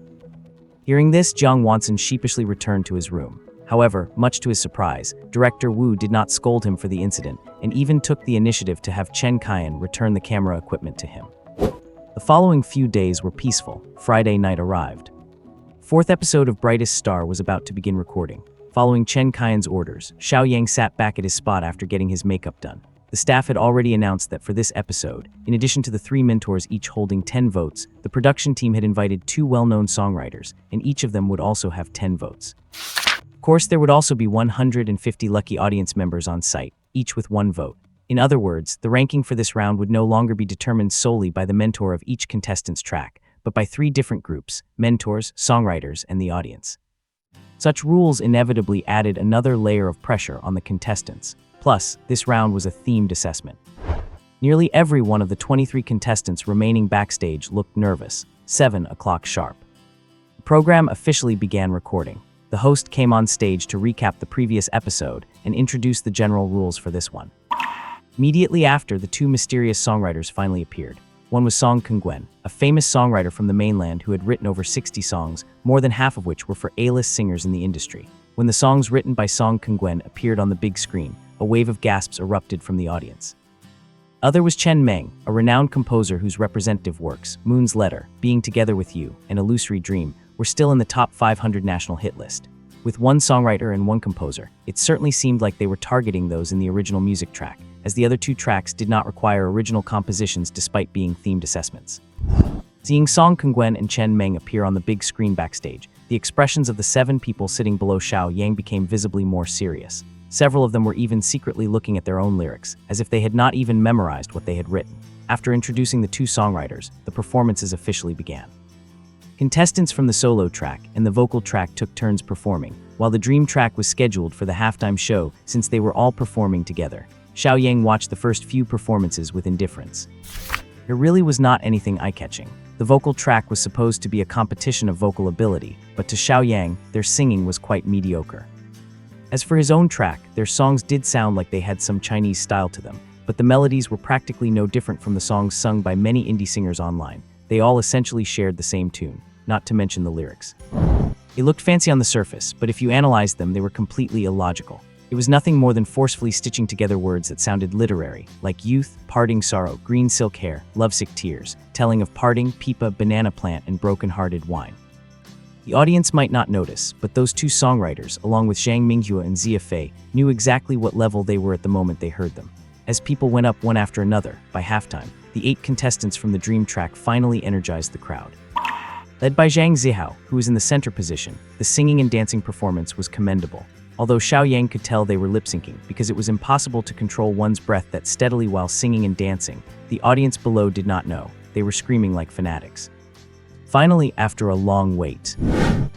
Hearing this, Jiang Wanson sheepishly returned to his room. However, much to his surprise, Director Wu did not scold him for the incident and even took the initiative to have Chen Kayan return the camera equipment to him. The following few days were peaceful. Friday night arrived. 4th episode of Brightest Star was about to begin recording. Following Chen Kayan's orders, Xiao Yang sat back at his spot after getting his makeup done. The staff had already announced that for this episode, in addition to the 3 mentors each holding 10 votes, the production team had invited 2 well-known songwriters, and each of them would also have 10 votes. Of course, there would also be 150 lucky audience members on site, each with 1 vote. In other words, the ranking for this round would no longer be determined solely by the mentor of each contestant's track, but by 3 different groups: mentors, songwriters, and the audience. Such rules inevitably added another layer of pressure on the contestants. Plus, this round was a themed assessment. Nearly every one of the 23 contestants remaining backstage looked nervous. 7 o'clock sharp. The program officially began recording. The host came on stage to recap the previous episode and introduce the general rules for this one. Immediately after, the 2 mysterious songwriters finally appeared. One was Song Kungwen, a famous songwriter from the mainland who had written over 60 songs, more than half of which were for A-list singers in the industry. When the songs written by Song Kungwen appeared on the big screen, a wave of gasps erupted from the audience. Other was Chen Meng, a renowned composer whose representative works, Moon's Letter, Being Together with You, and Illusory Dream, were still in the top 500 national hit list. With 1 songwriter and 1 composer, it certainly seemed like they were targeting those in the original music track, as the other 2 tracks did not require original compositions despite being themed assessments. Seeing Song Kungwen and Chen Meng appear on the big screen backstage, the expressions of the 7 people sitting below Xiao Yang became visibly more serious. Several of them were even secretly looking at their own lyrics, as if they had not even memorized what they had written. After introducing the 2 songwriters, the performances officially began. Contestants from the solo track and the vocal track took turns performing, while the dream track was scheduled for the halftime show since they were all performing together. Xiao Yang watched the first few performances with indifference. There really was not anything eye-catching. The vocal track was supposed to be a competition of vocal ability, but to Xiao Yang, their singing was quite mediocre. As for his own track, their songs did sound like they had some Chinese style to them, but the melodies were practically no different from the songs sung by many indie singers online. They all essentially shared the same tune, not to mention the lyrics. They looked fancy on the surface, but if you analyzed them, they were completely illogical. It was nothing more than forcefully stitching together words that sounded literary, like youth, parting sorrow, green silk hair, lovesick tears, telling of parting, pipa, banana plant, and broken-hearted wine. The audience might not notice, but those 2 songwriters, along with Zhang Minghua and Zia Fei, knew exactly what level they were at the moment they heard them. As people went up one after another, by halftime, the 8 contestants from the dream track finally energized the crowd. Led by Zhang Zihao, who was in the center position, the singing and dancing performance was commendable. although Xiaoyang could tell they were lip-syncing because it was impossible to control one's breath that steadily while singing and dancing. The audience below did not know. They were screaming like fanatics. Finally, after a long wait.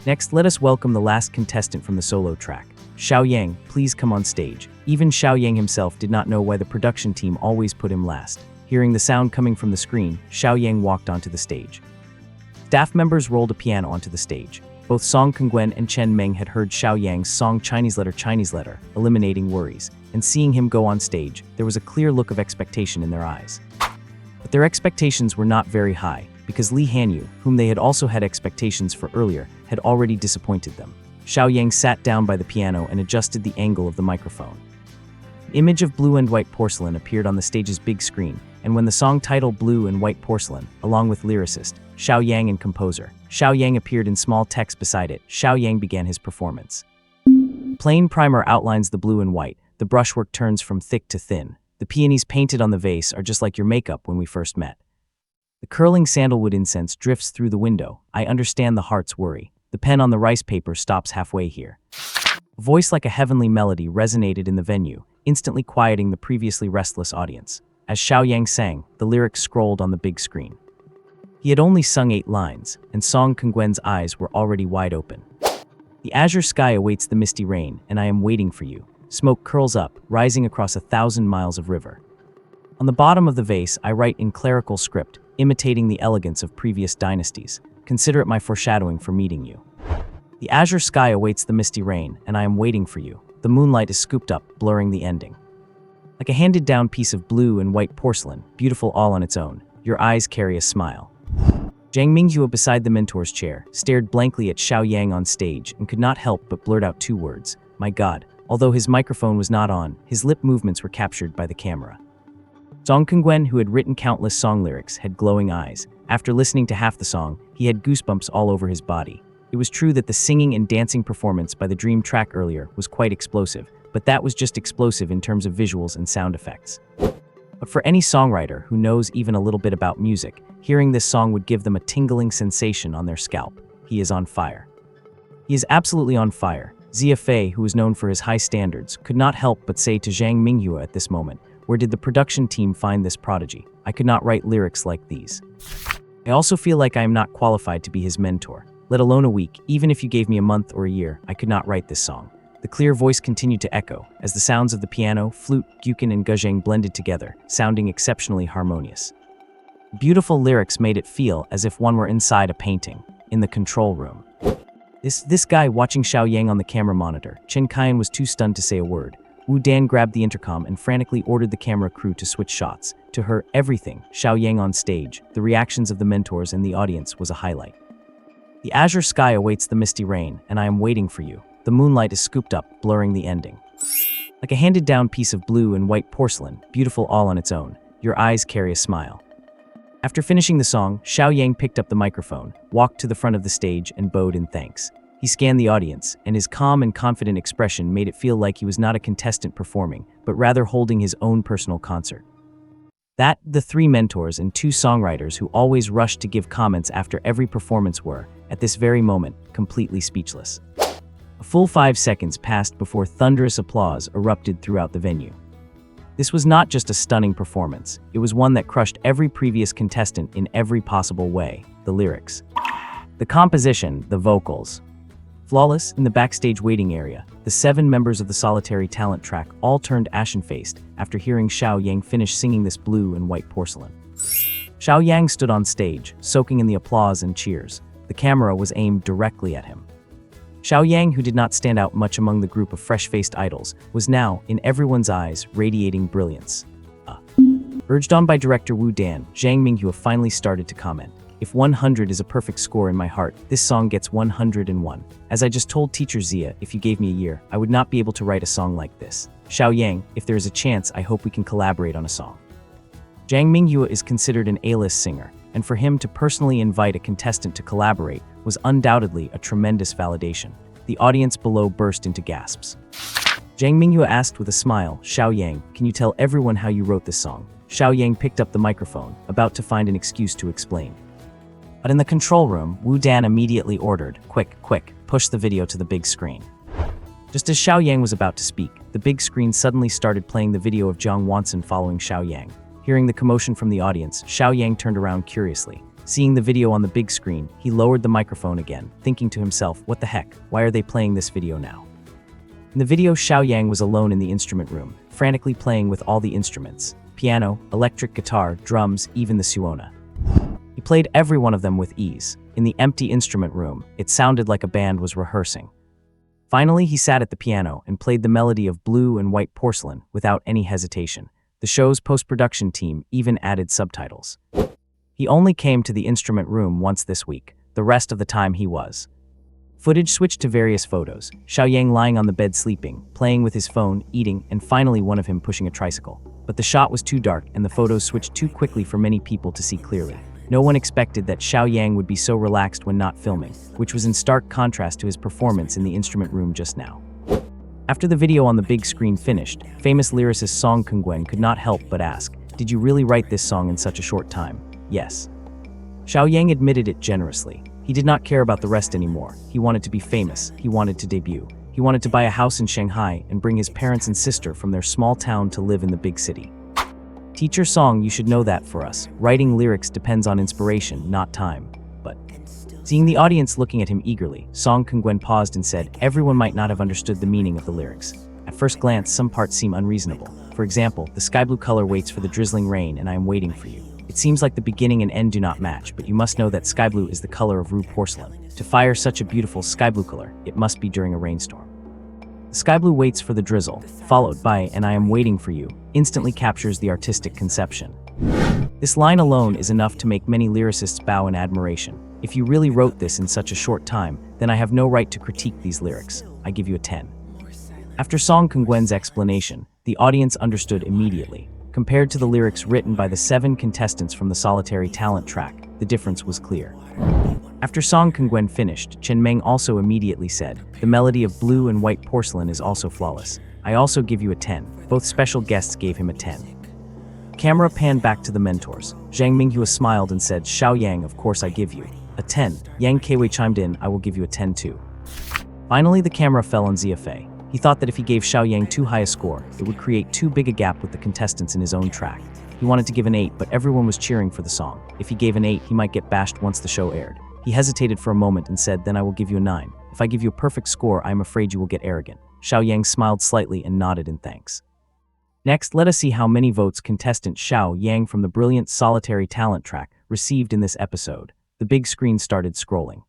Next, let us welcome the last contestant from the solo track. Xiaoyang, please come on stage. Even Xiaoyang himself did not know why the production team always put him last. Hearing the sound coming from the screen, Xiaoyang walked onto the stage. Staff members rolled a piano onto the stage. Both Song Kongwen and Chen Meng had heard Xiaoyang's song Chinese Letter, eliminating worries, and seeing him go on stage, there was a clear look of expectation in their eyes. But their expectations were not very high, because Li Hanyu, whom they had also had expectations for earlier, had already disappointed them. Xiaoyang sat down by the piano and adjusted the angle of the microphone. An image of blue and white porcelain appeared on the stage's big screen, and when the song titled Blue and White Porcelain, along with lyricist, Xiaoyang and composer, Xiaoyang appeared in small text beside it, Xiaoyang began his performance. Plain primer outlines the blue and white, the brushwork turns from thick to thin. The peonies painted on the vase are just like your makeup when we first met. The curling sandalwood incense drifts through the window. I understand the heart's worry. The pen on the rice paper stops halfway here. A voice like a heavenly melody resonated in the venue, instantly quieting the previously restless audience. As Xiaoyang sang, the lyrics scrolled on the big screen. He had only sung 8 lines, and Song Kongwen's eyes were already wide open. The azure sky awaits the misty rain, and I am waiting for you. Smoke curls up, rising across 1,000 miles of river. On the bottom of the vase, I write in clerical script, imitating the elegance of previous dynasties. Consider it my foreshadowing for meeting you. The azure sky awaits the misty rain, and I am waiting for you. The moonlight is scooped up, blurring the ending. Like a handed-down piece of blue and white porcelain, beautiful all on its own, your eyes carry a smile. Zhang Minghua beside the mentor's chair, stared blankly at Xiaoyang on stage and could not help but blurt out 2 words, my God. Although his microphone was not on, his lip movements were captured by the camera. Song Kongwen, who had written countless song lyrics, had glowing eyes. After listening to half the song, he had goosebumps all over his body. It was true that the singing and dancing performance by the Dream track earlier was quite explosive, but that was just explosive in terms of visuals and sound effects. But for any songwriter who knows even a little bit about music, hearing this song would give them a tingling sensation on their scalp. He is on fire. He is absolutely on fire. Zia Fei, who was known for his high standards, could not help but say to Zhang Minghua at this moment, where did the production team find this prodigy? I could not write lyrics like these. I also feel like I am not qualified to be his mentor. Let alone a week, even if you gave me a month or a year, I could not write this song. The clear voice continued to echo, as the sounds of the piano, flute, gyukan and guzheng blended together, sounding exceptionally harmonious. Beautiful lyrics made it feel as if one were inside a painting, in the control room. This guy watching Xiaoyang on the camera monitor, Chen Kaiyan was too stunned to say a word. Wu Dan grabbed the intercom and frantically ordered the camera crew to switch shots. To her, everything, Xiaoyang on stage, the reactions of the mentors and the audience was a highlight. The azure sky awaits the misty rain, and I am waiting for you. The moonlight is scooped up, blurring the ending. Like a handed-down piece of blue and white porcelain, beautiful all on its own, your eyes carry a smile. After finishing the song, Xiaoyang picked up the microphone, walked to the front of the stage, and bowed in thanks. He scanned the audience, and his calm and confident expression made it feel like he was not a contestant performing, but rather holding his own personal concert. That, the 3 mentors and 2 songwriters who always rushed to give comments after every performance were, at this very moment, completely speechless. A full 5 seconds passed before thunderous applause erupted throughout the venue. This was not just a stunning performance, it was one that crushed every previous contestant in every possible way. The lyrics, the composition, the vocals. Flawless, in the backstage waiting area, the 7 members of the solitary talent track all turned ashen-faced after hearing Xiaoyang finish singing this blue and white porcelain. Xiaoyang stood on stage, soaking in the applause and cheers. The camera was aimed directly at him. Xiaoyang, who did not stand out much among the group of fresh-faced idols, was now, in everyone's eyes, radiating brilliance. Urged on by director Wu Dan, Zhang Minghua finally started to comment. If 100 is a perfect score in my heart, this song gets 101. As I just told teacher Zia, if you gave me a year, I would not be able to write a song like this. Xiaoyang, if there is a chance, I hope we can collaborate on a song. Zhang Minghua is considered an A-list singer, and for him to personally invite a contestant to collaborate was undoubtedly a tremendous validation. The audience below burst into gasps. Zhang Minghua asked with a smile, Xiaoyang, can you tell everyone how you wrote this song? Xiaoyang picked up the microphone, about to find an excuse to explain. But in the control room, Wu Dan immediately ordered, quick, push the video to the big screen. Just as Xiao Yang was about to speak, the big screen suddenly started playing the video of Jiang Wanson following Xiao Yang. Hearing the commotion from the audience, Xiao Yang turned around curiously. Seeing the video on the big screen, he lowered the microphone again, thinking to himself, what the heck, why are they playing this video now? In the video, Xiao Yang was alone in the instrument room, frantically playing with all the instruments: piano, electric guitar, drums, even the suona. He played every one of them with ease. In the empty instrument room, it sounded like a band was rehearsing. Finally, he sat at the piano and played the melody of Blue and White Porcelain without any hesitation. The show's post-production team even added subtitles. He only came to the instrument room once this week. The rest of the time he was. Footage switched to various photos. Xiao Yang lying on the bed sleeping, playing with his phone, eating, and finally one of him pushing a tricycle. But the shot was too dark and the photos switched too quickly for many people to see clearly. No one expected that Xiao Yang would be so relaxed when not filming, which was in stark contrast to his performance in the instrument room just now. After the video on the big screen finished, famous lyricist Song Kungwen could not help but ask, "Did you really write this song in such a short time?" Yes. Xiao Yang admitted it generously. He did not care about the rest anymore. He wanted to be famous. He wanted to debut. He wanted to buy a house in Shanghai and bring his parents and sister from their small town to live in the big city. Teacher Song, you should know that for us, writing lyrics depends on inspiration, not time. But seeing the audience looking at him eagerly, Song Kungwen paused and said, everyone might not have understood the meaning of the lyrics. At first glance, some parts seem unreasonable. For example, the sky blue color waits for the drizzling rain and I am waiting for you. It seems like the beginning and end do not match, but you must know that sky blue is the color of Rue porcelain. To fire such a beautiful sky blue color, it must be during a rainstorm. The sky blue waits for the drizzle, followed by and I am waiting for you, instantly captures the artistic conception. This line alone is enough to make many lyricists bow in admiration. If you really wrote this in such a short time, then I have no right to critique these lyrics. I give you a 10. After Song Kungwen's explanation, the audience understood immediately. Compared to the lyrics written by the 7 contestants from the solitary talent track, the difference was clear. After Song Kungwen finished, Chen Meng also immediately said, the melody of Blue and White Porcelain is also flawless. I also give you a 10. Both special guests gave him a 10. Camera panned back to the mentors. Zhang Minghua smiled and said, Xiao Yang, of course I give you a 10. Yang Keiwei chimed in, I will give you a 10 too. Finally, the camera fell on Zia Fei. He thought that if he gave Xiao Yang too high a score, it would create too big a gap with the contestants in his own track. He wanted to give an 8, but everyone was cheering for the song. If he gave an 8, he might get bashed once the show aired. He hesitated for a moment and said, then I will give you a 9. If I give you a perfect score, I am afraid you will get arrogant. Xiao Yang smiled slightly and nodded in thanks. Next, let us see how many votes contestant Xiao Yang from the brilliant solitary talent track received in this episode. The big screen started scrolling.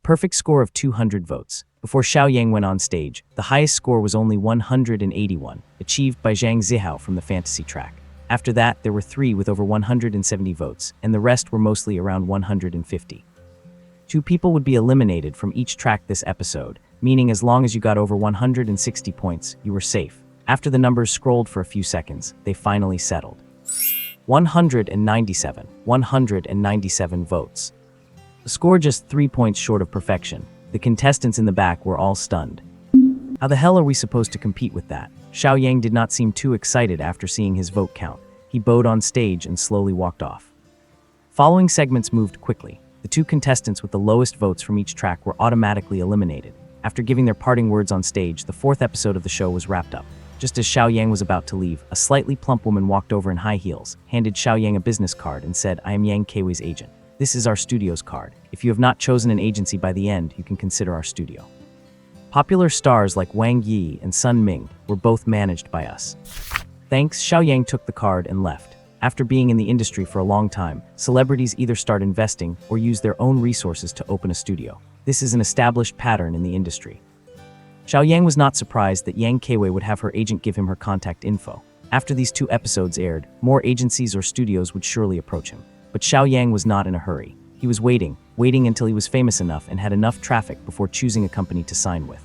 Perfect score of 200 votes. Before Xiao Yang went on stage, the highest score was only 181, achieved by Zhang Zihao from the fantasy track. After that, there were 3 with over 170 votes, and the rest were mostly around 150. 2 people would be eliminated from each track this episode, meaning as long as you got over 160 points, you were safe. After the numbers scrolled for a few seconds, they finally settled. 197 votes. A score just 3 points short of perfection. The contestants in the back were all stunned. How the hell are we supposed to compete with that? Xiao Yang did not seem too excited after seeing his vote count. He bowed on stage and slowly walked off. Following segments moved quickly. The 2 contestants with the lowest votes from each track were automatically eliminated. After giving their parting words on stage, the 4th episode of the show was wrapped up. Just as Xiao Yang was about to leave, a slightly plump woman walked over in high heels, handed Xiao Yang a business card and said, I am Yang Keiwei's agent. This is our studio's card. If you have not chosen an agency by the end, you can consider our studio. Popular stars like Wang Yi and Sun Ming were both managed by us. Thanks, Xiao Yang took the card and left. After being in the industry for a long time, celebrities either start investing or use their own resources to open a studio. This is an established pattern in the industry. Xiao Yang was not surprised that Yang Keiwei would have her agent give him her contact info. After these 2 episodes aired, more agencies or studios would surely approach him. But Xiao Yang was not in a hurry. He was waiting until he was famous enough and had enough traffic before choosing a company to sign with.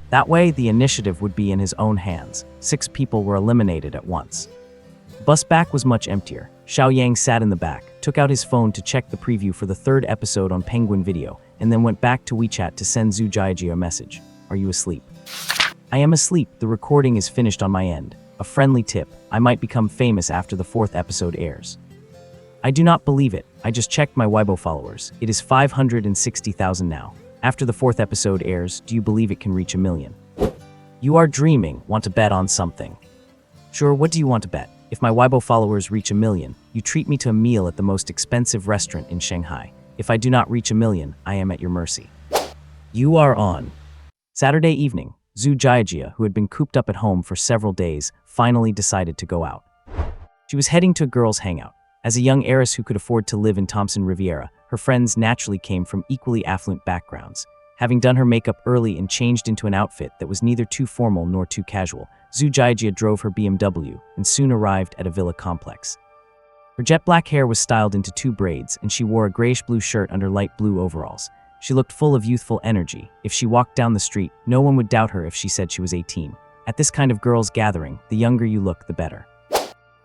That way, the initiative would be in his own hands. 6 people were eliminated at once. The bus back was much emptier. Xiao Yang sat in the back, took out his phone to check the preview for the 3rd episode on Penguin Video, and then went back to WeChat to send Zhu Jiaji a message. Are you asleep? I am asleep. The recording is finished on my end. A friendly tip. I might become famous after the 4th episode airs. I do not believe it. I just checked my Weibo followers. It is 560,000 now. After the 4th episode airs, do you believe it can reach 1 million? You are dreaming. Want to bet on something? Sure, what do you want to bet? If my Weibo followers reach 1 million, you treat me to a meal at the most expensive restaurant in Shanghai. If I do not reach 1 million, I am at your mercy. You are on. Saturday evening, Zhu Jiajia, who had been cooped up at home for several days, finally decided to go out. She was heading to a girls' hangout. As a young heiress who could afford to live in Thompson Riviera, her friends naturally came from equally affluent backgrounds. Having done her makeup early and changed into an outfit that was neither too formal nor too casual, Zhu Jiajia drove her BMW and soon arrived at a villa complex. Her jet black hair was styled into 2 braids, and she wore a grayish-blue shirt under light blue overalls. She looked full of youthful energy. If she walked down the street, no one would doubt her if she said she was 18. At this kind of girls' gathering, the younger you look, the better.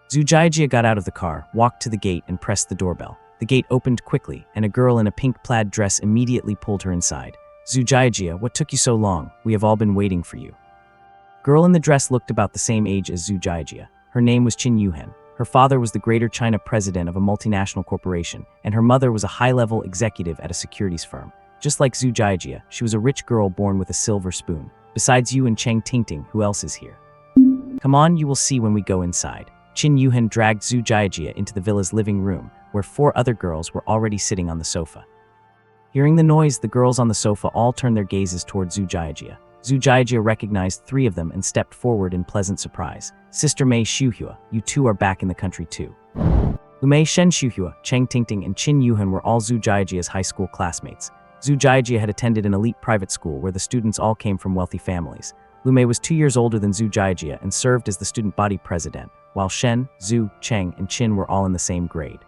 Zhu Jiajia got out of the car, walked to the gate, and pressed the doorbell. The gate opened quickly, and a girl in a pink plaid dress immediately pulled her inside. Zhu Jiajia, what took you so long? We have all been waiting for you. Girl in the dress looked about the same age as Zhu Jiajia. Her name was Qin Yuhan. Her father was the Greater China president of a multinational corporation, and her mother was a high-level executive at a securities firm. Just like Zhu Jiajia, she was a rich girl born with a silver spoon. Besides you and Cheng Tingting, who else is here? Come on, you will see when we go inside. Qin Yuhan dragged Zhu Jiajia into the villa's living room, where 4 other girls were already sitting on the sofa. Hearing the noise, the girls on the sofa all turned their gazes toward Zhu Jiajia. Zhu Jiajia recognized 3 of them and stepped forward in pleasant surprise. Sister Mei Xiuhua, you 2 are back in the country too. Lumei Shen Xiuhua, Cheng Tingting, and Qin Yuhan were all Zhu Jiajia's high school classmates. Zhu Jiajia had attended an elite private school where the students all came from wealthy families. Lumei was 2 years older than Zhu Jiajia and served as the student body president, while Shen, Zhu, Cheng, and Qin were all in the same grade.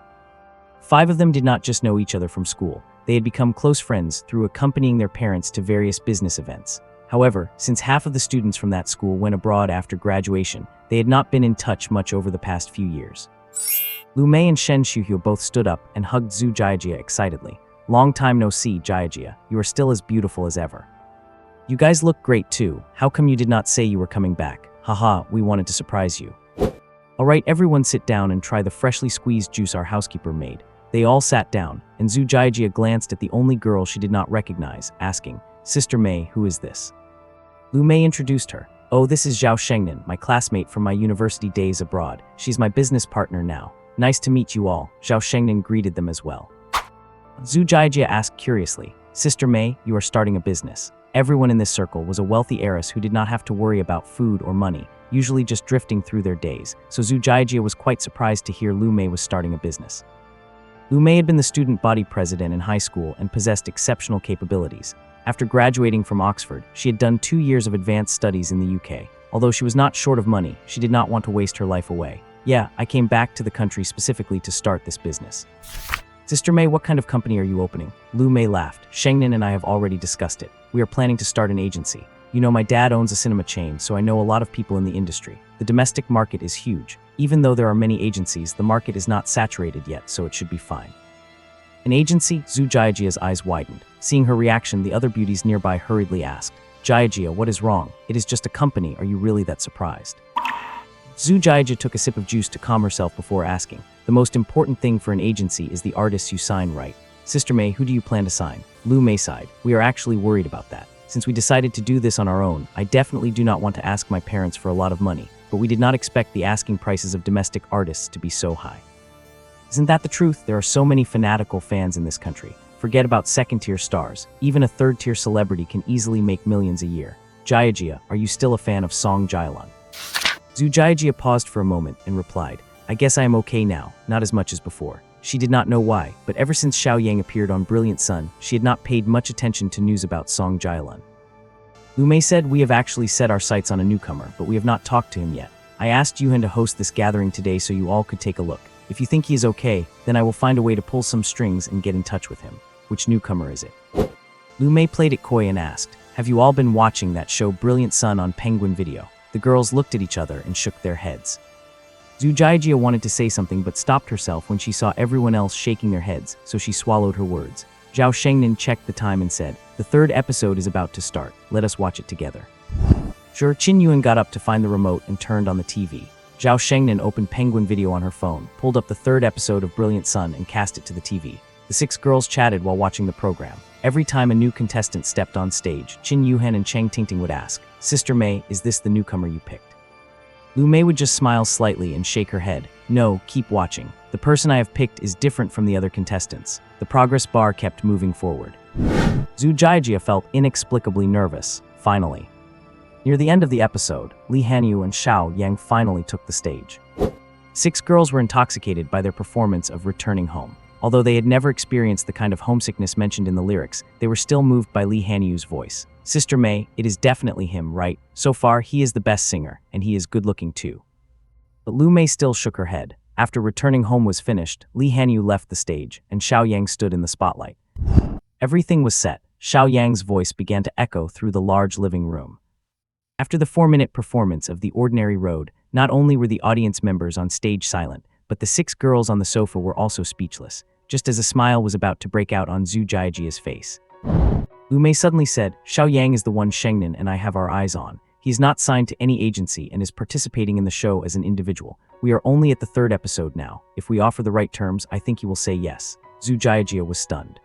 5 of them did not just know each other from school. They had become close friends through accompanying their parents to various business events. However, since half of the students from that school went abroad after graduation, they had not been in touch much over the past few years. Lumei and Shen Xiuhua both stood up and hugged Zhu Jiajia excitedly. Long time no see, Jiajia. You are still as beautiful as ever. You guys look great too. How come you did not say you were coming back? Haha, we wanted to surprise you. Alright, everyone sit down and try the freshly squeezed juice our housekeeper made. They all sat down, and Zhu Jiajia glanced at the only girl she did not recognize, asking, Sister Mei, who is this? Lu Mei introduced her. Oh, this is Zhao Shengnan, my classmate from my university days abroad. She's my business partner now. Nice to meet you all. Zhao Shengnan greeted them as well. Zhu Jiajia asked curiously, Sister Mei, you are starting a business. Everyone in this circle was a wealthy heiress who did not have to worry about food or money, usually just drifting through their days, so Zhu Jiajia was quite surprised to hear Lu Mei was starting a business. Lu Mei had been the student body president in high school and possessed exceptional capabilities. After graduating from Oxford, she had done 2 years of advanced studies in the UK. Although she was not short of money, she did not want to waste her life away. Yeah, I came back to the country specifically to start this business. Sister Mei, what kind of company are you opening? Lu Mei laughed. Shengnan and I have already discussed it. We are planning to start an agency. You know, my dad owns a cinema chain, so I know a lot of people in the industry. The domestic market is huge. Even though there are many agencies, the market is not saturated yet, so it should be fine. An agency? Zhu Jiajia's eyes widened. Seeing her reaction, the other beauties nearby hurriedly asked, Jiajia, what is wrong? It is just a company. Are you really that surprised? Zhu Jiajia took a sip of juice to calm herself before asking, the most important thing for an agency is the artists you sign, right? Sister Mei, who do you plan to sign? Lu Mei sighed. We are actually worried about that. Since we decided to do this on our own, I definitely do not want to ask my parents for a lot of money, but we did not expect the asking prices of domestic artists to be so high. Isn't that the truth? There are so many fanatical fans in this country. Forget about second-tier stars. Even a third-tier celebrity can easily make millions a year. Jiajia, are you still a fan of Song Jialan? Zhu Jiajia paused for a moment and replied, I guess I am okay now, not as much as before. She did not know why, but ever since Xiao Yang appeared on Brilliant Sun, she had not paid much attention to news about Song Jialan. Lu Mei said, we have actually set our sights on a newcomer, but we have not talked to him yet. I asked Yuhan to host this gathering today so you all could take a look. If you think he is okay, then I will find a way to pull some strings and get in touch with him. Which newcomer is it? Lu Mei played it coy and asked, have you all been watching that show Brilliant Sun on Penguin Video? The girls looked at each other and shook their heads. Zhu Jiajia wanted to say something but stopped herself when she saw everyone else shaking their heads, so she swallowed her words. Zhao Shengnan checked the time and said, the 3rd episode is about to start. Let us watch it together. Sure, Qin Yuan got up to find the remote and turned on the TV. Zhao Shengnan opened Penguin Video on her phone, pulled up the 3rd episode of Brilliant Sun and cast it to the TV. The 6 girls chatted while watching the program. Every time a new contestant stepped on stage, Qin Yuhan and Chang Tingting would ask, "Sister May, is this the newcomer you picked?" Lu Mei would just smile slightly and shake her head. "No, keep watching. The person I have picked is different from the other contestants." The progress bar kept moving forward. Zhu Jiajia felt inexplicably nervous, finally. Near the end of the episode, Li Hanyu and Xiao Yang finally took the stage. 6 girls were intoxicated by their performance of Returning Home. Although they had never experienced the kind of homesickness mentioned in the lyrics, they were still moved by Li Hanyu's voice. "Sister May, it is definitely him, right? So far, he is the best singer, and he is good-looking too." But Lu Mei still shook her head. After Returning Home was finished, Li Hanyu left the stage, and Xiao Yang stood in the spotlight. Everything was set. Xiao Yang's voice began to echo through the large living room. After the 4-minute performance of The Ordinary Road, not only were the audience members on stage silent, but the 6 girls on the sofa were also speechless, just as a smile was about to break out on Zhu Jiajia's face. Lu Mei suddenly said, "Xiao Yang is the one Shengnan and I have our eyes on. He is not signed to any agency and is participating in the show as an individual. We are only at the 3rd episode now. If we offer the right terms, I think he will say yes." Zhu Jiajia was stunned.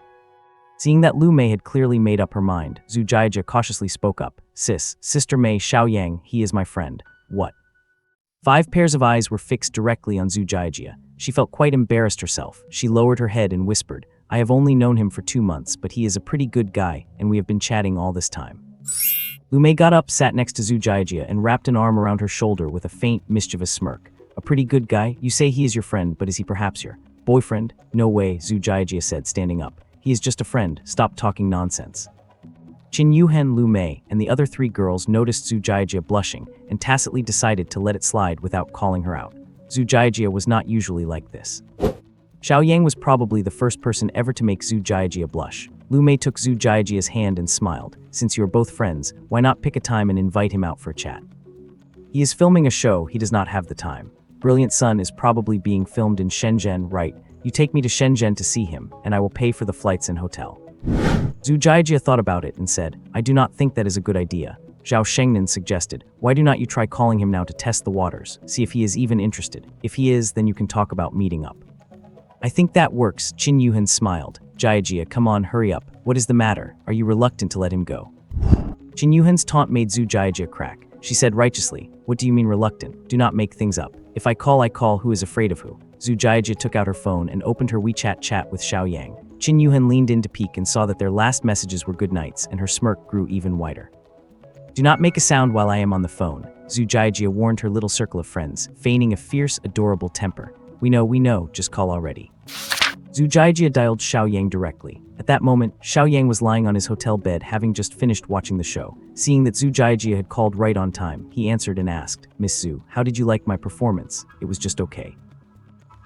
Seeing that Lu Mei had clearly made up her mind, Zhu Jiajia cautiously spoke up. Sister May, Xiao Yang, he is my friend." "What?" 5 pairs of eyes were fixed directly on Zhu Jiajia. She felt quite embarrassed herself. She lowered her head and whispered, "I have only known him for 2 months, but he is a pretty good guy, and we have been chatting all this time." Lu Mei got up, sat next to Zhu Jiajia, and wrapped an arm around her shoulder with a faint, mischievous smirk. "A pretty good guy? You say he is your friend, but is he perhaps your boyfriend?" "No way," Zhu Jiajia said, standing up. "He is just a friend. Stop talking nonsense." Qin Yuhan, Lu Mei, and the other 3 girls noticed Zhu Jiajia blushing and tacitly decided to let it slide without calling her out. Zhu Jiajia was not usually like this. Xiao Yang was probably the first person ever to make Zhu Jiajia blush. Lu Mei took Zhu Jiajia's hand and smiled. "Since you are both friends, why not pick a time and invite him out for a chat? He is filming a show, he does not have the time. Brilliant Sun is probably being filmed in Shenzhen, right? You take me to Shenzhen to see him, and I will pay for the flights and hotel." Zhu Jiajia thought about it and said, "I do not think that is a good idea." Zhao Shengnan suggested, "Why do not you try calling him now to test the waters, see if he is even interested. If he is, then you can talk about meeting up." "I think that works," Qin Yuhan smiled. "Jiajia, come on, hurry up. What is the matter? Are you reluctant to let him go?" Qin Yuhan's taunt made Zhu Jiajia crack. She said righteously, "What do you mean reluctant? Do not make things up. If I call, I call. Who is afraid of who?" Zhu Jiajia took out her phone and opened her WeChat chat with Xiao Yang. Qin Yuhan leaned in to peek and saw that their last messages were good nights, and her smirk grew even wider. "Do not make a sound while I am on the phone," Zhu Jiajia warned her little circle of friends, feigning a fierce, adorable temper. We know, just call already." Zhu Jiajia dialed Xiao Yang directly. At that moment, Xiao Yang was lying on his hotel bed having just finished watching the show. Seeing that Zhu Jiajia had called right on time, he answered and asked, "Miss Zhu, how did you like my performance?" "It was just okay."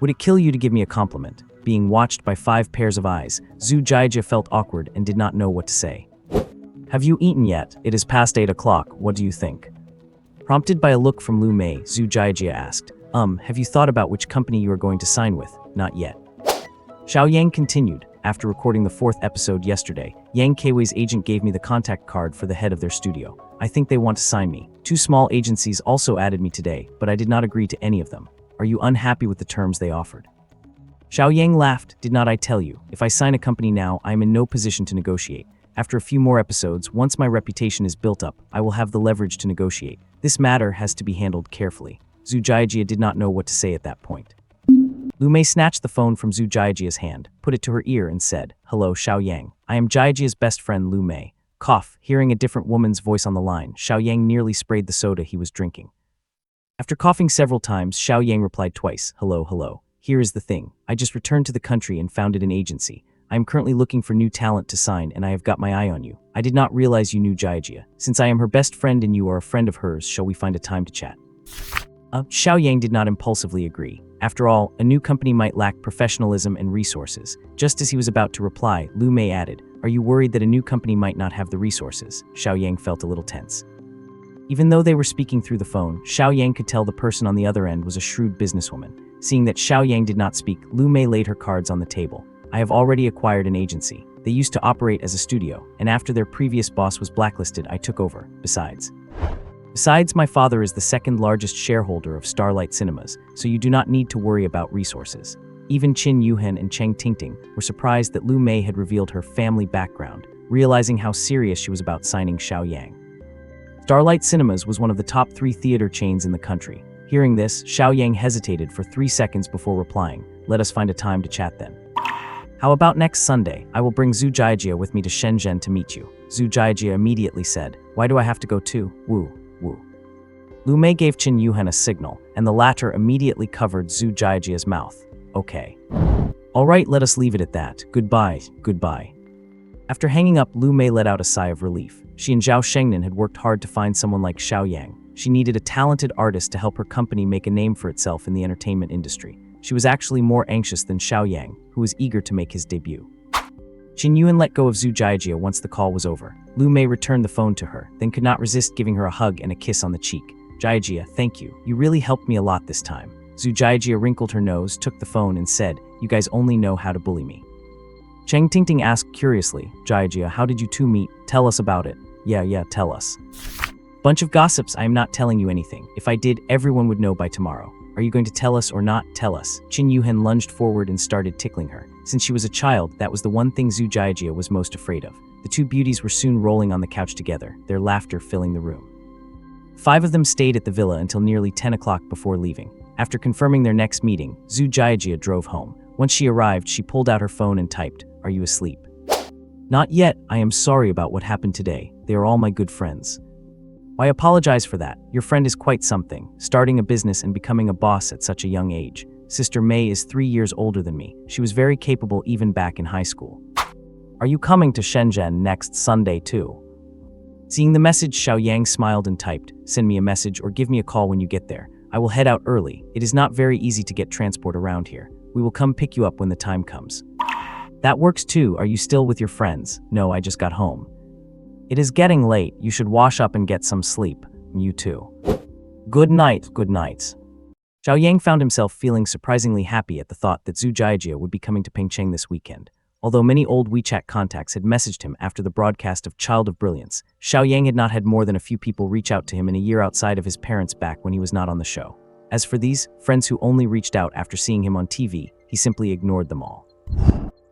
"Would it kill you to give me a compliment?" Being watched by 5 pairs of eyes, Zhu Jiajia felt awkward and did not know what to say. "Have you eaten yet? It is past 8 o'clock. What do you think?" Prompted by a look from Lu Mei, Zhu Jiajia asked, Have you thought about which company you are going to sign with?" "Not yet." Xiao Yang continued, "After recording the 4th episode yesterday, Yang Keiwei's agent gave me the contact card for the head of their studio. I think they want to sign me. 2 small agencies also added me today, but I did not agree to any of them. Are you unhappy with the terms they offered?" Xiao Yang laughed. "Did not I tell you? If I sign a company now, I am in no position to negotiate. After a few more episodes, once my reputation is built up, I will have the leverage to negotiate. This matter has to be handled carefully." Zhu Jiajia did not know what to say at that point. Lu Mei snatched the phone from Zhu Jiajia's hand, put it to her ear and said, "Hello, Xiao Yang. I am Jiajia's best friend Lu Mei." Cough. Hearing a different woman's voice on the line, Xiao Yang nearly sprayed the soda he was drinking. After coughing several times, Xiao Yang replied twice, Hello. Here is the thing. I just returned to the country and founded an agency. I am currently looking for new talent to sign, and I have got my eye on you. I did not realize you knew Jiajia. Since I am her best friend and you are a friend of hers, shall we find a time to chat?" Xiao Yang did not impulsively agree. After all, a new company might lack professionalism and resources. Just as he was about to reply, Lu Mei added, "Are you worried that a new company might not have the resources?" Xiao Yang felt a little tense. Even though they were speaking through the phone, Xiao Yang could tell the person on the other end was a shrewd businesswoman. Seeing that Xiao Yang did not speak, Lu Mei laid her cards on the table. "I have already acquired an agency. They used to operate as a studio, and after their previous boss was blacklisted, I took over. Besides, my father is the 2nd largest shareholder of Starlight Cinemas, so you do not need to worry about resources." Even Qin Yuhan and Cheng Tingting were surprised that Lu Mei had revealed her family background, realizing how serious she was about signing Xiaoyang. Starlight Cinemas was one of the top 3 theater chains in the country. Hearing this, Xiaoyang hesitated for 3 seconds before replying, "Let us find a time to chat then." "How about next Sunday? I will bring Zhu Jiajia with me to Shenzhen to meet you." Zhu Jiajia immediately said, "Why do I have to go too? Woo, woo." Lu Mei gave Qin Yuhan a signal, and the latter immediately covered Zhu Jiajia's mouth. "Okay. All right, let us leave it at that. Goodbye, goodbye." After hanging up, Lu Mei let out a sigh of relief. She and Zhao Shengnan had worked hard to find someone like Xiaoyang. She needed a talented artist to help her company make a name for itself in the entertainment industry. She was actually more anxious than Xiaoyang, who was eager to make his debut. Qin Yuan let go of Zhu Jiajia once the call was over. Lu Mei returned the phone to her, then could not resist giving her a hug and a kiss on the cheek. "Jiajia, thank you. You really helped me a lot this time." Zhu Jiajia wrinkled her nose, took the phone, and said, "You guys only know how to bully me." Cheng Tingting asked curiously, "Jiajia, how did you two meet? Tell us about it." Yeah, tell us." "Bunch of gossips, I am not telling you anything. If I did, everyone would know by tomorrow. Are you going to tell us or not? Tell us." Qin Yuhan lunged forward and started tickling her. Since she was a child, that was the one thing Zhu Jiajia was most afraid of. The two beauties were soon rolling on the couch together, their laughter filling the room. 5 of them stayed at the villa until nearly 10 o'clock before leaving. After confirming their next meeting, Zhu Jiajia drove home. Once she arrived, she pulled out her phone and typed, "Are you asleep?" "Not yet. I am sorry about what happened today. They are all my good friends." "I apologize for that. Your friend is quite something, starting a business and becoming a boss at such a young age. Sister Mei is 3 years older than me. She was very capable even back in high school." "Are you coming to Shenzhen next Sunday too?" Seeing the message, Xiaoyang smiled and typed, "Send me a message or give me a call when you get there. I will head out early. It is not very easy to get transport around here. We will come pick you up when the time comes." "That works too. Are you still with your friends?" "No, I just got home." "It is getting late. You should wash up and get some sleep." "You too." Good night, good night." Xiaoyang found himself feeling surprisingly happy at the thought that Zhu Jiajia would be coming to Pengcheng this weekend. Although many old WeChat contacts had messaged him after the broadcast of Child of Brilliance, Xiaoyang had not had more than a few people reach out to him in a year outside of his parents back when he was not on the show. As for these friends who only reached out after seeing him on TV, he simply ignored them all.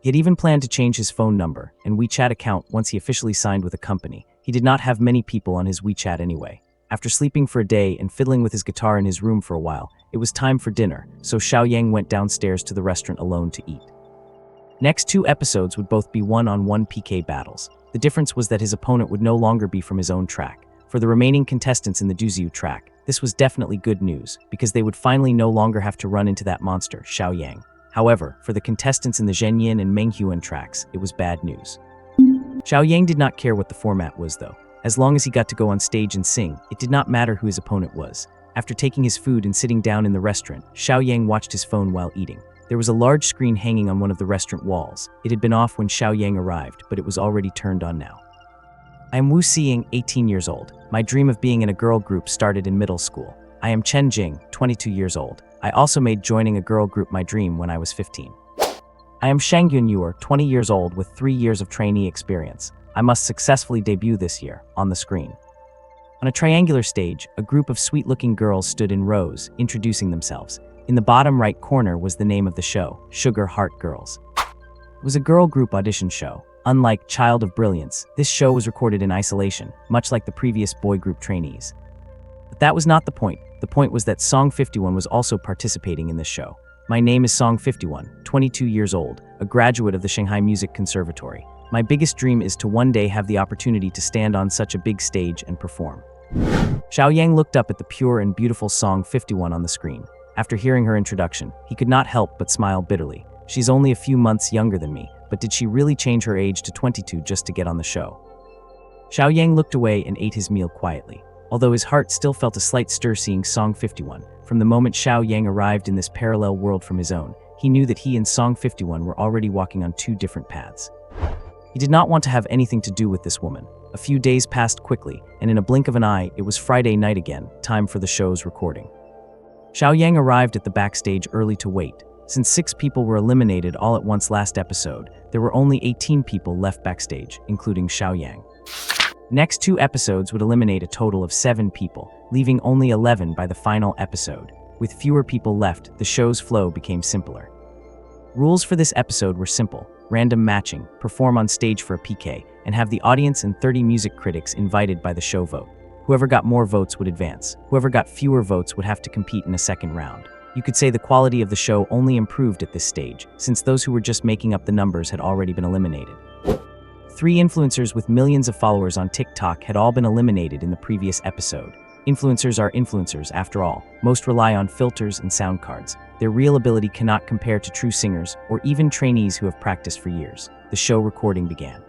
He had even planned to change his phone number and WeChat account once he officially signed with a company. He did not have many people on his WeChat anyway. After sleeping for a day and fiddling with his guitar in his room for a while, it was time for dinner, so Xiaoyang went downstairs to the restaurant alone to eat. Next 2 episodes would both be one-on-one PK battles. The difference was that his opponent would no longer be from his own track. For the remaining contestants in the Duziu track, this was definitely good news, because they would finally no longer have to run into that monster, Xiaoyang. However, for the contestants in the Zhenyin and Menghuan tracks, it was bad news. Xiaoyang did not care what the format was though. As long as he got to go on stage and sing, it did not matter who his opponent was. After taking his food and sitting down in the restaurant, Xiaoyang watched his phone while eating. There was a large screen hanging on one of the restaurant walls. It had been off when Xiaoyang arrived, but it was already turned on now. "I am Wu Xiying, 18 years old. My dream of being in a girl group started in middle school. I am Chen Jing, 22 years old. I also made joining a girl group my dream when I was 15. I am Shang Yunyuer, 20 years old with 3 years of trainee experience. I must successfully debut this year, on the screen." On a triangular stage, a group of sweet-looking girls stood in rows, introducing themselves. In the bottom right corner was the name of the show, Sugar Heart Girls. It was a girl group audition show. Unlike Child of Brilliance, this show was recorded in isolation, much like the previous boy group trainees. But that was not the point. The point was that Song 51 was also participating in this show. "My name is Song 51, 22 years old, a graduate of the Shanghai Music Conservatory. My biggest dream is to one day have the opportunity to stand on such a big stage and perform." Xiaoyang looked up at the pure and beautiful Song 51 on the screen. After hearing her introduction, he could not help but smile bitterly. "She's only a few months younger than me, but did she really change her age to 22 just to get on the show?" Xiaoyang looked away and ate his meal quietly. Although his heart still felt a slight stir seeing Song 51, from the moment Xiaoyang arrived in this parallel world from his own, he knew that he and Song 51 were already walking on 2 different paths. He did not want to have anything to do with this woman. A few days passed quickly, and in a blink of an eye, it was Friday night again, time for the show's recording. Xiaoyang arrived at the backstage early to wait. Since 6 people were eliminated all at once last episode, there were only 18 people left backstage, including Xiaoyang. Next 2 episodes would eliminate a total of 7 people, leaving only 11 by the final episode. With fewer people left, the show's flow became simpler. Rules for this episode were simple: random matching, perform on stage for a PK, and have the audience and 30 music critics invited by the show vote. Whoever got more votes would advance. Whoever got fewer votes would have to compete in a second round. You could say the quality of the show only improved at this stage, since those who were just making up the numbers had already been eliminated. 3 influencers with millions of followers on TikTok had all been eliminated in the previous episode. Influencers are influencers, after all. Most rely on filters and sound cards. Their real ability cannot compare to true singers or even trainees who have practiced for years. The show recording began.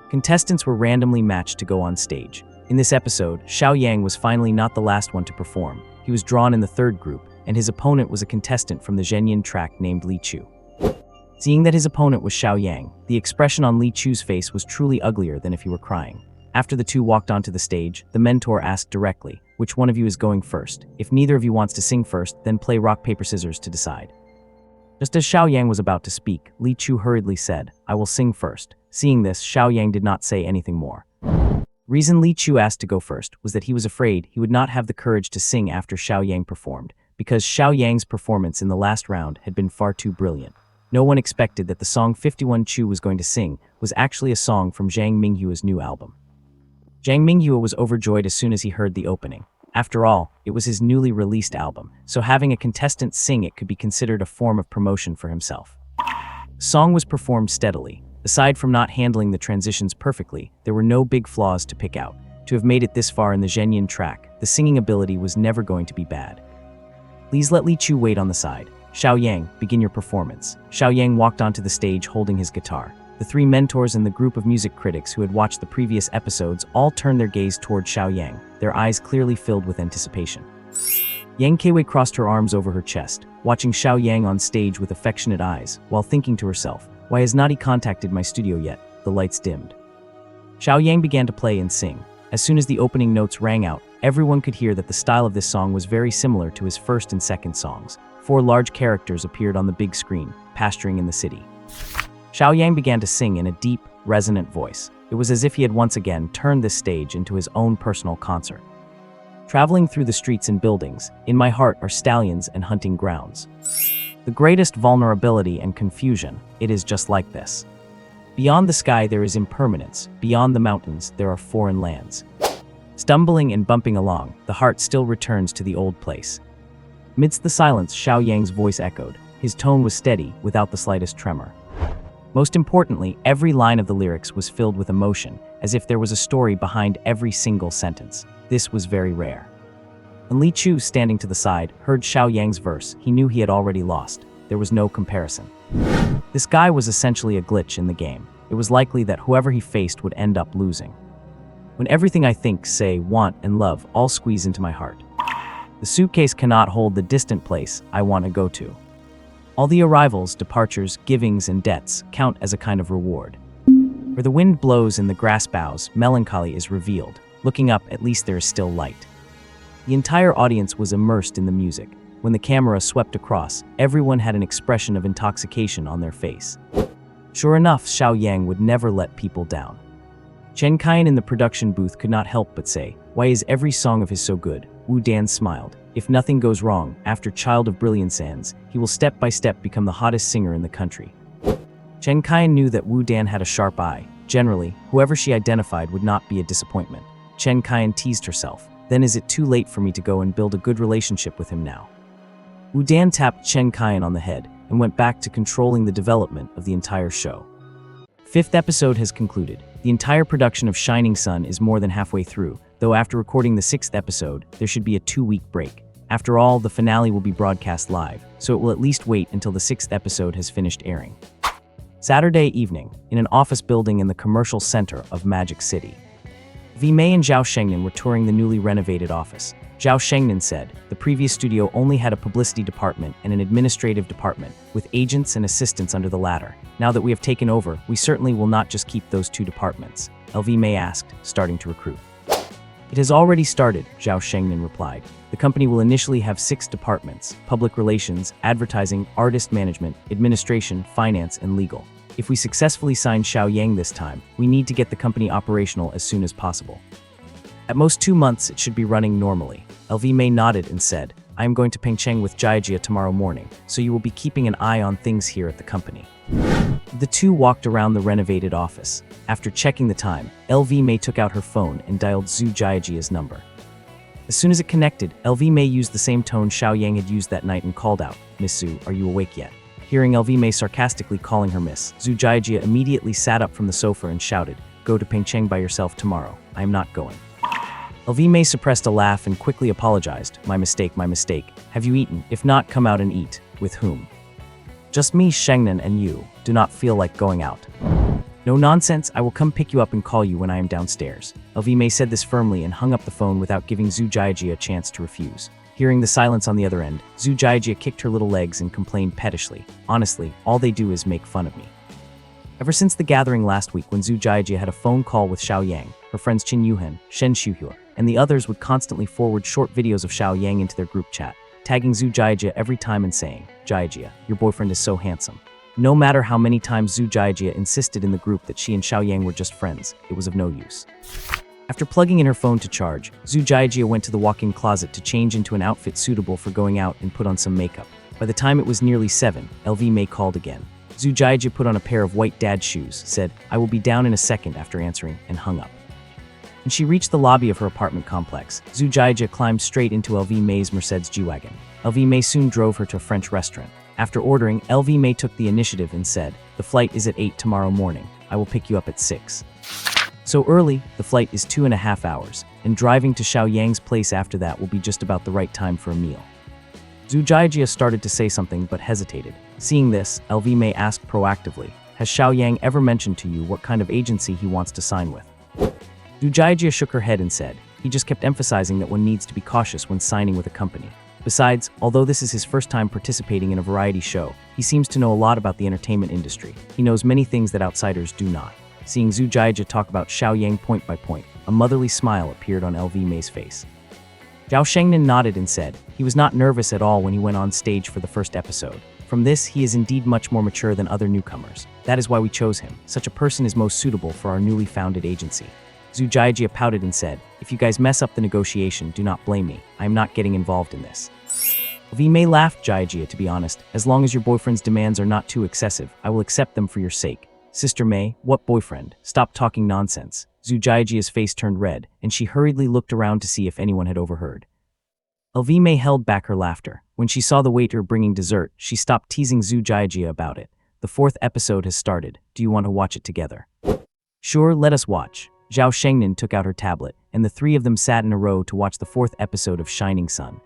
Contestants were randomly matched to go on stage. In this episode, Xiao Yang was finally not the last one to perform. He was drawn in the 3rd group, and his opponent was a contestant from the Zhenyan track named Li Chu. Seeing that his opponent was Xiao Yang, the expression on Li Chu's face was truly uglier than if he were crying. After the two walked onto the stage, the mentor asked directly, "Which one of you is going first? If neither of you wants to sing first, then play rock, paper, scissors to decide." Just as Xiao Yang was about to speak, Li Chu hurriedly said, "I will sing first." Seeing this, Xiao Yang did not say anything more. Reason Li Chu asked to go first was that he was afraid he would not have the courage to sing after Xiao Yang performed, because Xiao Yang's performance in the last round had been far too brilliant. No one expected that the song 51 Chu was going to sing was actually a song from Zhang Minghua's new album. Zhang Minghua was overjoyed as soon as he heard the opening. After all, it was his newly released album, so having a contestant sing it could be considered a form of promotion for himself. The song was performed steadily. Aside from not handling the transitions perfectly, there were no big flaws to pick out. To have made it this far in the Zhenyan track, the singing ability was never going to be bad. "Please let Li Chu wait on the side. Xiao Yang, begin your performance." Xiao Yang walked onto the stage holding his guitar. The 3 mentors and the group of music critics who had watched the previous episodes all turned their gaze toward Xiao Yang, their eyes clearly filled with anticipation. Yang Keiwei crossed her arms over her chest, watching Xiao Yang on stage with affectionate eyes, while thinking to herself, "Why has not he contacted my studio yet?" The lights dimmed. Xiao Yang began to play and sing. As soon as the opening notes rang out, everyone could hear that the style of this song was very similar to his first and second songs. 4 large characters appeared on the big screen, pasturing in the city. Xiao Yang began to sing in a deep, resonant voice. It was as if he had once again turned this stage into his own personal concert. "Traveling through the streets and buildings, in my heart are stallions and hunting grounds. The greatest vulnerability and confusion, it is just like this. Beyond the sky there is impermanence, beyond the mountains there are foreign lands. Stumbling and bumping along, the heart still returns to the old place." Amidst the silence, Xiao Yang's voice echoed. His tone was steady, without the slightest tremor. Most importantly, every line of the lyrics was filled with emotion, as if there was a story behind every single sentence. This was very rare. When Li Chu, standing to the side, heard Xiao Yang's verse, he knew he had already lost. There was no comparison. This guy was essentially a glitch in the game. It was likely that whoever he faced would end up losing. "When everything I think, say, want, and love all squeeze into my heart. The suitcase cannot hold the distant place I want to go to. All the arrivals, departures, givings, and debts count as a kind of reward. Where the wind blows in the grass boughs, melancholy is revealed. Looking up, at least there is still light." The entire audience was immersed in the music. When the camera swept across, everyone had an expression of intoxication on their face. Sure enough, Xiao Yang would never let people down. Chen Kaiyan in the production booth could not help but say, "Why is every song of his so good?" Wu Dan smiled. "If nothing goes wrong, after Child of Brilliance ends, he will step by step become the hottest singer in the country." Chen Kaiyan knew that Wu Dan had a sharp eye. Generally, whoever she identified would not be a disappointment. Chen Kaiyan teased herself. "Then is it too late for me to go and build a good relationship with him now?" Wu Dan tapped Chen Kaiyan on the head and went back to controlling the development of the entire show. 5th episode has concluded. The entire production of Shining Sun is more than halfway through, though after recording the 6th episode, there should be a 2-week break. After all, the finale will be broadcast live, so it will at least wait until the 6th episode has finished airing. Saturday evening, in an office building in the commercial center of Magic City. V Mei and Zhao Shengnan were touring the newly renovated office. Zhao Shengnan said, "The previous studio only had a publicity department and an administrative department, with agents and assistants under the latter. Now that we have taken over, we certainly will not just keep those 2 departments." LV Mei asked, starting to recruit. "It has already started," Zhao Shengnan replied. "The company will initially have 6 departments: public relations, advertising, artist management, administration, finance, and legal. If we successfully sign Xiao Yang this time, we need to get the company operational as soon as possible. At most 2 months, it should be running normally." LV Mei nodded and said, I am going to Pengcheng with Jiajia tomorrow morning, so you will be keeping an eye on things here at the company. The two walked around the renovated office. After checking the time, LV May took out her phone and dialed Zhu Jiajia's number. As soon as it connected, LV May used the same tone Xiao Yang had used that night and called out, "Miss Zhu, are you awake yet?" Hearing LV May sarcastically calling her Miss, Zhu Jiajia immediately sat up from the sofa and shouted, "Go to Pengcheng by yourself tomorrow. I am not going." LV May suppressed a laugh and quickly apologized. My mistake, my mistake. Have you eaten? If not, come out and eat." "With whom?" "Just me, Shengnan, and you. Do not feel like going out." "No nonsense, I will come pick you up and call you when I am downstairs." LV May said this firmly and hung up the phone without giving Zhu Jiajia a chance to refuse. Hearing the silence on the other end, Zhu Jiajia kicked her little legs and complained pettishly, "Honestly, all they do is make fun of me." Ever since the gathering last week when Zhu Jiajia had a phone call with Xiao Yang, her friends Qin Yuhan, Shen Shuhua, and the others would constantly forward short videos of Xiao Yang into their group chat, tagging Zhu Jiajia every time and saying, "Jiajia, your boyfriend is so handsome." No matter how many times Zhu Jiajia insisted in the group that she and Xiao Yang were just friends, it was of no use. After plugging in her phone to charge, Zhu Jiajia went to the walk-in closet to change into an outfit suitable for going out and put on some makeup. By the time it was nearly 7, LV May called again. Zhu Jiajia put on a pair of white dad shoes, said, "I will be down in a second," after answering, and hung up. When she reached the lobby of her apartment complex, Zhu Jiajia climbed straight into LV May's Mercedes G-Wagon. LV May soon drove her to a French restaurant. After ordering, LV May took the initiative and said, "The flight is at 8 tomorrow morning. I will pick you up at 6. So early, the flight is 2.5 hours, and driving to Xiao Yang's place after that will be just about the right time for a meal." Zhu Jiajia started to say something but hesitated. Seeing this, LV May asked proactively, "Has Xiao Yang ever mentioned to you what kind of agency he wants to sign with?" Zhu Jiajia shook her head and said, "He just kept emphasizing that one needs to be cautious when signing with a company. Besides, although this is his first time participating in a variety show, he seems to know a lot about the entertainment industry. He knows many things that outsiders do not." Seeing Zhu Jiajia talk about Xiao Yang point by point, a motherly smile appeared on LV May's face. Zhao Shengnan nodded and said, "He was not nervous at all when he went on stage for the first episode. From this, he is indeed much more mature than other newcomers. That is why we chose him. Such a person is most suitable for our newly founded agency." Zhu Jiajia pouted and said, "If you guys mess up the negotiation, do not blame me. I am not getting involved in this." LV May laughed. "Jiajia, to be honest, as long as your boyfriend's demands are not too excessive, I will accept them for your sake." "Sister May, what boyfriend? Stop talking nonsense." Zhu Jiajia's face turned red, and she hurriedly looked around to see if anyone had overheard. LV May held back her laughter. When she saw the waiter bringing dessert, she stopped teasing Zhu Jiajia about it. "The 4th episode has started. Do you want to watch it together?" "Sure, let us watch." Zhao Shengnan took out her tablet, and the three of them sat in a row to watch the 4th episode of Shining Sun.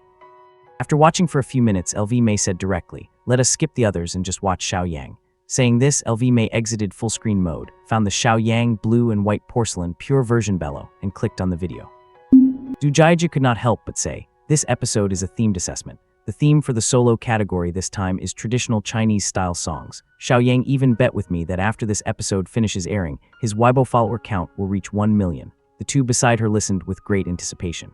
After watching for a few minutes, LV May said directly, "Let us skip the others and just watch Xiao Yang." Saying this, LV May exited full-screen mode, found the Xiao Yang blue and white porcelain pure version bellow, and clicked on the video. Zhu Jiajia could not help but say, "This episode is a themed assessment. The theme for the solo category this time is traditional Chinese-style songs. Xiao Yang even bet with me that after this episode finishes airing, his Weibo follower count will reach 1 million. The two beside her listened with great anticipation.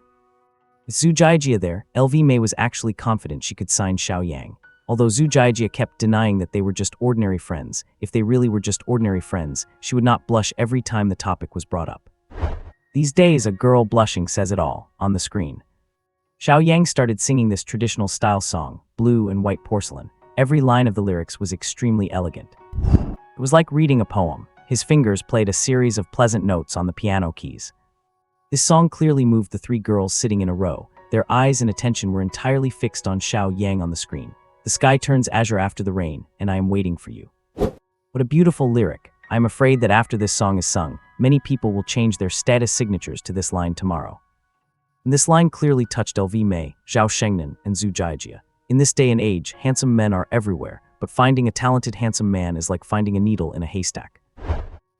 With Zhu Jiajia there, LV May was actually confident she could sign Xiao Yang. Although Zhu Jiajia kept denying that they were just ordinary friends, if they really were just ordinary friends, she would not blush every time the topic was brought up. These days, a girl blushing says it all, on the screen. Xiao Yang started singing this traditional style song, Blue and White Porcelain. Every line of the lyrics was extremely elegant. It was like reading a poem. His fingers played a series of pleasant notes on the piano keys. This song clearly moved the three girls sitting in a row. Their eyes and attention were entirely fixed on Xiao Yang on the screen. "The sky turns azure after the rain, and I am waiting for you." What a beautiful lyric. I am afraid that after this song is sung, many people will change their status signatures to this line tomorrow. And this line clearly touched LV May, Zhao Shengnan, and Zhu Jiajia. In this day and age, handsome men are everywhere, but finding a talented handsome man is like finding a needle in a haystack.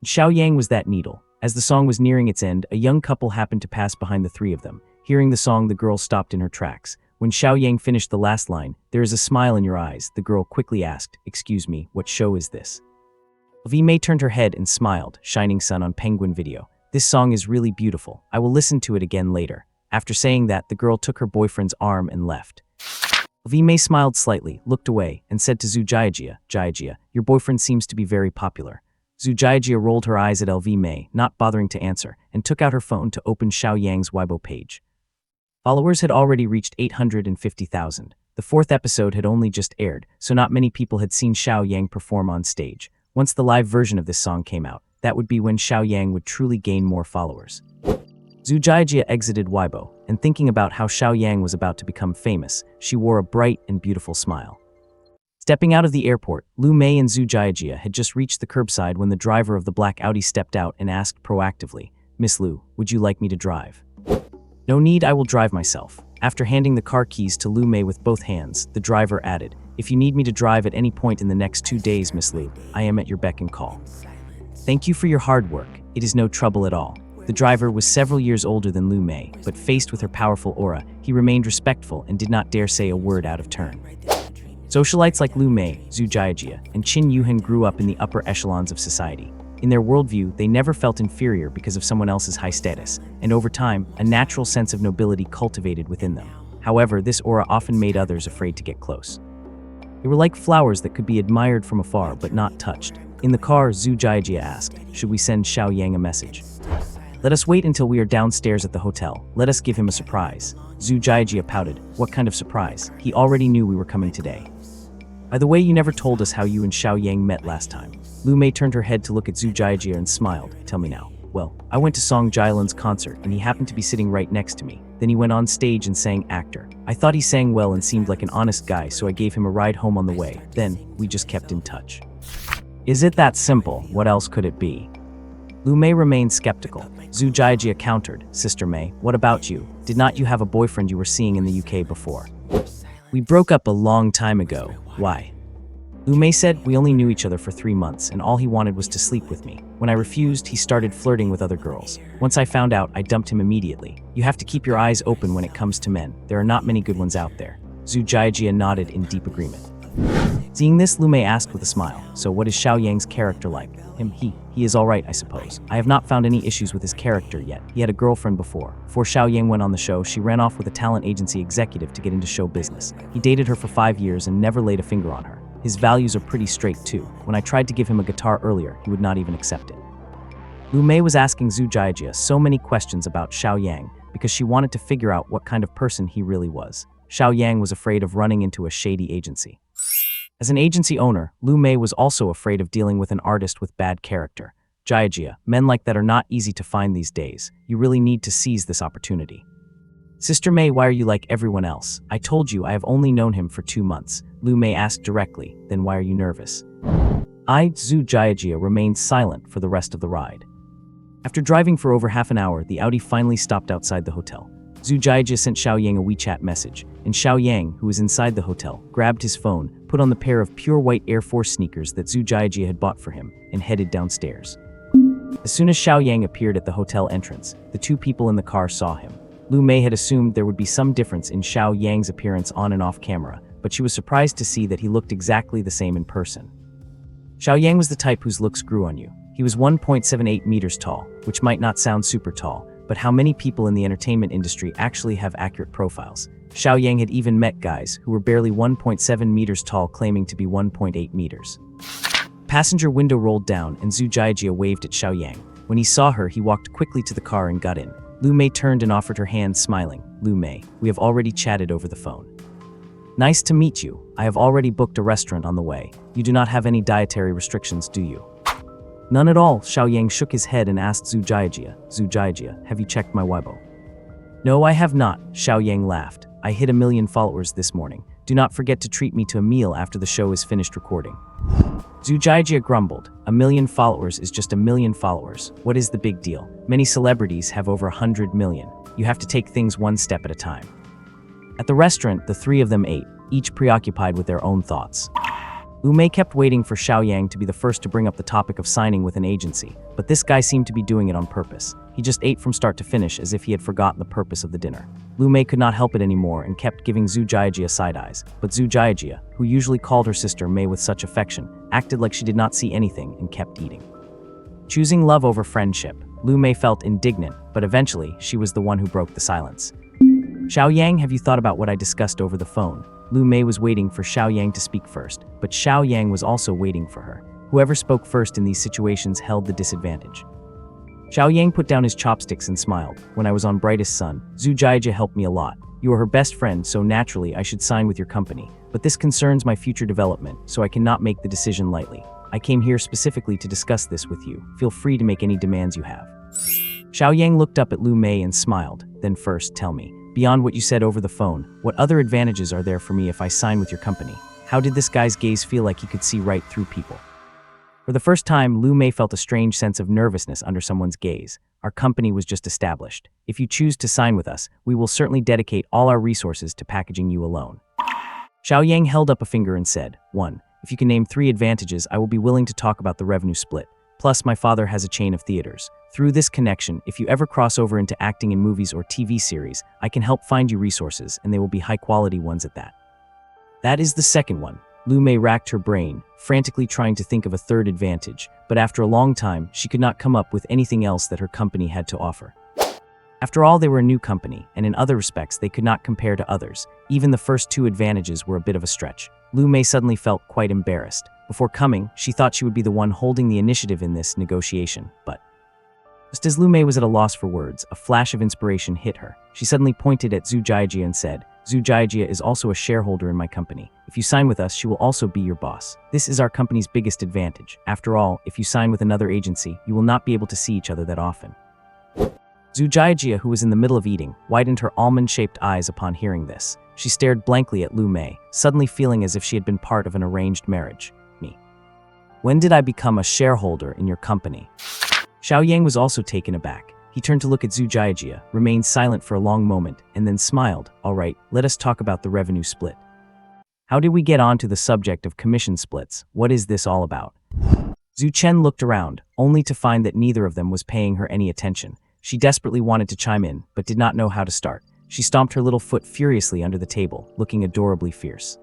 Xiao Yang was that needle. As the song was nearing its end, a young couple happened to pass behind the three of them. Hearing the song, the girl stopped in her tracks. When Xiao Yang finished the last line, "There is a smile in your eyes," the girl quickly asked, "Excuse me, what show is this?" LV May turned her head and smiled, Shining Sun on Penguin Video. "This song is really beautiful. I will listen to it again later." After saying that, the girl took her boyfriend's arm and left. LV May smiled slightly, looked away, and said to Zhu Jiajia, "Jiajia, your boyfriend seems to be very popular." Zhu Jiajia rolled her eyes at LV May, not bothering to answer, and took out her phone to open Xiao Yang's Weibo page. Followers had already reached 850,000. The fourth episode had only just aired, so not many people had seen Xiao Yang perform on stage. Once the live version of this song came out, that would be when Xiao Yang would truly gain more followers. Zhu Jiajie exited Weibo, and thinking about how Xiao Yang was about to become famous, she wore a bright and beautiful smile. Stepping out of the airport, Lu Mei and Zhu Jiajie had just reached the curbside when the driver of the black Audi stepped out and asked proactively, "Miss Lu, would you like me to drive?" "No need, I will drive myself." After handing the car keys to Lu Mei with both hands, the driver added, "If you need me to drive at any point in the next 2 days, Miss Lu, I am at your beck and call." "Thank you for your hard work. It is no trouble at all." The driver was several years older than Lu Mei, but faced with her powerful aura, he remained respectful and did not dare say a word out of turn. Socialites like Lu Mei, Zhu Jiajie, and Qin Yuhan grew up in the upper echelons of society. In their worldview, they never felt inferior because of someone else's high status, and over time, a natural sense of nobility cultivated within them. However, this aura often made others afraid to get close. They were like flowers that could be admired from afar but not touched. In the car, Zhu Jiajie asked, "Should we send Xiao Yang a message?" "Let us wait until we are downstairs at the hotel. Let us give him a surprise." Zhu Jiajie pouted. "What kind of surprise? He already knew we were coming today." "By the way, you never told us how you and Xiao Yang met last time." Lu Mei turned her head to look at Zhu Jiajie and smiled. "Tell me now." "Well, I went to Song Jialan's concert and he happened to be sitting right next to me. Then he went on stage and sang Actor. I thought he sang well and seemed like an honest guy, so I gave him a ride home on the way. Then, we just kept in touch." "Is it that simple? What else could it be?" Lu Mei remained skeptical. Zhu Jiajie countered, "Sister Mei, what about you? Did not you have a boyfriend you were seeing in the UK before?" "We broke up a long time ago. Why?" Lu Mei said, "We only knew each other for 3 months and all he wanted was to sleep with me. When I refused, he started flirting with other girls. Once I found out, I dumped him immediately. You have to keep your eyes open when it comes to men. There are not many good ones out there." Zhu Jiajie nodded in deep agreement. Seeing this, Lu Mei asked with a smile, "So what is Xiao Yang's character like?" He is all right, I suppose. I have not found any issues with his character yet. He had a girlfriend before. Before Xiao Yang went on the show, she ran off with a talent agency executive to get into show business. He dated her for 5 years and never laid a finger on her. His values are pretty straight too. When I tried to give him a guitar earlier, he would not even accept it." Lu Mei was asking Zhu Jiajie so many questions about Xiao Yang because she wanted to figure out what kind of person he really was. Xiao Yang was afraid of running into a shady agency. As an agency owner, Lu Mei was also afraid of dealing with an artist with bad character. "Jiajie, men like that are not easy to find these days. You really need to seize this opportunity." "Sister Mei, why are you like everyone else? I told you I have only known him for 2 months. Lu Mei asked directly. "Then why are you nervous?" Zhu Jiajie remained silent for the rest of the ride. After driving for over half an hour, the Audi finally stopped outside the hotel. Zhu Jiajie sent Xiao Yang a WeChat message, and Xiao Yang, who was inside the hotel, grabbed his phone, put on the pair of pure white Air Force sneakers that Zhu Jiajie had bought for him, and headed downstairs. As soon as Xiao Yang appeared at the hotel entrance, the 2 people in the car saw him. Lu Mei had assumed there would be some difference in Xiao Yang's appearance on and off camera, but she was surprised to see that he looked exactly the same in person. Xiao Yang was the type whose looks grew on you. He was 1.78 meters tall, which might not sound super tall, but how many people in the entertainment industry actually have accurate profiles? Xiao Yang had even met guys who were barely 1.7 meters tall claiming to be 1.8 meters. Passenger window rolled down and Zhu Jiajie waved at Xiao Yang. When he saw her, he walked quickly to the car and got in. Lu Mei turned and offered her hand, smiling. "Lu Mei, we have already chatted over the phone." "Nice to meet you. I have already booked a restaurant on the way. You do not have any dietary restrictions, do you?" "None at all." Xiao Yang shook his head and asked Zhu Jiajie, "Zhu Jiajie, have you checked my Weibo?" "No, I have not." Xiao Yang laughed. "I hit 1 million followers this morning. Do not forget to treat me to a meal after the show is finished recording." Zhu Jiajie grumbled. 1 million followers is just 1 million followers. What is the big deal? Many celebrities have over 100 million. You have to take things one step at a time. At the restaurant, the 3 of them ate, each preoccupied with their own thoughts. Lu Mei kept waiting for Xiao Yang to be the first to bring up the topic of signing with an agency, but this guy seemed to be doing it on purpose. He just ate from start to finish as if he had forgotten the purpose of the dinner. Lu Mei could not help it anymore and kept giving Zhu Jiajie side eyes, but Zhu Jiajie, who usually called her sister Mei with such affection, acted like she did not see anything and kept eating. Choosing love over friendship, Lu Mei felt indignant, but eventually she was the one who broke the silence. "Xiao Yang, have you thought about what I discussed over the phone?" Lu Mei was waiting for Xiao Yang to speak first, but Xiao Yang was also waiting for her. Whoever spoke first in these situations held the disadvantage. Xiao Yang put down his chopsticks and smiled. When I was on Brightest Sun, Zhu Jiajia helped me a lot. You are her best friend, so naturally I should sign with your company. But this concerns my future development, so I cannot make the decision lightly. I came here specifically to discuss this with you. Feel free to make any demands you have. Xiao Yang looked up at Lu Mei and smiled. Then first, tell me, beyond what you said over the phone, what other advantages are there for me if I sign with your company? How did this guy's gaze feel like he could see right through people? For the first time, Lu Mei felt a strange sense of nervousness under someone's gaze. Our company was just established. If you choose to sign with us, we will certainly dedicate all our resources to packaging you alone. Xiao Yang held up a finger and said, 1. If you can name 3 advantages, I will be willing to talk about the revenue split. Plus, my father has a chain of theaters. Through this connection, if you ever cross over into acting in movies or TV series, I can help find you resources, and they will be high-quality ones at that. That is the second one. Lu Mei racked her brain, frantically trying to think of a third advantage, but after a long time, she could not come up with anything else that her company had to offer. After all, they were a new company, and in other respects, they could not compare to others. Even the first 2 advantages were a bit of a stretch. Lu Mei suddenly felt quite embarrassed. Before coming, she thought she would be the one holding the initiative in this negotiation, but just as Lu Mei was at a loss for words, a flash of inspiration hit her. She suddenly pointed at Zhu Jiajia and said, Zhu Jiajia is also a shareholder in my company. If you sign with us, she will also be your boss. This is our company's biggest advantage. After all, if you sign with another agency, you will not be able to see each other that often. Zhu Jiajia, who was in the middle of eating, widened her almond-shaped eyes upon hearing this. She stared blankly at Lu Mei, suddenly feeling as if she had been part of an arranged marriage. Me. When did I become a shareholder in your company? Xiao Yang was also taken aback. He turned to look at Zhu Jiajia, remained silent for a long moment, and then smiled. All right, let us talk about the revenue split. How did we get on to the subject of commission splits? What is this all about? Zhu Chen looked around, only to find that neither of them was paying her any attention. She desperately wanted to chime in, but did not know how to start. She stomped her little foot furiously under the table, looking adorably fierce.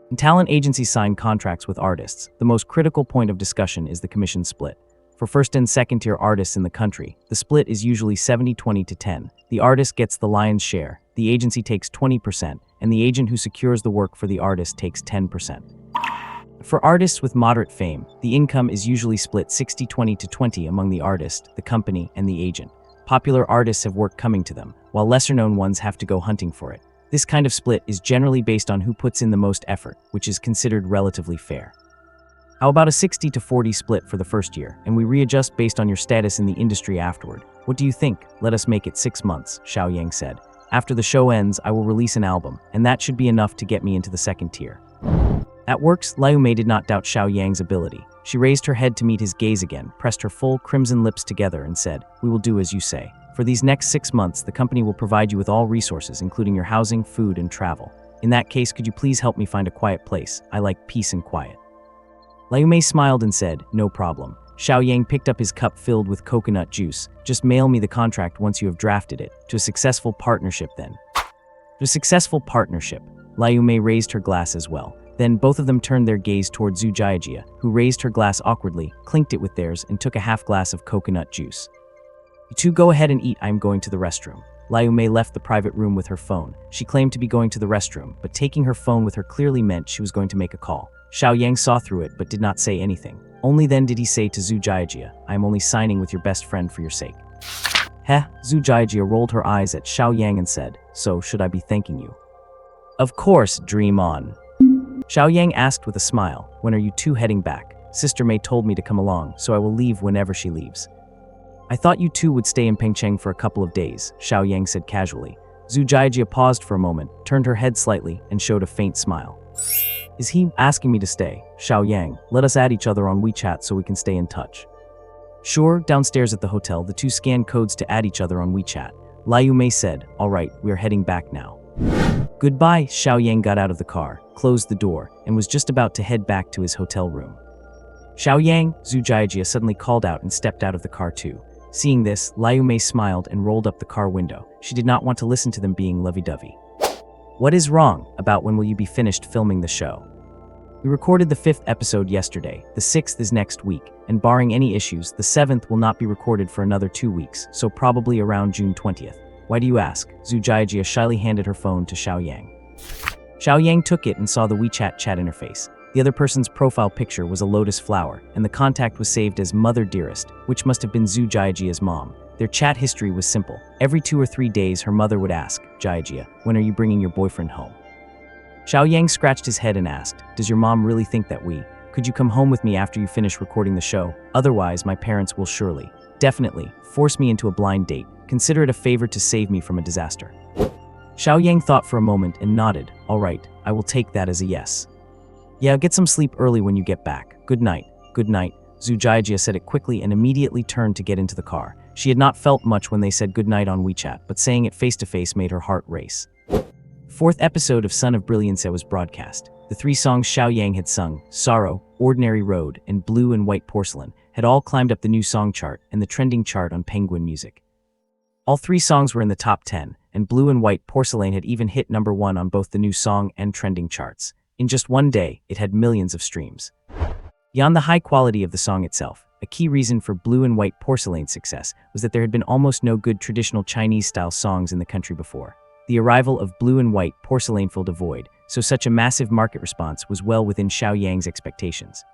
When talent agencies sign contracts with artists, the most critical point of discussion is the commission split. For first and second tier artists in the country, the split is usually 70-20 to 10. The artist gets the lion's share, the agency takes 20%, and the agent who secures the work for the artist takes 10%. For artists with moderate fame, the income is usually split 60-20 to 20 among the artist, the company, and the agent. Popular artists have work coming to them, while lesser-known ones have to go hunting for it. This kind of split is generally based on who puts in the most effort, which is considered relatively fair. How about a 60-40 split for the first year, and we readjust based on your status in the industry afterward? What do you think? Let us make it 6 months, Xiao Yang said. After the show ends, I will release an album, and that should be enough to get me into the second tier. That works. Liu Mei did not doubt Xiao Yang's ability. She raised her head to meet his gaze again, pressed her full crimson lips together, and said, We will do as you say. For these next 6 months, the company will provide you with all resources, including your housing, food, and travel. In that case, could you please help me find a quiet place? I like peace and quiet. Liu Mei smiled and said, No problem. Xiao Yang picked up his cup filled with coconut juice. Just mail me the contract once you have drafted it. To a successful partnership then. To a successful partnership. Liu Mei raised her glass as well. Then both of them turned their gaze toward Zhu Jiajia, who raised her glass awkwardly, clinked it with theirs, and took a half glass of coconut juice. You two go ahead and eat, I am going to the restroom. Liu Mei left the private room with her phone. She claimed to be going to the restroom, but taking her phone with her clearly meant she was going to make a call. Xiao Yang saw through it but did not say anything. Only then did he say to Zhu Jiajia, I am only signing with your best friend for your sake. Heh, Zhu Jiajia rolled her eyes at Xiao Yang and said, So should I be thanking you? Of course, dream on. Xiao Yang asked with a smile, When are you two heading back? Sister Mei told me to come along, so I will leave whenever she leaves. I thought you two would stay in Pengcheng for a couple of days, Xiao Yang said casually. Zhu Jiajia paused for a moment, turned her head slightly, and showed a faint smile. Is he asking me to stay? Xiao Yang, let us add each other on WeChat so we can stay in touch. Sure, downstairs at the hotel, the two scanned codes to add each other on WeChat. Liu Mei said, All right, we are heading back now. Goodbye. Xiao Yang got out of the car, closed the door, and was just about to head back to his hotel room. Xiao Yang, Zhu Jiajia suddenly called out and stepped out of the car too. Seeing this, Liu Mei smiled and rolled up the car window. She did not want to listen to them being lovey-dovey. What is wrong? About when will you be finished filming the show? We recorded the 5th episode yesterday, the 6th is next week, and barring any issues, the 7th will not be recorded for another 2 weeks, so probably around June 20th. Why do you ask? Zhu Jiajia shyly handed her phone to Xiao Yang. Xiao Yang took it and saw the WeChat chat interface. The other person's profile picture was a lotus flower, and the contact was saved as Mother Dearest, which must have been Zhu Jiajia's mom. Their chat history was simple. Every 2 or 3 days, her mother would ask, "Jiajia, when are you bringing your boyfriend home?" Xiao Yang scratched his head and asked, "Does your mom really think that could you come home with me after you finish recording the show? Otherwise, my parents will surely, definitely, force me into a blind date. Consider it a favor to save me from a disaster." Xiao Yang thought for a moment and nodded. "All right, I will take that as a yes." "Yeah, get some sleep early when you get back. Good night." "Good night." Zhu Jiajia said it quickly and immediately turned to get into the car. She had not felt much when they said good night on WeChat, but saying it face to face made her heart race. 4th episode of Son of Brilliance was broadcast. The 3 songs Xiao Yang had sung, Sorrow, Ordinary Road, and Blue and White Porcelain, had all climbed up the new song chart and the trending chart on Penguin Music. All 3 songs were in the top 10, and Blue and White Porcelain had even hit number 1 on both the new song and trending charts. In just one day, it had millions of streams. Beyond the high quality of the song itself, a key reason for Blue and White Porcelain's success was that there had been almost no good traditional Chinese-style songs in the country before. The arrival of Blue and White Porcelain filled a void, so such a massive market response was well within Xiao Yang's expectations.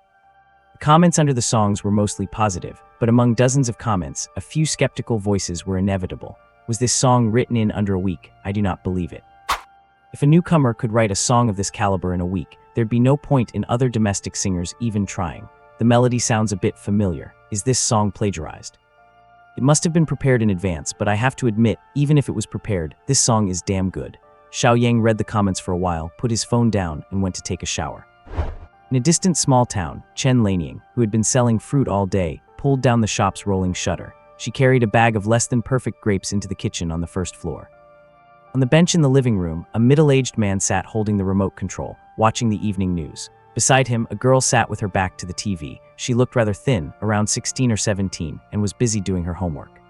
The comments under the songs were mostly positive, but among dozens of comments, a few skeptical voices were inevitable. Was this song written in under a week? I do not believe it. If a newcomer could write a song of this caliber in a week, there'd be no point in other domestic singers even trying. The melody sounds a bit familiar. Is this song plagiarized? It must have been prepared in advance, but I have to admit, even if it was prepared, this song is damn good. Xiao Yang read the comments for a while, put his phone down, and went to take a shower. In a distant small town, Chen Lanying, who had been selling fruit all day, pulled down the shop's rolling shutter. She carried a bag of less than perfect grapes into the kitchen on the 1st floor. On the bench in the living room, a middle-aged man sat holding the remote control, watching the evening news. Beside him, a girl sat with her back to the TV. She looked rather thin, around 16 or 17, and was busy doing her homework.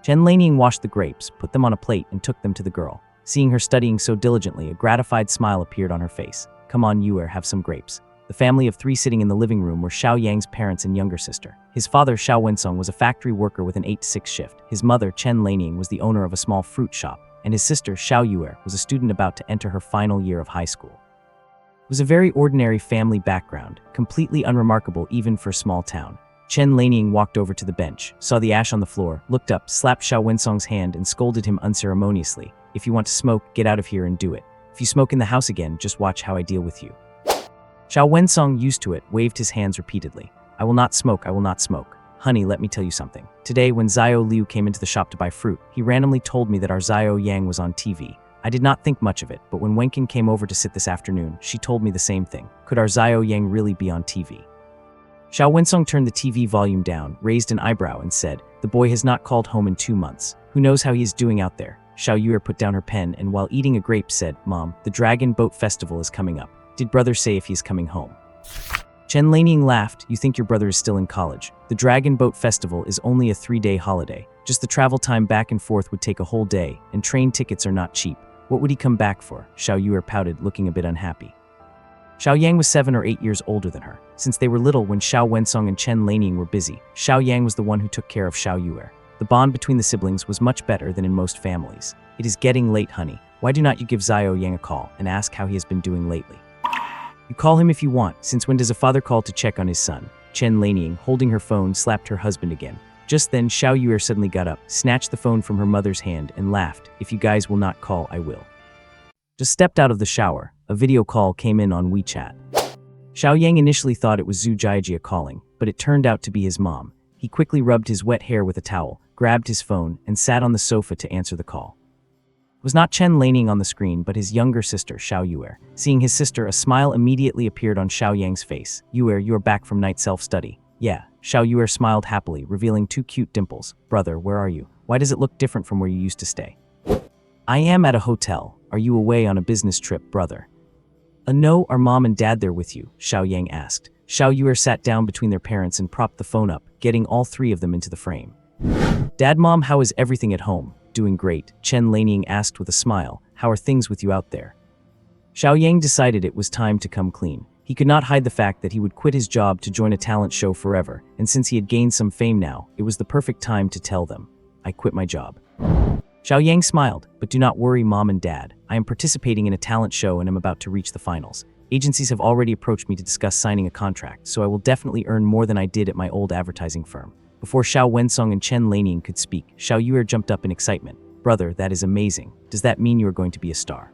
Chen Lanying washed the grapes, put them on a plate, and took them to the girl. Seeing her studying so diligently, a gratified smile appeared on her face. "Come on, Yuer, have some grapes." The family of 3 sitting in the living room were Xiao Yang's parents and younger sister. His father, Xiao Wensong, was a factory worker with an 8 to 6 shift. His mother, Chen Lanying, was the owner of a small fruit shop, and his sister, Xiao Yuer, was a student about to enter her final year of high school. It was a very ordinary family background, completely unremarkable even for a small town. Chen Lanying walked over to the bench, saw the ash on the floor, looked up, slapped Xiao Wensong's hand, and scolded him unceremoniously. "If you want to smoke, get out of here and do it. If you smoke in the house again, just watch how I deal with you." Xiao Wensong, used to it, waved his hands repeatedly. "I will not smoke, I will not smoke. Honey, let me tell you something. Today, when Zhao Liu came into the shop to buy fruit, he randomly told me that our Zhao Yang was on TV. I did not think much of it, but when Wenkin came over to sit this afternoon, she told me the same thing. Could our Zhao Yang really be on TV?" Xiao Wensong turned the TV volume down, raised an eyebrow, and said, "The boy has not called home in 2 months. Who knows how he is doing out there?" Xiao Yuer put down her pen and while eating a grape said, "Mom, the Dragon Boat Festival is coming up. Did brother say if he's coming home?" Chen Lanying laughed. "You think your brother is still in college. The Dragon Boat Festival is only a 3-day holiday. Just the travel time back and forth would take a whole day, and train tickets are not cheap. What would he come back for?" Xiao Yuer pouted, looking a bit unhappy. Xiao Yang was 7 or 8 years older than her. Since they were little when Xiao Wensong and Chen Lanying were busy, Xiao Yang was the one who took care of Xiao Yuer. The bond between the siblings was much better than in most families. "It is getting late, honey. Why do not you give Zhao Yang a call and ask how he has been doing lately?" "You call him if you want, since when does a father call to check on his son?" Chen Lanying, holding her phone, slapped her husband again. Just then, Xiao Yuer suddenly got up, snatched the phone from her mother's hand, and laughed. "If you guys will not call, I will." Just stepped out of the shower. A video call came in on WeChat. Xiao Yang initially thought it was Zhu Jiajia calling, but it turned out to be his mom. He quickly rubbed his wet hair with a towel, grabbed his phone, and sat on the sofa to answer the call. It was not Chen Lanying on the screen, but his younger sister, Xiao Yuer. Seeing his sister, a smile immediately appeared on Xiao Yang's face. "Yuer, you are back from night self-study." "Yeah." Xiao Yuer smiled happily, revealing 2 cute dimples. "Brother, where are you? Why does it look different from where you used to stay?" "I am at a hotel. Are you away on a business trip, brother?" No, are mom and dad there with you?" Xiao Yang asked. Xiao Yuer sat down between their parents and propped the phone up, getting all 3 of them into the frame. "Dad, Mom, how is everything at home?" "Doing great," Chen Lanying asked with a smile. "How are things with you out there?" Xiao Yang decided it was time to come clean. He could not hide the fact that he would quit his job to join a talent show forever, and since he had gained some fame now, it was the perfect time to tell them, "I quit my job." Xiao Yang smiled, "But do not worry, Mom and Dad. I am participating in a talent show and am about to reach the finals. Agencies have already approached me to discuss signing a contract, so I will definitely earn more than I did at my old advertising firm. Before Xiao Wensong and Chen Laniying could speak, Xiao Yuer jumped up in excitement. Brother, that is amazing. Does that mean you are going to be a star?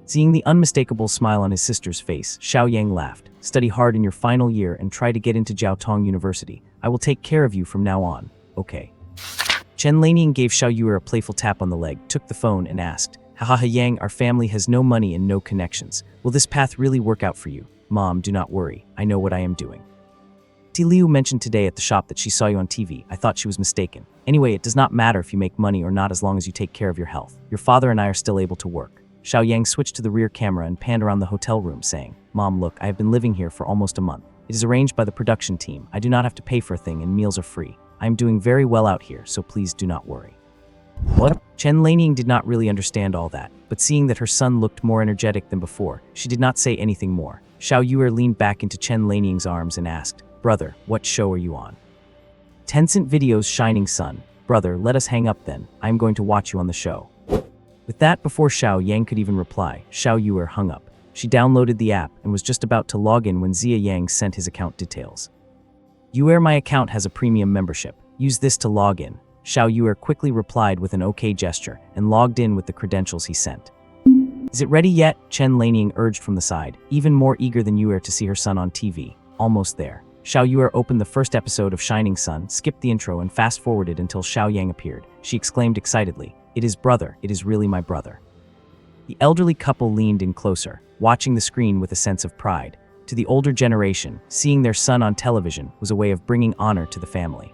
Seeing the unmistakable smile on his sister's face, Xiao Yang laughed. Study hard in your final year and try to get into Jiaotong University. I will take care of you from now on. Okay. Chen Laniying gave Xiao Yuer a playful tap on the leg, took the phone, and asked, Haha Yang, our family has no money and no connections. Will this path really work out for you? Mom, do not worry. I know what I am doing. Ti Liu mentioned today at the shop that she saw you on TV. I thought she was mistaken. Anyway, it does not matter if you make money or not as long as you take care of your health. Your father and I are still able to work. Xiao Yang switched to the rear camera and panned around the hotel room, saying, Mom, look, I have been living here for almost a month. It is arranged by the production team. I do not have to pay for a thing and meals are free. I am doing very well out here, so please do not worry. What? Chen Laniying did not really understand all that, but seeing that her son looked more energetic than before, she did not say anything more. Xiao Yuer leaned back into Chen Laniying's arms and asked, Brother, what show are you on? Tencent Video's Shining Sun. Brother, let us hang up then. I am going to watch you on the show. With that, before Xiao Yang could even reply, Xiao Yuer hung up. She downloaded the app and was just about to log in when Zia Yang sent his account details. Yuer, my account has a premium membership. Use this to log in. Xiao Yuer quickly replied with an OK gesture and logged in with the credentials he sent. Is it ready yet? Chen Laniying urged from the side, even more eager than Yuer to see her son on TV. Almost there. Xiao Yuer opened the first episode of Shining Sun, skipped the intro and fast-forwarded until Xiao Yang appeared. She exclaimed excitedly, It is brother, it is really my brother. The elderly couple leaned in closer, watching the screen with a sense of pride. To the older generation, seeing their son on television was a way of bringing honor to the family.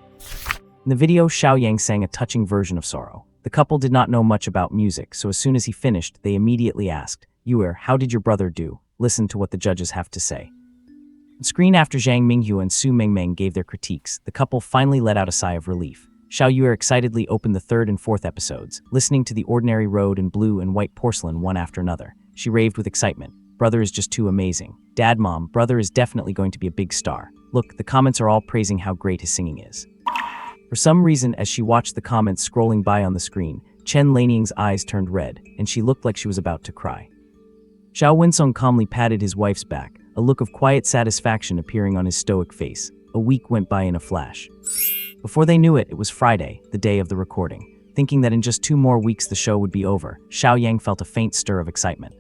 In the video, Xiao Yang sang a touching version of Sorrow. The couple did not know much about music, so as soon as he finished, they immediately asked, Yuer, how did your brother do? Listen to what the judges have to say. On screen, after Zhang Minghu and Su Mengmeng gave their critiques, the couple finally let out a sigh of relief. Xiao Yuer excitedly opened the third and fourth episodes, listening to The Ordinary Road and Blue and White Porcelain one after another. She raved with excitement. Brother is just too amazing. Dad, Mom, brother is definitely going to be a big star. Look, the comments are all praising how great his singing is. For some reason, as she watched the comments scrolling by on the screen, Chen Laniying's eyes turned red, and she looked like she was about to cry. Xiao Wensong calmly patted his wife's back, a look of quiet satisfaction appearing on his stoic face. A week went by in a flash. Before they knew it, it was Friday, the day of the recording. Thinking that in just 2 more weeks the show would be over, Xiao Yang felt a faint stir of excitement.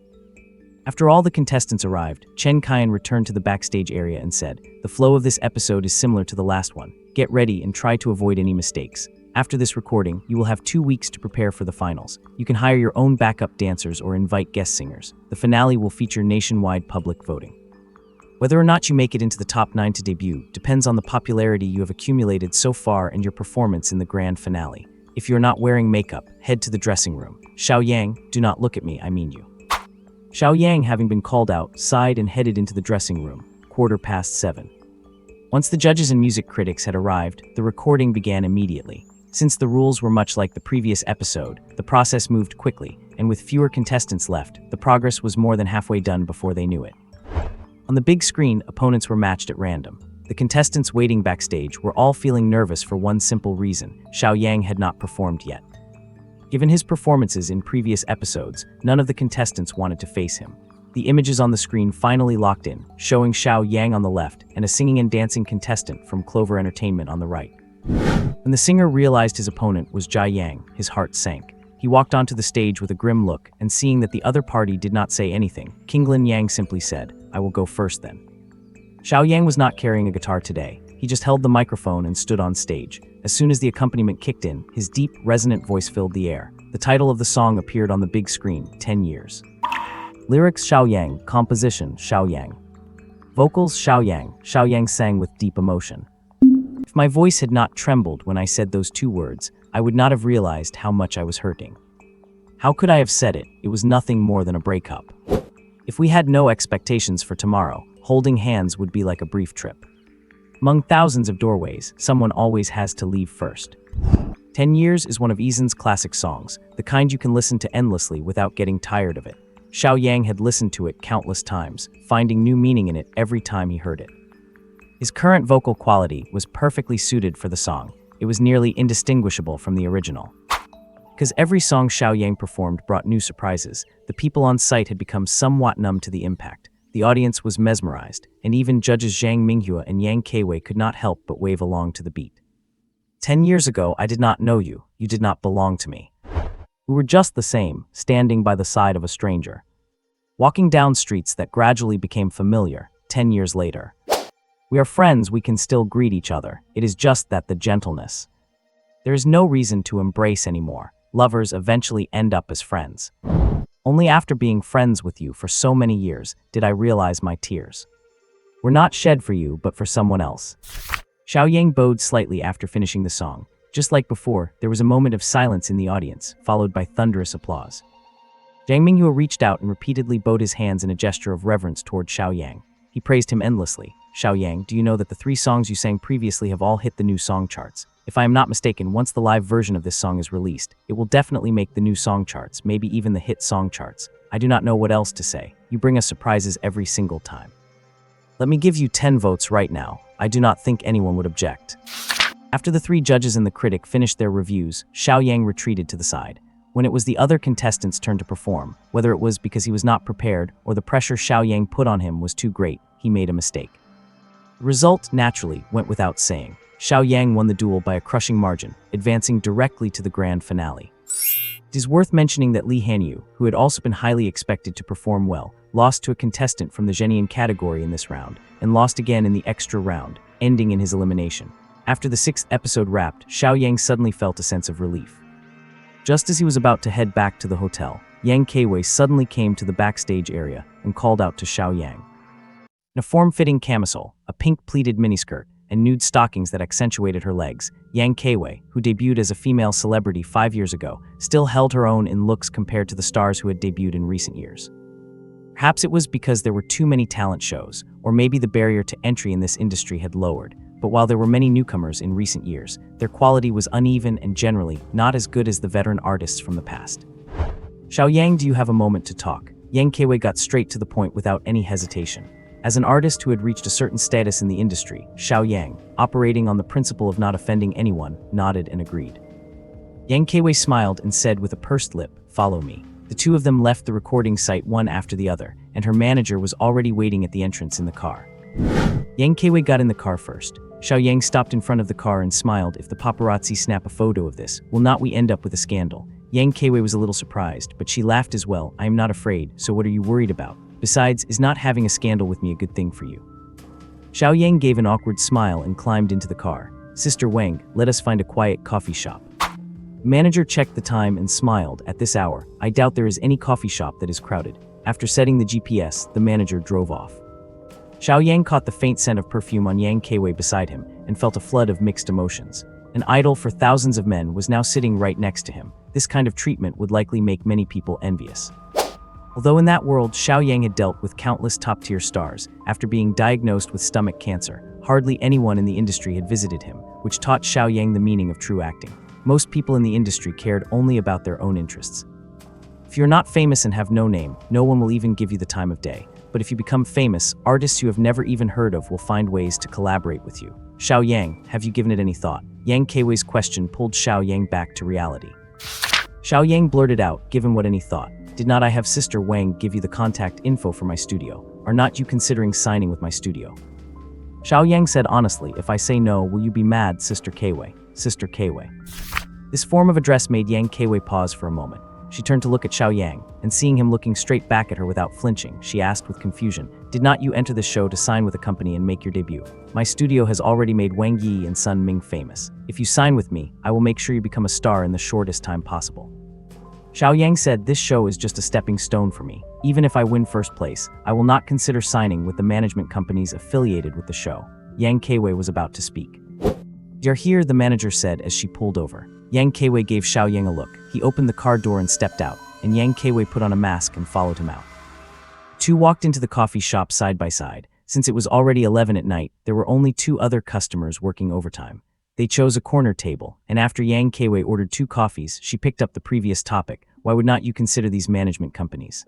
After all the contestants arrived, Chen Qian returned to the backstage area and said, The flow of this episode is similar to the last one. Get ready and try to avoid any mistakes. After this recording, you will have 2 weeks to prepare for the finals. You can hire your own backup dancers or invite guest singers. The finale will feature nationwide public voting. Whether or not you make it into the top 9 to debut depends on the popularity you have accumulated so far and your performance in the grand finale. If you're not wearing makeup, head to the dressing room. Xiao Yang, do not look at me, I mean you. Xiao Yang, having been called out, sighed and headed into the dressing room, 7:15. Once the judges and music critics had arrived, the recording began immediately. Since the rules were much like the previous episode, the process moved quickly, and with fewer contestants left, the progress was more than halfway done before they knew it. On the big screen, opponents were matched at random. The contestants waiting backstage were all feeling nervous for one simple reason: Xiao Yang had not performed yet. Given his performances in previous episodes, none of the contestants wanted to face him. The images on the screen finally locked in, showing Xiao Yang on the left and a singing and dancing contestant from Clover Entertainment on the right. When the singer realized his opponent was Jia Yang, his heart sank. He walked onto the stage with a grim look, and seeing that the other party did not say anything, Qinglin Yang simply said, I will go first then. Xiao Yang was not carrying a guitar today. He just held the microphone and stood on stage. As soon as the accompaniment kicked in, his deep, resonant voice filled the air. The title of the song appeared on the big screen, 10 Years. Lyrics: Xiao Yang, composition: Xiao Yang. Vocals: Xiao Yang. Xiao Yang sang with deep emotion. If my voice had not trembled when I said those 2 words, I would not have realized how much I was hurting. How could I have said it? It was nothing more than a breakup. If we had no expectations for tomorrow, holding hands would be like a brief trip. Among thousands of doorways, someone always has to leave first. 10 Years is one of Eason's classic songs, the kind you can listen to endlessly without getting tired of it. Xiao Yang had listened to it countless times, finding new meaning in it every time he heard it. His current vocal quality was perfectly suited for the song. It was nearly indistinguishable from the original. Because every song Xiao Yang performed brought new surprises, the people on site had become somewhat numb to the impact. The audience was mesmerized, and even judges Zhang Minghua and Yang Keiwei could not help but wave along to the beat. 10 years ago, I did not know you. You did not belong to me. We were just the same, standing by the side of a stranger. Walking down streets that gradually became familiar, 10 years later. We are friends, we can still greet each other. It is just that the gentleness. There is no reason to embrace anymore. Lovers eventually end up as friends. Only after being friends with you for so many years did I realize my tears were not shed for you, but for someone else. Xiaoyang bowed slightly after finishing the song. Just like before, there was a moment of silence in the audience, followed by thunderous applause. Zhang Minghua reached out and repeatedly bowed his hands in a gesture of reverence toward Xiaoyang. He praised him endlessly. Xiaoyang, do you know that the 3 songs you sang previously have all hit the new song charts? If I am not mistaken, once the live version of this song is released, it will definitely make the new song charts, maybe even the hit song charts. I do not know what else to say. You bring us surprises every single time. Let me give you 10 votes right now. I do not think anyone would object. After the 3 judges and the critic finished their reviews, Xiaoyang retreated to the side. When it was the other contestants' turn to perform, whether it was because he was not prepared or the pressure Xiaoyang put on him was too great, he made a mistake. The result, naturally, went without saying. Xiaoyang won the duel by a crushing margin, advancing directly to the grand finale. It is worth mentioning that Li Hanyu, who had also been highly expected to perform well, lost to a contestant from the Zhenian category in this round, and lost again in the extra round, ending in his elimination. After the 6th episode wrapped, Xiaoyang suddenly felt a sense of relief. Just as he was about to head back to the hotel, Yang Keiwei suddenly came to the backstage area and called out to Xiaoyang. In a form-fitting camisole, a pink pleated miniskirt, and nude stockings that accentuated her legs, Yang Keiwei, who debuted as a female celebrity 5 years ago, still held her own in looks compared to the stars who had debuted in recent years. Perhaps it was because there were too many talent shows, or maybe the barrier to entry in this industry had lowered, but while there were many newcomers in recent years, their quality was uneven and generally not as good as the veteran artists from the past. Xiaoyang, do you have a moment to talk? Yang Keiwei got straight to the point without any hesitation. As an artist who had reached a certain status in the industry, Xiaoyang, operating on the principle of not offending anyone, nodded and agreed. Yang Keiwei smiled and said with a pursed lip, "Follow me." The 2 of them left the recording site one after the other, and her manager was already waiting at the entrance in the car. Yang Keiwei got in the car first. Xiaoyang stopped in front of the car and smiled. If the paparazzi snap a photo of this, will not we end up with a scandal? Yang Keiwei was a little surprised, but she laughed as well. I am not afraid, so what are you worried about? Besides, is not having a scandal with me a good thing for you? Xiaoyang gave an awkward smile and climbed into the car. Sister Wang, let us find a quiet coffee shop. The manager checked the time and smiled. At this hour, I doubt there is any coffee shop that is crowded. After setting the GPS, the manager drove off. Xiaoyang caught the faint scent of perfume on Yang Keiwei beside him and felt a flood of mixed emotions. An idol for thousands of men was now sitting right next to him. This kind of treatment would likely make many people envious. Although in that world, Xiaoyang had dealt with countless top-tier stars, after being diagnosed with stomach cancer, hardly anyone in the industry had visited him, which taught Xiaoyang the meaning of true acting. Most people in the industry cared only about their own interests. If you're not famous and have no name, no one will even give you the time of day. But if you become famous, artists you have never even heard of will find ways to collaborate with you. Xiaoyang, have you given it any thought? Yang Keiwei's question pulled Xiaoyang back to reality. Xiaoyang blurted out, given what any thought. Did not I have Sister Wang give you the contact info for my studio? Are not you considering signing with my studio? Xiaoyang said honestly, if I say no, will you be mad, Sister Keiwei? Sister Keiwei. This form of address made Yang Keiwei pause for a moment. She turned to look at Xiaoyang, and seeing him looking straight back at her without flinching, she asked with confusion, did not you enter this show to sign with a company and make your debut? My studio has already made Wang Yi and Sun Ming famous. If you sign with me, I will make sure you become a star in the shortest time possible. Xiaoyang said, this show is just a stepping stone for me. Even if I win first place, I will not consider signing with the management companies affiliated with the show. Yang Keiwei was about to speak. You're here, the manager said as she pulled over. Yang Keiwei gave Xiaoyang a look. He opened the car door and stepped out, and Yang Keiwei put on a mask and followed him out. The 2 walked into the coffee shop side by side. Since it was already 11 at night, there were only 2 other customers working overtime. They chose a corner table, and after Yang Keiwei ordered 2 coffees, she picked up the previous topic. Why would not you consider these management companies?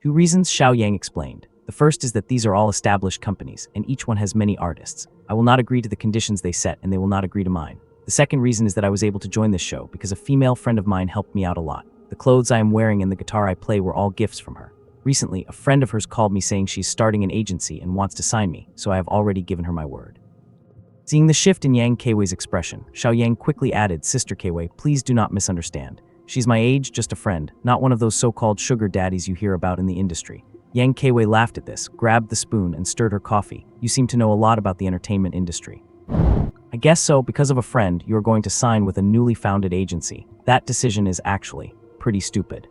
2 reasons, Xiaoyang explained. The first is that these are all established companies, and each one has many artists. I will not agree to the conditions they set, and they will not agree to mine. The second reason is that I was able to join this show because a female friend of mine helped me out a lot. The clothes I am wearing and the guitar I play were all gifts from her. Recently, a friend of hers called me saying she's starting an agency and wants to sign me, so I have already given her my word. Seeing the shift in Yang Keiwei's expression, Xiao Yang quickly added, Sister Keiwei, please do not misunderstand. She's my age, just a friend, not one of those so-called sugar daddies you hear about in the industry. Yang Keiwei laughed at this, grabbed the spoon, and stirred her coffee. You seem to know a lot about the entertainment industry. I guess so, because of a friend, you're going to sign with a newly founded agency. That decision is actually pretty stupid.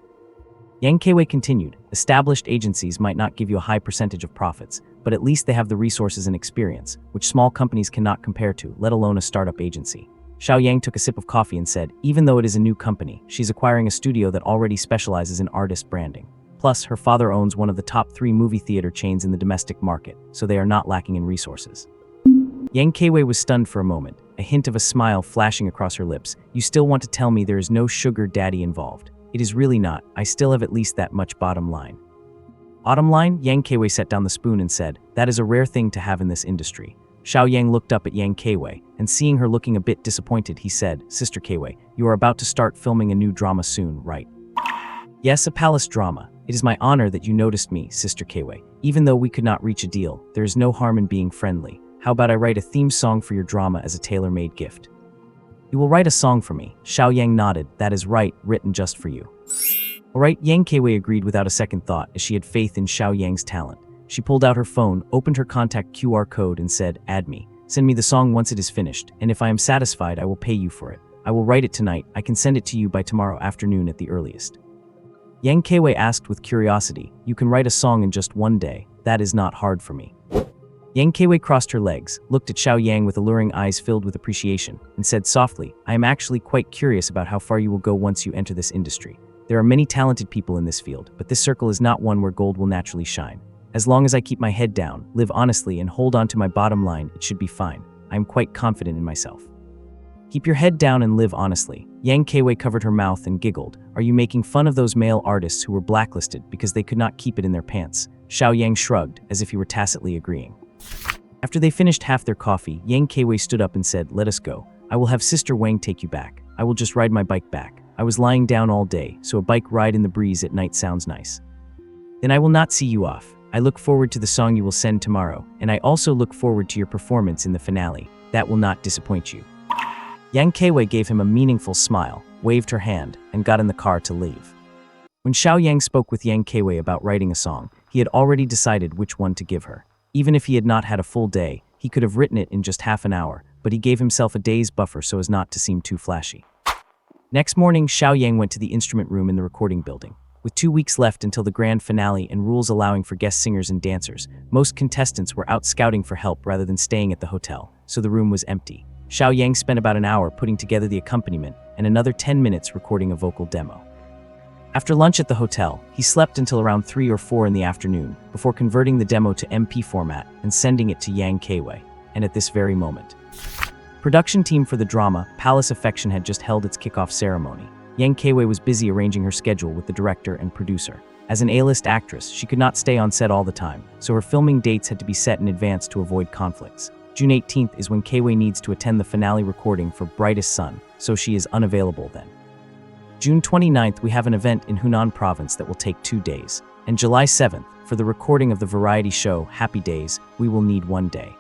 Yang Keiwei continued, established agencies might not give you a high percentage of profits, but at least they have the resources and experience, which small companies cannot compare to, let alone a startup agency. Xiao Yang took a sip of coffee and said, even though it is a new company, she's acquiring a studio that already specializes in artist branding. Plus, her father owns one of the top 3 movie theater chains in the domestic market, so they are not lacking in resources. Yang Keiwei was stunned for a moment, a hint of a smile flashing across her lips. You still want to tell me there is no sugar daddy involved? It is really not. I still have at least that much bottom line. Bottom line? Yang Keiwei set down the spoon and said, that is a rare thing to have in this industry. Xiao Yang looked up at Yang Keiwei, and seeing her looking a bit disappointed, he said, Sister Keiwei, you are about to start filming a new drama soon, right? Yes, a palace drama. It is my honor that you noticed me, Sister Keiwei. Even though we could not reach a deal, there is no harm in being friendly. How about I write a theme song for your drama as a tailor-made gift? You will write a song for me. Xiao Yang nodded. That is right, written just for you. All right, Yang Keiwei agreed without a second thought, as she had faith in Xiao Yang's talent. She pulled out her phone, opened her contact QR code and said, add me. Send me the song once it is finished, and if I am satisfied, I will pay you for it. I will write it tonight. I can send it to you by tomorrow afternoon at the earliest. Yang Keiwei asked with curiosity, you can write a song in just one day. That is not hard for me. Yang Keiwei crossed her legs, looked at Xiao Yang with alluring eyes filled with appreciation, and said softly, I am actually quite curious about how far you will go once you enter this industry. There are many talented people in this field, but this circle is not one where gold will naturally shine. As long as I keep my head down, live honestly, and hold on to my bottom line, it should be fine. I am quite confident in myself. Keep your head down and live honestly. Yang Keiwei covered her mouth and giggled. Are you making fun of those male artists who were blacklisted because they could not keep it in their pants? Xiao Yang shrugged, as if he were tacitly agreeing. After they finished half their coffee, Yang Keiwei stood up and said, let us go. I will have Sister Wang take you back. I will just ride my bike back. I was lying down all day, so a bike ride in the breeze at night sounds nice. Then I will not see you off. I look forward to the song you will send tomorrow, and I also look forward to your performance in the finale. That will not disappoint you. Yang Keiwei gave him a meaningful smile, waved her hand, and got in the car to leave. When Xiao Yang spoke with Yang Keiwei about writing a song, he had already decided which one to give her. Even if he had not had a full day, he could have written it in just half an hour, but he gave himself a day's buffer so as not to seem too flashy. Next morning, Xiao Yang went to the instrument room in the recording building. With 2 weeks left until the grand finale and rules allowing for guest singers and dancers, most contestants were out scouting for help rather than staying at the hotel, so the room was empty. Xiao Yang spent about an hour putting together the accompaniment and another 10 minutes recording a vocal demo. After lunch at the hotel, he slept until around 3 or 4 in the afternoon before converting the demo to MP format and sending it to Yang Keiwei, and at this very moment. Production team for the drama, Palace Affection, had just held its kickoff ceremony. Yang Keiwei was busy arranging her schedule with the director and producer. As an A-list actress, she could not stay on set all the time, so her filming dates had to be set in advance to avoid conflicts. June 18th is when Keiwei needs to attend the finale recording for Brightest Sun, so she is unavailable then. June 29th, we have an event in Hunan province that will take 2 days. And July 7th, for the recording of the variety show Happy Days, we will need 1 day.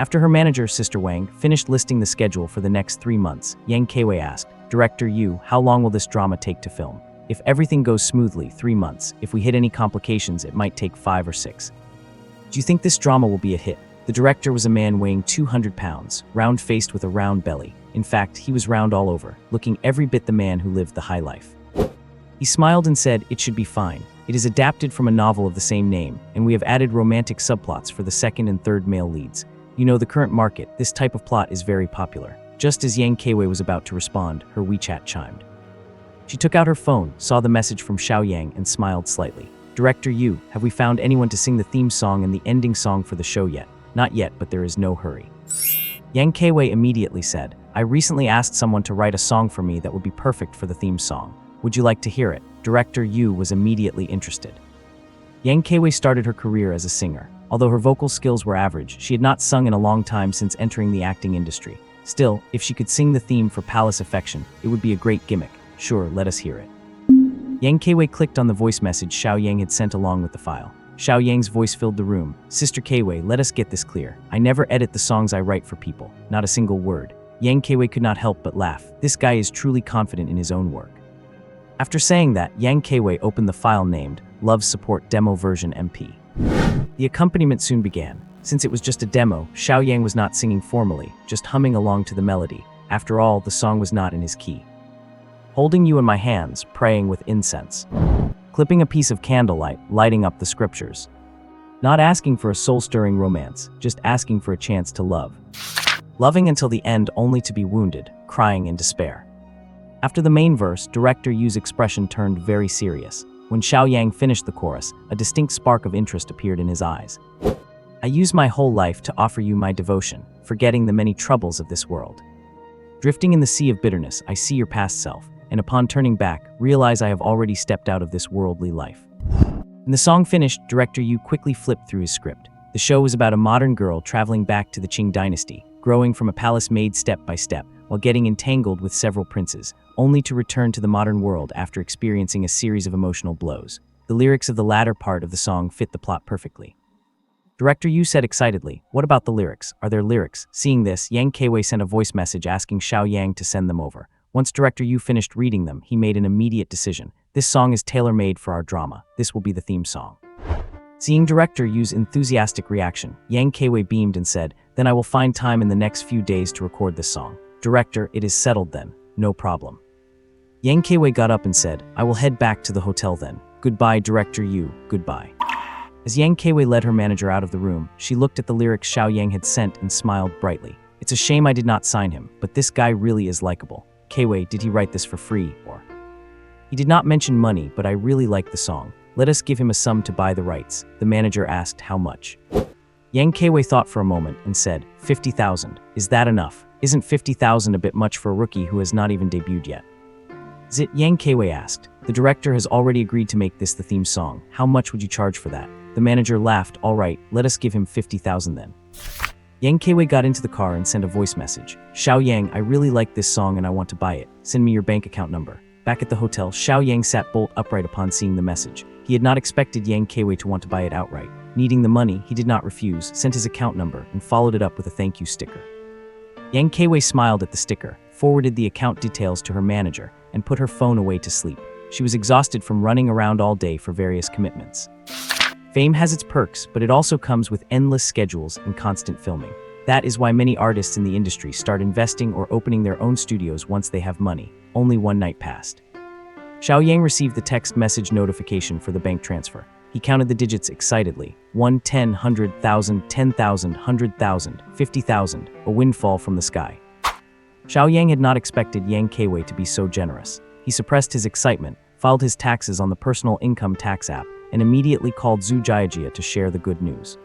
After her manager, Sister Wang, finished listing the schedule for the next 3 months, Yang Keiwei asked, Director Yu, how long will this drama take to film? If everything goes smoothly, 3 months. If we hit any complications, it might take 5 or 6. Do you think this drama will be a hit? The director was a man weighing 200 pounds, round-faced with a round belly. In fact, he was round all over, looking every bit the man who lived the high life. He smiled and said, it should be fine. It is adapted from a novel of the same name, and we have added romantic subplots for the second and third male leads. You know, the current market, this type of plot is very popular. Just as Yang Keiwei was about to respond, her WeChat chimed. She took out her phone, saw the message from Xiao Yang, and smiled slightly. Director Yu, have we found anyone to sing the theme song and the ending song for the show yet? Not yet, but there is no hurry. Yang Keiwei immediately said, I recently asked someone to write a song for me that would be perfect for the theme song. Would you like to hear it? Director Yu was immediately interested. Yang Keiwei started her career as a singer. Although her vocal skills were average, she had not sung in a long time since entering the acting industry. Still, if she could sing the theme for Palace Affection, it would be a great gimmick. Sure, let us hear it. Yang Keiwei clicked on the voice message Xiao Yang had sent along with the file. Xiao Yang's voice filled the room. Sister Keiwei, let us get this clear. I never edit the songs I write for people. Not a single word. Yang Keiwei could not help but laugh. This guy is truly confident in his own work. After saying that, Yang Keiwei opened the file named Love Support Demo Version MP. The accompaniment soon began. Since it was just a demo, Xiao Yang was not singing formally, just humming along to the melody. After all, the song was not in his key. Holding you in my hands, praying with incense. Clipping a piece of candlelight, lighting up the scriptures. Not asking for a soul-stirring romance, just asking for a chance to love. Loving until the end only to be wounded, crying in despair. After the main verse, director Yu's expression turned very serious. When Xiao Yang finished the chorus, a distinct spark of interest appeared in his eyes. I use my whole life to offer you my devotion, forgetting the many troubles of this world. Drifting in the sea of bitterness, I see your past self, and upon turning back, realize I have already stepped out of this worldly life. When the song finished, director Yu quickly flipped through his script. The show was about a modern girl traveling back to the Qing dynasty, growing from a palace maid step by step, while getting entangled with several princes, only to return to the modern world after experiencing a series of emotional blows. The lyrics of the latter part of the song fit the plot perfectly. Director Yu said excitedly, "What about the lyrics? Are there lyrics?" Seeing this, Yang Keiwei sent a voice message asking Xiao Yang to send them over. Once Director Yu finished reading them, he made an immediate decision. This song is tailor-made for our drama. This will be the theme song. Seeing Director Yu's enthusiastic reaction, Yang Keiwei beamed and said, "Then I will find time in the next few days to record this song." "Director, it is settled then. No problem." Yang Keiwei got up and said, "I will head back to the hotel then. Goodbye, Director Yu, goodbye." As Yang Keiwei led her manager out of the room, she looked at the lyrics Xiao Yang had sent and smiled brightly. "It's a shame I did not sign him, but this guy really is likable. Keiwei, did he write this for free, or?" "He did not mention money, but I really like the song. Let us give him a sum to buy the rights." The manager asked how much. Yang Keiwei thought for a moment and said, 50,000. "Is that enough? Isn't 50,000 a bit much for a rookie who has not even debuted yet?" "Is it?" Yang Keiwei asked. "The director has already agreed to make this the theme song. How much would you charge for that?" The manager laughed. "All right, let us give him 50,000 then." Yang Keiwei got into the car and sent a voice message. "Xiao Yang, I really like this song and I want to buy it. Send me your bank account number." Back at the hotel, Xiao Yang sat bolt upright upon seeing the message. He had not expected Yang Keiwei to want to buy it outright. Needing the money, he did not refuse, sent his account number, and followed it up with a thank you sticker. Yang Keiwei smiled at the sticker, forwarded the account details to her manager, and put her phone away to sleep. She was exhausted from running around all day for various commitments. Fame has its perks, but it also comes with endless schedules and constant filming. That is why many artists in the industry start investing or opening their own studios once they have money. Only one night passed. Xiao Yang received the text message notification for the bank transfer. He counted the digits excitedly. 1, 10, 100,000, 10,000, 100,000, 50,000, a windfall from the sky. Xiao Yang had not expected Yang Keiwei to be so generous. He suppressed his excitement, filed his taxes on the personal income tax app, and immediately called Zhu Jiajia to share the good news.